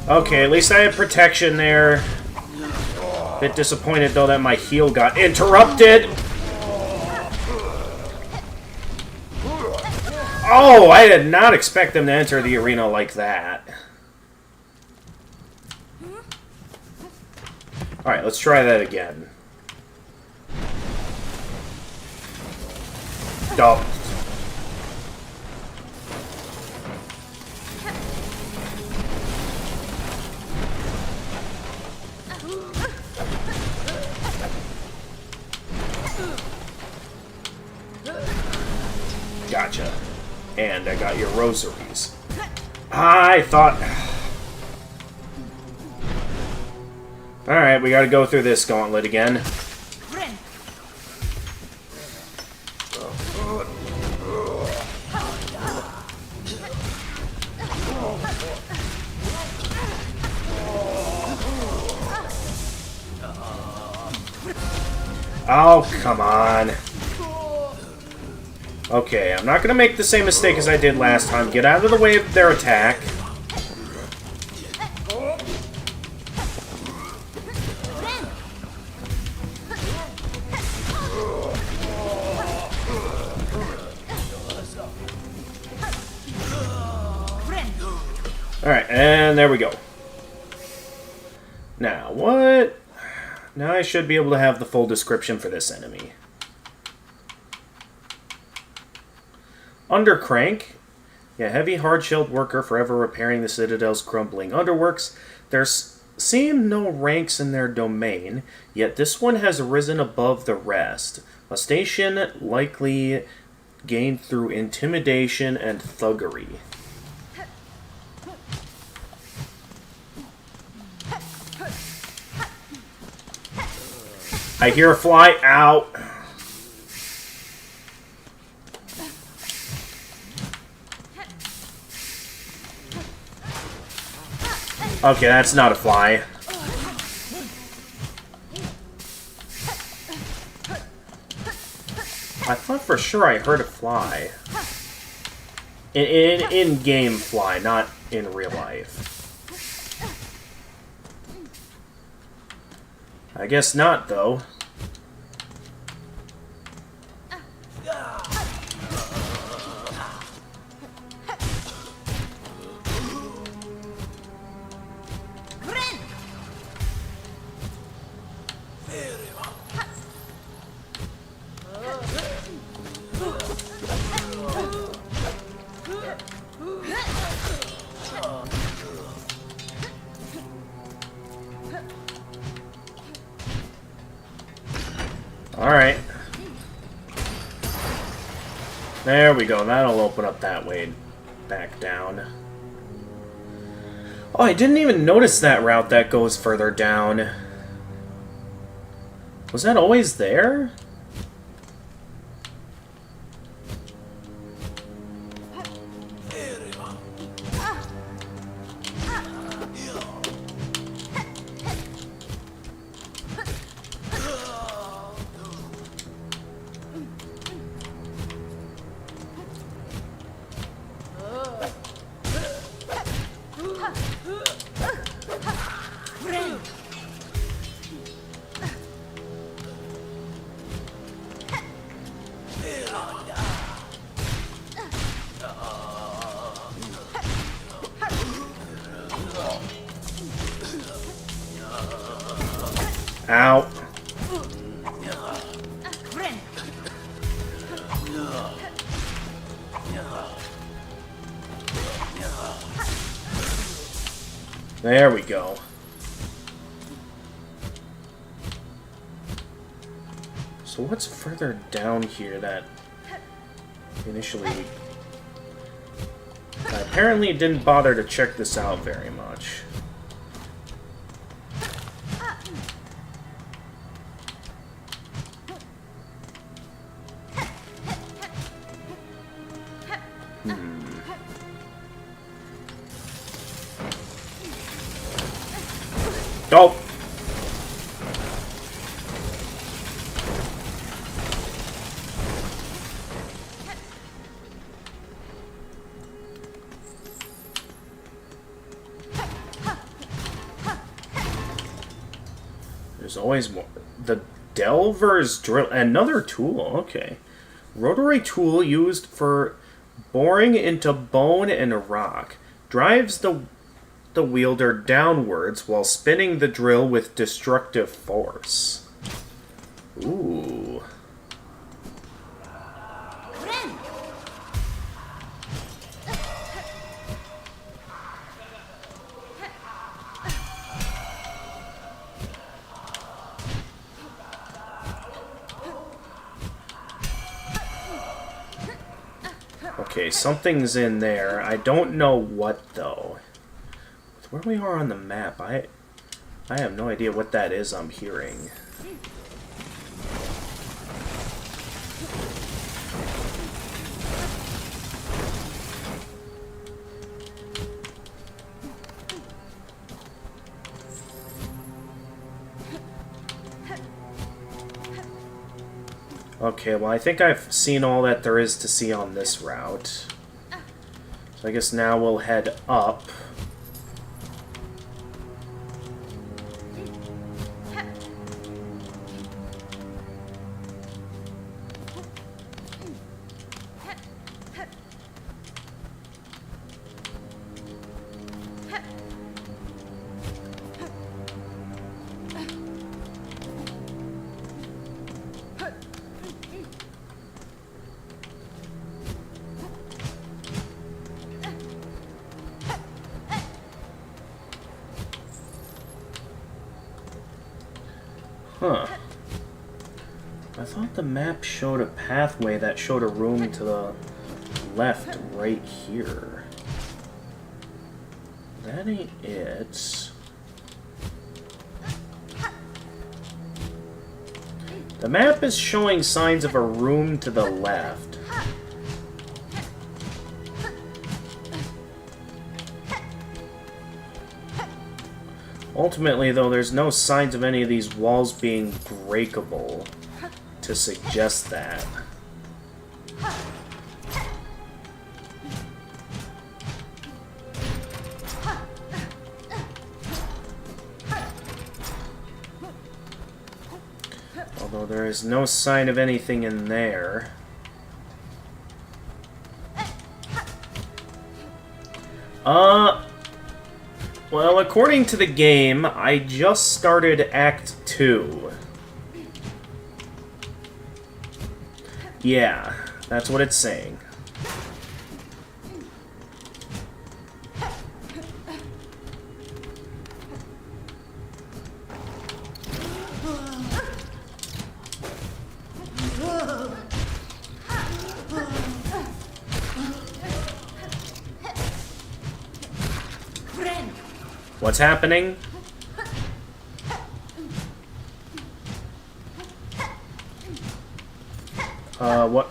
Okay, at least I have protection there. Bit disappointed, though, that my heal got interrupted. Oh, I did not expect them to enter the arena like that. Alright, let's try that again. Oh. Gotcha. And I got your rosaries. I thought... Alright, we gotta go through this gauntlet again. Oh, come on. Okay, I'm not going to make the same mistake as I did last time. Get out of the way of their attack. Alright, and there we go. Now, what? Now I should be able to have the full description for this enemy. Undercrank. Yeah, heavy hard-shelled worker forever repairing the Citadel's crumbling underworks. There seem no ranks in their domain, yet this one has risen above the rest. A station likely gained through intimidation and thuggery. I hear a fly. Ow. Okay, that's not a fly. I thought for sure I heard a fly. In-game fly, not in real life. I guess not, though. Alright. There we go. That'll open up that way. Back down. Oh, I didn't even notice that route that goes further down. Was that always there? Ow. There we go. So what's further down here that initially... I apparently didn't bother to check this out very much. Oh! There's always more. The Delver's drill. Another tool, okay. Rotary tool used for boring into bone and rock. Drives the wielder downwards while spinning the drill with destructive force. Ooh. Okay, something's in there. I don't know what, though. Where we are on the map, I have no idea what that is I'm hearing. Okay, well, I think I've seen all that there is to see on this route. So I guess now we'll head up. Huh. I thought the map showed a pathway that showed a room to the left right here. That ain't it. The map is showing signs of a room to the left. Ultimately, though, there's no signs of any of these walls being breakable to suggest that. Although there is no sign of anything in there. Well, according to the game, I just started Act 2. Yeah, that's what it's saying. What's happening? What?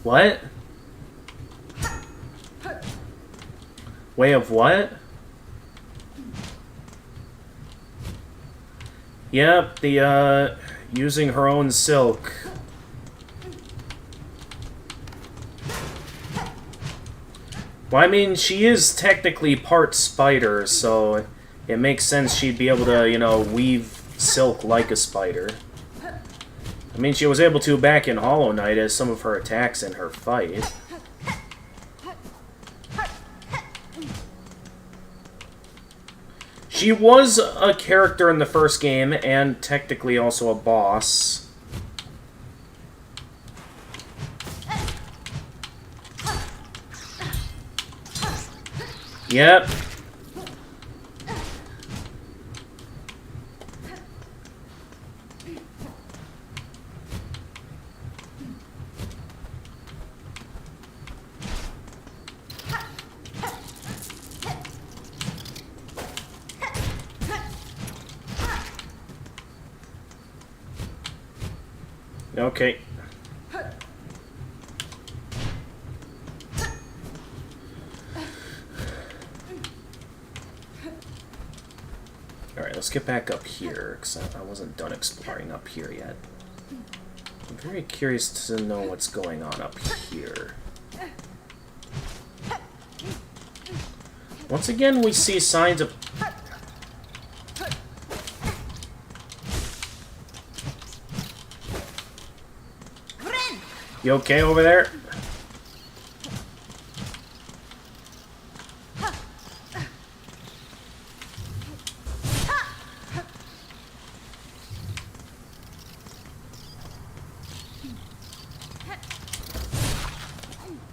What? Way of what? Yep, the, using her own silk. Well, I mean, she is technically part spider, so it makes sense she'd be able to, you know, weave silk like a spider. I mean, she was able to back in Hollow Knight as some of her attacks in her fight. She was a character in the first game, and technically also a boss. Yep. Okay. Alright, let's get back up here, because I wasn't done exploring up here yet. I'm very curious to know what's going on up here. Once again, we see signs of... You okay over there?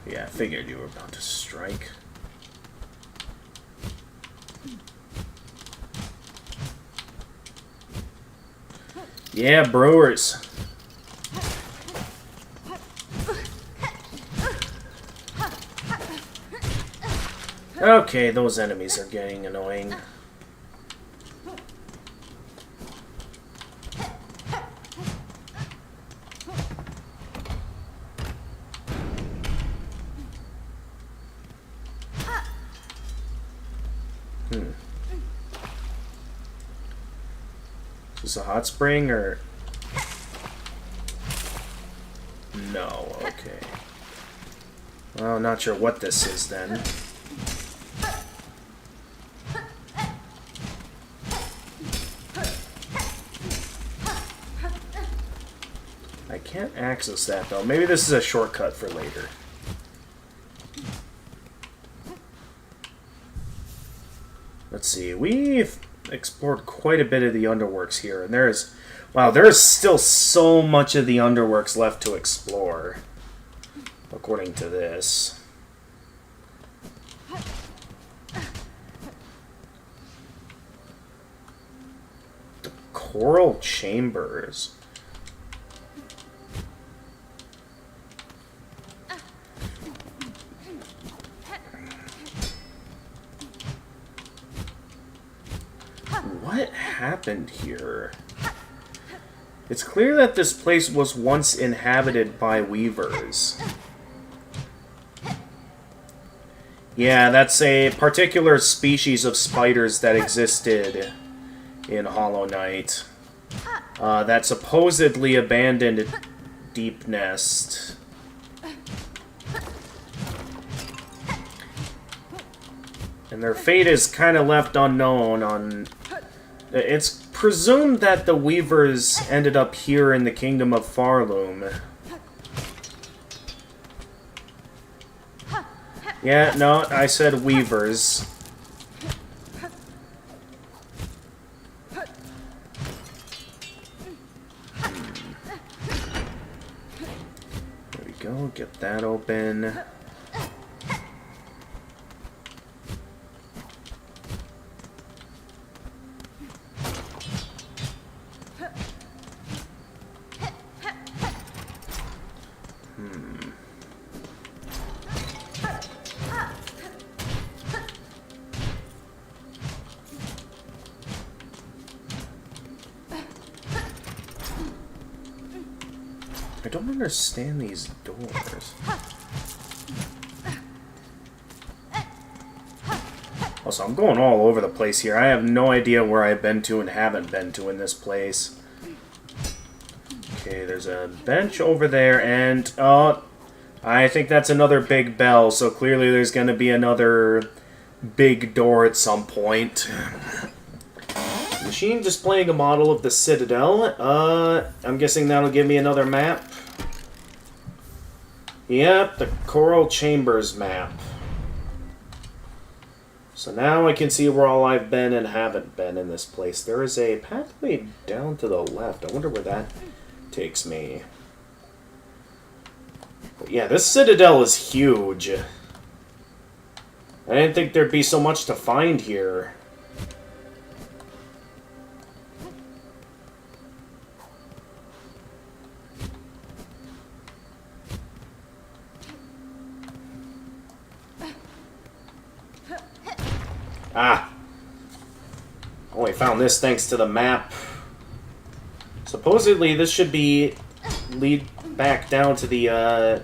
Yeah, I figured you were about to strike. Yeah, brewers. Okay, those enemies are getting annoying. Is this a hot spring, or... No, okay. Well, not sure what this is, then. I can't access that, though. Maybe this is a shortcut for later. Let's see. We've explored quite a bit of the Underworks here, and there's... Wow, there's still so much of the Underworks left to explore, according to this. The Coral Chambers. What happened here? It's clear that this place was once inhabited by weavers. Yeah, that's a particular species of spiders that existed in Hollow Knight. That supposedly abandoned Deep Nest. And their fate is kind of left unknown on... It's presumed that the weavers ended up here in the Kingdom of Farloom. Yeah, no, I said weavers. There we go, get that open. I don't understand these doors. Also, I'm going all over the place here. I have no idea where I've been to and haven't been to in this place. Okay, there's a bench over there, and... oh, I think that's another big bell, so clearly there's going to be another big door at some point. We Machine displaying a model of the Citadel. I'm guessing that'll give me another map. Yep, the Coral Chambers map. So now I can see where all I've been and haven't been in this place. There is a pathway down to the left. I wonder where that takes me. But yeah, this Citadel is huge. I didn't think there'd be so much to find here. Ah! Only found this thanks to the map. Supposedly this should lead back down to the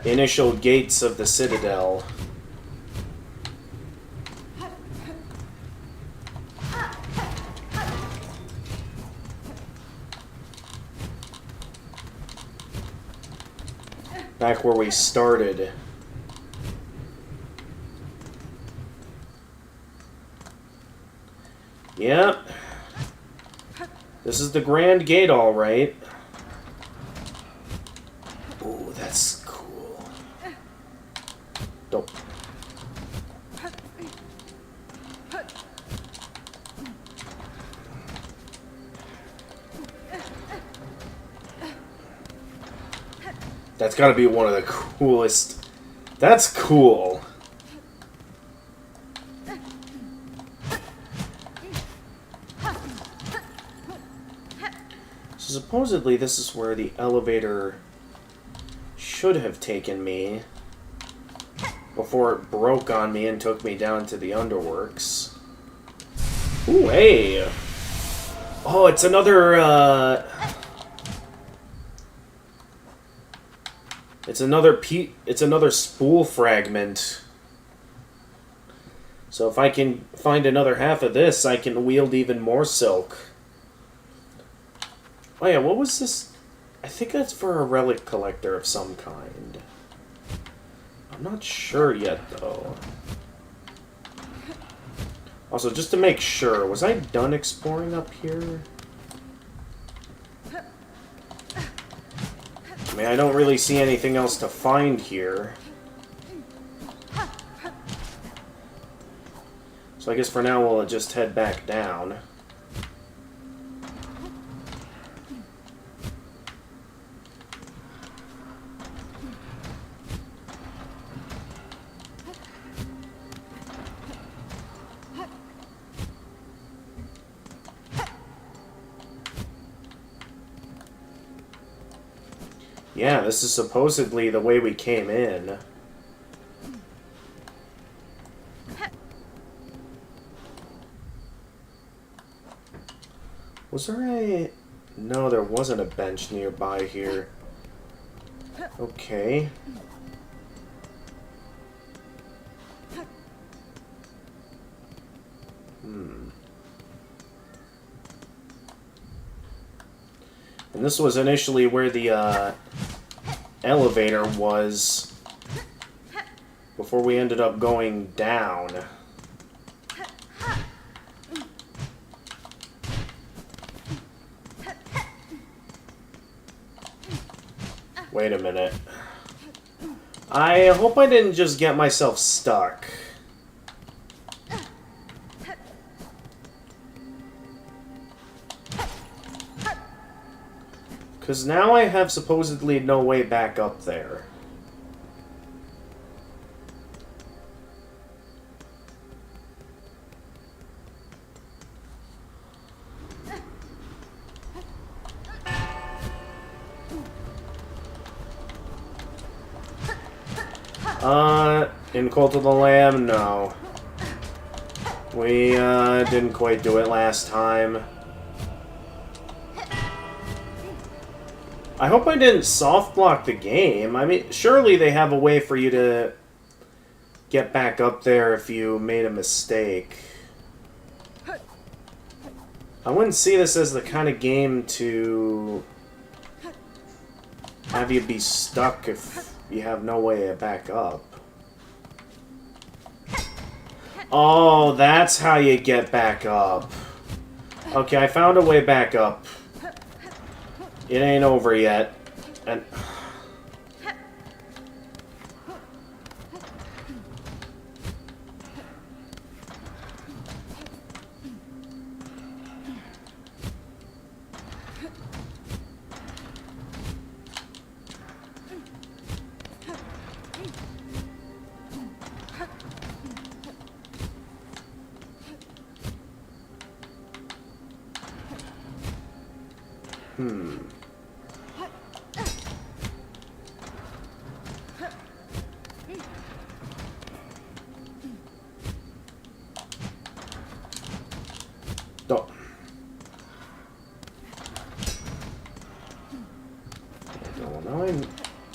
initial gates of the Citadel. Back where we started. Yep. This is the Grand Gate, all right. Ooh, that's cool. Don't. That's gotta be one of the coolest. That's cool. So supposedly this is where the elevator should have taken me before it broke on me and took me down to the underworks. Ooh, hey! Oh, it's another, It's another spool fragment. So if I can find another half of this, I can wield even more silk. Oh yeah, what was this? I think that's for a relic collector of some kind. I'm not sure yet, though. Also, just to make sure, was I done exploring up here? I mean, I don't really see anything else to find here. So I guess for now we'll just head back down. Yeah, this is supposedly the way we came in. Was there a... No, there wasn't a bench nearby here. Okay. And this was initially where the elevator was before we ended up going down. Wait a minute. I hope I didn't just get myself stuck. Because now I have supposedly no way back up there. In Cult of the Lamb, no. We, didn't quite do it last time. I hope I didn't soft block the game. I mean, surely they have a way for you to get back up there if you made a mistake. I wouldn't see this as the kind of game to have you be stuck if you have no way to back up. Oh, that's how you get back up. Okay, I found a way back up. It ain't over yet. And... Don't.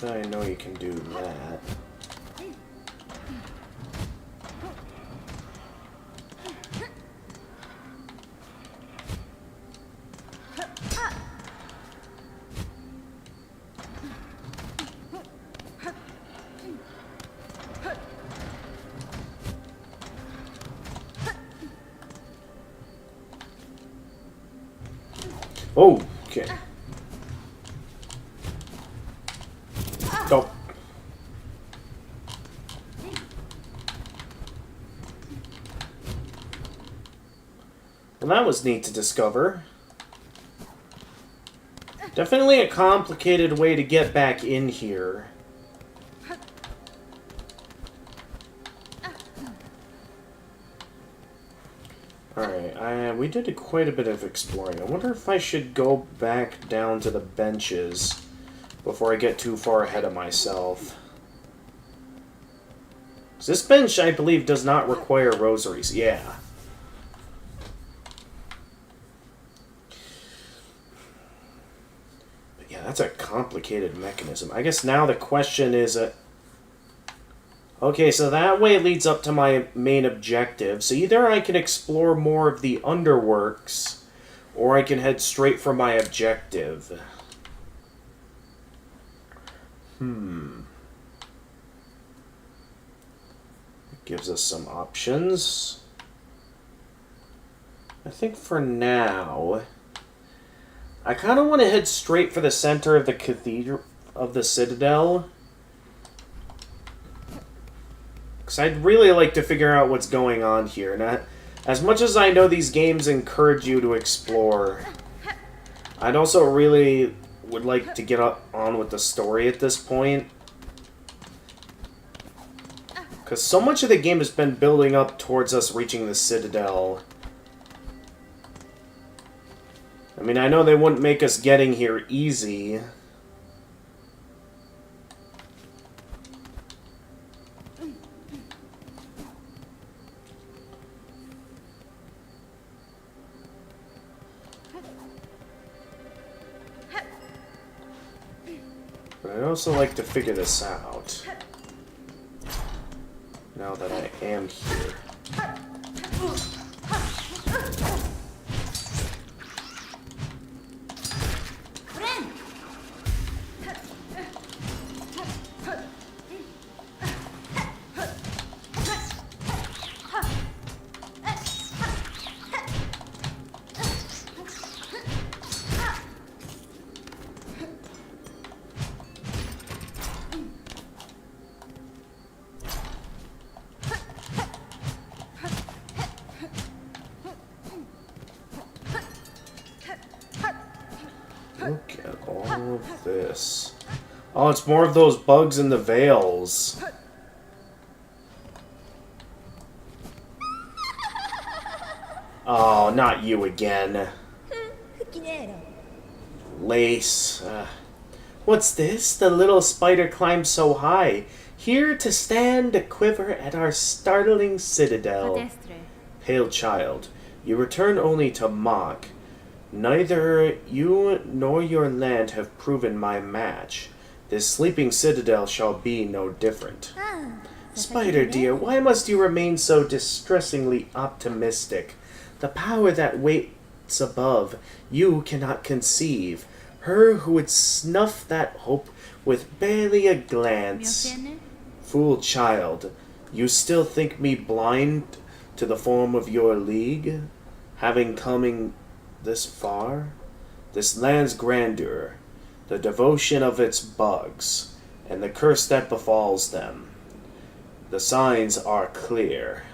Now I know you can do that. Oh, okay. Go. Well, that was neat to discover. Definitely a complicated way to get back in here. Alright, we did quite a bit of exploring. I wonder if I should go back down to the benches before I get too far ahead of myself. This bench, I believe, does not require rosaries. Yeah. But yeah, that's a complicated mechanism. I guess now the question is... Okay, so that way leads up to my main objective. So either I can explore more of the underworks, or I can head straight for my objective. It gives us some options. I think for now, I kind of want to head straight for the center of the cathedral, of the Citadel. Because I'd really like to figure out what's going on here. And as much as I know these games encourage you to explore, I'd also really would like to get on with the story at this point. Because so much of the game has been building up towards us reaching the Citadel. I mean, I know they wouldn't make us getting here easy. But I'd also like to figure this out. Now that I am here. Look at all of this. Oh, it's more of those bugs in the veils. Oh, not you again. Lace. What's this? The little spider climbs so high. Here to stand a quiver at our startling citadel. Pale child, you return only to mock. Neither you nor your land have proven my match. This sleeping citadel shall be no different. Spider dear, why must you remain so distressingly optimistic? The power that waits above you cannot conceive. Her who would snuff that hope with barely a glance. Fool child, you still think me blind to the form of your league? Having this far? This land's grandeur, the devotion of its bugs, and the curse that befalls them. The signs are clear.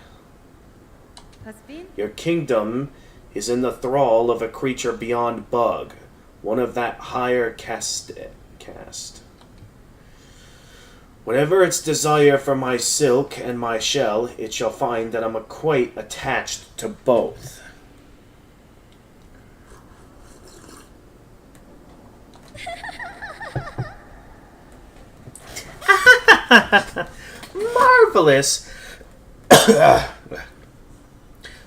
Your kingdom is in the thrall of a creature beyond bug, one of that higher caste. Whatever its desire for my silk and my shell, it shall find that I'm quite attached to both. Marvelous!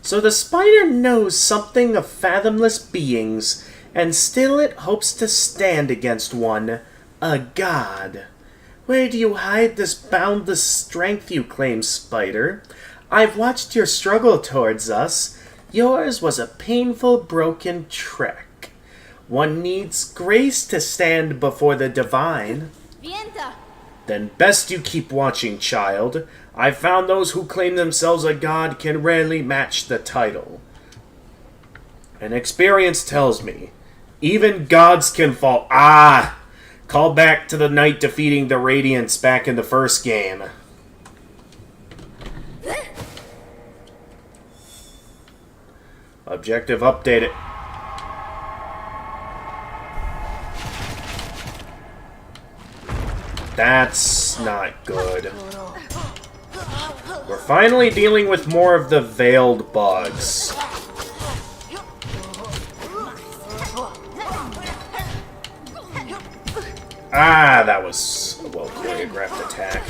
So the spider knows something of fathomless beings, and still it hopes to stand against one, a god. Where do you hide this boundless strength you claim, spider? I've watched your struggle towards us. Yours was a painful, broken trek. One needs grace to stand before the divine. Vienta. Then best you keep watching, child. I've found those who claim themselves a god can rarely match the title. And experience tells me, even gods can fall. Call back to the knight defeating the Radiants back in the first game. Objective updated. That's not good. We're finally dealing with more of the veiled bugs. That was a well-choreographed attack.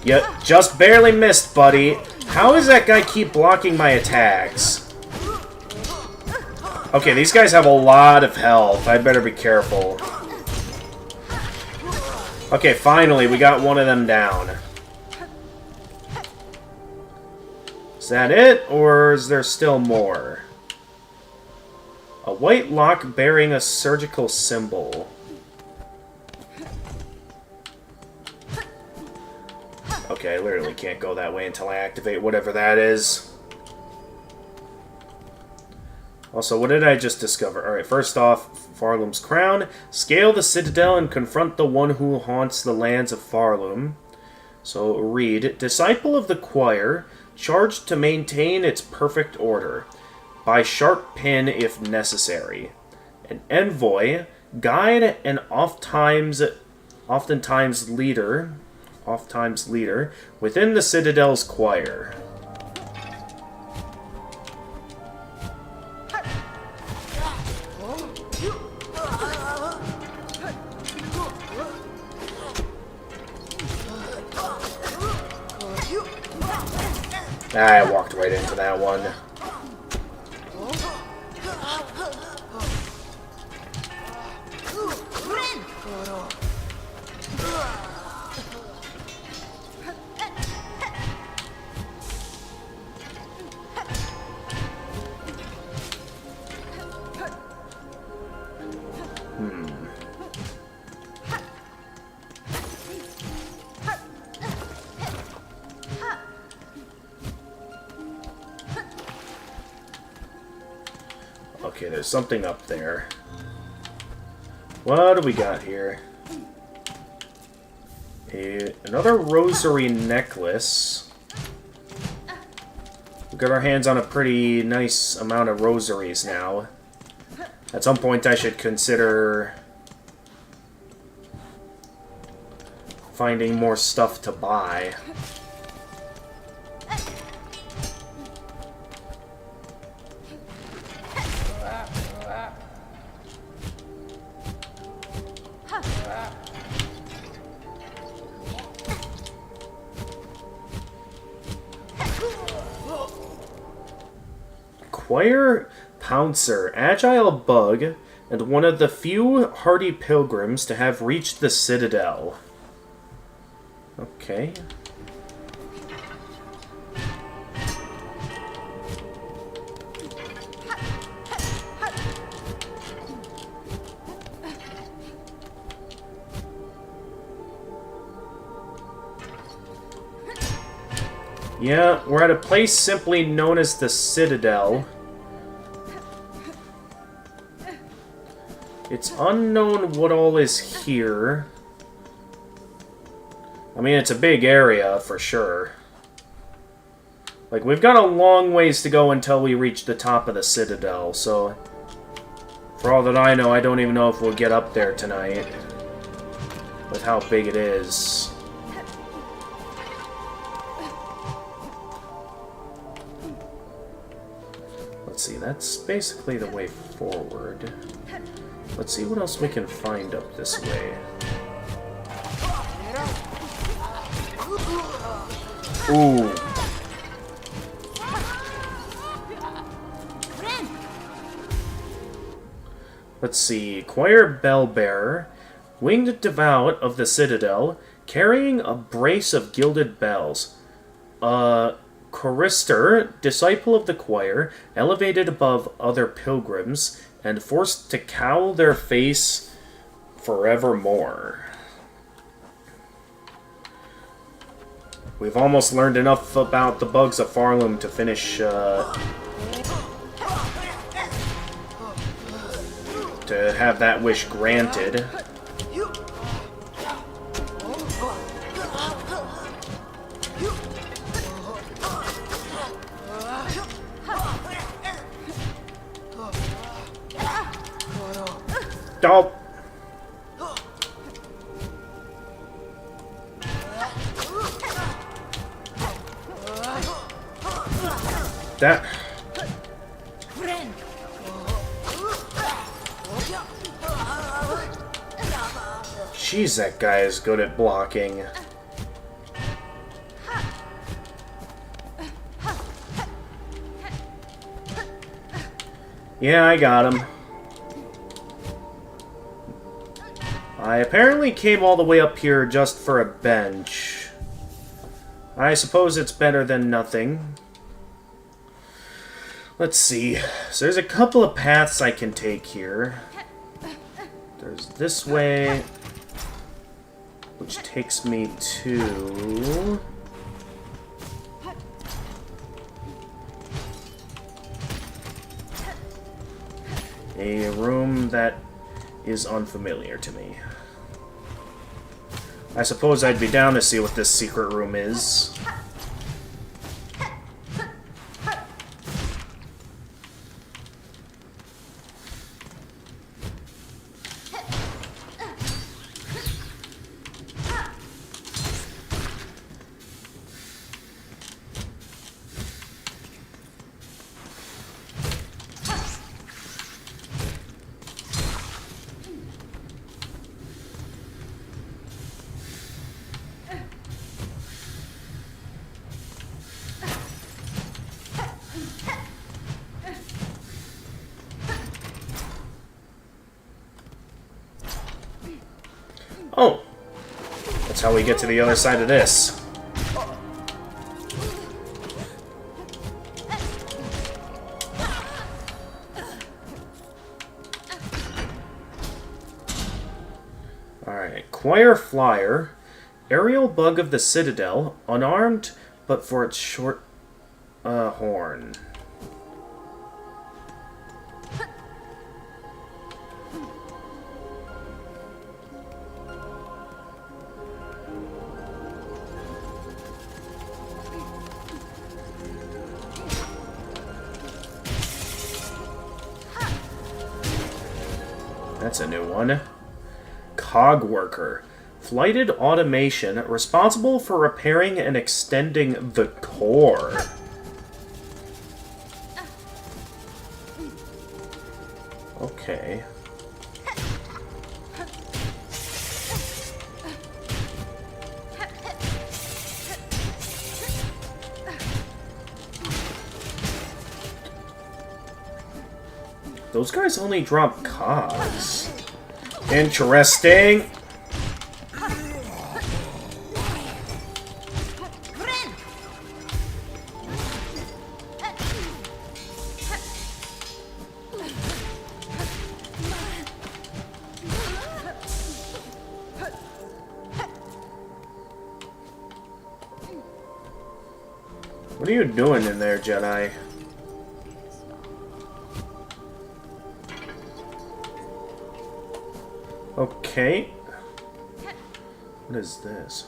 You just barely missed, buddy. How does that guy keep blocking my attacks? Okay, these guys have a lot of health. I better be careful. Okay, finally, we got one of them down. Is that it, or is there still more? A white lock bearing a surgical symbol. Okay, I literally can't go that way until I activate whatever that is. Also, what did I just discover? Alright, first off, Farloom's crown. Scale the Citadel and confront the one who haunts the lands of Farloom. So, read. Disciple of the Choir, charged to maintain its perfect order. By sharp pin if necessary. An envoy, guide, and oftentimes leader within the Citadel's choir. I walked right into that one. Okay, there's something up there. What do we got here? Another rosary necklace. We got our hands on a pretty nice amount of rosaries now. At some point I should consider finding more stuff to buy. Choir Pouncer, agile bug, and one of the few hardy pilgrims to have reached the Citadel. Okay. Yeah, we're at a place simply known as the Citadel. It's unknown what all is here. I mean, it's a big area, for sure. Like, we've got a long ways to go until we reach the top of the Citadel, so... For all that I know, I don't even know if we'll get up there tonight. With how big it is. Let's see, that's basically the way forward. Let's see what else we can find up this way. Ooh. Let's see. Choir Bellbearer, winged devout of the Citadel, carrying a brace of gilded bells. Chorister, disciple of the choir, elevated above other pilgrims, and forced to cowl their face forevermore. We've almost learned enough about the bugs of Farloom to finish, to have that wish granted. Stop. That. Jeez, that guy is good at blocking. Yeah, I got him. I apparently came all the way up here just for a bench. I suppose it's better than nothing. Let's see. So there's a couple of paths I can take here. There's this way, which takes me to... a room that is unfamiliar to me. I suppose I'd be down to see what this secret room is. Oh! That's how we get to the other side of this. Alright, Choir Flyer. Aerial bug of the Citadel. Unarmed, but for its short horn. That's a new one. Cog Worker. Flighted automation responsible for repairing and extending the core. Okay. Those guys only drop cogs. Interesting. What are you doing in there, Jedi? Okay. What is this?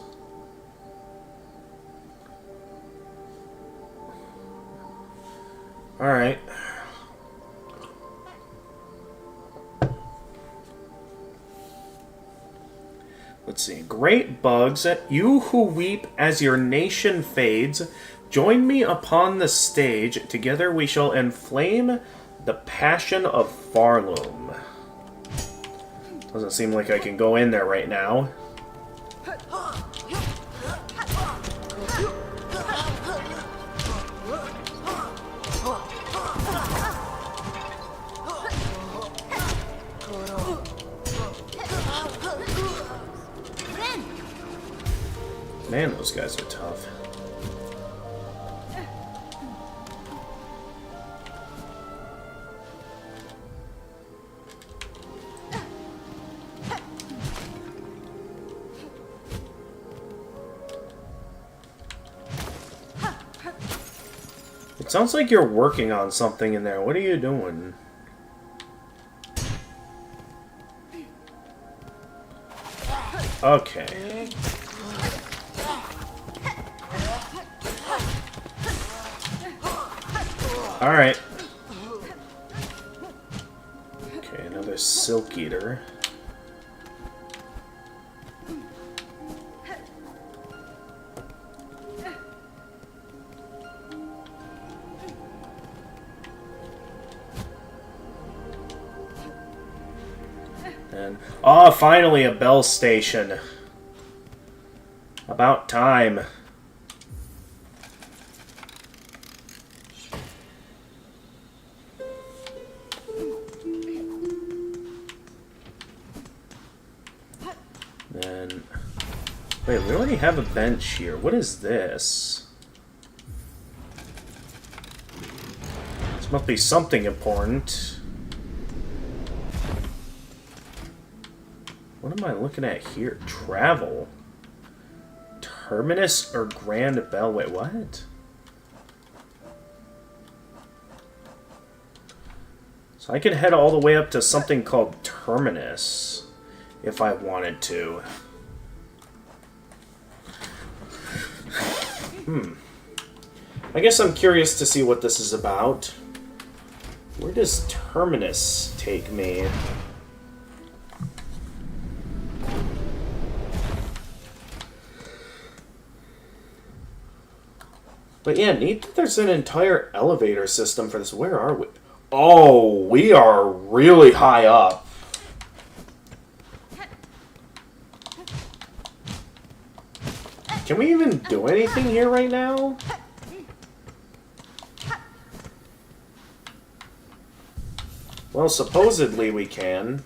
Alright. Let's see. Great bugs, you who weep as your nation fades, join me upon the stage. Together we shall inflame the passion of Farloom. Doesn't seem like I can go in there right now. Man, those guys are tough. It sounds like you're working on something in there. What are you doing? Okay. Alright. Okay, another Silk Eater. And oh, finally a bell station. About time. Then wait, we already have a bench here. What is this? This must be something important. What am I looking at here? Travel. Terminus or Grand Bellway? What? So I can head all the way up to something called Terminus if I wanted to. I guess I'm curious to see what this is about. Where does Terminus take me? But yeah, neat that there's an entire elevator system for this. Where are we? Oh, we are really high up. Can we even do anything here right now? Well, supposedly we can.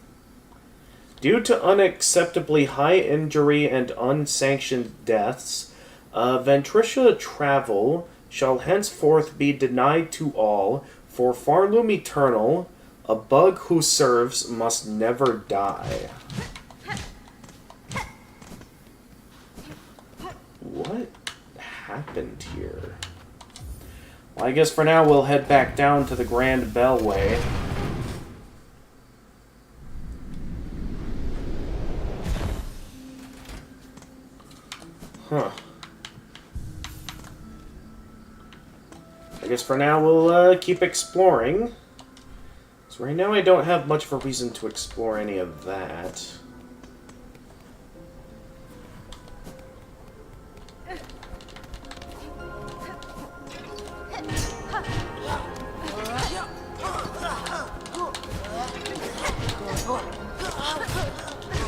Due to unacceptably high injury and unsanctioned deaths, Ventricia travel shall henceforth be denied to all, for Farloom Eternal, a bug who serves must never die. What happened here? Well, I guess for now we'll head back down to the Grand Bellway. Huh. I guess for now we'll keep exploring. So right now I don't have much of a reason to explore any of that.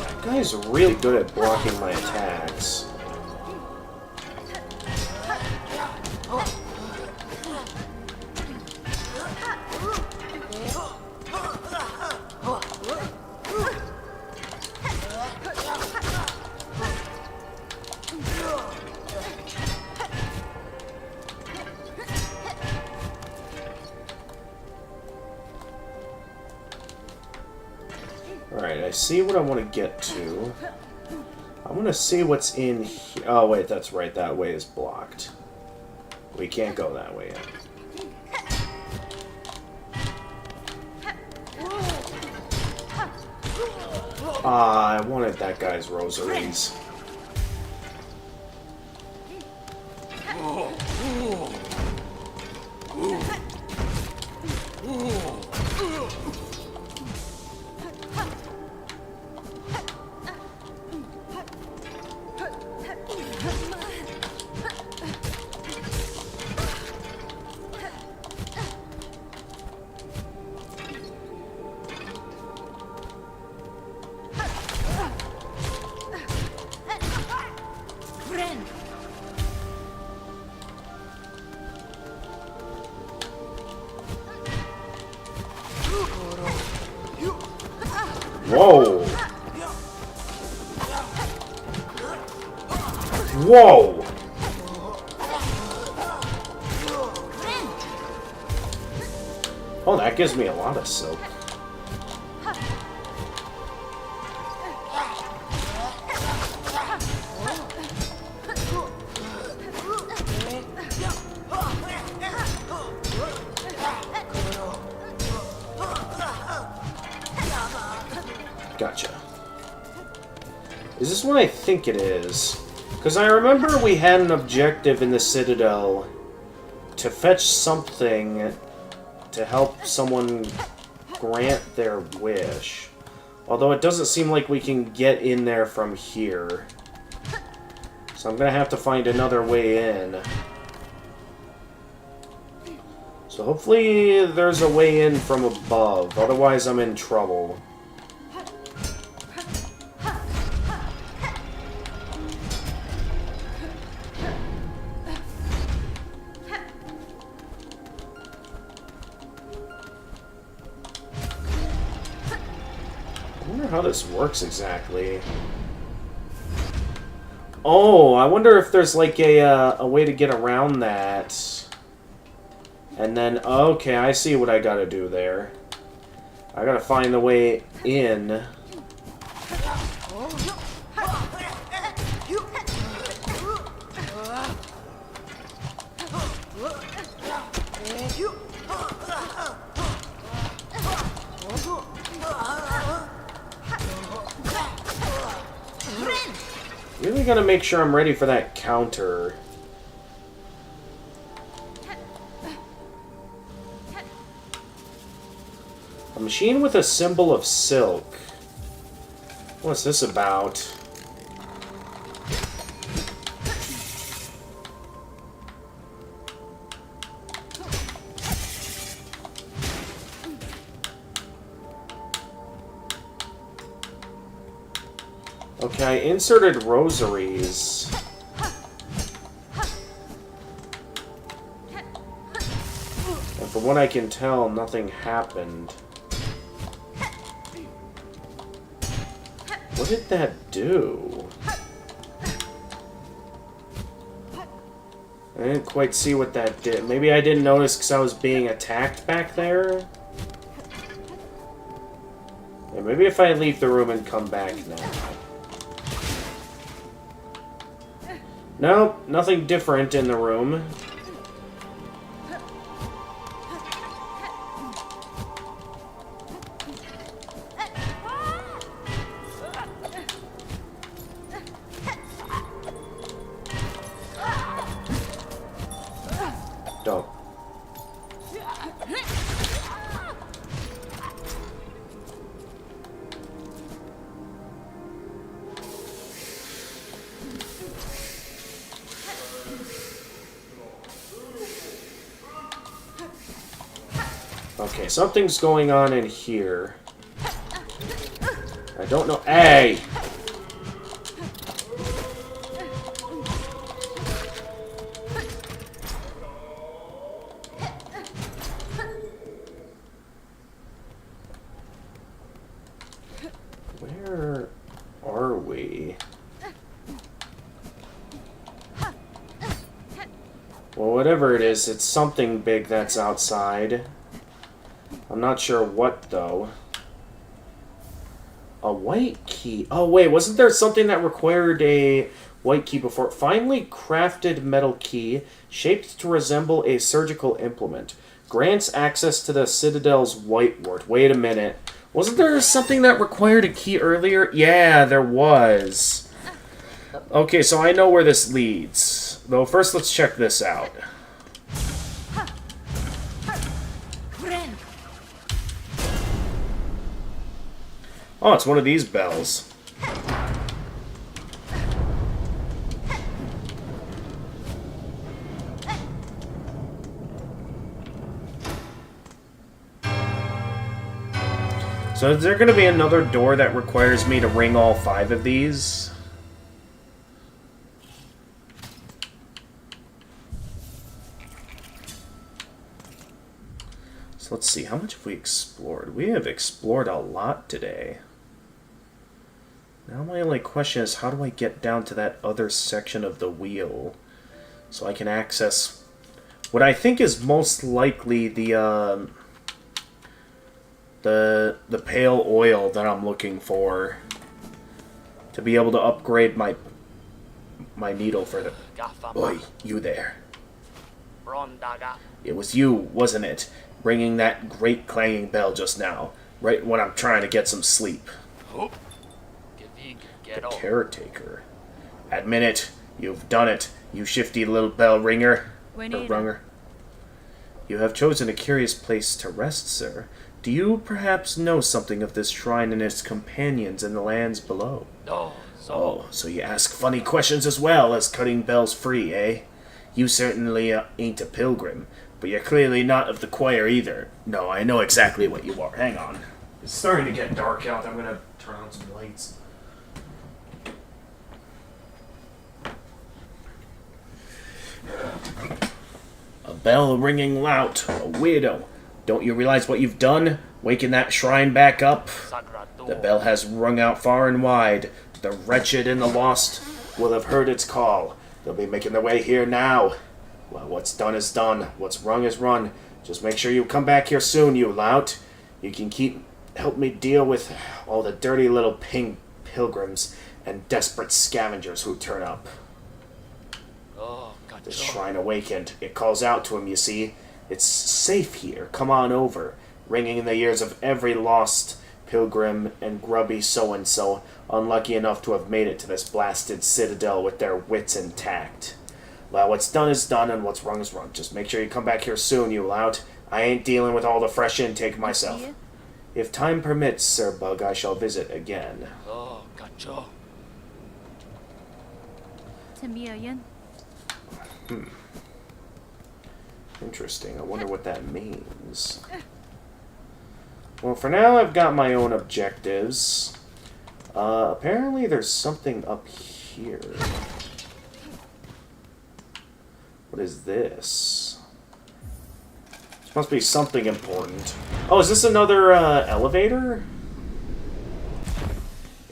That guy's really good at blocking my attacks. Alright, I see what I want to get to. I want to see what's in here. Oh, wait, that's right. That way is blocked. We can't go that way yet. Ah, I wanted that guy's rosaries. Whoa! Whoa! Oh, that gives me a lot of silk. Gotcha. Is this what I think it is? Because I remember we had an objective in the Citadel to fetch something to help someone grant their wish. Although it doesn't seem like we can get in there from here. So I'm going to have to find another way in. So hopefully there's a way in from above. Otherwise I'm in trouble. I wonder how this works exactly. Oh, I wonder if there's like a way to get around that. And then, okay, I see what I gotta do there. I gotta find the way in. Really gotta make sure I'm ready for that counter. A machine with a symbol of silk. What's this about? Okay, I inserted rosaries. And from what I can tell, nothing happened. What did that do? I didn't quite see what that did. Maybe I didn't notice because I was being attacked back there? Yeah, maybe if I leave the room and come back now. Nope, nothing different in the room. Don't. Okay, something's going on in here. I don't know. Hey! Where are we? Well, whatever it is, it's something big that's outside. I'm not sure what, though. A white key. Oh, wait, wasn't there something that required a white key before? Finely crafted metal key, shaped to resemble a surgical implement. Grants access to the Citadel's white wart. Wait a minute. Wasn't there something that required a key earlier? Yeah, there was. Okay, so I know where this leads. Though first let's check this out. Oh, it's one of these bells. So is there going to be another door that requires me to ring all 5 of these? So let's see, how much have we explored? We have explored a lot today. Now my only question is, how do I get down to that other section of the wheel so I can access what I think is most likely the pale oil that I'm looking for to be able to upgrade my needle for the... Oi, you there. It was you, wasn't it? Ringing that great clanging bell just now, right when I'm trying to get some sleep. The caretaker. Admit it, you've done it, you shifty little bell ringer. Or runger. You have chosen a curious place to rest, sir. Do you perhaps know something of this shrine and its companions in the lands below? Oh, so you ask funny questions as well as cutting bells free, eh? You certainly ain't a pilgrim, but you're clearly not of the choir either. No, I know exactly what you are. Hang on. It's starting to get dark out. I'm gonna turn on some lights. A bell ringing loud. A weirdo. Don't you realize what you've done? Waking that shrine back up? The bell has rung out far and wide. The wretched and the lost will have heard its call. They'll be making their way here now. Well, what's done is done. What's rung is run. Just make sure you come back here soon, you lout. You can help me deal with all the dirty little pilgrims and desperate scavengers who turn up. The shrine awakened. It calls out to him, you see. It's safe here. Come on over. Ringing in the ears of every lost pilgrim and grubby so-and-so unlucky enough to have made it to this blasted citadel with their wits intact. Well, what's done is done, and what's wrong is wrong. Just make sure you come back here soon, you lout. I ain't dealing with all the fresh intake myself. If time permits, Sir Bug, I shall visit again. Interesting. I wonder what that means. Well, for now, I've got my own objectives. Apparently, there's something up here. What is this? This must be something important. Oh, is this another elevator?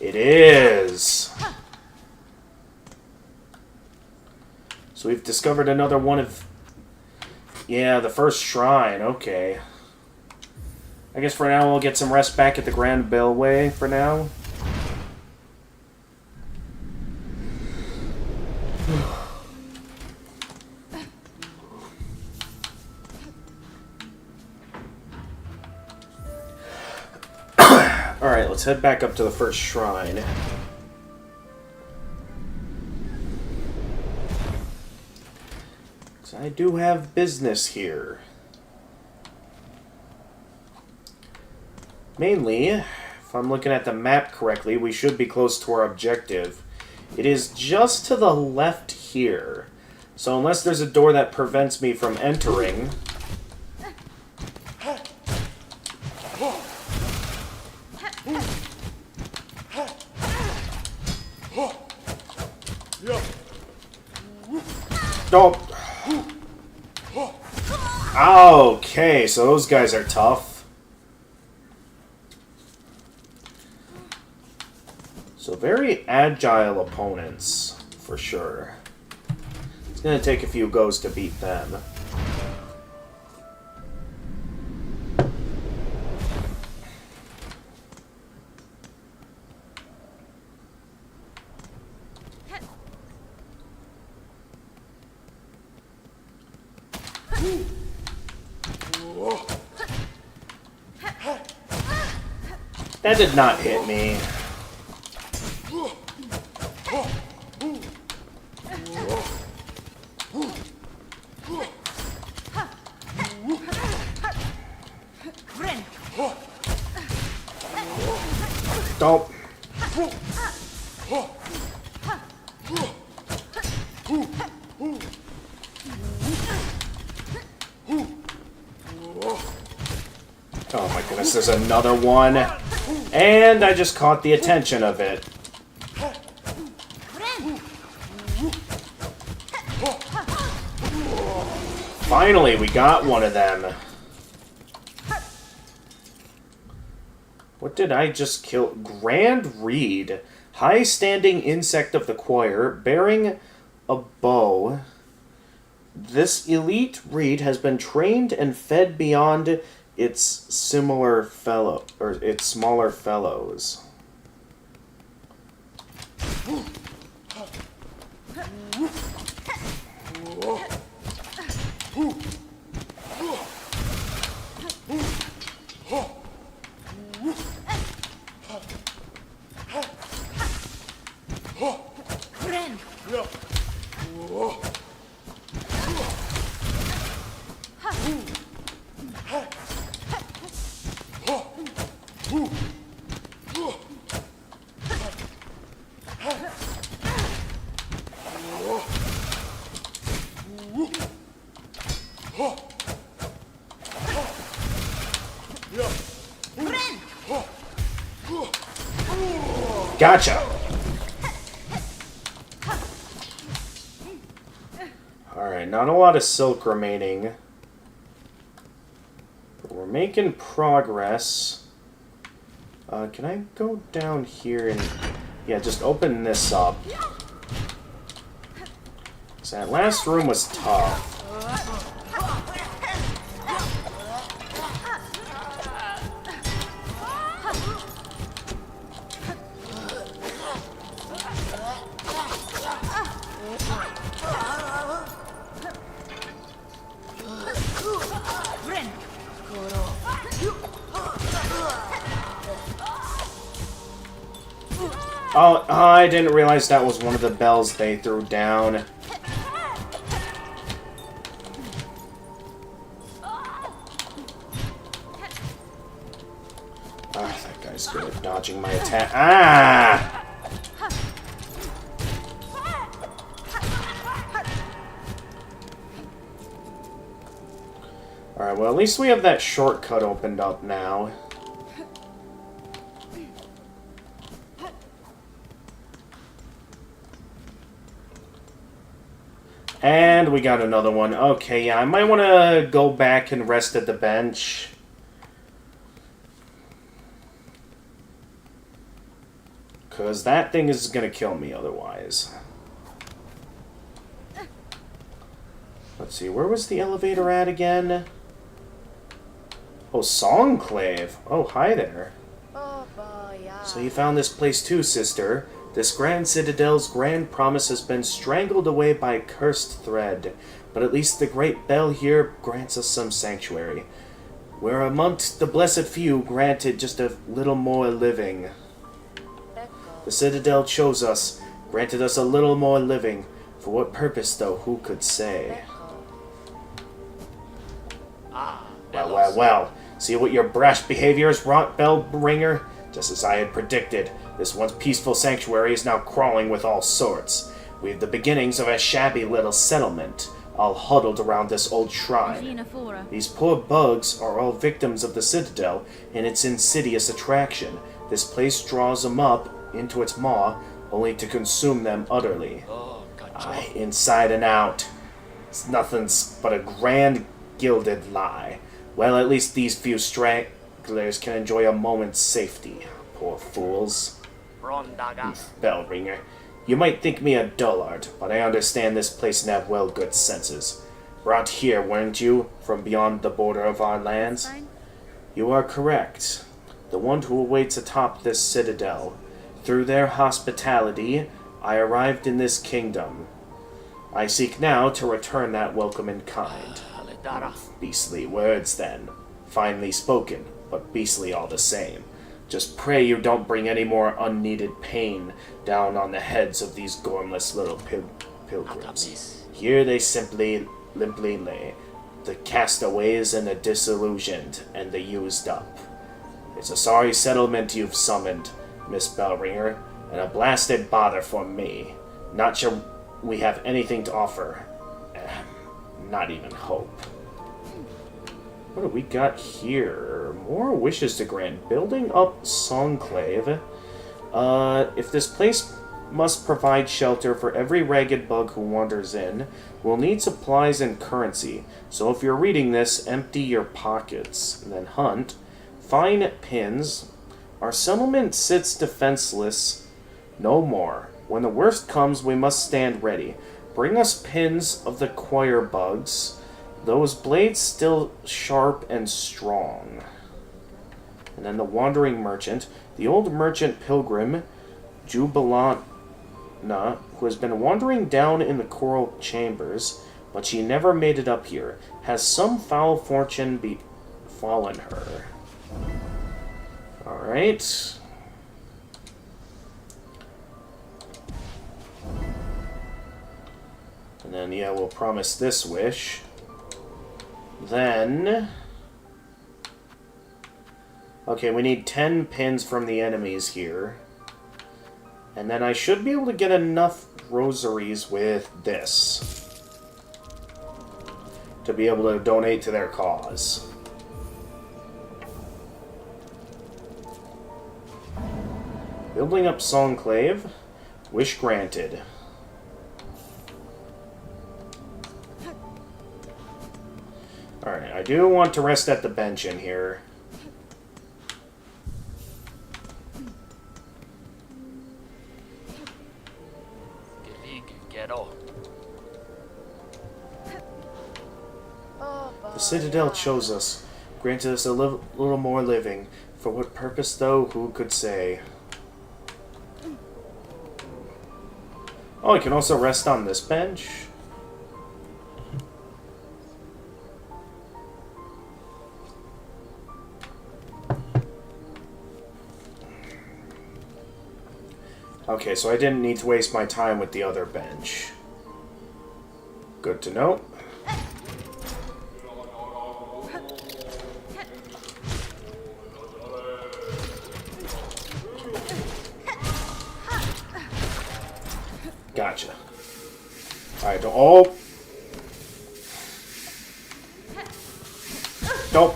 It is. So we've discovered another one of... Yeah, the first shrine. Okay. I guess for now we'll get some rest back at the Grand Bellway for now. Alright, let's head back up to the first shrine. So I do have business here. Mainly, if I'm looking at the map correctly, we should be close to our objective. It is just to the left here. So unless there's a door that prevents me from entering... Oh. Okay, so those guys are tough. So very agile opponents, for sure. It's going to take a few goes to beat them. That did not hit me. Don't. Oh my goodness, there's another one. And I just caught the attention of it. Finally, we got one of them. What did I just kill? Grand Reed. High-standing insect of the choir, bearing a bow. This elite reed has been trained and fed beyond its smaller fellows. Gotcha! Alright, not a lot of silk remaining. But we're making progress. Can I go down here and... Yeah, just open this up. So that last room was tough. Oh, I didn't realize that was one of the bells they threw down. Ah, that guy's good at dodging my attack. Ah! Alright, well, at least we have that shortcut opened up now. And we got another one. Okay, yeah, I might want to go back and rest at the bench. Because that thing is going to kill me otherwise. Let's see, where was the elevator at again? Oh, Songclave. Oh, hi there. So you found this place too, sister. This grand citadel's grand promise has been strangled away by a cursed thread, but at least the great bell here grants us some sanctuary. We're amongst the blessed few granted just a little more living. The Citadel chose us, granted us a little more living. For what purpose, though, who could say? Well. See what your brash behavior has wrought, bell ringer? Just as I had predicted, this once peaceful sanctuary is now crawling with all sorts. We have the beginnings of a shabby little settlement, all huddled around this old shrine. These poor bugs are all victims of the Citadel and its insidious attraction. This place draws them up into its maw, only to consume them utterly. Aye, inside and out. It's nothing but a grand gilded lie. Well, at least these few stragglers can enjoy a moment's safety. Poor fools. Bell ringer. You might think me a dullard, but I understand this place and have well good senses. Brought here, weren't you, from beyond the border of our lands? You are correct. The one who awaits atop this citadel. Through their hospitality, I arrived in this kingdom. I seek now to return that welcome in kind. Beastly words, then. Finely spoken, but beastly all the same. Just pray you don't bring any more unneeded pain down on the heads of these gormless little pilgrims. Here they simply lay, the castaways and the disillusioned and the used up. It's a sorry settlement you've summoned, Miss Bellringer, and a blasted bother for me. Not sure we have anything to offer. Not even hope. What do we got here? More wishes to grant. Building up Songclave. If this place must provide shelter for every ragged bug who wanders in, we'll need supplies and currency. So if you're reading this, empty your pockets. And then hunt. Find pins. Our settlement sits defenseless. No more. When the worst comes, we must stand ready. Bring us pins of the choir bugs. Those blades still sharp and strong. And then the wandering merchant. The old merchant pilgrim, Jubilana, who has been wandering down in the coral chambers, but she never made it up here. Has some foul fortune befallen her? Alright. And then, yeah, we'll promise this wish. Then... okay, we need 10 pins from the enemies here. And then I should be able to get enough rosaries with this to be able to donate to their cause. Building up Songclave. Wish granted. Alright, I do want to rest at the bench in here. The Citadel chose us, granted us a little more living. For what purpose, though, who could say? Oh, I can also rest on this bench. Okay, so I didn't need to waste my time with the other bench. Good to know. Gotcha. Alright, oh! Nope.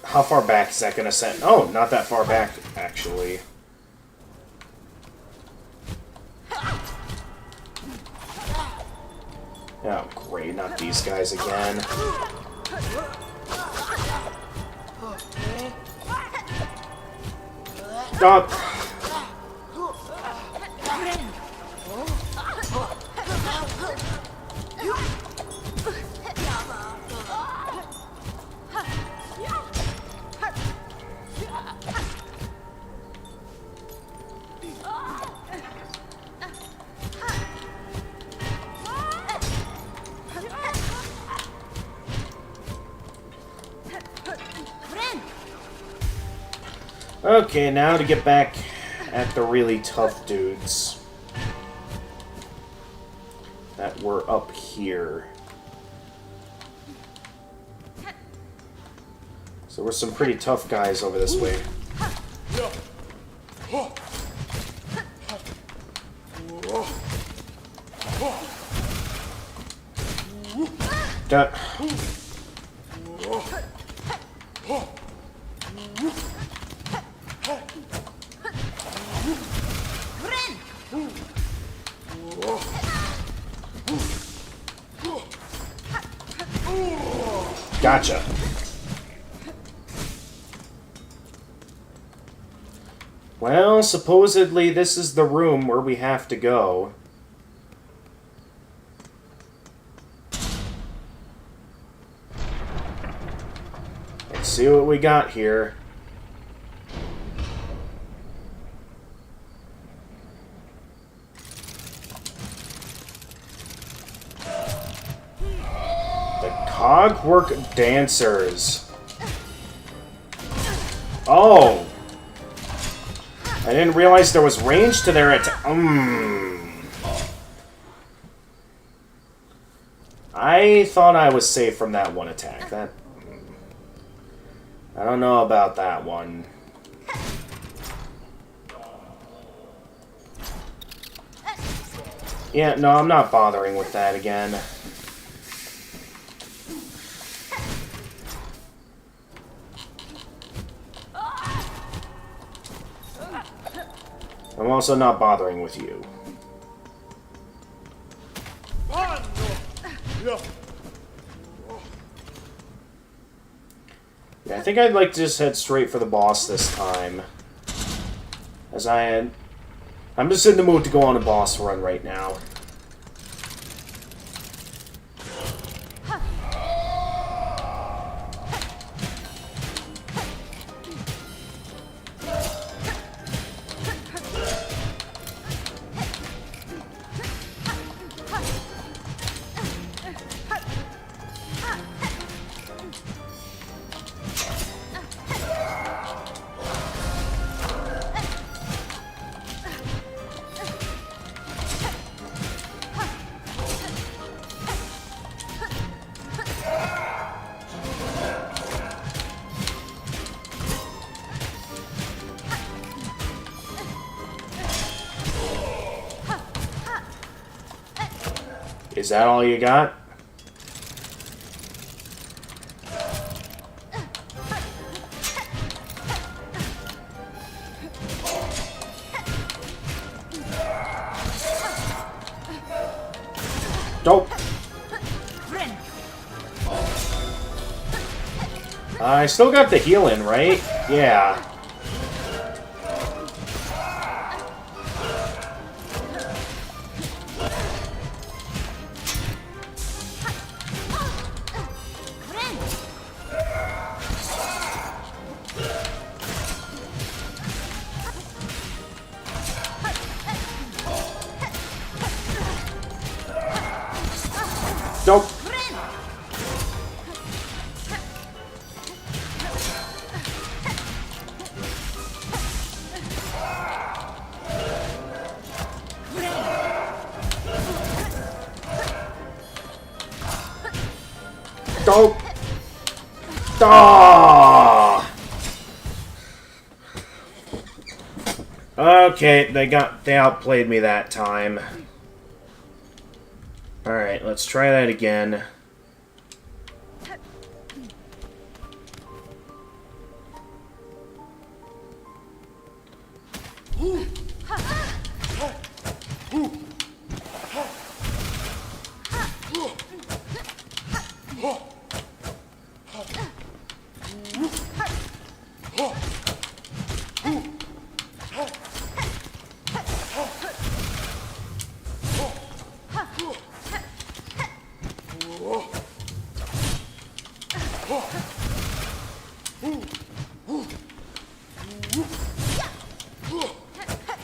How far back is that gonna send? Oh, not that far back, actually. Oh, great, not these guys again. Stop! Okay, now to get back at the really tough dudes that were up here. So we're some pretty tough guys over this way. Gotcha. Well, supposedly this is the room where we have to go. Let's see what we got here. Cogwork dancers. Oh! I didn't realize there was range to their attack. I thought I was safe from that one attack. I don't know about that one. Yeah, no, I'm not bothering with that again. I'm also not bothering with you. Yeah, I think I'd like to just head straight for the boss this time. I'm just in the mood to go on a boss run right now. Is that all you got? Dope. I still got the healing, right? Yeah. Dope. Dope. Ah! Okay, they outplayed me that time. Alright, let's try that again.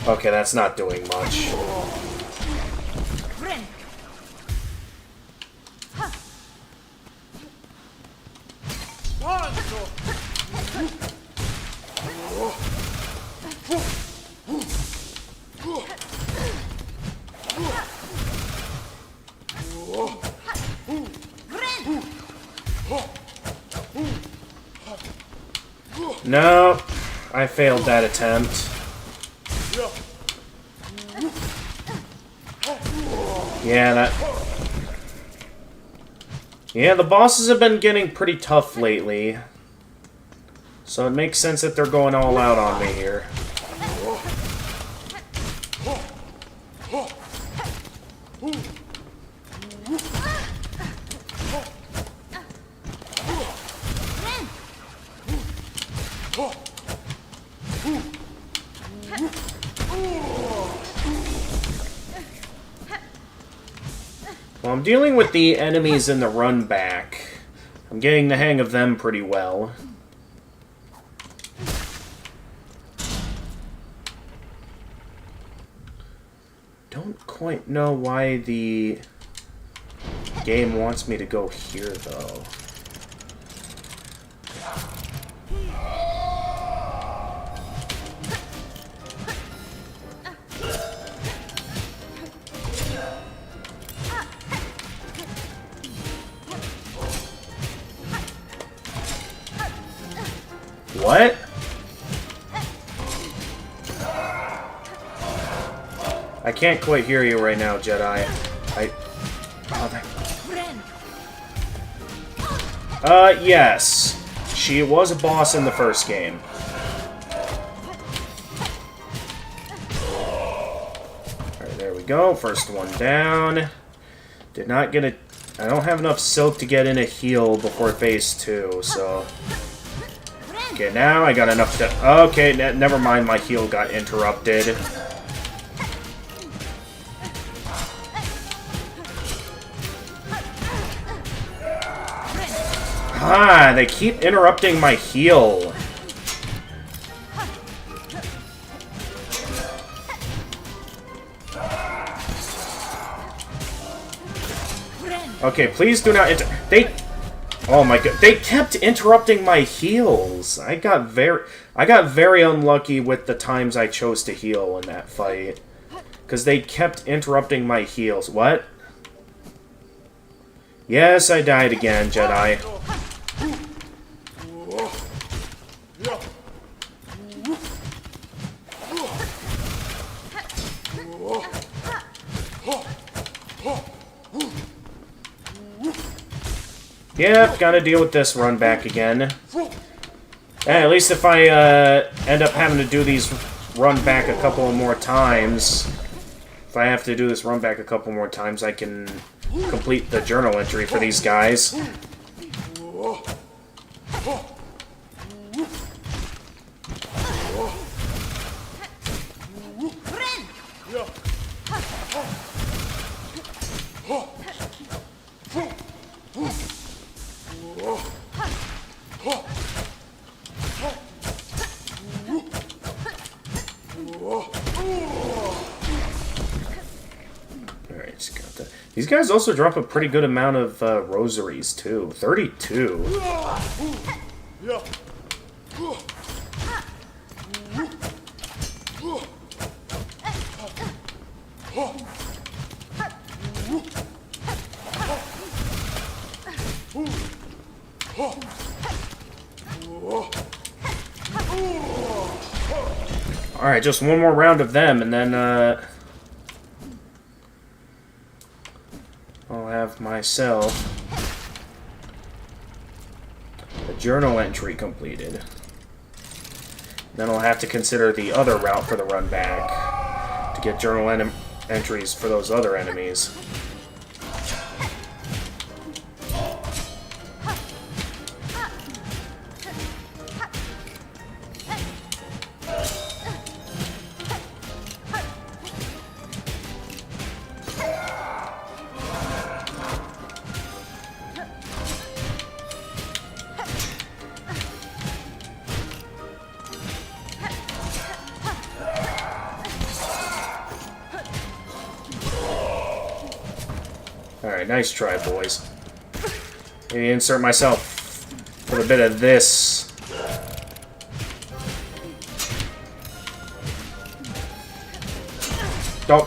Okay, that's not doing much. No, I failed that attempt. Yeah, the bosses have been getting pretty tough lately. So it makes sense that they're going all out on me here. Well, I'm dealing with the enemies in the run back. I'm getting the hang of them pretty well. Don't quite know why the game wants me to go here, though. What? I can't quite hear you right now, Jedi. Yes. She was a boss in the first game. Alright, there we go. First one down. Did not get a... I don't have enough silk to get in a heal before phase 2, so... Okay, now I got enough to... Okay, never mind, my heal got interrupted. Ah, they keep interrupting my heal. Okay, please do not oh my god, they kept interrupting my heals. I got very unlucky with the times I chose to heal in that fight. Because they kept interrupting my heals. What? Yes, I died again, Jedi. Yep, gotta deal with this run back again. At least if I end up having to do these run back a couple more times, if I have to do this run back a couple more times, I can complete the journal entry for these guys. These guys also drop a pretty good amount of rosaries, too. 32. Alright, just one more round of them, and then, I'll have myself a journal entry completed. Then I'll have to consider the other route for the run back to get journal entries for those other enemies. Alright, nice try, boys. Maybe insert myself with a bit of this. Don't.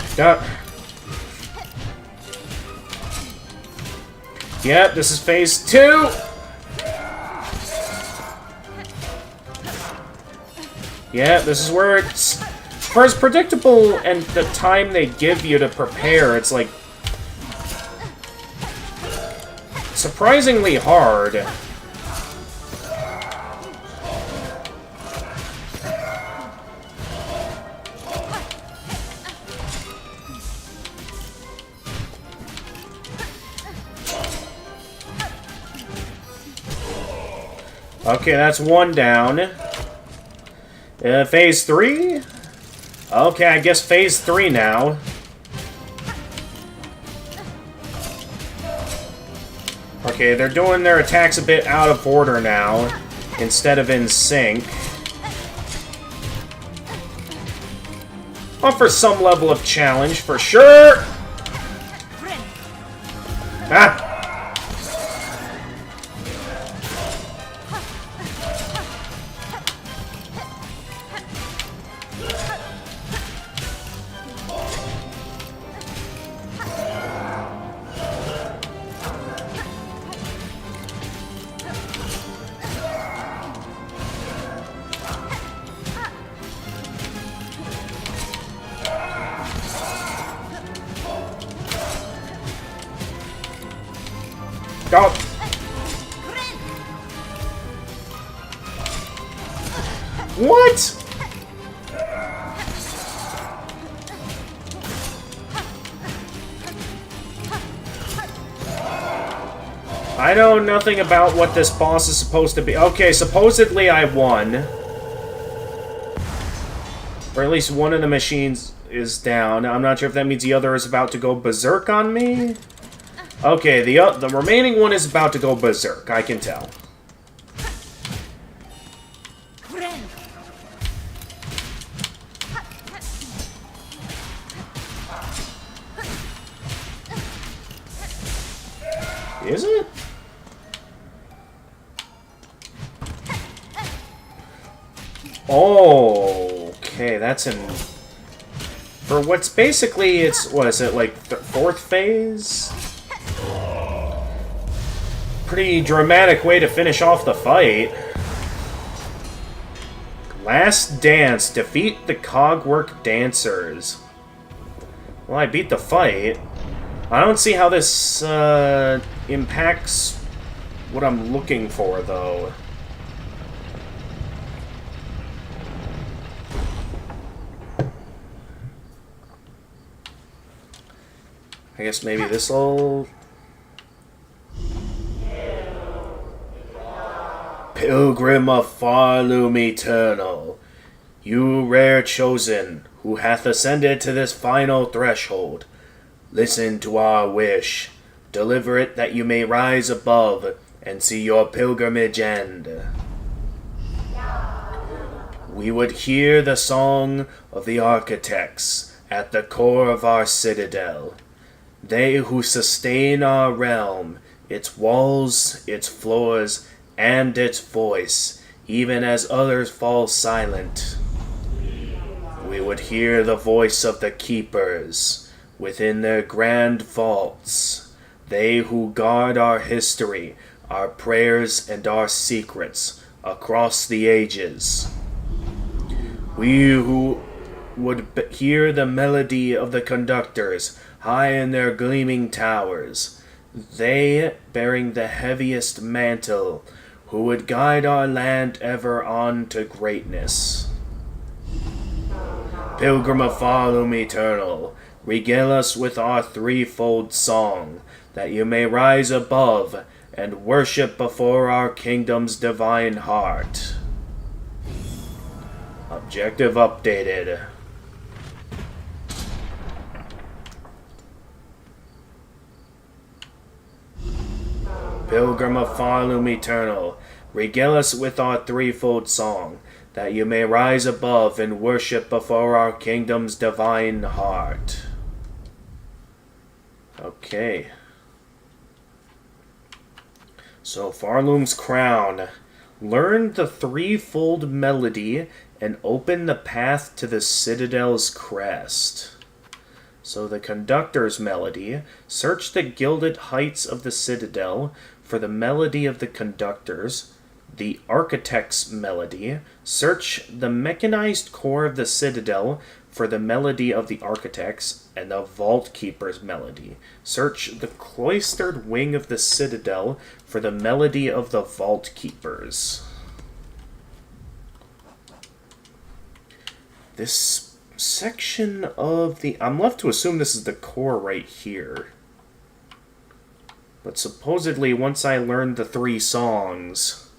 Stop. Yep, this is phase 2! Yeah, this is where it's... For as predictable and the time they give you to prepare, it's like... surprisingly hard. Okay, that's one down. Phase 3? Okay, I guess phase 3 now. Okay, they're doing their attacks a bit out of order now, instead of in sync. Offer some level of challenge, for sure! Ah! Go! What? I know nothing about what this boss is supposed to be. Okay, supposedly I won. Or at least one of the machines is down. I'm not sure if that means the other is about to go berserk on me. Okay, the remaining one is about to go berserk, I can tell. Is it? Oh, okay, that's in... For what's basically, it's, what is it, like, fourth phase? Pretty dramatic way to finish off the fight. Last Dance. Defeat the Cogwork Dancers. Well, I beat the fight. I don't see how this, impacts what I'm looking for, though. I guess maybe this'll... Pilgrim of Farloom Eternal, you rare chosen, who hath ascended to this final threshold, listen to our wish. Deliver it that you may rise above and see your pilgrimage end. We would hear the song of the architects at the core of our citadel. They who sustain our realm, its walls, its floors, and its voice, even as others fall silent. We would hear the voice of the keepers within their grand vaults, they who guard our history, our prayers, and our secrets across the ages. We who would hear the melody of the conductors high in their gleaming towers, they bearing the heaviest mantle, who would guide our land ever on to greatness. Pilgrim of Farloom Eternal, regale us with our threefold song, that you may rise above and worship before our kingdom's divine heart. Objective updated. Pilgrim of Farloom Eternal, regale us with our threefold song, that you may rise above and worship before our kingdom's divine heart. Okay. So, Farloom's Crown. Learn the threefold melody and open the path to the Citadel's crest. So the Conductor's Melody. Search the gilded heights of the Citadel for the melody of the Conductors. The Architect's Melody. Search the mechanized core of the Citadel for the melody of the Architects. And the Vault Keeper's Melody. Search the cloistered wing of the Citadel for the melody of the Vault Keepers. This section of the... I'm left to assume this is the core right here. But supposedly, once I learned the 3 songs,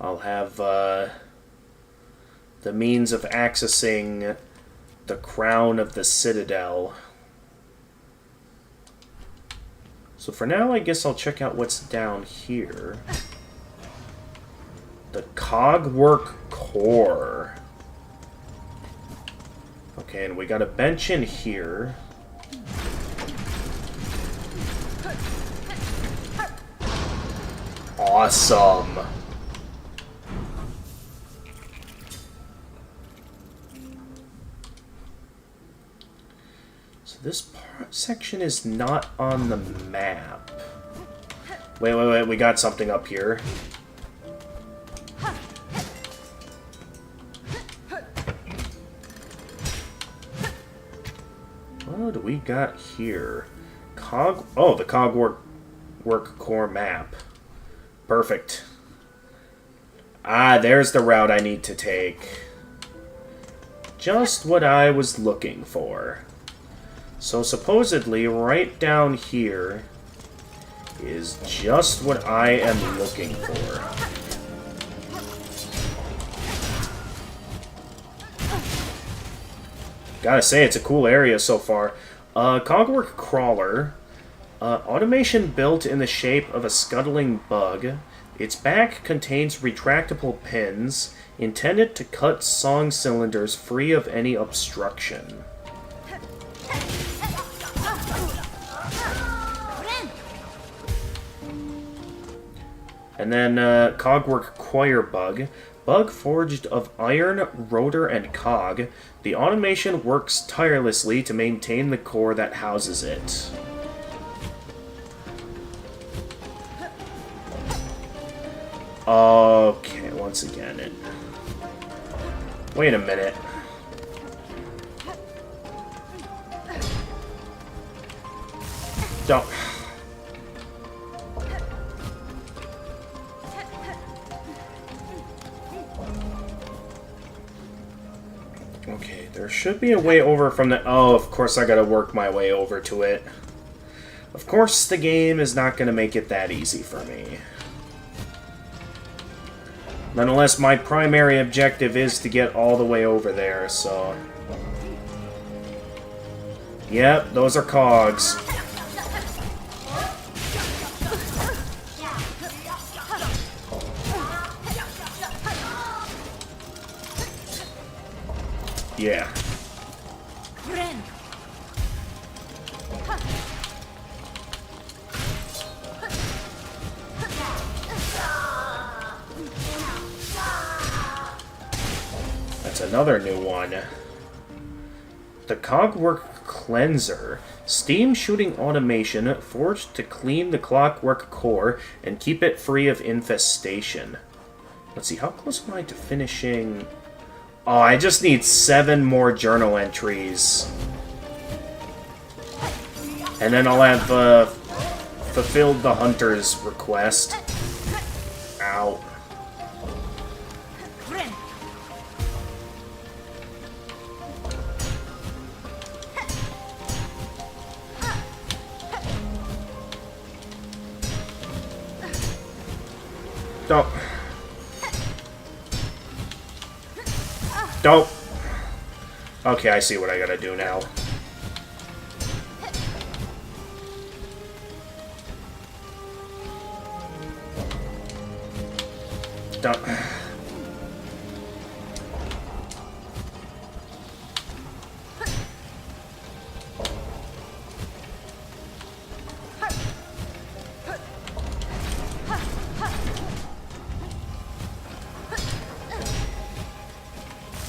I'll have the means of accessing the crown of the Citadel. So for now, I guess I'll check out what's down here. The Cogwork Core. Okay, and we got a bench in here. Awesome. So this section is not on the map. Wait, we got something up here. Oh, do we we got here? Cog... Oh, the Cog work core map. Perfect. Ah, there's the route I need to take. Just what I was looking for. So supposedly, right down here is just what I am looking for. Gotta say, it's a cool area so far. Cogwork Crawler. Automation built in the shape of a scuttling bug. Its back contains retractable pins intended to cut song cylinders free of any obstruction. And then Cogwork Choir Bug. Bug forged of iron, rotor, and cog. The automation works tirelessly to maintain the core that houses it. Okay, once again, it... Wait a minute. Don't... Okay, there should be a way over from the... Oh, of course I gotta work my way over to it. Of course, the game is not gonna make it that easy for me. Nonetheless, my primary objective is to get all the way over there, so... Yep, those are cogs. Yeah. That's another new one. The Cogwork Cleanser. Steam shooting automation forged to clean the clockwork core and keep it free of infestation. Let's see, how close am I to finishing... Oh, I just need 7 more journal entries. And then I'll have fulfilled the hunter's request. Ow. Don't. Don't. Okay, I see what I gotta do now. Don't.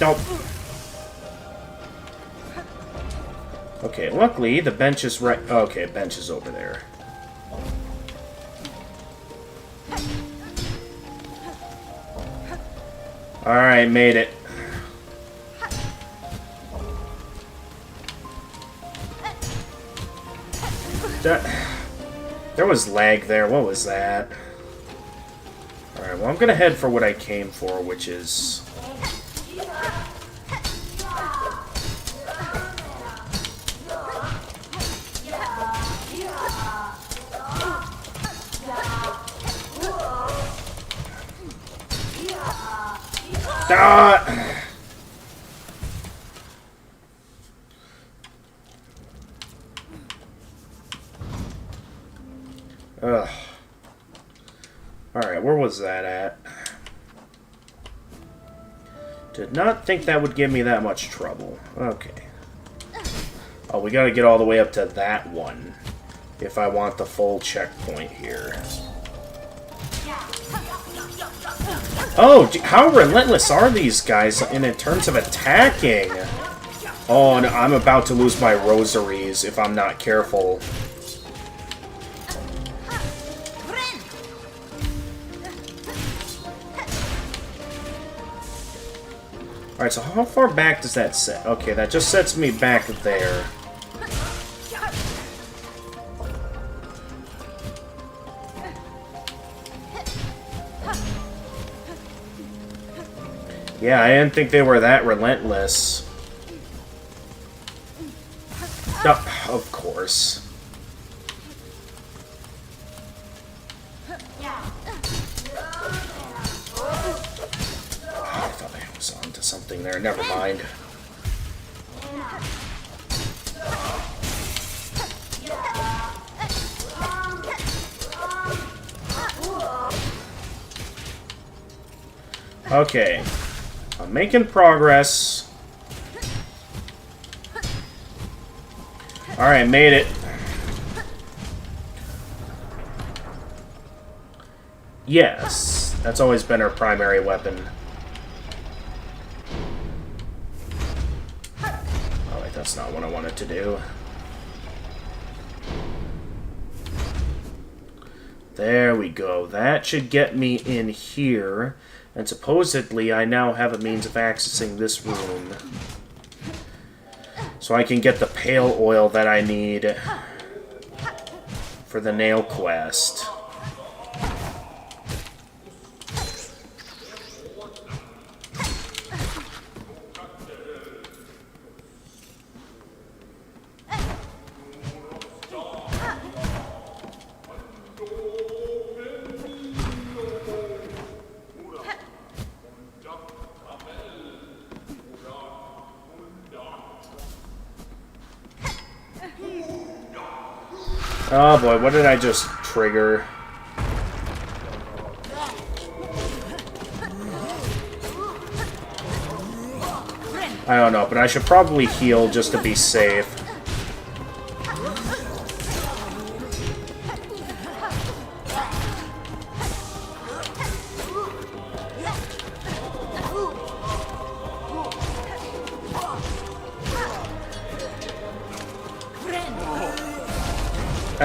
Nope. Okay, luckily the bench is right... Okay, bench is over there. Alright, made it. There was lag there. What was that? Alright, well, I'm gonna head for what I came for, which is... Ah! Ugh. Alright, where was that at? Did not think that would give me that much trouble. Okay. Oh, we gotta get all the way up to that one if I want the full checkpoint here. Oh, how relentless are these guys in terms of attacking? Oh, no, I'm about to lose my rosaries if I'm not careful. Alright, so how far back does that set? Okay, that just sets me back there. Yeah, I didn't think they were that relentless. Oh, of course. I thought I was onto something there. Never mind. Okay. I'm making progress. Alright, made it. Yes, that's always been her primary weapon. Oh, wait, that's not what I wanted to do. There we go. That should get me in here. And supposedly, I now have a means of accessing this room. So I can get the pale oil that I need for the nail quest. Oh boy, what did I just trigger? I don't know, but I should probably heal just to be safe.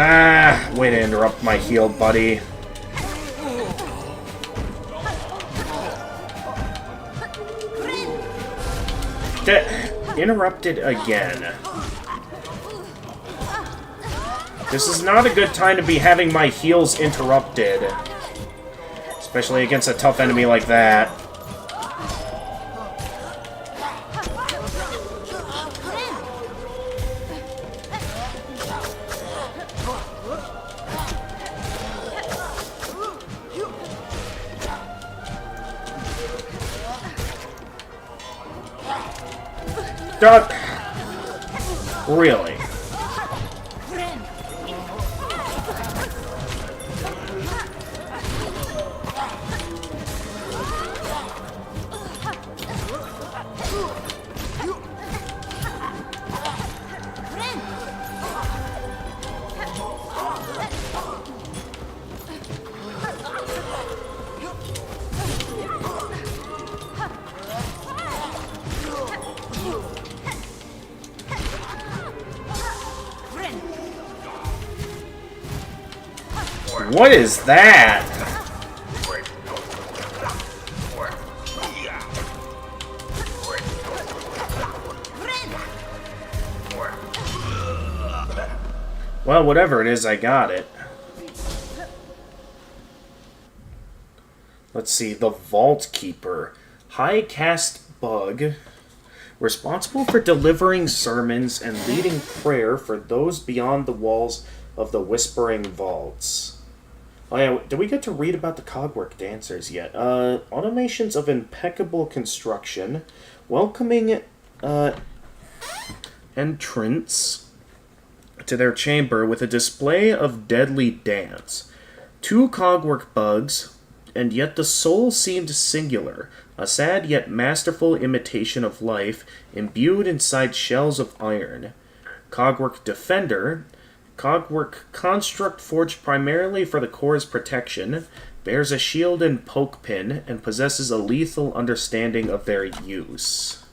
Ah, way to interrupt my heal, buddy. Interrupted again. This is not a good time to be having my heals interrupted. Especially against a tough enemy like that. Really? What is that? Well, whatever it is, I got it. Let's see, the Vault Keeper. High caste bug. Responsible for delivering sermons and leading prayer for those beyond the walls of the Whispering Vaults. Oh yeah, did we get to read about the cogwork dancers yet? Automations of impeccable construction, welcoming entrance to their chamber with a display of deadly dance. 2 cogwork bugs, and yet the soul seemed singular, a sad yet masterful imitation of life, imbued inside shells of iron. Cogwork defender, cogwork construct forged primarily for the core's protection, bears a shield and poke pin, and possesses a lethal understanding of their use.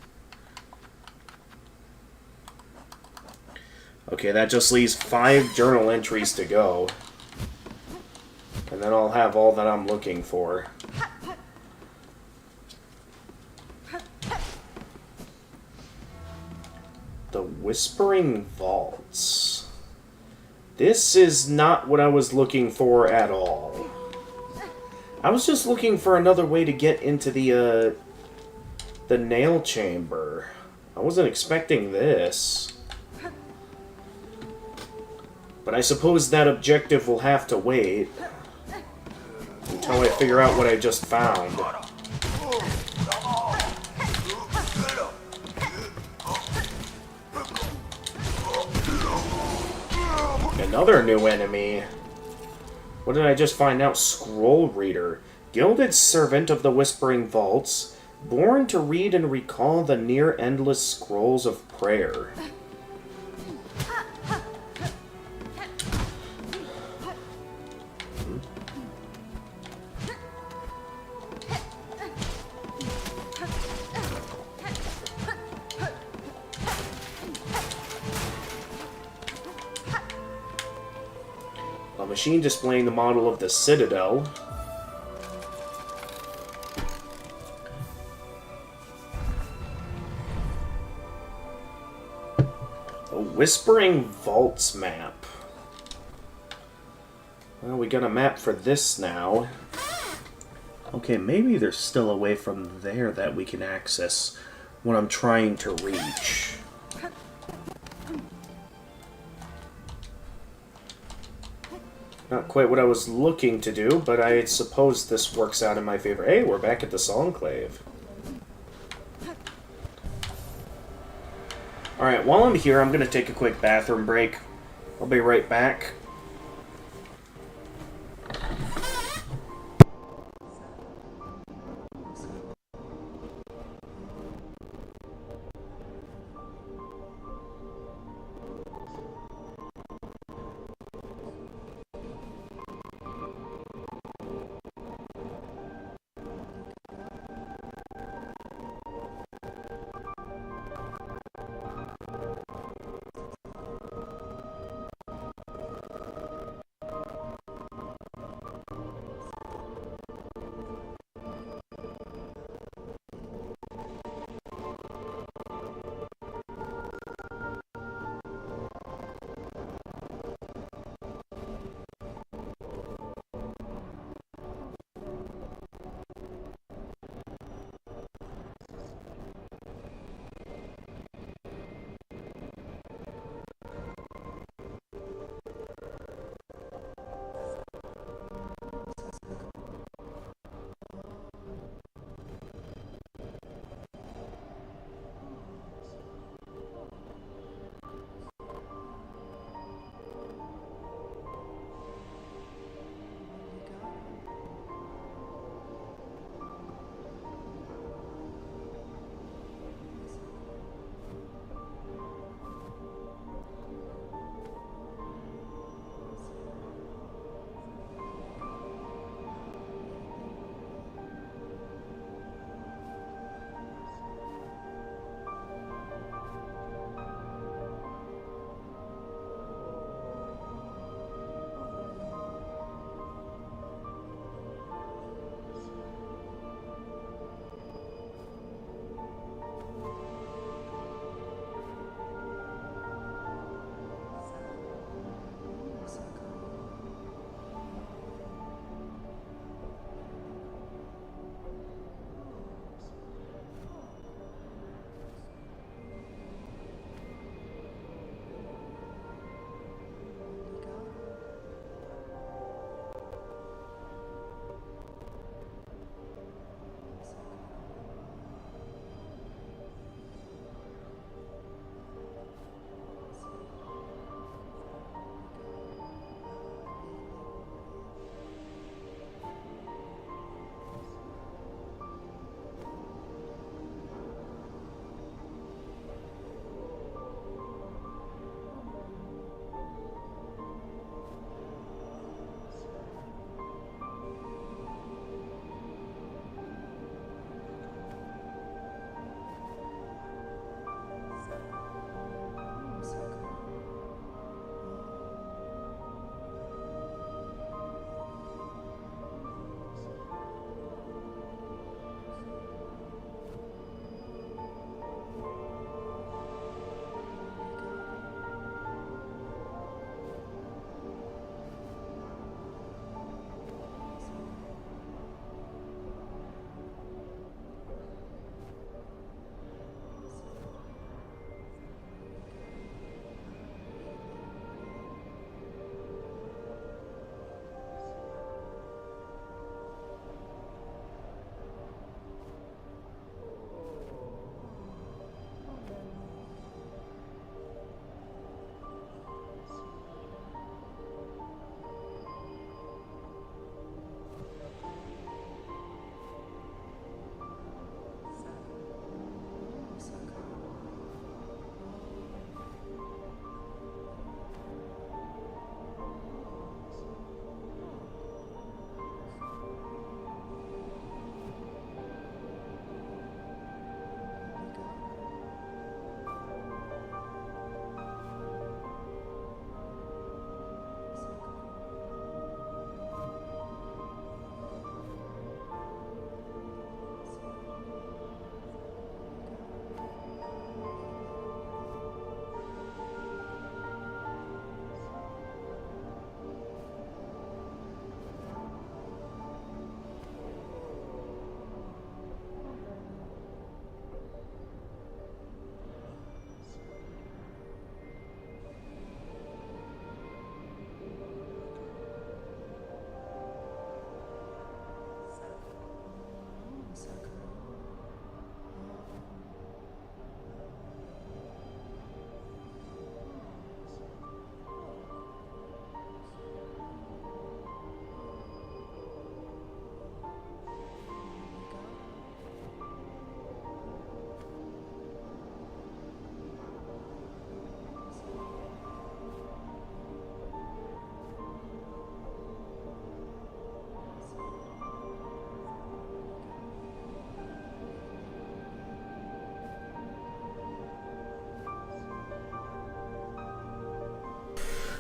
Okay, that just leaves 5 journal entries to go. And then I'll have all that I'm looking for. The Whispering Vaults. This is not what I was looking for at all. I was just looking for another way to get into the nail chamber. I wasn't expecting this. But I suppose that objective will have to wait until I figure out what I just found. Another new enemy. What did I just find out? Scroll Reader. Gilded servant of the Whispering Vaults. Born to read and recall the near-endless scrolls of prayer. A machine displaying the model of the Citadel. A Whispering Vaults map. Well, we got a map for this now. Okay, maybe there's still a way from there that we can access what I'm trying to reach. Not quite what I was looking to do, but I suppose this works out in my favor. Hey, we're back at the Songclave. Alright, while I'm here, I'm going to take a quick bathroom break. I'll be right back.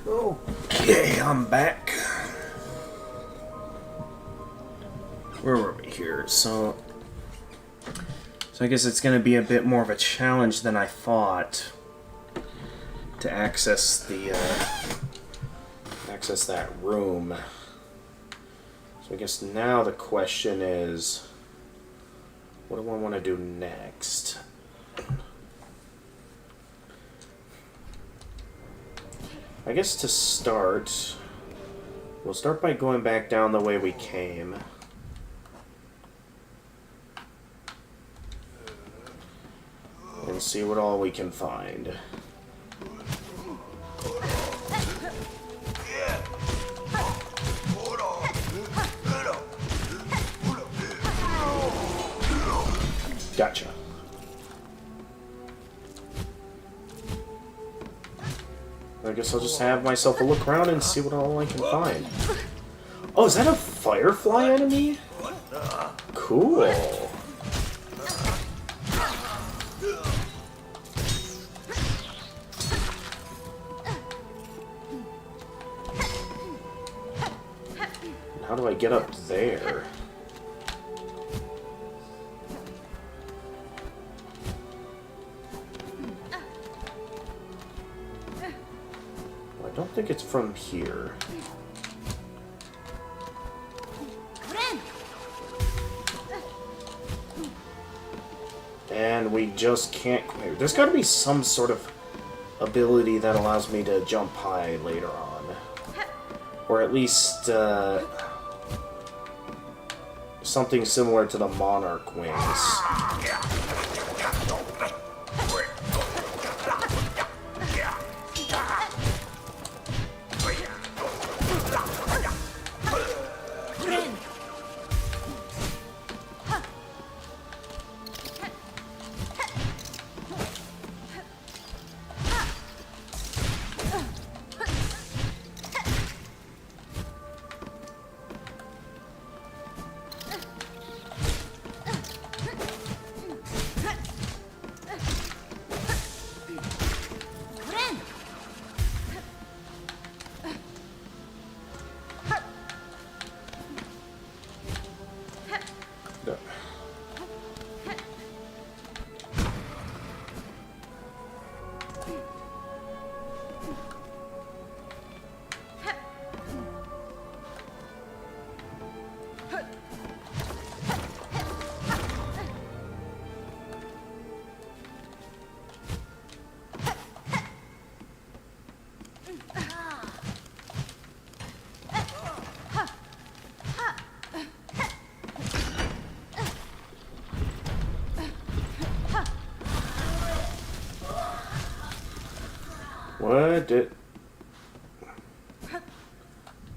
Okay, I'm back. Where were we here? So I guess it's going to be a bit more of a challenge than I thought to access the access that room. So I guess now the question is, what do I want to do next? I guess to start, we'll start by going back down the way we came. And see what all we can find. Gotcha. I guess I'll just have myself a look around and see what all I can find. Oh, is that a firefly enemy? Cool. How do I get up there? I don't think it's from here. And we just can't... There's got to be some sort of ability that allows me to jump high later on. Or at least, something similar to the Monarch wings.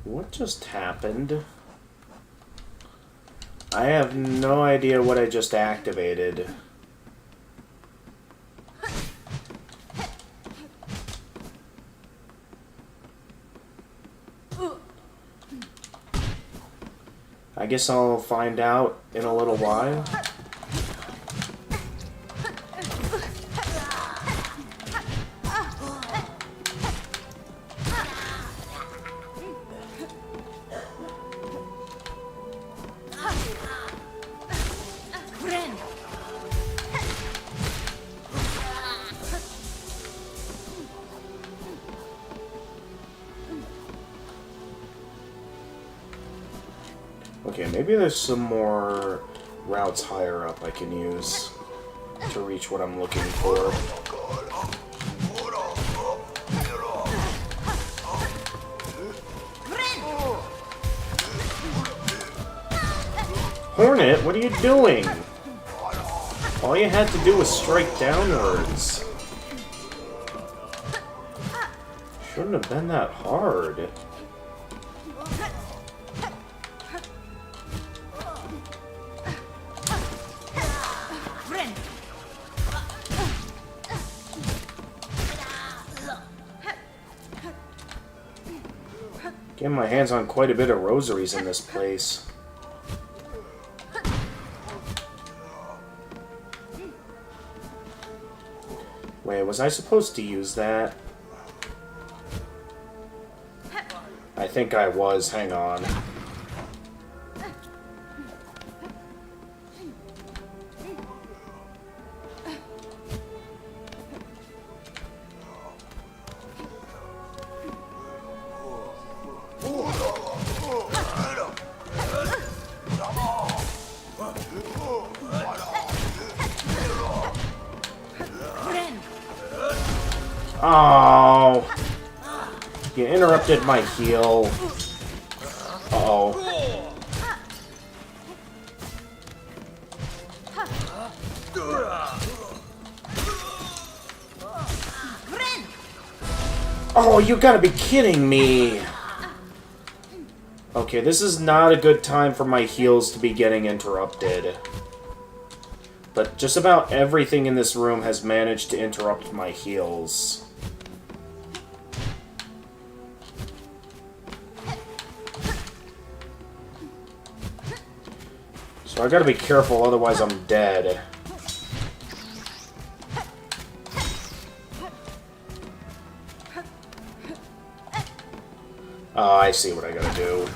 What just happened? I have no idea what I just activated. I guess I'll find out in a little while. Okay, maybe there's some more routes higher up I can use to reach what I'm looking for. Hornet, what are you doing? All you had to do was strike downwards. Shouldn't have been that hard. Getting my hands on quite a bit of rosaries in this place. Wait, was I supposed to use that? I think I was. Hang on. Oh, you interrupted my heal. Uh-oh. Oh, you gotta be kidding me. Okay, this is not a good time for my heals to be getting interrupted. But just about everything in this room has managed to interrupt my heals. So I gotta be careful, otherwise I'm dead. Oh, I see what I gotta do.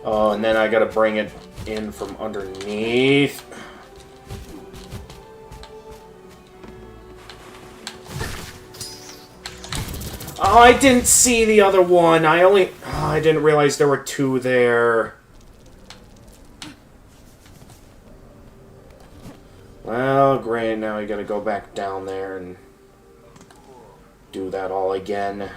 Oh, and then I gotta bring it in from underneath. Oh, I didn't see the other one. I didn't realize there were two there. Well, great. Now I gotta go back down there and do that all again.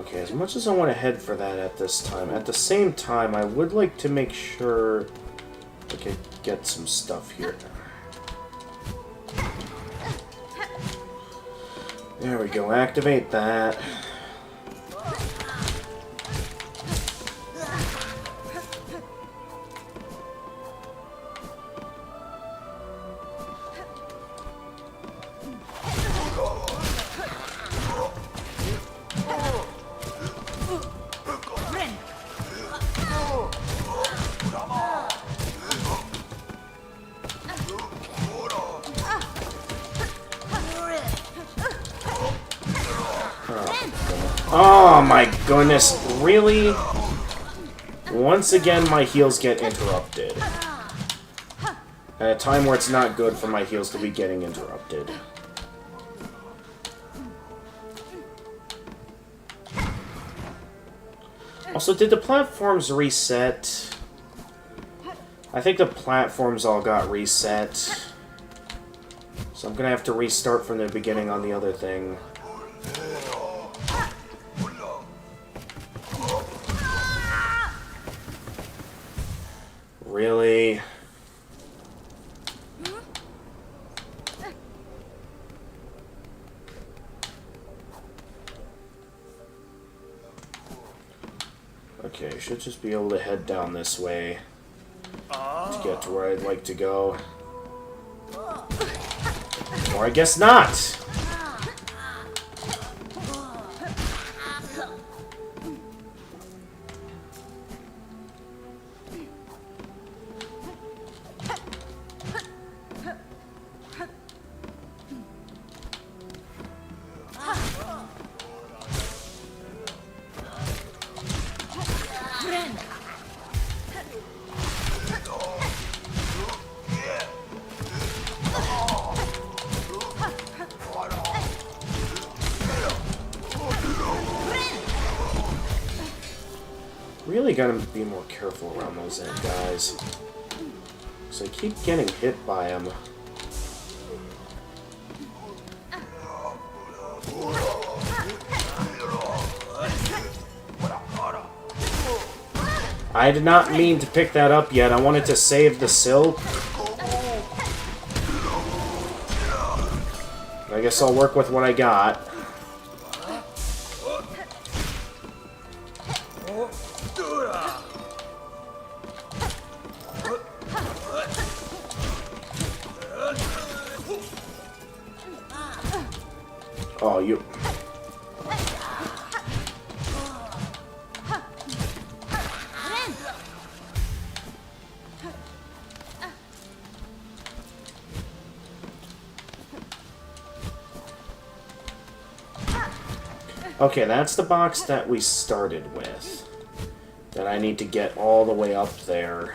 Okay, as much as I want to head for that at this time, at the same time, I would like to make sure I could get some stuff here. There we go, activate that. Oh my goodness, really? Once again, my heals get interrupted. At a time where it's not good for my heals to be getting interrupted. Also, did the platforms reset? I think the platforms all got reset. So I'm gonna have to restart from the beginning on the other thing. Really? Okay, I should just be able to head down this way to get to where I'd like to go. Or I guess not! Really gotta be more careful around those end guys. So I keep getting hit by them. I did not mean to pick that up yet. I wanted to save the silk. I guess I'll work with what I got. Oh, you... Okay, that's the box that we started with. That I need to get all the way up there.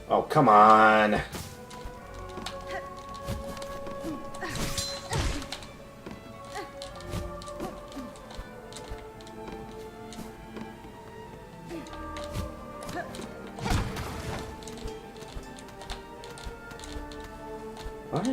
Oh, come on. What?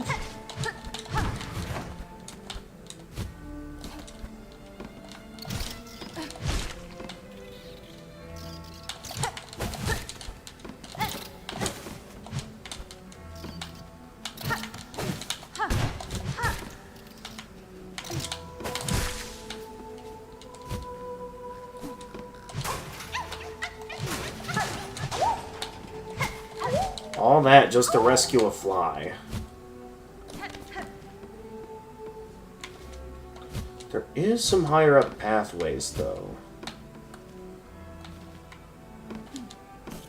All that just to rescue a fly. There is some higher up pathways, though.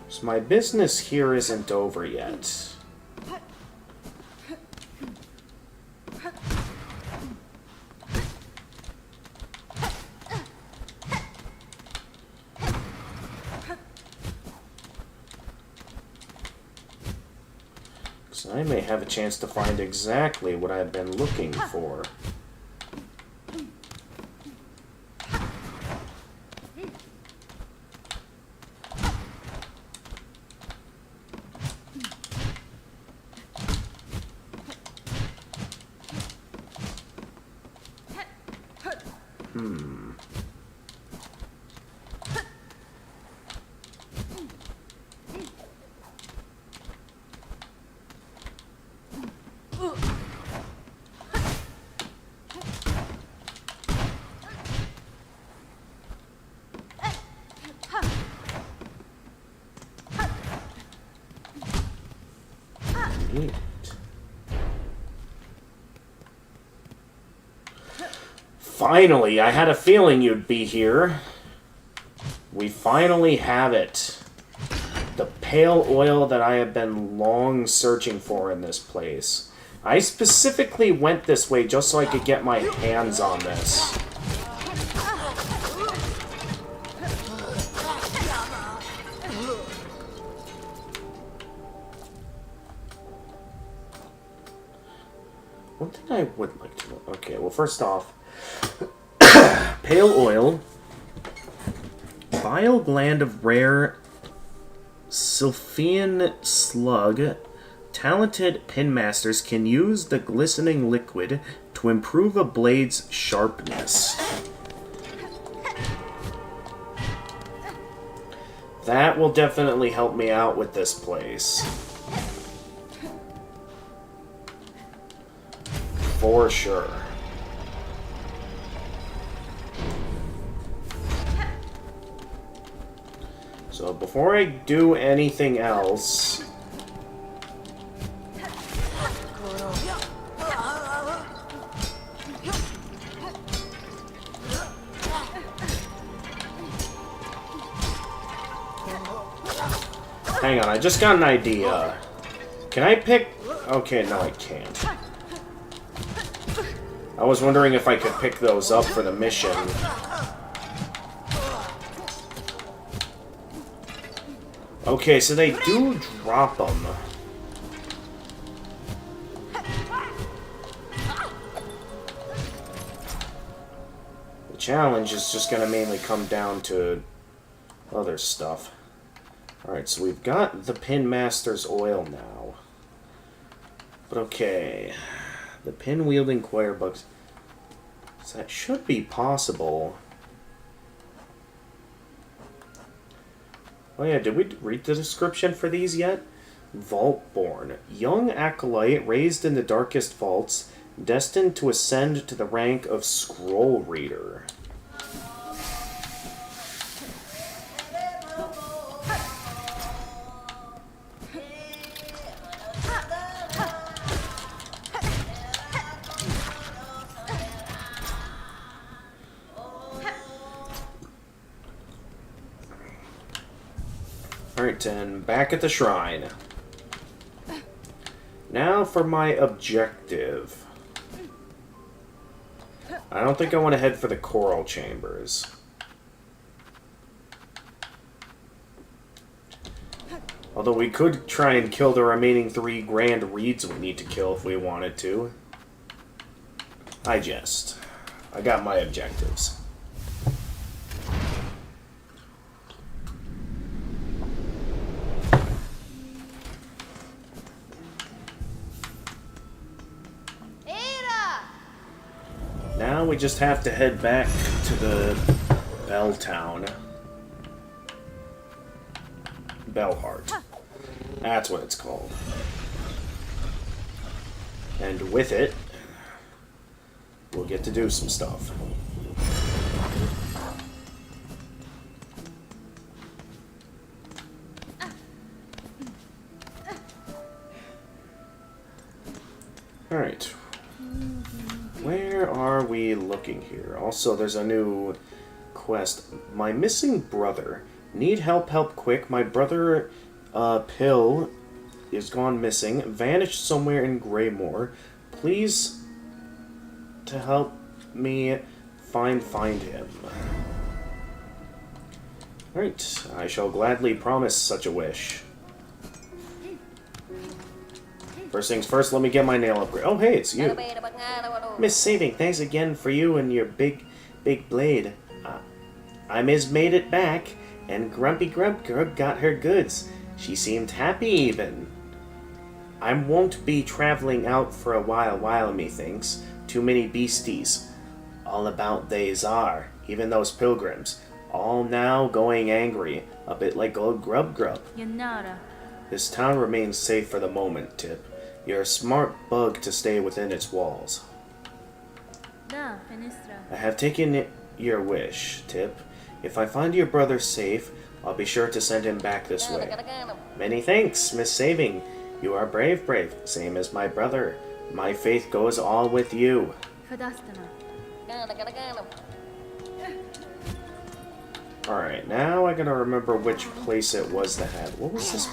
So my business here isn't over yet. So I may have a chance to find exactly what I've been looking for. Neat. Finally, I had a feeling you'd be here. We finally have it. The pale oil that I have been long searching for in this place. I specifically went this way just so I could get my hands on this. One thing I would like to know... Okay, well, first off... Pale oil. Bile gland of rare Sylphian slug. Talented pinmasters can use the glistening liquid to improve a blade's sharpness. That will definitely help me out with this place. For sure. So before I do anything else... Hang on, I just got an idea. Can I pick... Okay, no I can't. I was wondering if I could pick those up for the mission. Okay, so they do drop them. The challenge is just going to mainly come down to other stuff. Alright, so we've got the Pin Master's oil now. But okay. The pin-wielding choir bugs. So that should be possible. Oh yeah, did we read the description for these yet? Vaultborn. Young acolyte raised in the darkest vaults, destined to ascend to the rank of scroll reader. Alright, and back at the shrine. Now for my objective. I don't think I want to head for the coral chambers. Although we could try and kill the remaining 3 grand reeds we need to kill if we wanted to. I jest. I got my objectives. Now we just have to head back to the Bell Town. Bellheart. That's what it's called. And with it, we'll get to do some stuff. Alright. Where are we looking here? Also, there's a new quest. My missing brother. Need help quick. My brother, Pill, is gone missing. Vanished somewhere in Greymore. Please to help me find him. Alright, I shall gladly promise such a wish. First things first, let me get my nail upgrade. Oh, hey, it's you. Miss Saving, thanks again for you and your big blade. I made it back, and Grumpy Grump got her goods. She seemed happy even. I won't be traveling out for a while, methinks. Too many beasties. All about they's are, even those pilgrims. All now going angry, a bit like old Grub. This town remains safe for the moment, Tip. You're a smart bug to stay within its walls. I have taken your wish, Tip. If I find your brother safe, I'll be sure to send him back this way. Many thanks, Miss Saving. You are brave, same as my brother. My faith goes all with you. Alright, now I gotta remember which place it was that had... What was this?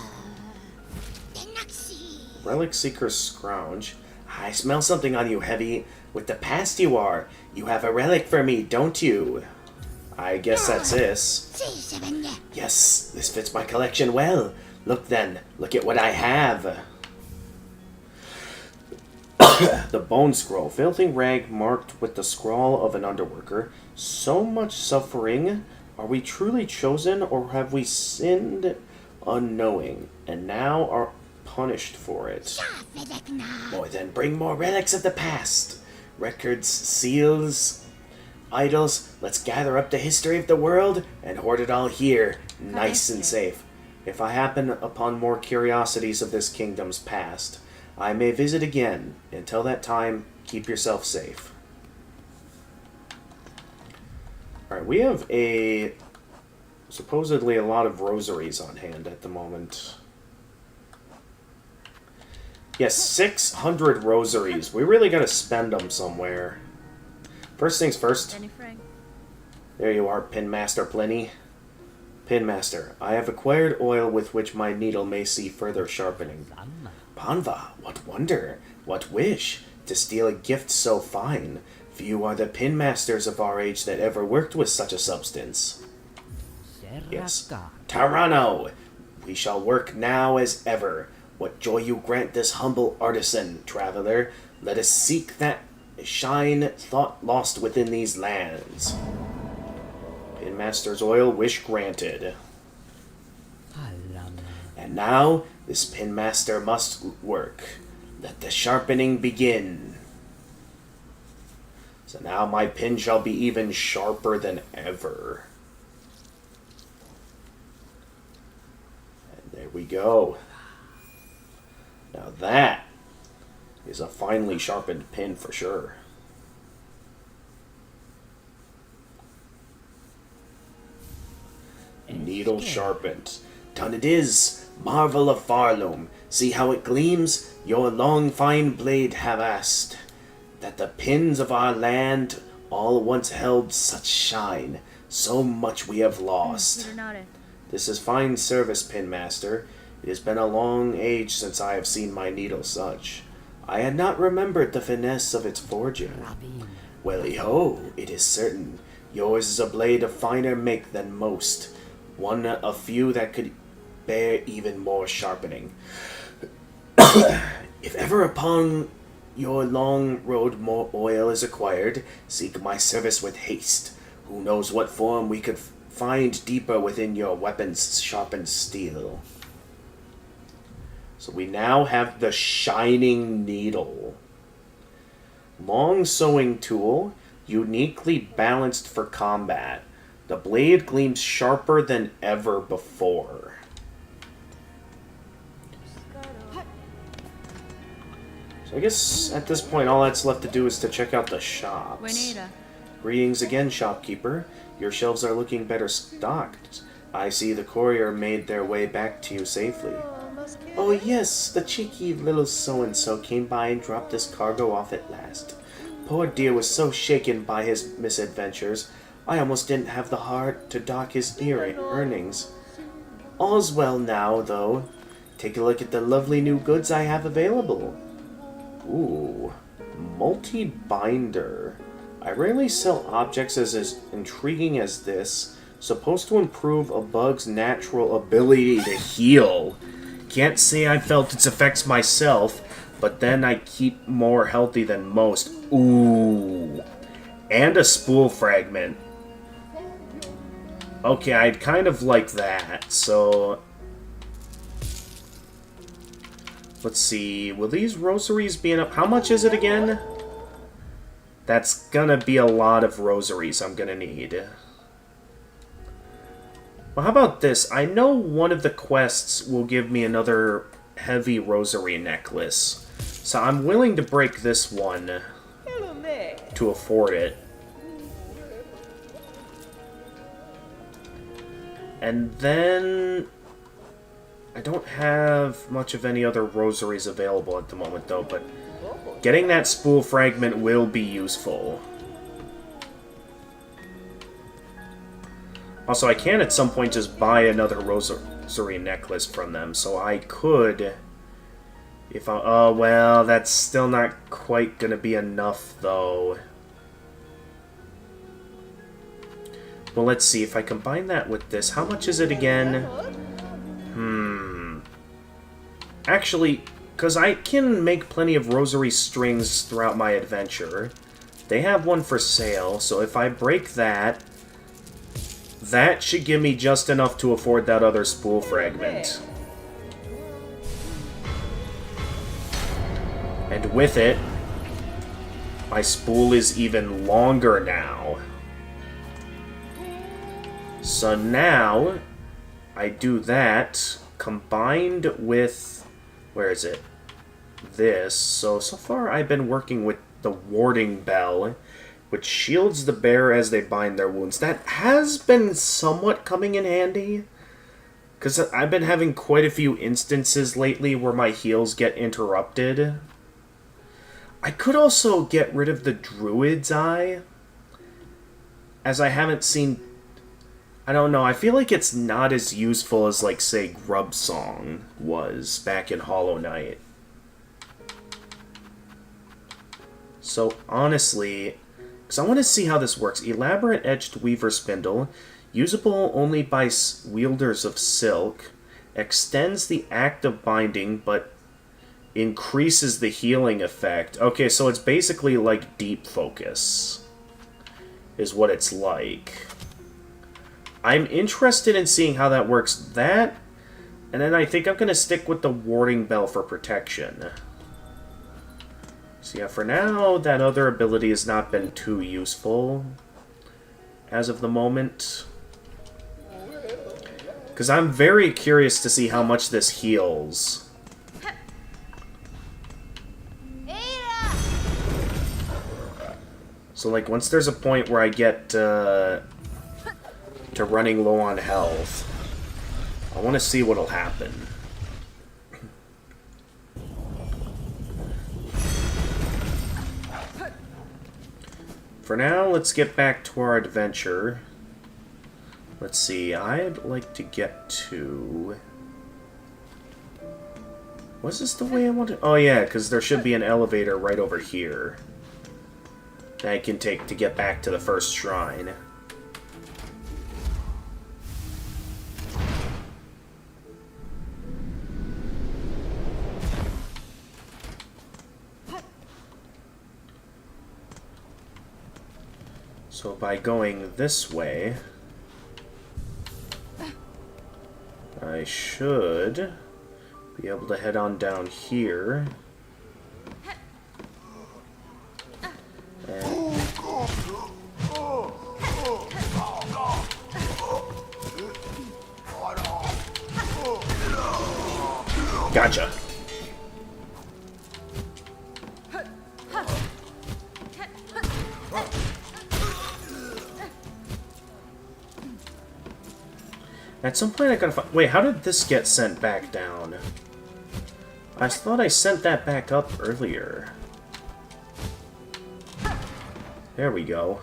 Relic Seeker's Scrounge. I smell something on you, Heavy. With the past you are. You have a relic for me, don't you? I guess that's this. Yes, this fits my collection well. Look then, look at what I have. The Bone Scroll. Filthy rag marked with the scrawl of an underworker. So much suffering. Are we truly chosen, or have we sinned unknowing, and now are punished for it? Boy, then bring more relics of the past. Records, seals, idols. Let's gather up the history of the world and hoard it all here, nice and safe. If I happen upon more curiosities of this kingdom's past, I may visit again. Until that time, keep yourself safe. Alright, we have supposedly a lot of rosaries on hand at the moment. Yes, 600 rosaries. We really gotta spend them somewhere. First things first. There you are, Pinmaster Pliny. Pinmaster, I have acquired oil with which my needle may see further sharpening. Panva, what wonder, what wish, to steal a gift so fine. Few are the pinmasters of our age that ever worked with such a substance. Yes. Tarano, we shall work now as ever. What joy you grant this humble artisan, traveler. Let us seek that a shine thought lost within these lands. Pinmaster's oil, wish granted. And now, this Pinmaster must work. Let the sharpening begin. So now my pin shall be even sharper than ever. And there we go. Now that is a finely sharpened pin for sure. Needle sharpened. Done it is. Marvel of Farloom. See how it gleams? Your long fine blade have asked. That the pins of our land all once held such shine. So much we have lost. This is fine service, Pinmaster. It has been a long age since I have seen my needle such. I had not remembered the finesse of its forging. Welly-ho, it is certain. Yours is a blade of finer make than most. One of few that could bear even more sharpening. If ever upon your long road more oil is acquired, seek my service with haste. Who knows what form we could find deeper within your weapon's sharpened steel. So we now have the Shining Needle. Long sewing tool, uniquely balanced for combat. The blade gleams sharper than ever before. So I guess at this point all that's left to do is to check out the shops. Greetings again, shopkeeper. Your shelves are looking better stocked. I see the courier made their way back to you safely. Oh yes, the cheeky little so-and-so came by and dropped this cargo off at last. Poor dear was so shaken by his misadventures, I almost didn't have the heart to dock his earnings. All's well now, though. Take a look at the lovely new goods I have available. Ooh, multi-binder. I rarely sell objects as intriguing as this. Supposed to improve a bug's natural ability to heal. Can't say I felt its effects myself, but then I keep more healthy than most. Ooh. And a spool fragment. Okay, I'd kind of like that, so... Let's see, will these rosaries be enough? How much is it again? That's gonna be a lot of rosaries I'm gonna need. Well, how about this? I know one of the quests will give me another heavy rosary necklace. So I'm willing to break this one to afford it. And then... I don't have much of any other rosaries available at the moment, though, but getting that spool fragment will be useful. Also, I can at some point just buy another rosary necklace from them, so I could... If I... Oh, well, that's still not quite gonna be enough, though. Well, let's see. If I combine that with this, how much is it again? Actually, because I can make plenty of rosary strings throughout my adventure. They have one for sale, so if I break that, that should give me just enough to afford that other spool fragment. And with it, my spool is even longer now. So now, I do that, combined with... Where is it? This. So far I've been working with the warding bell, which shields the bearer as they bind their wounds. That has been somewhat coming in handy, because I've been having quite a few instances lately where my heals get interrupted. I could also get rid of the Druid's Eye, as I haven't seen... I don't know, I feel like it's not as useful as, like, say, Grubsong was back in Hollow Knight. So, honestly, because I want to see how this works. Elaborate Edged Weaver Spindle, usable only by wielders of silk, extends the act of binding, but increases the healing effect. Okay, so it's basically like deep focus, is what it's like. I'm interested in seeing how that works. That, and then I think I'm going to stick with the warding bell for protection. So yeah, for now, that other ability has not been too useful as of the moment. Because I'm very curious to see how much this heals. So, like, once there's a point where I get to running low on health, I want to see what'll happen. For now, let's get back to our adventure. Let's see, I'd like to get to... Was this the way I wanted? Oh yeah, because there should be an elevator right over here that I can take to get back to the first shrine. So by going this way, I should be able to head on down here. And gotcha. At some point I gotta find... Wait, how did this get sent back down? I thought I sent that back up earlier. There we go.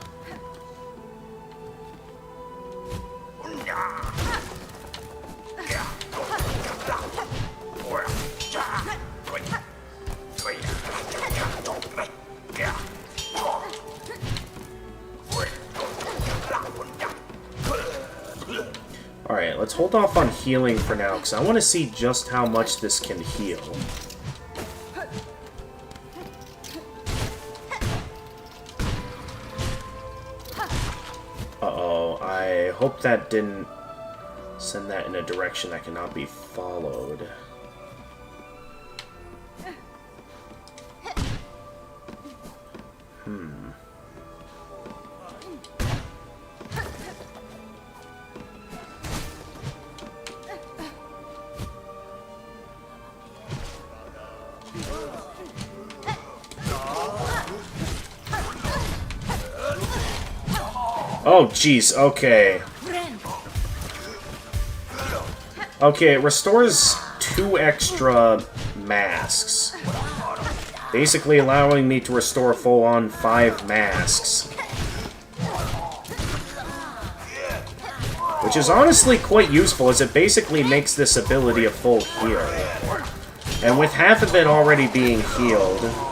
Alright, let's hold off on healing for now, because I want to see just how much this can heal. Uh-oh, I hope that didn't send that in a direction that cannot be followed. Oh, jeez, okay. Okay, it restores 2 extra masks. Basically allowing me to restore full-on 5 masks. Which is honestly quite useful, as it basically makes this ability a full heal. And with half of it already being healed...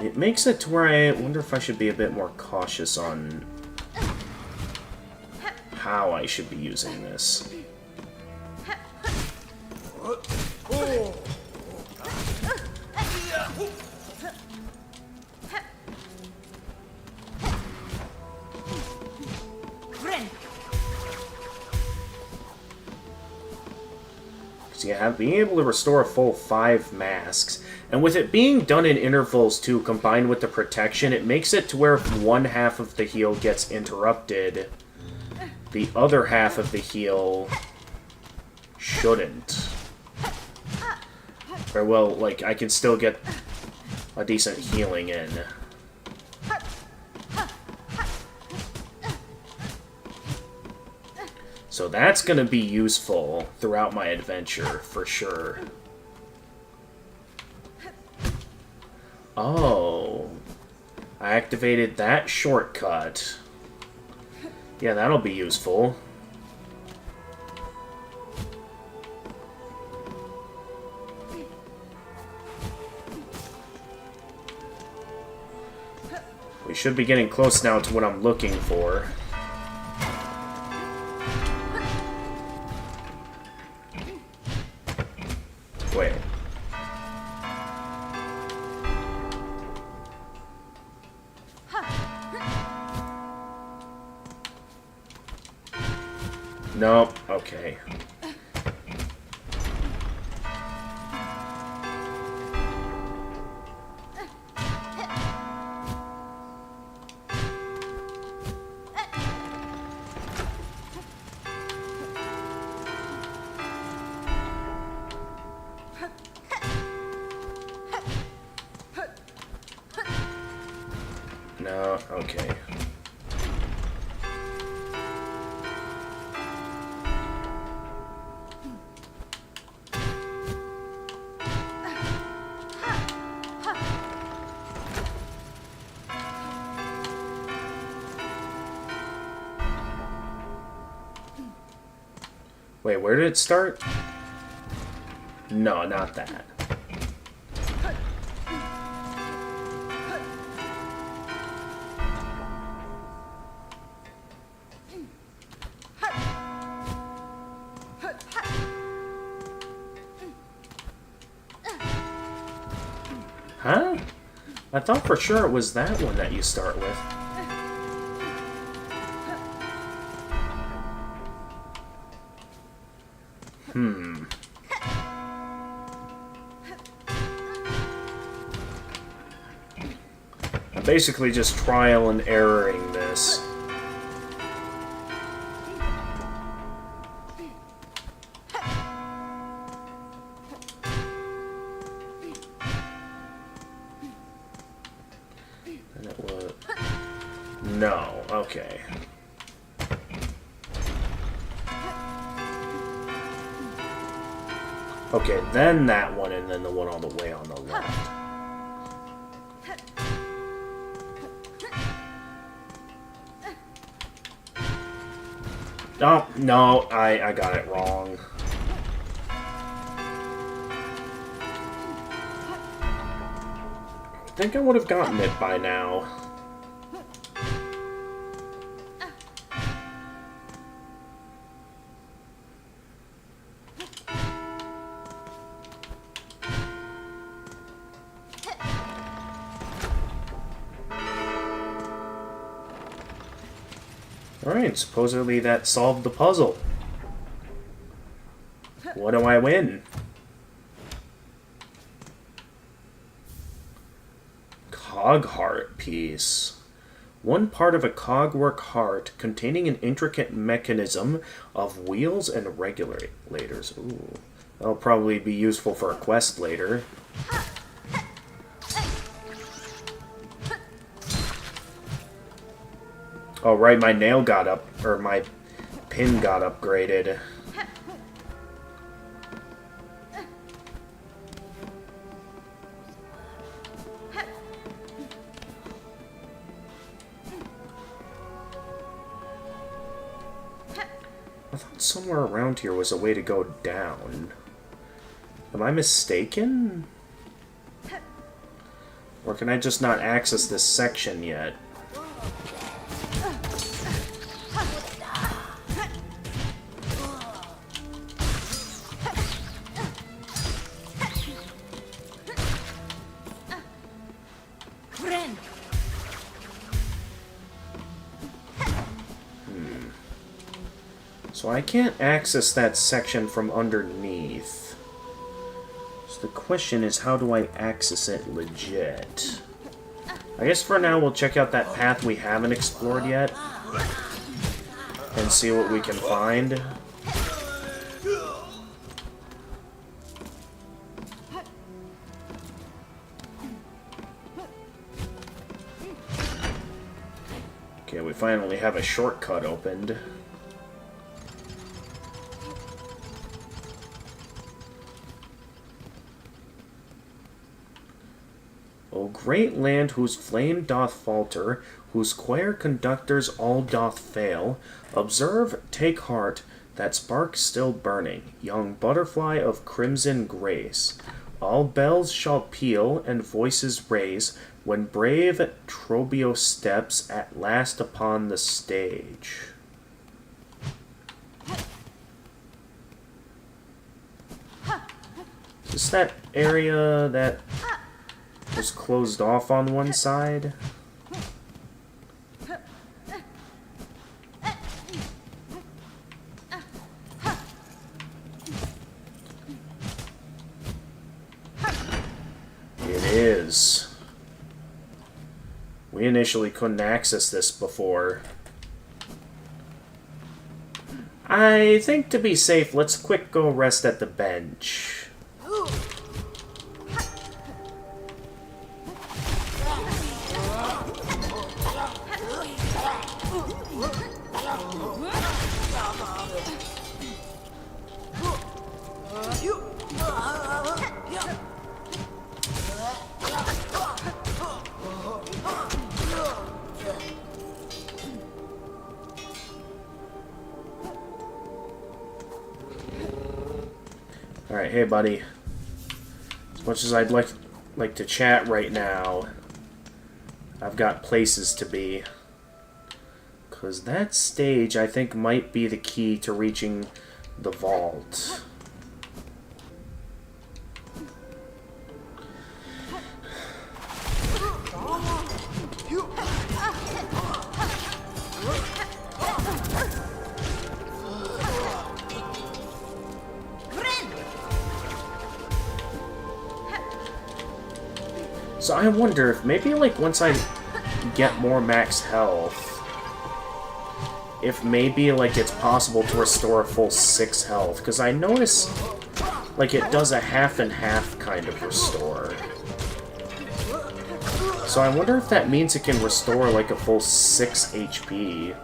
It makes it to where I wonder if I should be a bit more cautious on how I should be using this. So yeah, being able to restore a full 5 masks, and with it being done in intervals too, combined with the protection, it makes it to where if one half of the heal gets interrupted, the other half of the heal shouldn't. Or well, like, I can still get a decent healing in. So that's going to be useful throughout my adventure, for sure. Oh. I activated that shortcut. Yeah, that'll be useful. We should be getting close now to what I'm looking for. Wait. Nope. Okay. No, okay. Wait, where did it start? No, not that. Huh? I thought for sure it was that one that you start with. I'm basically just trial and erroring this. And it was... No, okay. Okay, then that one, and then the one all the way on the left. Oh, no, I got it wrong. I think I would have gotten it by now. Alright, supposedly that solved the puzzle. What do I win? Cog heart piece. One part of a cogwork heart containing an intricate mechanism of wheels and regulators. Ooh. That'll probably be useful for a quest later. Oh, right, my nail got up, or my pin got upgraded. I thought somewhere around here was a way to go down. Am I mistaken? Or can I just not access this section yet? So I can't access that section from underneath. So the question is, how do I access it legit? I guess for now we'll check out that path we haven't explored yet. And see what we can find. Okay, we finally have a shortcut opened. O great land whose flame doth falter, whose choir conductors all doth fail, observe, take heart, that spark still burning, young butterfly of crimson grace. All bells shall peal and voices raise When brave Trobio steps at last upon the stage. Is this that area that was closed off on one side? It is. We initially couldn't access this before. I think to be safe, let's quick go rest at the bench. Alright, hey buddy. As much as I'd like to chat right now, I've got places to be. Because that stage, I think, might be the key to reaching the vault. So I wonder if maybe, like, once I get more max health, if maybe, like, it's possible to restore a full 6 health. Because I notice, like, it does a half and half kind of restore. So I wonder if that means it can restore, like, a full 6 HP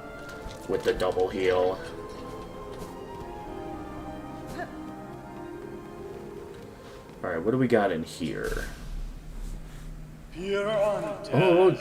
with the double heal. Alright, what do we got in here? Oh,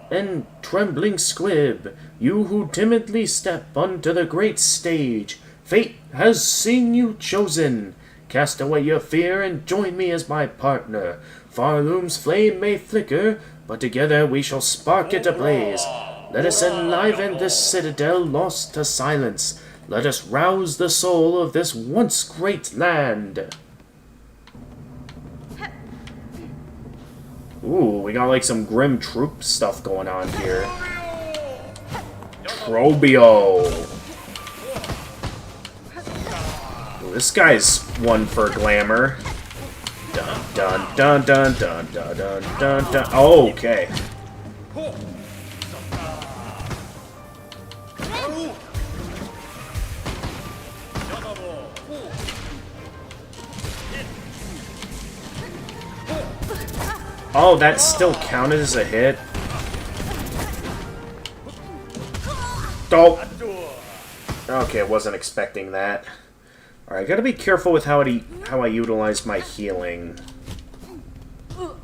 and trembling squib, you who timidly step onto the great stage, fate has seen you chosen. Cast away your fear and join me as my partner. Farloom's flame may flicker, but together we shall spark it ablaze. Let us enliven this citadel lost to silence. Let us rouse the soul of this once great land. Ooh, we got like some grim troop stuff going on here. Trobio. Ooh, this guy's one for glamour. Dun dun dun dun dun dun dun dun dun. Oh, okay. Oh, that still counted as a hit? Oh! Okay, I wasn't expecting that. Alright, gotta be careful with how I utilize my healing. So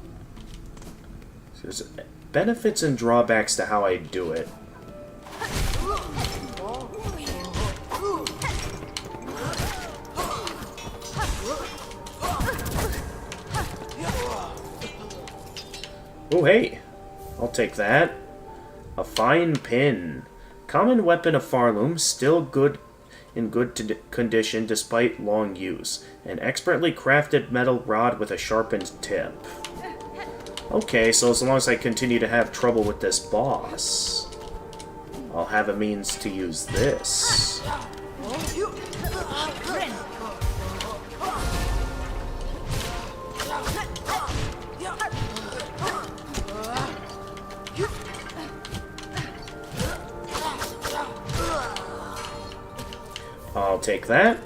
there's benefits and drawbacks to how I do it. Oh, hey! I'll take that. A fine pin. Common weapon of Farloom, still in good condition despite long use. An expertly crafted metal rod with a sharpened tip. Okay, so as long as I continue to have trouble with this boss, I'll have a means to use this. I'll take that.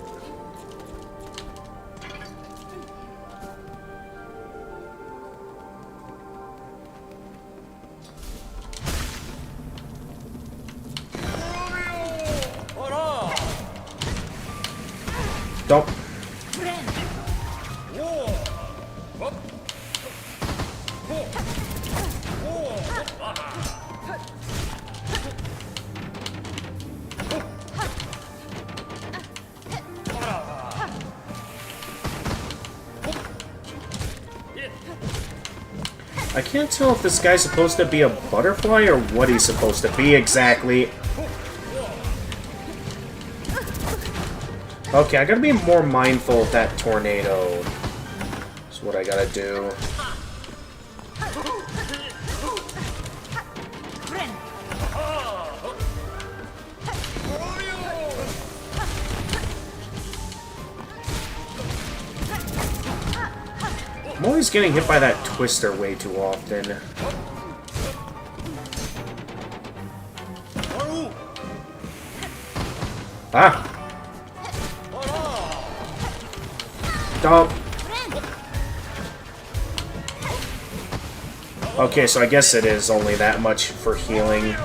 Don't. I can't tell if this guy's supposed to be a butterfly or what he's supposed to be exactly. Okay, I gotta be more mindful of that tornado. That's what I gotta do. I'm always getting hit by that twister way too often. Ah! Stop. Okay, so I guess it is only that much for healing.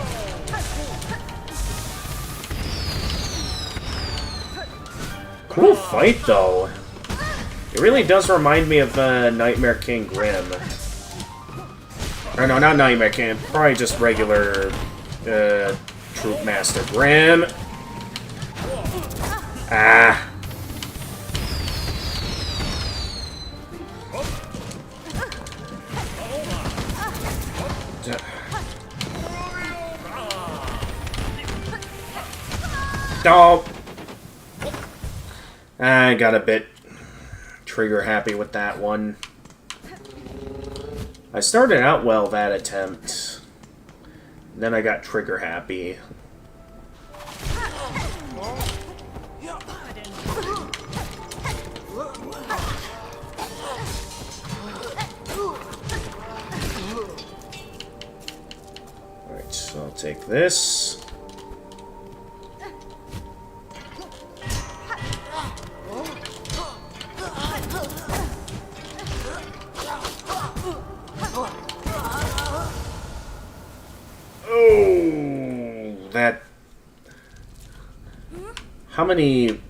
Cool fight, though. It really does remind me of Nightmare King Grim. Or no, not Nightmare King. Probably just regular Troop Master Grim. Ah. Oh. I got a bit trigger happy with that one. I started out well that attempt. Then I got trigger happy. Alright, so I'll take this. How many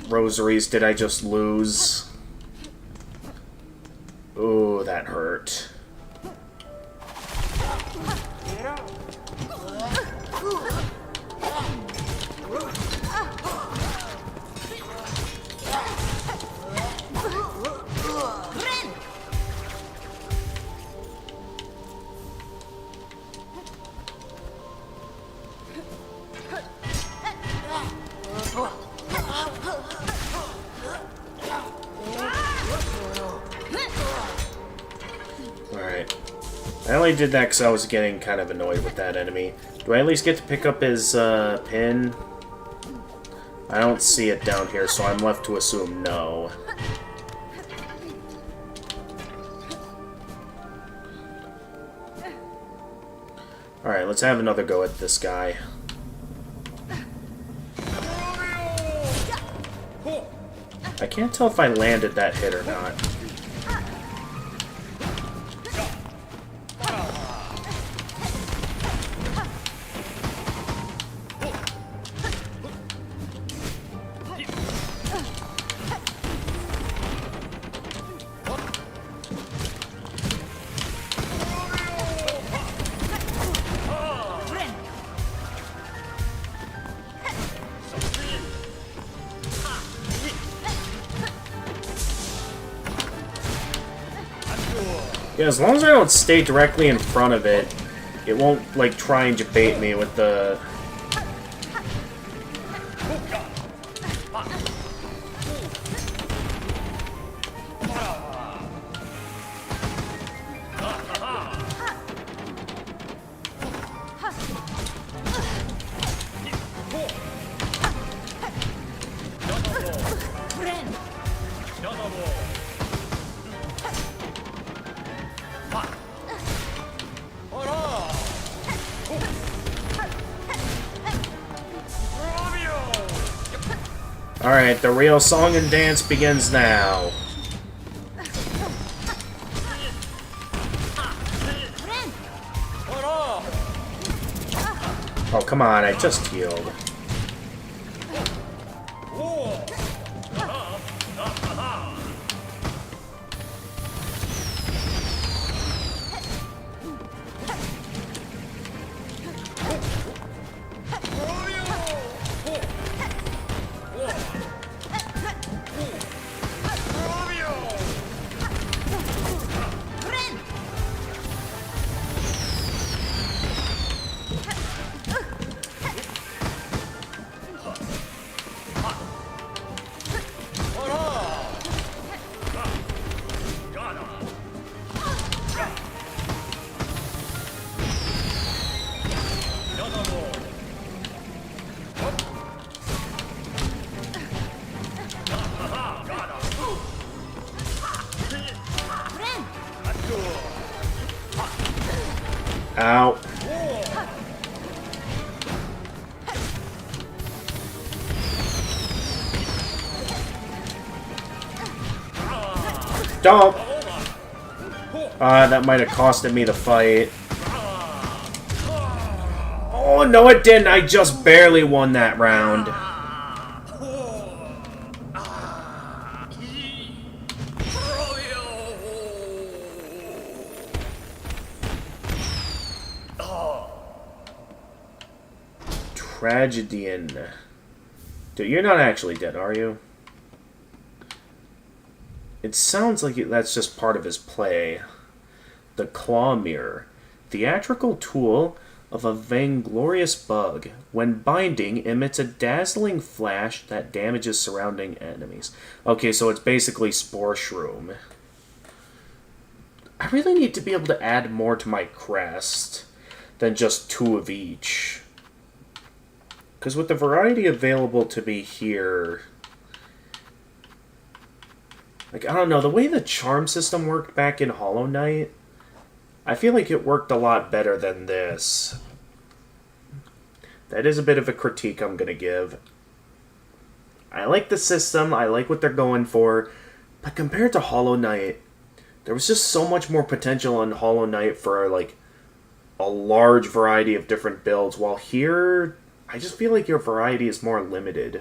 rosaries did I just lose? Ooh, that hurt. I only did that because I was getting kind of annoyed with that enemy. Do I at least get to pick up his pin? I don't see it down here, so I'm left to assume no. Alright, let's have another go at this guy. I can't tell if I landed that hit or not. Yeah, as long as I don't stay directly in front of it, it won't, like, try and debate me with the... Alright, the real song and dance begins now. Oh, come on, I just healed. Ow. Don't! That might have costed me the fight. Oh, no it didn't! I just barely won that round. Tragedian. Dude, you're not actually dead, are you? It sounds like that's just part of his play. The Claw Mirror. Theatrical tool of a vainglorious bug. When binding, emits a dazzling flash that damages surrounding enemies. Okay, so it's basically Spore Shroom. I really need to be able to add more to my crest than just 2 of each. Because with the variety available to me here... Like, I don't know, the way the charm system worked back in Hollow Knight, I feel like it worked a lot better than this. That is a bit of a critique I'm going to give. I like the system, I like what they're going for, but compared to Hollow Knight, there was just so much more potential in Hollow Knight for, like, a large variety of different builds, while here, I just feel like your variety is more limited.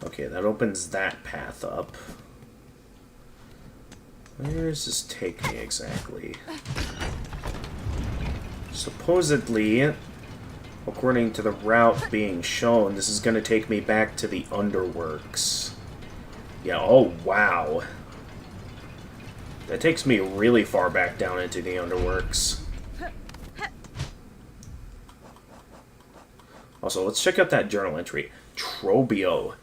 Okay, that opens that path up. Where does this take me exactly? Supposedly, according to the route being shown, this is going to take me back to the Underworks. Yeah, oh wow. That takes me really far back down into the Underworks. Also, let's check out that journal entry. Trobio.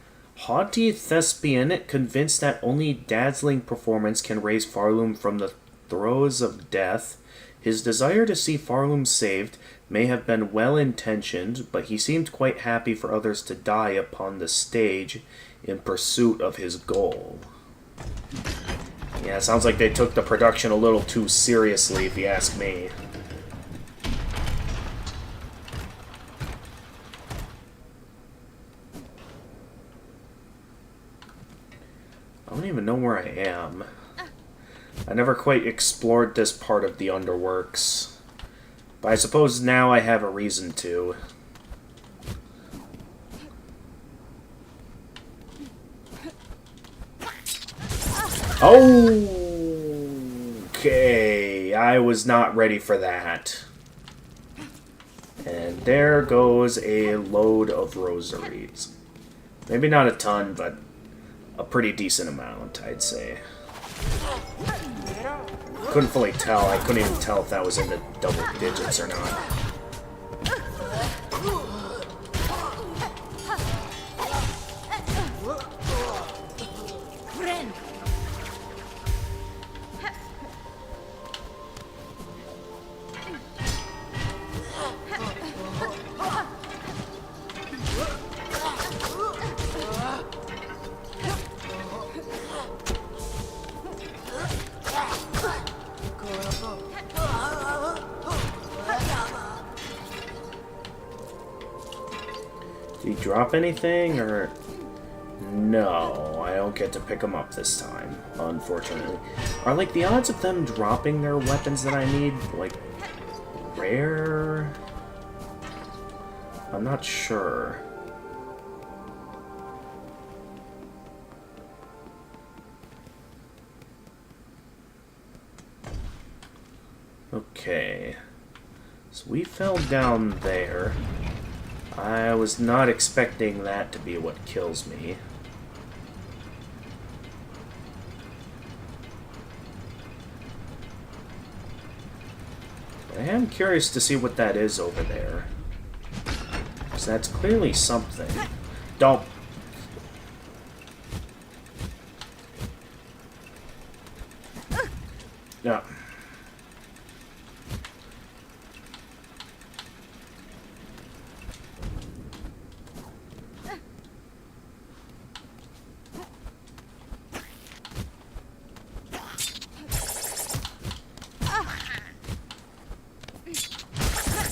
Haughty thespian, convinced that only dazzling performance can raise Farloom from the throes of death. His desire to see Farloom saved may have been well-intentioned, but he seemed quite happy for others to die upon the stage in pursuit of his goal. Yeah, it sounds like they took the production a little too seriously, if you ask me. I don't even know where I am. I never quite explored this part of the Underworks. But I suppose now I have a reason to. Okay, I was not ready for that. And there goes a load of rosaries. Maybe not a ton, but a pretty decent amount, I'd say. Couldn't fully tell. I couldn't even tell if that was in the double digits or not. Did he drop anything, or... No, I don't get to pick them up this time, unfortunately. Are, like, the odds of them dropping their weapons that I need, like, rare? I'm not sure. Okay. So we fell down there. I was not expecting that to be what kills me. But I am curious to see what that is over there. Because that's clearly something. Don't... No.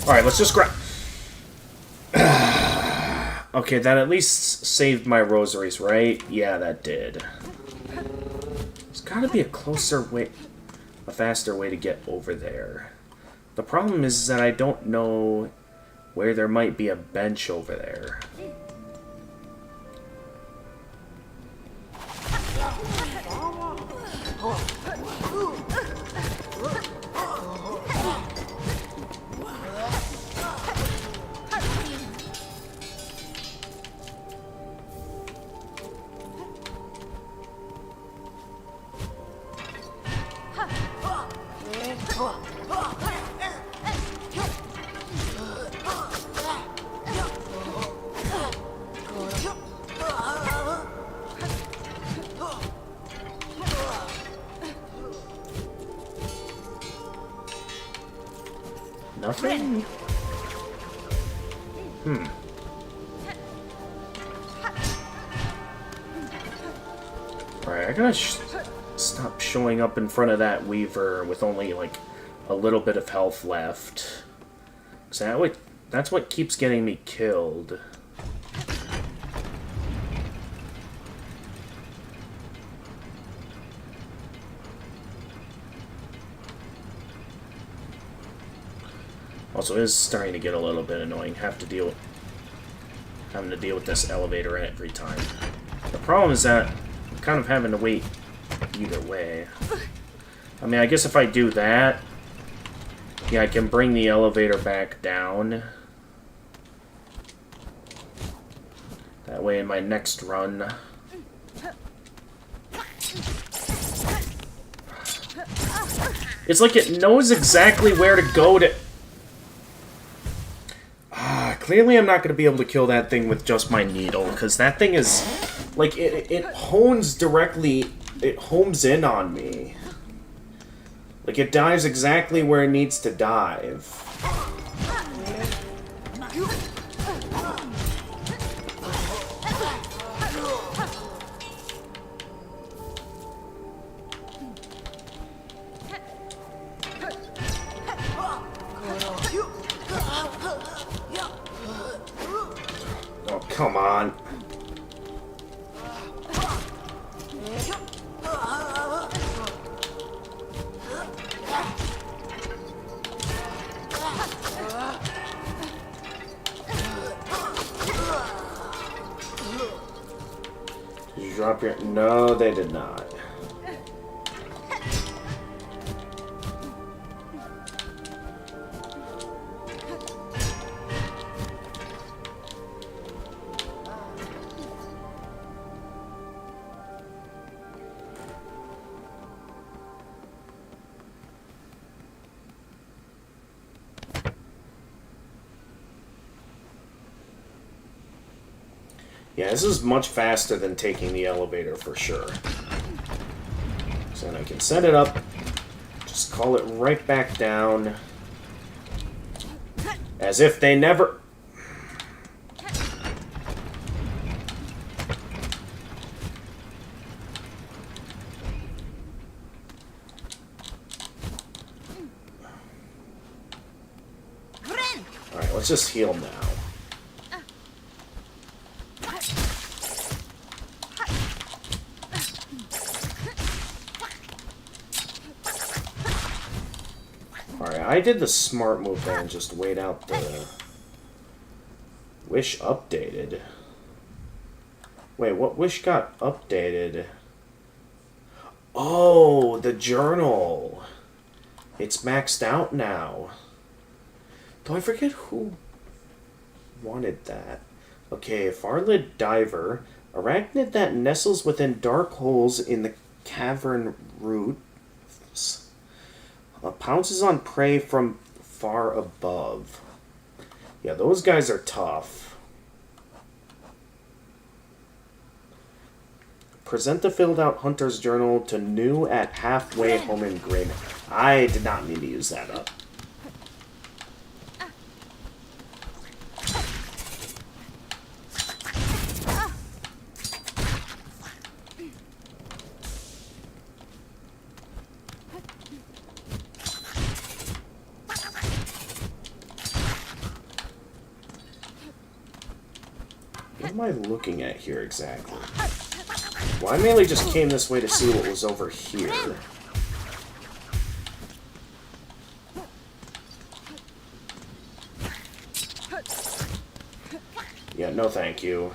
Alright, let's just grab... Okay, that at least saved my rosaries, right? Yeah, that did. There's gotta be a closer way... a faster way to get over there. The problem is that I don't know where there might be a bench over there. Nothing? Alright, I gotta stop showing up in front of that Weaver with only, like, a little bit of health left. Because that's what keeps getting me killed. Also, it is starting to get a little bit annoying. Having to deal with this elevator every time. The problem is that I'm kind of having to wait either way. I mean, I guess if I do that, yeah, I can bring the elevator back down. That way, in my next run. It's like it knows exactly where to go to... Clearly I'm not going to be able to kill that thing with just my needle, because that thing is... Like, it hones directly... It homes in on me. Like, it dives exactly where it needs to dive. Come on. Did you drop your... No, they did not. Yeah, this is much faster than taking the elevator for sure. So then I can set it up, just call it right back down. As if they never... Alright, let's just heal now. I did the smart move there and just wait out the... Wish updated. Wait, what wish got updated? Oh, the journal. It's maxed out now. Do I forget who wanted that? Okay, Farlid Diver. Arachnid that nestles within dark holes in the cavern roots. Pounces on prey from far above. Yeah, those guys are tough. Present the filled out hunter's journal to new at halfway home in Grim. I did not mean to use that up. am I looking at here exactly? Well, I mainly just came this way to see what was over here. Yeah, no thank you.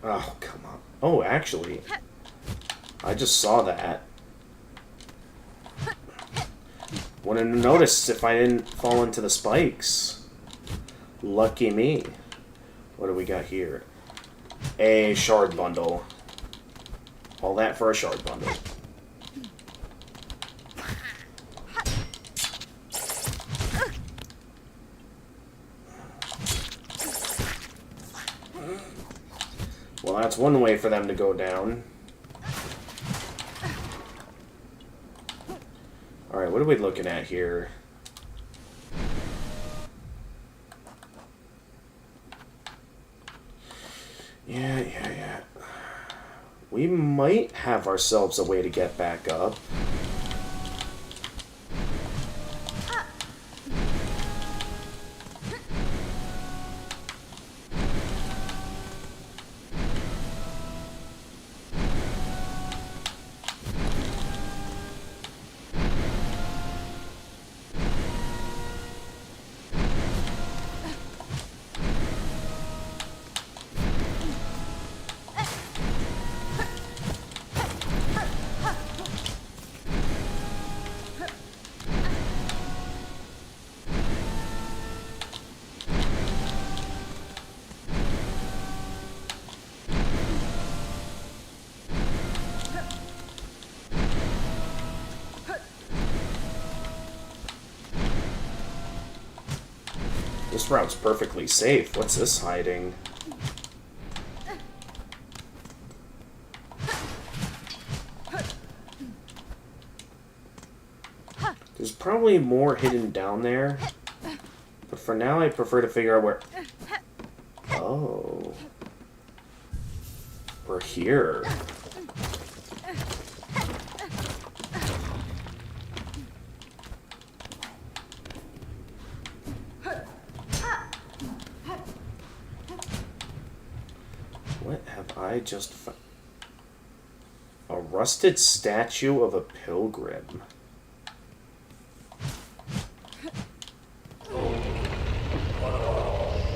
Oh, come on. Oh, actually, I just saw that. Wouldn't have noticed if I didn't fall into the spikes. Lucky me. What do we got here? A shard bundle. All that for a shard bundle. Well, that's one way for them to go down. Alright, what are we looking at here? Yeah. We might have ourselves a way to get back up. This route's perfectly safe. What's this hiding? There's probably more hidden down there. But for now, I prefer to figure out where... Oh. We're here. What have I just found? A rusted statue of a pilgrim.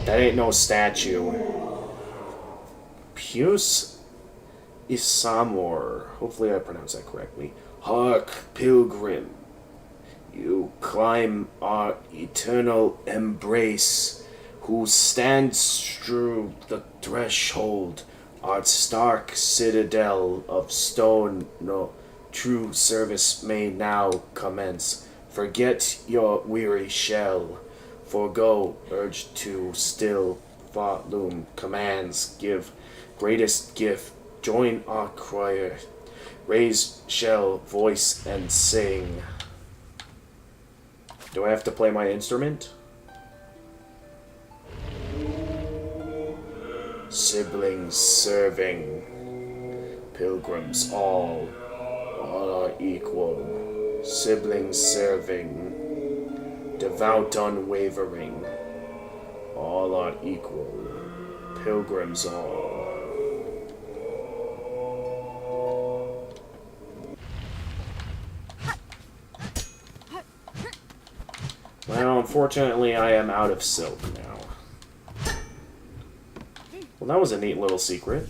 That ain't no statue. Pius Isamor. Hopefully I pronounced that correctly. Hark, pilgrim. You climb our eternal embrace, who stands through the threshold, our stark citadel of stone. No true service may now commence. Forget your weary shell. Forgo, urge to still, thought loom, commands, give, greatest gift, join our choir, raise shell, voice, and sing. Do I have to play my instrument? Siblings serving, pilgrims all are equal. Siblings serving, devout unwavering, all are equal, pilgrims all. Well, unfortunately, I am out of silk now. Well, that was a neat little secret.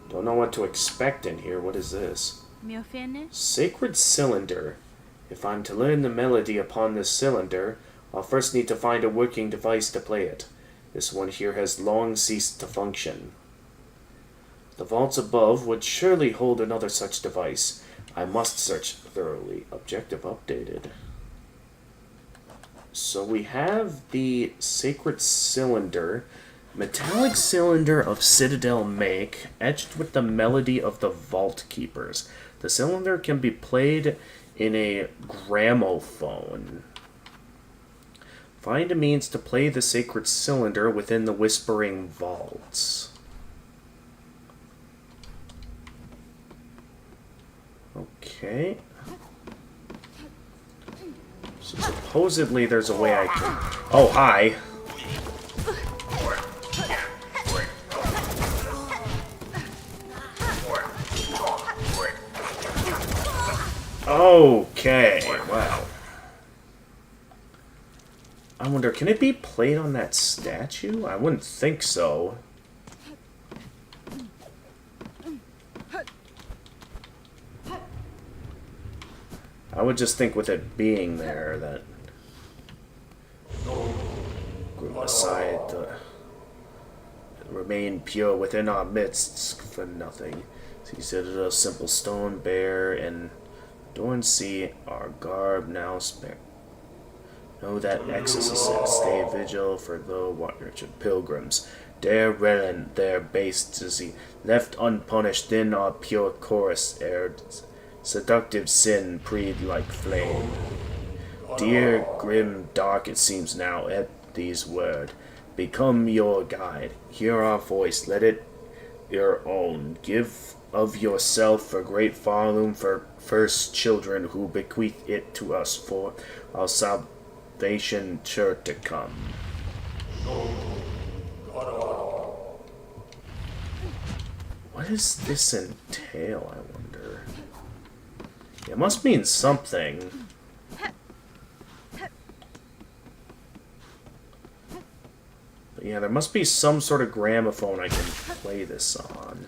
Don't know what to expect in here. What is this? Sacred cylinder. If I'm to learn the melody upon this cylinder, I'll first need to find a working device to play it. This one here has long ceased to function. The vaults above would surely hold another such device. I must search thoroughly. Objective updated. So we have the sacred cylinder. Metallic cylinder of Citadel make, etched with the melody of the Vault Keepers. The cylinder can be played in a gramophone. Find a means to play the sacred cylinder within the Whispering Vaults. Okay. So supposedly there's a way I can... Oh, hi! Okay, wow. I wonder, can it be played on that statue? I wouldn't think so. I would just think with it being there that... Group aside, remain pure within our midst for nothing. See, Citadel, simple stone, bear, and adorn see our garb now spare. Know that exorcists stay vigil for the Wretched pilgrims. Dare relent their base disease, left unpunished in our pure chorus aired. Seductive sin preed like flame. Dear, grim, dark it seems now at these word. Become your guide. Hear our voice, let it your own. Give of yourself for great Farloom, for first children who bequeath it to us for our salvation sure to come. What does this entail, I wonder? It must mean something. But yeah, there must be some sort of gramophone I can play this on.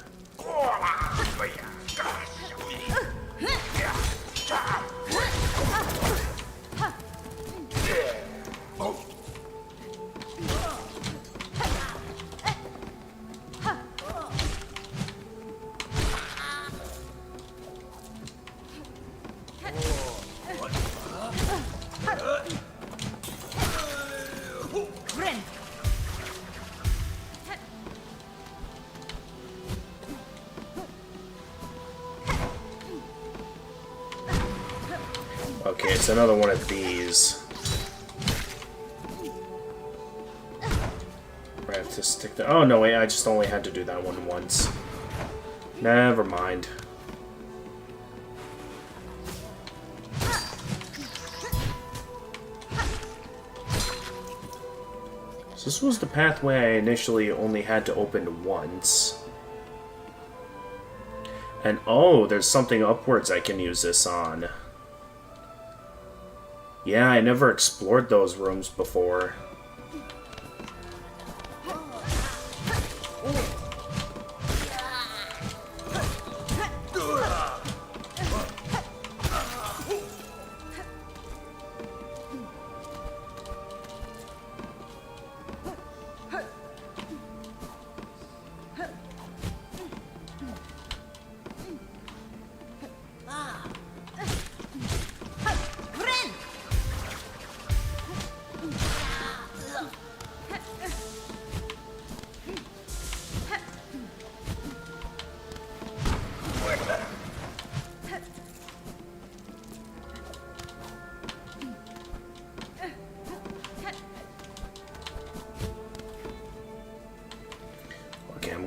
Okay, it's another one of these. I have to stick the... Oh, no, wait, I just only had to do that one once. Never mind. So this was the pathway I initially only had to open once. And, oh, there's something upwards I can use this on. Yeah, I never explored those rooms before.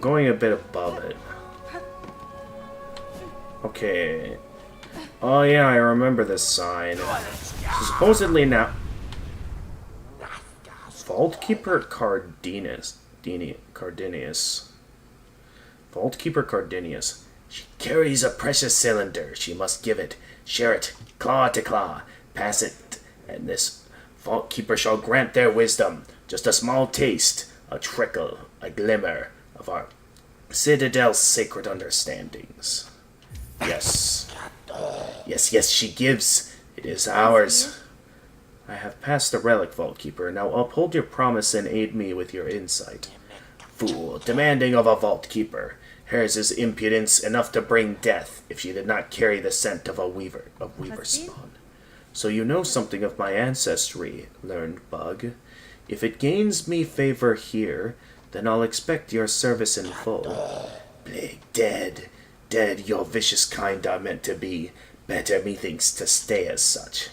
Going a bit above it. Okay. Oh yeah, I remember this sign. So supposedly now... Vaultkeeper Cardinius. Vaultkeeper Cardinius. She carries a precious cylinder. She must give it. Share it. Claw to claw. Pass it. And this Vaultkeeper shall grant their wisdom. Just a small taste. A trickle. A glimmer. Of our Citadel's sacred understandings. Yes. Yes, yes, she gives. It is ours. I have passed the relic, Vaultkeeper. Now uphold your promise and aid me with your insight. Fool, demanding of a Vaultkeeper. Hers is impudence enough to bring death if she did not carry the scent of weaver spawn. So you know something of my ancestry, learned bug. If it gains me favor here, then I'll expect your service in full. Plague dead. Dead your vicious kind are meant to be. Better methinks to stay as such.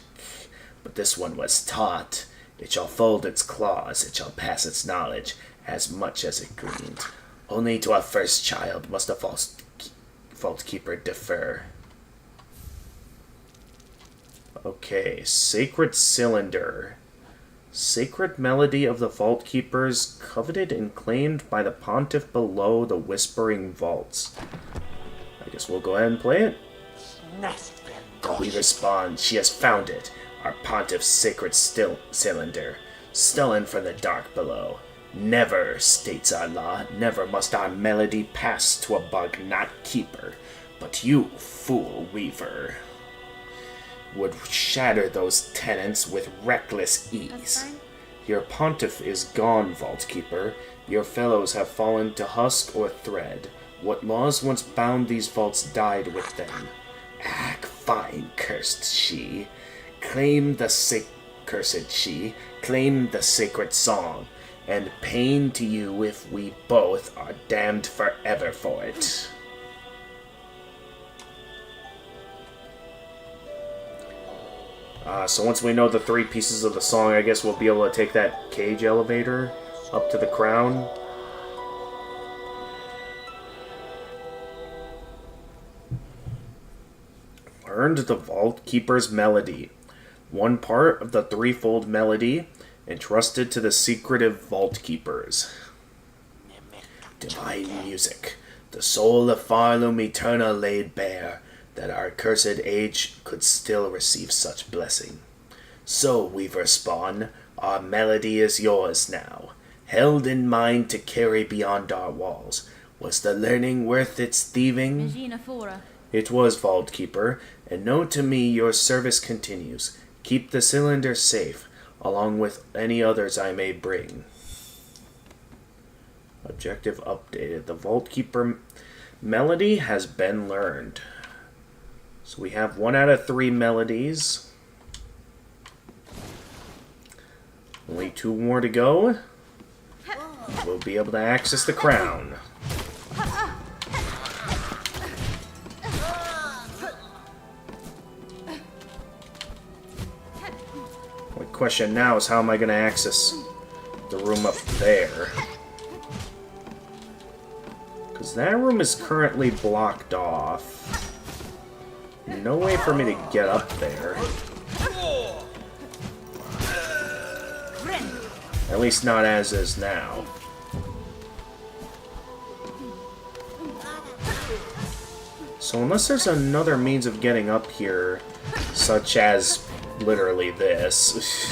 But this one was taught. It shall fold its claws, it shall pass its knowledge, as much as it gleaned. Only to a first child must a vault keeper defer. Okay, Sacred Cylinder. Sacred melody of the Vault Keepers, coveted and claimed by the pontiff below the Whispering Vaults. I guess we'll go ahead and play it. We respond, she has found it, our pontiff's sacred cylinder, stolen from the dark below. Never, states our law, never must our melody pass to a bug not keeper, but you, fool weaver, would shatter those tenants with reckless ease. Your pontiff is gone, Vault Keeper. Your fellows have fallen to husk or thread. What laws once bound these vaults died with them. Ah, fine, cursed she. Claim the cursed she. Claim the sacred song. And pain to you if we both are damned forever for it. So once we know the 3 pieces of the song, I guess we'll be able to take that cage elevator up to the crown. Learned the Vault Keeper's melody. One part of the threefold melody entrusted to the secretive Vault Keepers. Divine music, the soul of Farloom Eternal laid bare, that our cursed age could still receive such blessing. So, Weaver Spawn, our melody is yours now, held in mind to carry beyond our walls. Was the learning worth its thieving? It was, Vault Keeper, and know to me your service continues. Keep the cylinder safe, along with any others I may bring. Objective updated. The Vault Keeper melody has been learned. So we have 1 out of 3 melodies. Only 2 more to go. We'll be able to access the crown. The question now is how am I going to access the room up there? Because that room is currently blocked off. No way for me to get up there. At least not as is now. So unless there's another means of getting up here, such as literally this.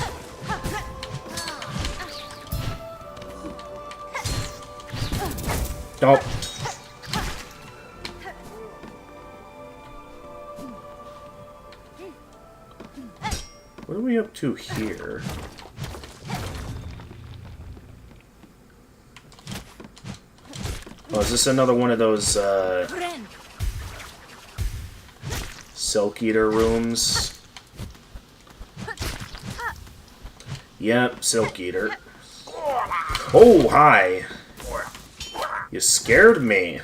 Oh. What are we up to here? Oh, is this another one of those, Silk Eater rooms? Yep, Silk Eater. Oh, hi! You scared me.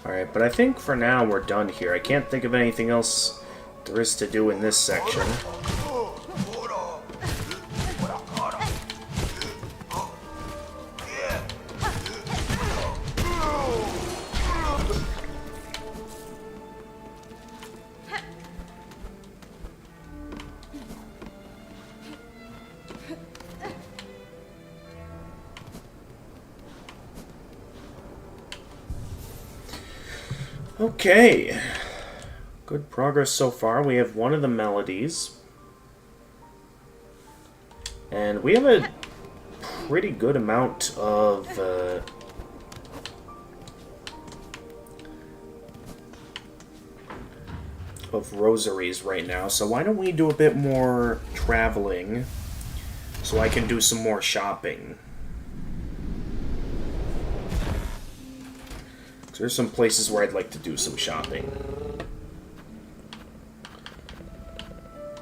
Alright, but I think for now we're done here. I can't think of anything else there is to do in this section. Okay. Good progress so far. We have 1 of the melodies. And we have a pretty good amount of rosaries right now. So why don't we do a bit more traveling so I can do some more shopping. There's some places where I'd like to do some shopping.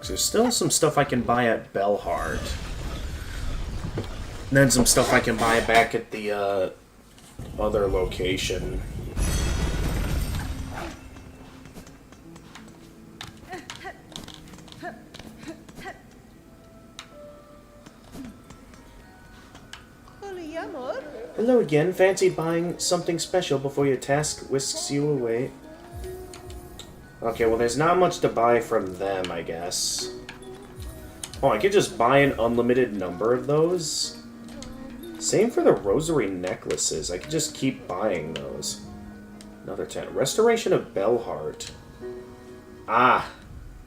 There's still some stuff I can buy at Bellheart. And then some stuff I can buy back at the other location. Hello again. Fancy buying something special before your task whisks you away? Okay, well there's not much to buy from them, I guess. Oh, I could just buy an unlimited number of those? Same for the rosary necklaces. I could just keep buying those. Another 10. Restoration of Bellheart. Ah!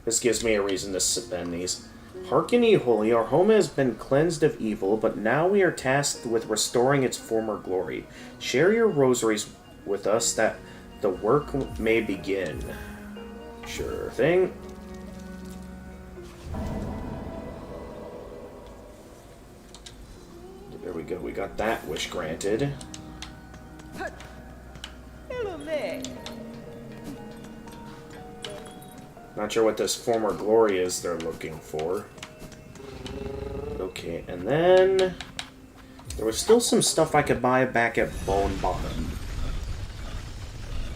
This gives me a reason to spend these. Hearken ye holy, our home has been cleansed of evil, but now we are tasked with restoring its former glory. Share your rosaries with us that the work may begin. Sure thing. There we go, we got that wish granted. Not sure what this former glory is they're looking for. Okay, and then there was still some stuff I could buy back at Bone Bottom.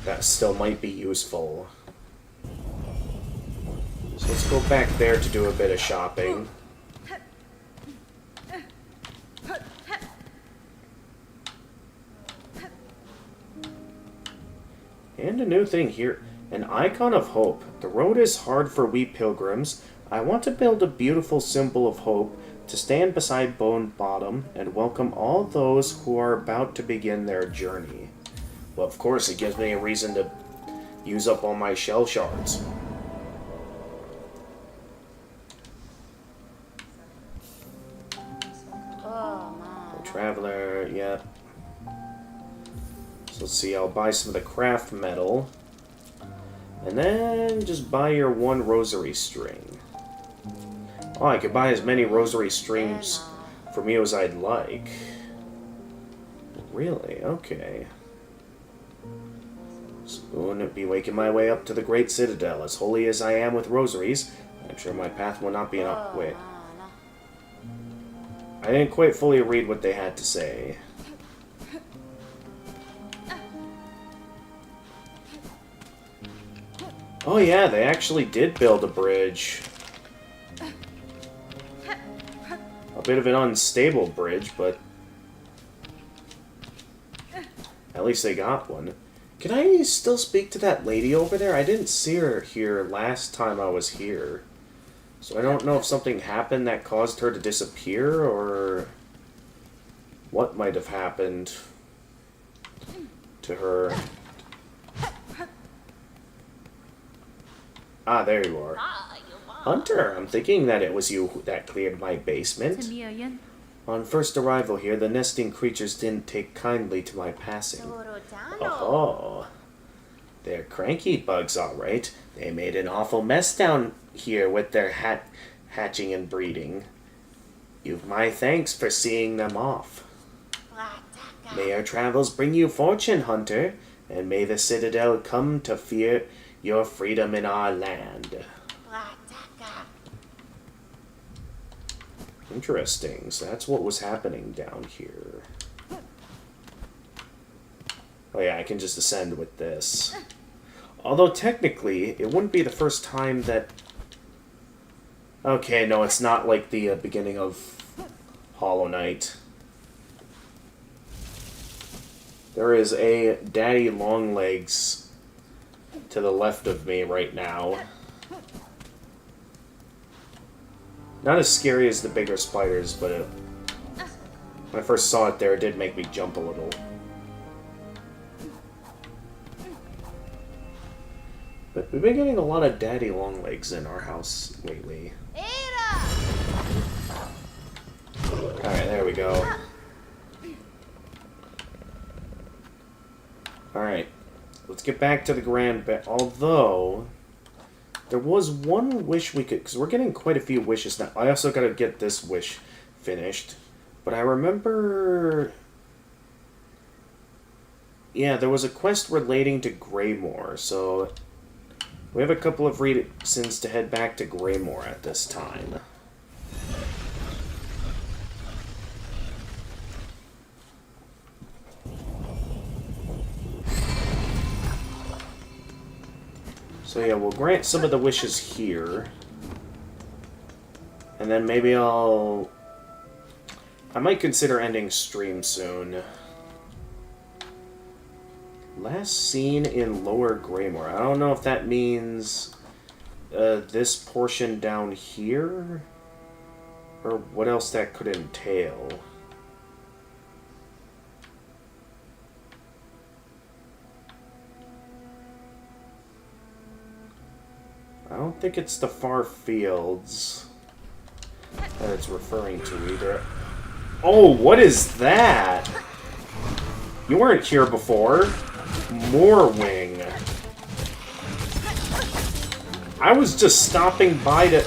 That still might be useful. So let's go back there to do a bit of shopping. And a new thing here. An icon of hope. The road is hard for we pilgrims. I want to build a beautiful symbol of hope to stand beside Bone Bottom and welcome all those who are about to begin their journey. Well, of course, it gives me a reason to use up all my shell shards. Traveler, yep. So let's see, I'll buy some of the craft metal. And then just buy your one rosary string. Oh, I could buy as many rosary strings from you as I'd like. Really? Okay. Soon be making my way up to the great Citadel. As holy as I am with rosaries, I'm sure my path will not be enough. Wait. I didn't quite fully read what they had to say. Oh yeah, they actually did build a bridge. A bit of an unstable bridge, but at least they got one. Can I still speak to that lady over there? I didn't see her here last time I was here. So I don't know if something happened that caused her to disappear, or what might have happened to her. Ah, there you are. Hunter, I'm thinking that it was you that cleared my basement. On first arrival here, the nesting creatures didn't take kindly to my passing. Oh, they're cranky bugs, all right. They made an awful mess down here with their hatching and breeding. You've my thanks for seeing them off. May our travels bring you fortune, Hunter, and may the Citadel come to fear your freedom in our land. Interesting. So that's what was happening down here. Oh yeah, I can just ascend with this. Although technically, it wouldn't be the first time that... Okay, no, it's not like the beginning of Hollow Knight. There is a Daddy Longlegs to the left of me right now. Not as scary as the bigger spiders, but when I first saw it there, it did make me jump a little. But we've been getting a lot of Daddy Longlegs in our house lately. Alright, there we go. Alright, let's get back to the Grand Although, there was one wish we could... Because we're getting quite a few wishes now. I also got to get this wish finished. But I remember... Yeah, there was a quest relating to Greymore, so... We have a couple of reasons to head back to Greymore at this time. So yeah, we'll grant some of the wishes here. And then maybe I might consider ending stream soon. Last seen in Lower Greymore. I don't know if that means this portion down here, or what else that could entail. I don't think it's the far fields that it's referring to either. Oh, what is that? You weren't here before. Moorwing. I was just stopping by to...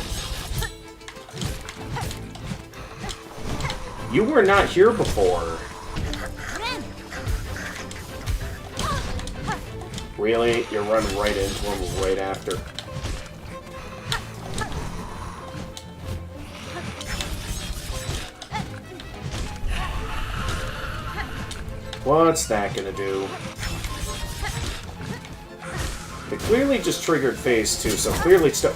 You were not here before. Really? You run right into him right after. What's that gonna do? It clearly just triggered phase 2, so clearly it's ooh.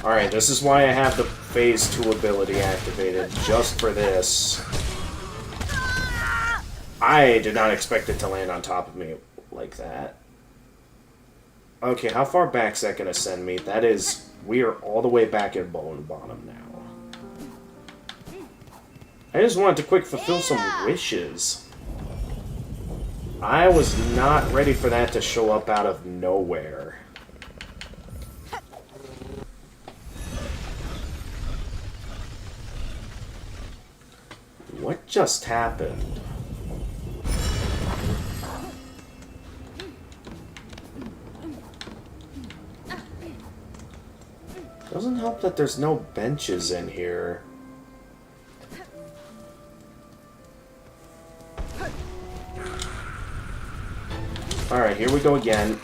Alright, this is why I have the phase 2 ability activated, just for this. I did not expect it to land on top of me like that. Okay, how far back's that gonna send me? That is... We are all the way back at Bone Bottom now. I just wanted to quick fulfill some wishes. I was not ready for that to show up out of nowhere. What just happened? Doesn't help that there's no benches in here. Alright, here we go again.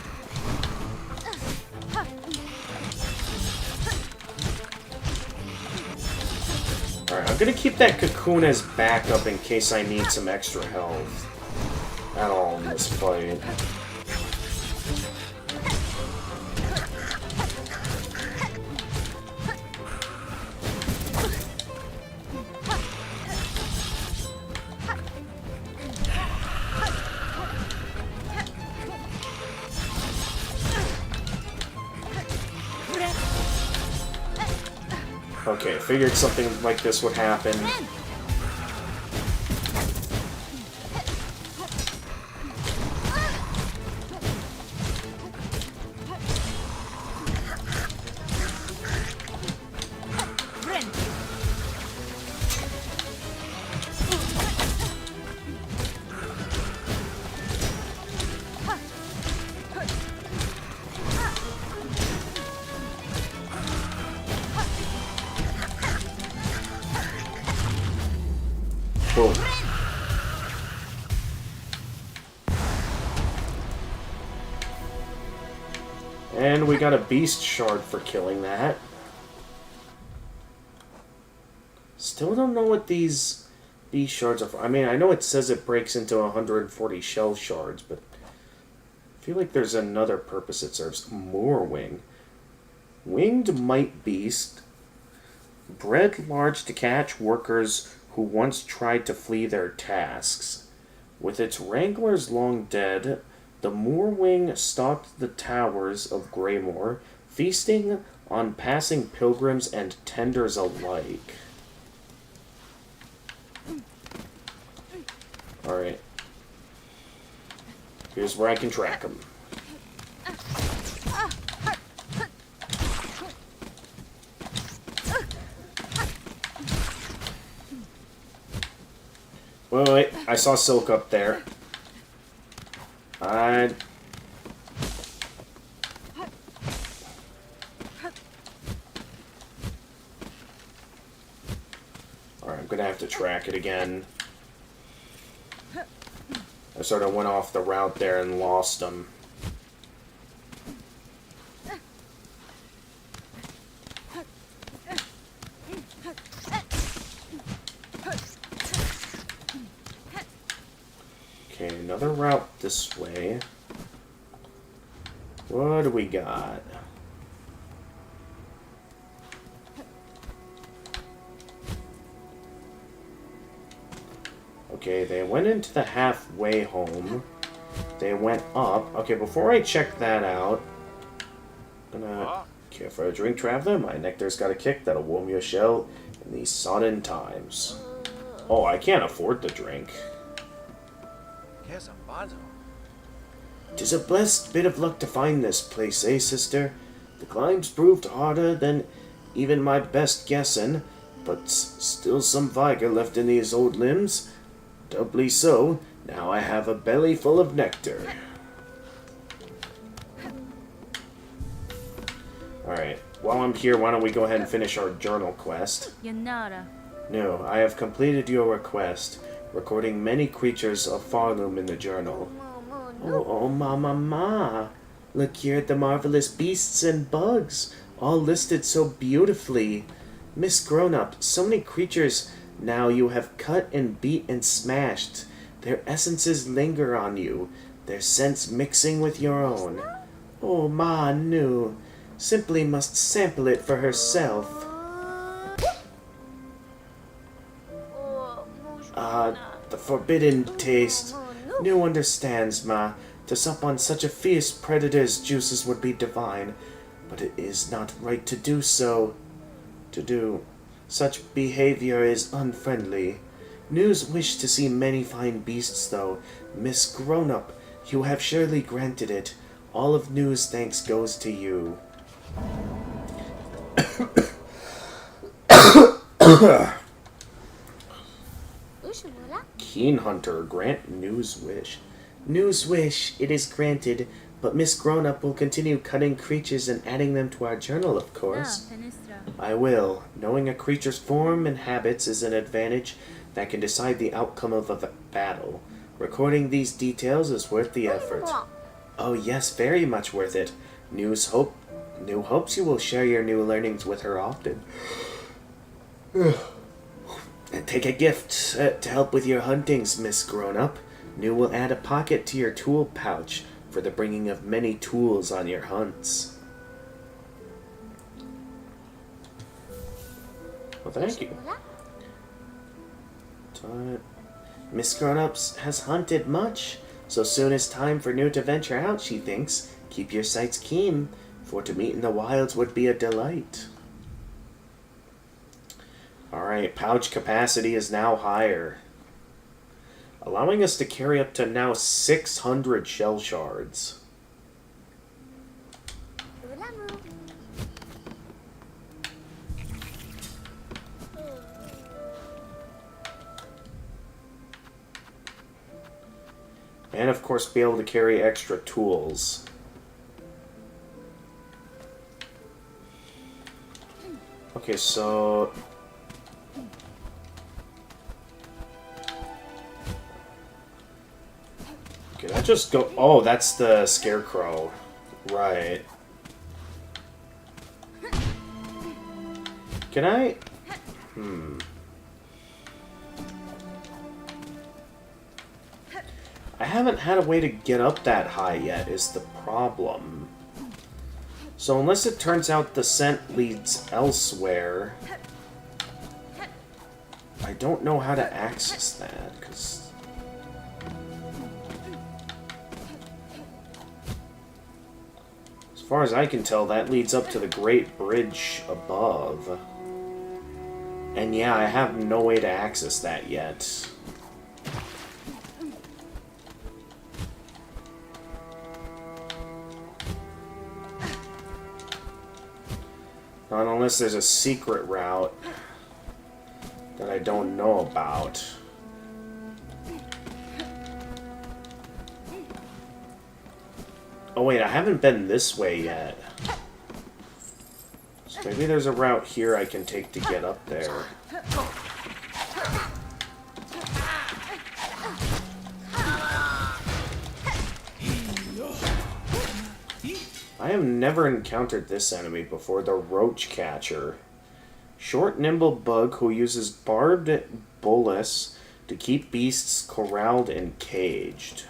Alright, I'm gonna keep that cocoon as backup in case I need some extra health at all in this fight. Okay, figured something like this would happen. Boom. And we got a beast shard for killing that. Still don't know what these beast shards are for. I mean, I know it says it breaks into 140 shell shards, but I feel like there's another purpose it serves. Moorwing. Winged might beast. Bred large to catch workers who once tried to flee their tasks. With its wranglers long dead, the Moorwing stalked the towers of Greymore, feasting on passing pilgrims and tenders alike. Alright. Here's where I can track them. Wait, I saw Silk up there. Alright, I'm gonna have to track it again. I sort of went off the route there and lost them. Okay, another route this way. What do we got? Okay, they went into the halfway home. They went up. Okay, before I check that out, I'm gonna care for a drink, traveler. My nectar's got a kick that'll warm your shell in these sodden times. Oh, I can't afford the drink. 'Tis a blessed bit of luck to find this place, eh, sister? The climb's proved harder than even my best guessing, but still some vigor left in these old limbs. Doubly so, now I have a belly full of nectar. Alright, while I'm here, why don't we go ahead and finish our journal quest? No, I have completed your request, recording many creatures of Farloom in the journal. Oh, ma. Look here at the marvelous beasts and bugs, all listed so beautifully. Miss Grown-Up, so many creatures now you have cut and beat and smashed. Their essences linger on you, their scents mixing with your own. Oh, ma, no. Simply must sample it for herself. The forbidden taste. No understands, ma. To sup on such a fierce predator's juices would be divine, but it is not right to do so. To do such behavior is unfriendly. News wish to see many fine beasts, though. Miss Grown-Up, you have surely granted it. All of News thanks goes to you. Keen Hunter, grant News wish. News wish, it is granted, but Miss Grown-Up will continue cutting creatures and adding them to our journal, of course. I will. Knowing a creature's form and habits is an advantage that can decide the outcome of a battle. Recording these details is worth the effort. Oh yes, very much worth it. New hopes you will share your new learnings with her often. And take a gift to help with your huntings, Miss Grown-Up. New will add a pocket to your tool pouch for the bringing of many tools on your hunts. Well, thank you. Miss Grown-Ups has hunted much, so soon as time for New to venture out, she thinks. Keep your sights keen, for to meet in the wilds would be a delight. Alright, pouch capacity is now higher, allowing us to carry up to now 600 shell shards. And of course be able to carry extra tools. Okay, so okay, that just go. Oh, that's the scarecrow, right? Can I? I haven't had a way to get up that high yet, is the problem. So unless it turns out the scent leads elsewhere, I don't know how to access that, because as far as I can tell, that leads up to the Great Bridge above. And yeah, I have no way to access that yet. Not unless there's a secret route that I don't know about. Oh wait, I haven't been this way yet. So maybe there's a route here I can take to get up there. I have never encountered this enemy before, the Roach Catcher. Short, nimble bug who uses barbed bullets to keep beasts corralled and caged.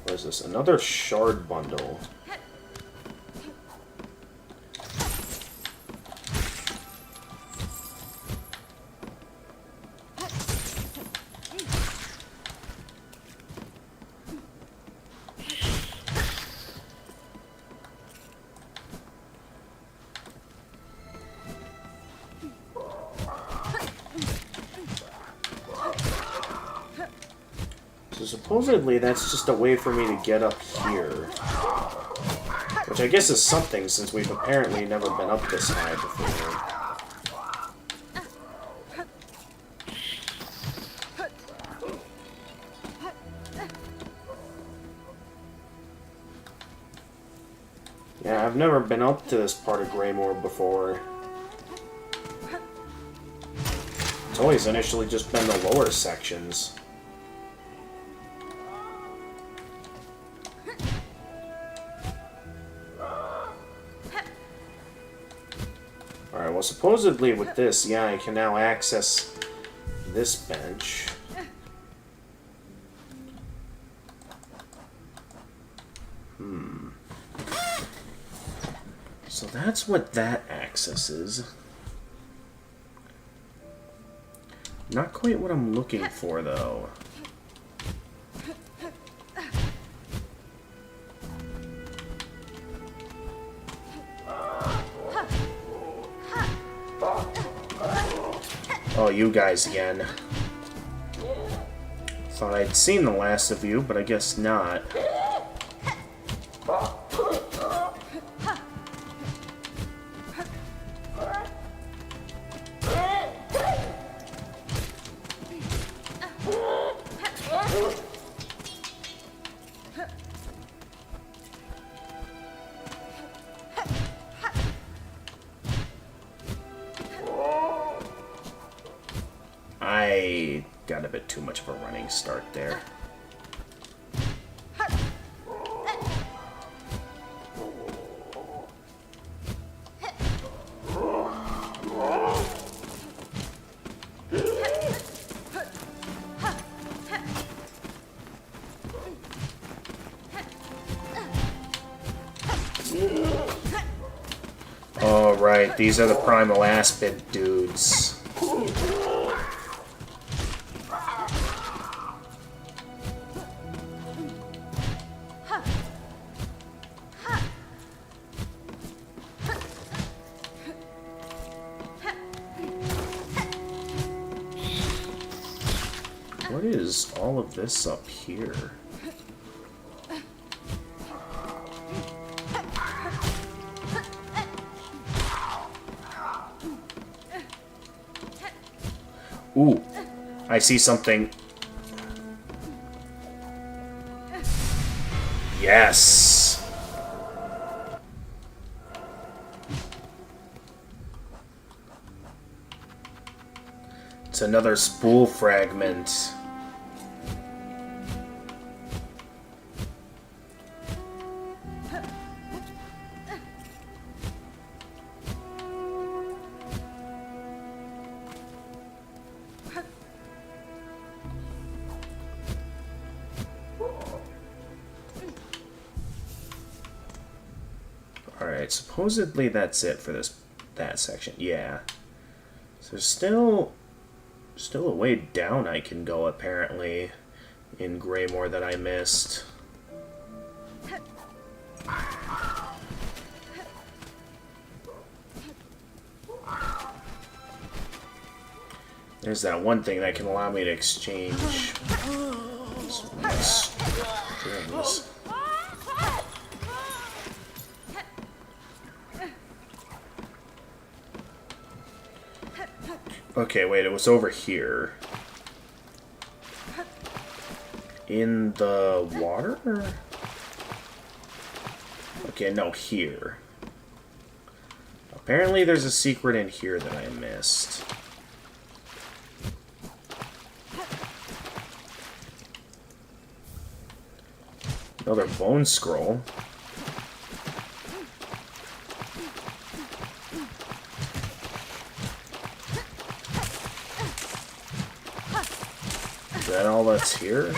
What is this? Another shard bundle. So supposedly that's just a way for me to get up here. Which I guess is something, since we've apparently never been up this high before. Yeah, I've never been up to this part of Greymoor before. It's always initially just been the lower sections. Alright, well supposedly with this, yeah, I can now access this bench. So that's what that access is. Not quite what I'm looking for, though. Oh, you guys again. Thought I'd seen the last of you, but I guess not. I got a bit too much of a running start there. Oh, right, these are the primal aspid dudes. What is all of this up here? Ooh, I see something. Yes! It's another spool fragment. Alright, supposedly that's it for that section. Yeah. So there's still a way down I can go, apparently, in Greymoor that I missed. There's that one thing that can allow me to exchange strings. Okay, wait, it was over here. In the water? Okay, no, here. Apparently there's a secret in here that I missed. Another bone scroll. Is that all that's here?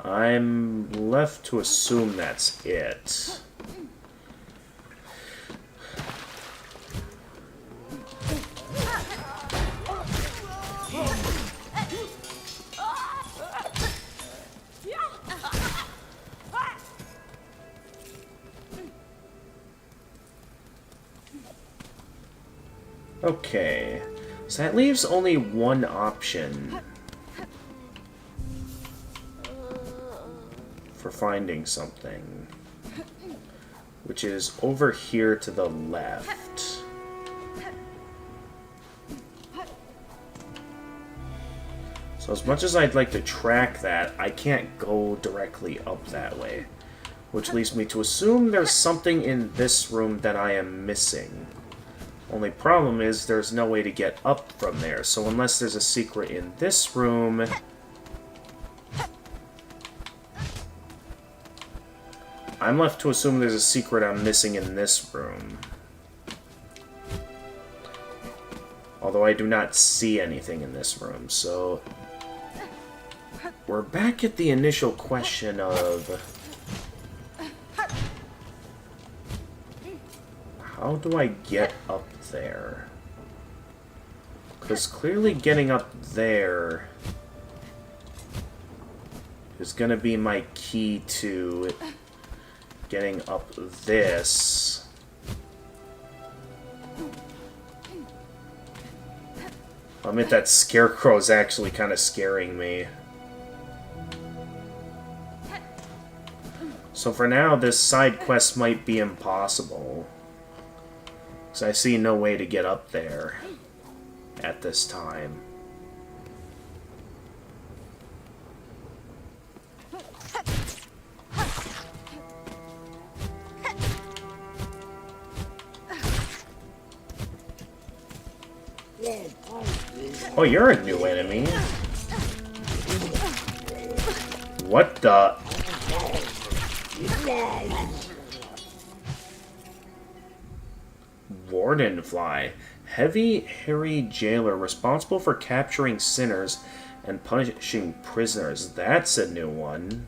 I'm left to assume that's it. Okay, so that leaves only one option for finding something, which is over here to the left. So as much as I'd like to track that, I can't go directly up that way, which leads me to assume there's something in this room that I am missing. Only problem is there's no way to get up from there, so unless there's a secret in this room... I'm left to assume there's a secret I'm missing in this room. Although I do not see anything in this room, so... We're back at the initial question of... How do I get up there? Because clearly getting up there is going to be my key to getting up this. I'll admit that scarecrow is actually kind of scaring me. So for now, this side quest might be impossible. Because I see no way to get up there at this time. Oh, you're a new enemy. What the... Wardenfly. Heavy, hairy jailer responsible for capturing sinners and punishing prisoners. That's a new one.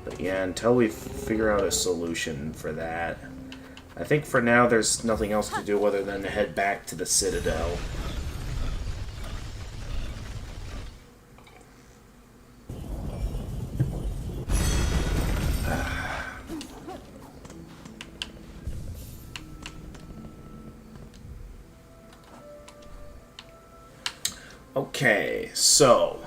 But yeah, until we figure out a solution for that. I think for now there's nothing else to do other than to head back to the Citadel. Okay, so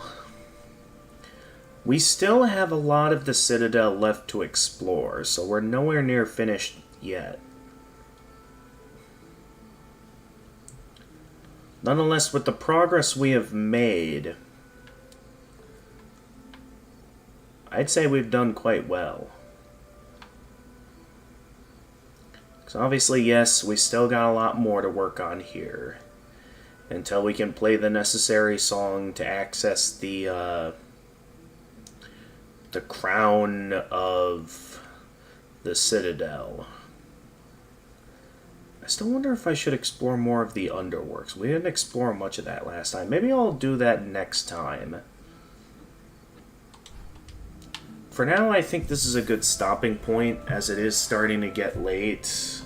we still have a lot of the Citadel left to explore, so we're nowhere near finished yet. Nonetheless, with the progress we have made, I'd say we've done quite well. So obviously, yes, we still got a lot more to work on here. Until we can play the necessary song to access the crown of the Citadel. I still wonder if I should explore more of the Underworks. We didn't explore much of that last time. Maybe I'll do that next time. For now, I think this is a good stopping point, as it is starting to get late.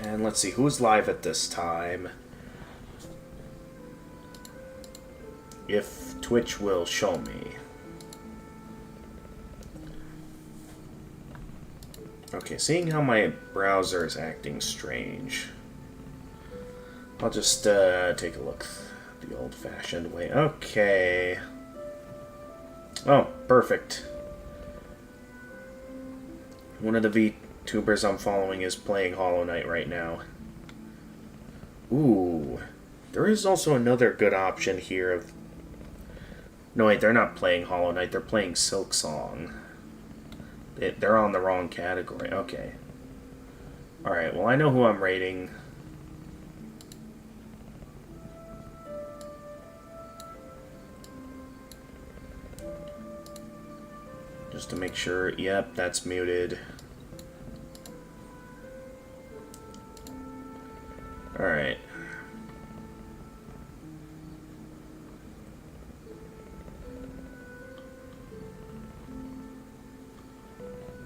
And let's see, who's live at this time? If Twitch will show me. Okay, seeing how my browser is acting strange, I'll just take a look the old-fashioned way. Okay. Oh, perfect. One of the VTubers I'm following is playing Hollow Knight right now. Ooh. There is also another good option here of... No, wait, they're not playing Hollow Knight. They're playing Silksong. They're on the wrong category. Okay. Alright, well, I know who I'm rating. Just to make sure. Yep, that's muted. Alright.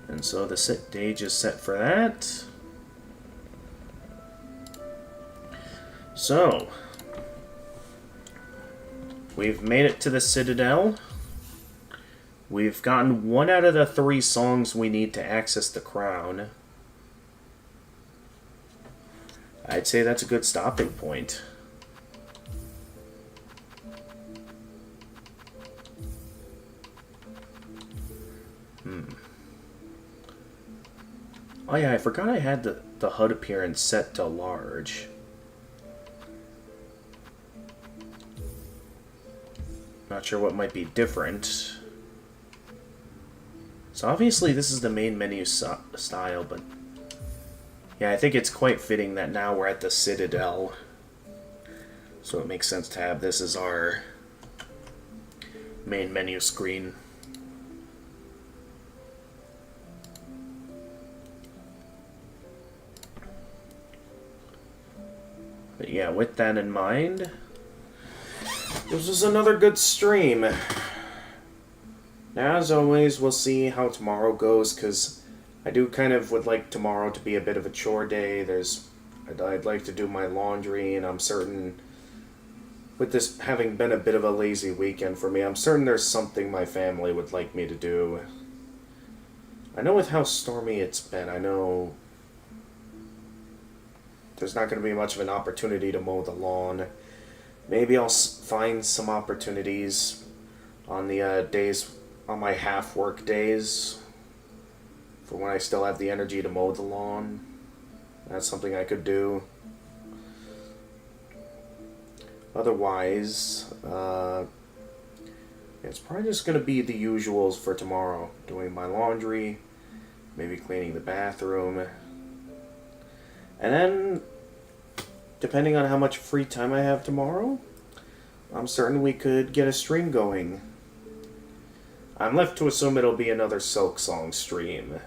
And so the stage is set for that. So, we've made it to the Citadel. We've gotten 1 out of the 3 songs we need to access the crown. I'd say that's a good stopping point. Oh yeah, I forgot I had the HUD appearance set to large. Not sure what might be different. So obviously this is the main menu style, but... Yeah, I think it's quite fitting that now we're at the Citadel. So it makes sense to have this as our main menu screen. But yeah, with that in mind, this was another good stream. Now, as always, we'll see how tomorrow goes, because I do kind of would like tomorrow to be a bit of a chore day. I'd like to do my laundry, and I'm certain, with this having been a bit of a lazy weekend for me, I'm certain there's something my family would like me to do. I know with how stormy it's been, I know there's not going to be much of an opportunity to mow the lawn. Maybe I'll find some opportunities on the days, on my half-work days, for when I still have the energy to mow the lawn. That's something I could do. Otherwise, it's probably just going to be the usuals for tomorrow. Doing my laundry, maybe cleaning the bathroom. And then, depending on how much free time I have tomorrow, I'm certain we could get a stream going. I'm left to assume it'll be another Silksong stream.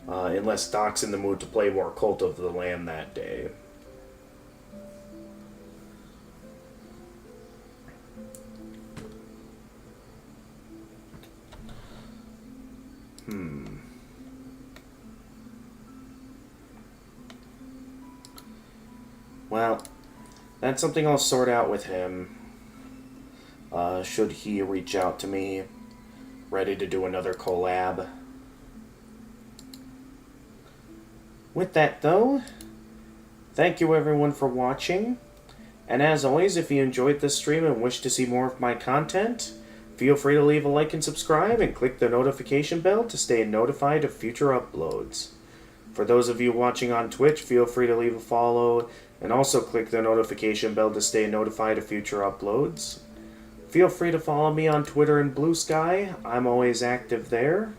Unless Doc's in the mood to play more Cult of the Lamb that day. Well, that's something I'll sort out with him. Should he reach out to me, ready to do another collab. With that, though, thank you everyone for watching. And as always, if you enjoyed this stream and wish to see more of my content, feel free to leave a like and subscribe and click the notification bell to stay notified of future uploads. For those of you watching on Twitch, feel free to leave a follow and also click the notification bell to stay notified of future uploads. Feel free to follow me on Twitter and Blue Sky. I'm always active there.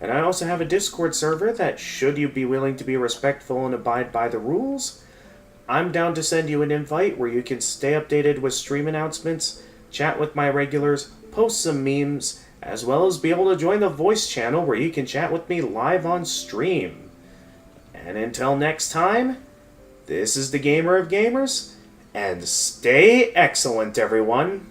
And I also have a Discord server that, should you be willing to be respectful and abide by the rules, I'm down to send you an invite where you can stay updated with stream announcements, chat with my regulars, post some memes, as well as be able to join the voice channel where you can chat with me live on stream. And until next time, this is the Gamer of Gamers, and stay excellent, everyone!